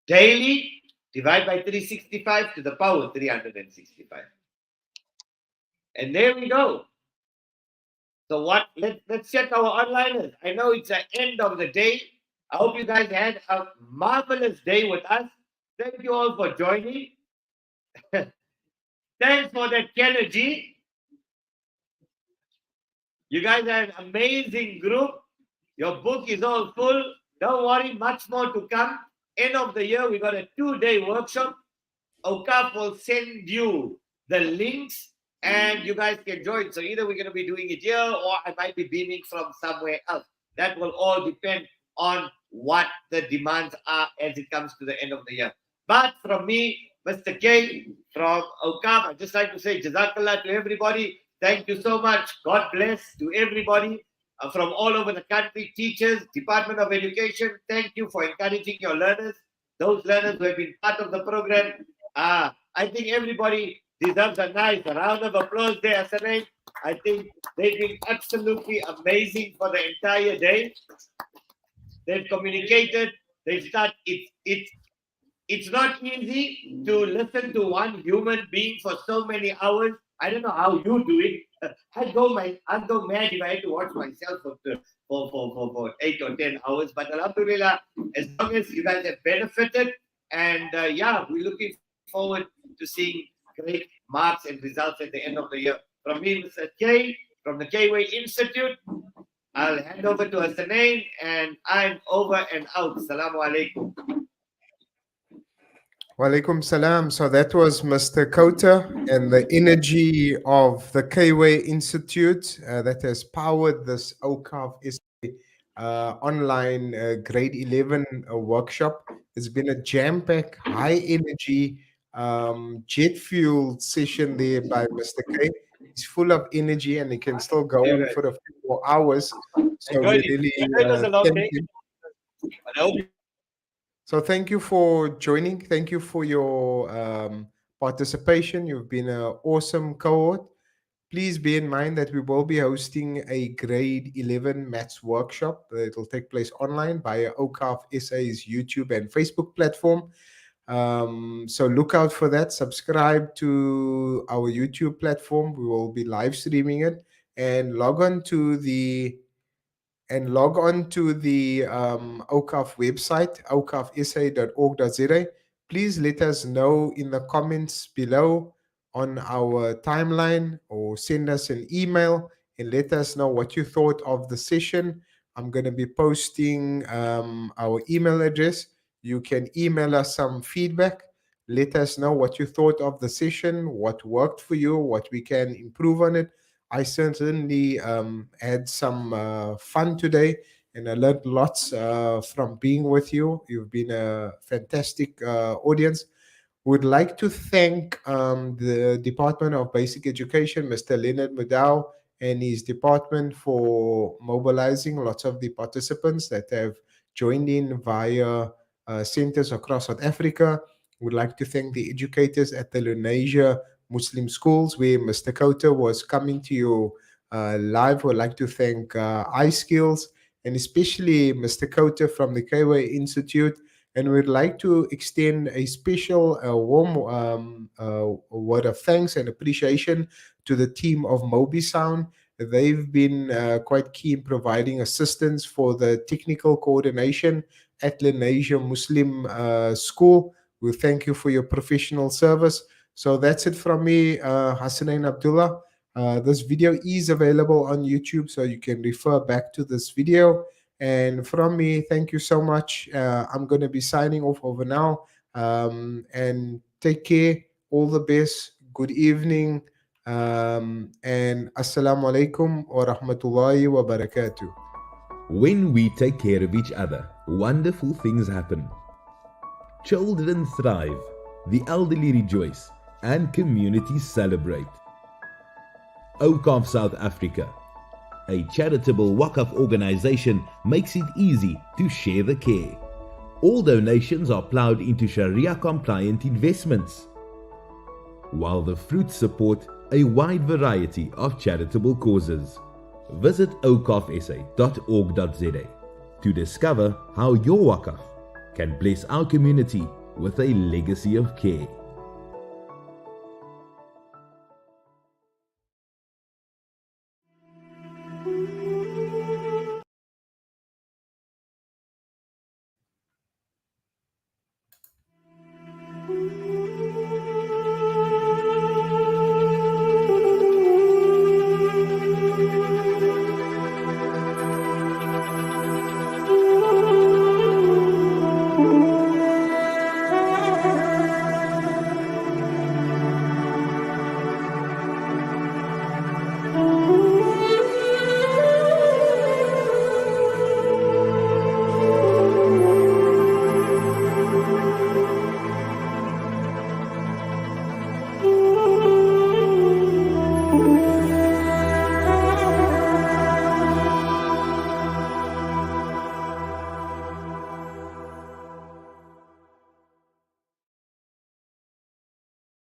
Daily, divide by 365 to the power 365. And there we go. So what? Let's check our onliners. I know it's the end of the day. I hope you guys had a marvelous day with us. Thank you all for joining. Thanks for that energy. You guys are an amazing group. Your book is all full. Don't worry, much more to come. End of the year, we got a 2-day workshop. Awqaf will send you the links and you guys can join. So either we're going to be doing it here or I might be beaming from somewhere else. That will all depend on what the demands are as it comes to the end of the year. But from me, Mr. K, from Awqaf, I'd just like to say Jazakallah to everybody. Thank you so much. God bless to everybody from all over the country, teachers, Department of Education. Thank you for encouraging your learners, those learners who have been part of the program. I think everybody deserves a nice round of applause there, Asanain. I think they've been absolutely amazing for the entire day. They've communicated. They've started. It's not easy to listen to one human being for so many hours. I don't know how you do it. I'd go mad if I had to watch myself for 8 or 10 hours. But alhamdulillah, as long as you guys have benefited, and yeah, we're looking forward to seeing great marks and results at the end of the year. From me, Mr. K, from the K-Way Institute, I'll hand over to Hasanain, and I'm over and out. Assalamu alaikum. Walaikum salam. So that was Mr. Khota and the energy of the K-Way Institute that has powered this Awqaf SA online grade 11 workshop. It's been a jam-packed, high-energy, jet-fueled session there by Mr. K. He's full of energy and he can still go on for a few more hours. So we really thank him. So thank you for joining. Thank you for your participation. You've been an awesome cohort. Please bear in mind that we will be hosting a grade 11 maths workshop. It will take place online via Awqaf SA's YouTube and Facebook platform. So look out for that. Subscribe to our YouTube platform. We will be live streaming it, and log on to the Awqaf website, awqafsa.org.za. Please let us know in the comments below on our timeline, or send us an email and let us know what you thought of the session. I'm going to be posting our email address. You can email us some feedback. Let us know what you thought of the session, what worked for you, what we can improve on it. I certainly had some fun today, and I learned lots from being with you. You've been a fantastic audience. Would like to thank the Department of Basic Education, Mr. Leonard Mudau, and his department for mobilizing lots of the participants that have joined in via centers across South Africa. Would like to thank the educators at the Lenasia Muslim schools where Mr. Khota was coming to you live. Would like to thank iSkills, and especially Mr. Khota from the K-Way Institute. And we'd like to extend a special warm word of thanks and appreciation to the team of Mobi Sound. They've been quite key in providing assistance for the technical coordination at Lenasia Muslim School. We thank you for your professional service. So that's it from me, Hasanain Abdullah. This video is available on YouTube, so you can refer back to this video. And from me, thank you so much. I'm going to be signing off over now. And take care. All the best. Good evening. And Assalamu alaikum wa rahmatullahi wa barakatuh. When we take care of each other, wonderful things happen. Children thrive, the elderly rejoice, and communities celebrate. Awqaf South Africa, a charitable Waqf organization, makes it easy to share the care. All donations are ploughed into Sharia-compliant investments, while the fruits support a wide variety of charitable causes. Visit awqafsa.org.za to discover how your Waqf can bless our community with a legacy of care.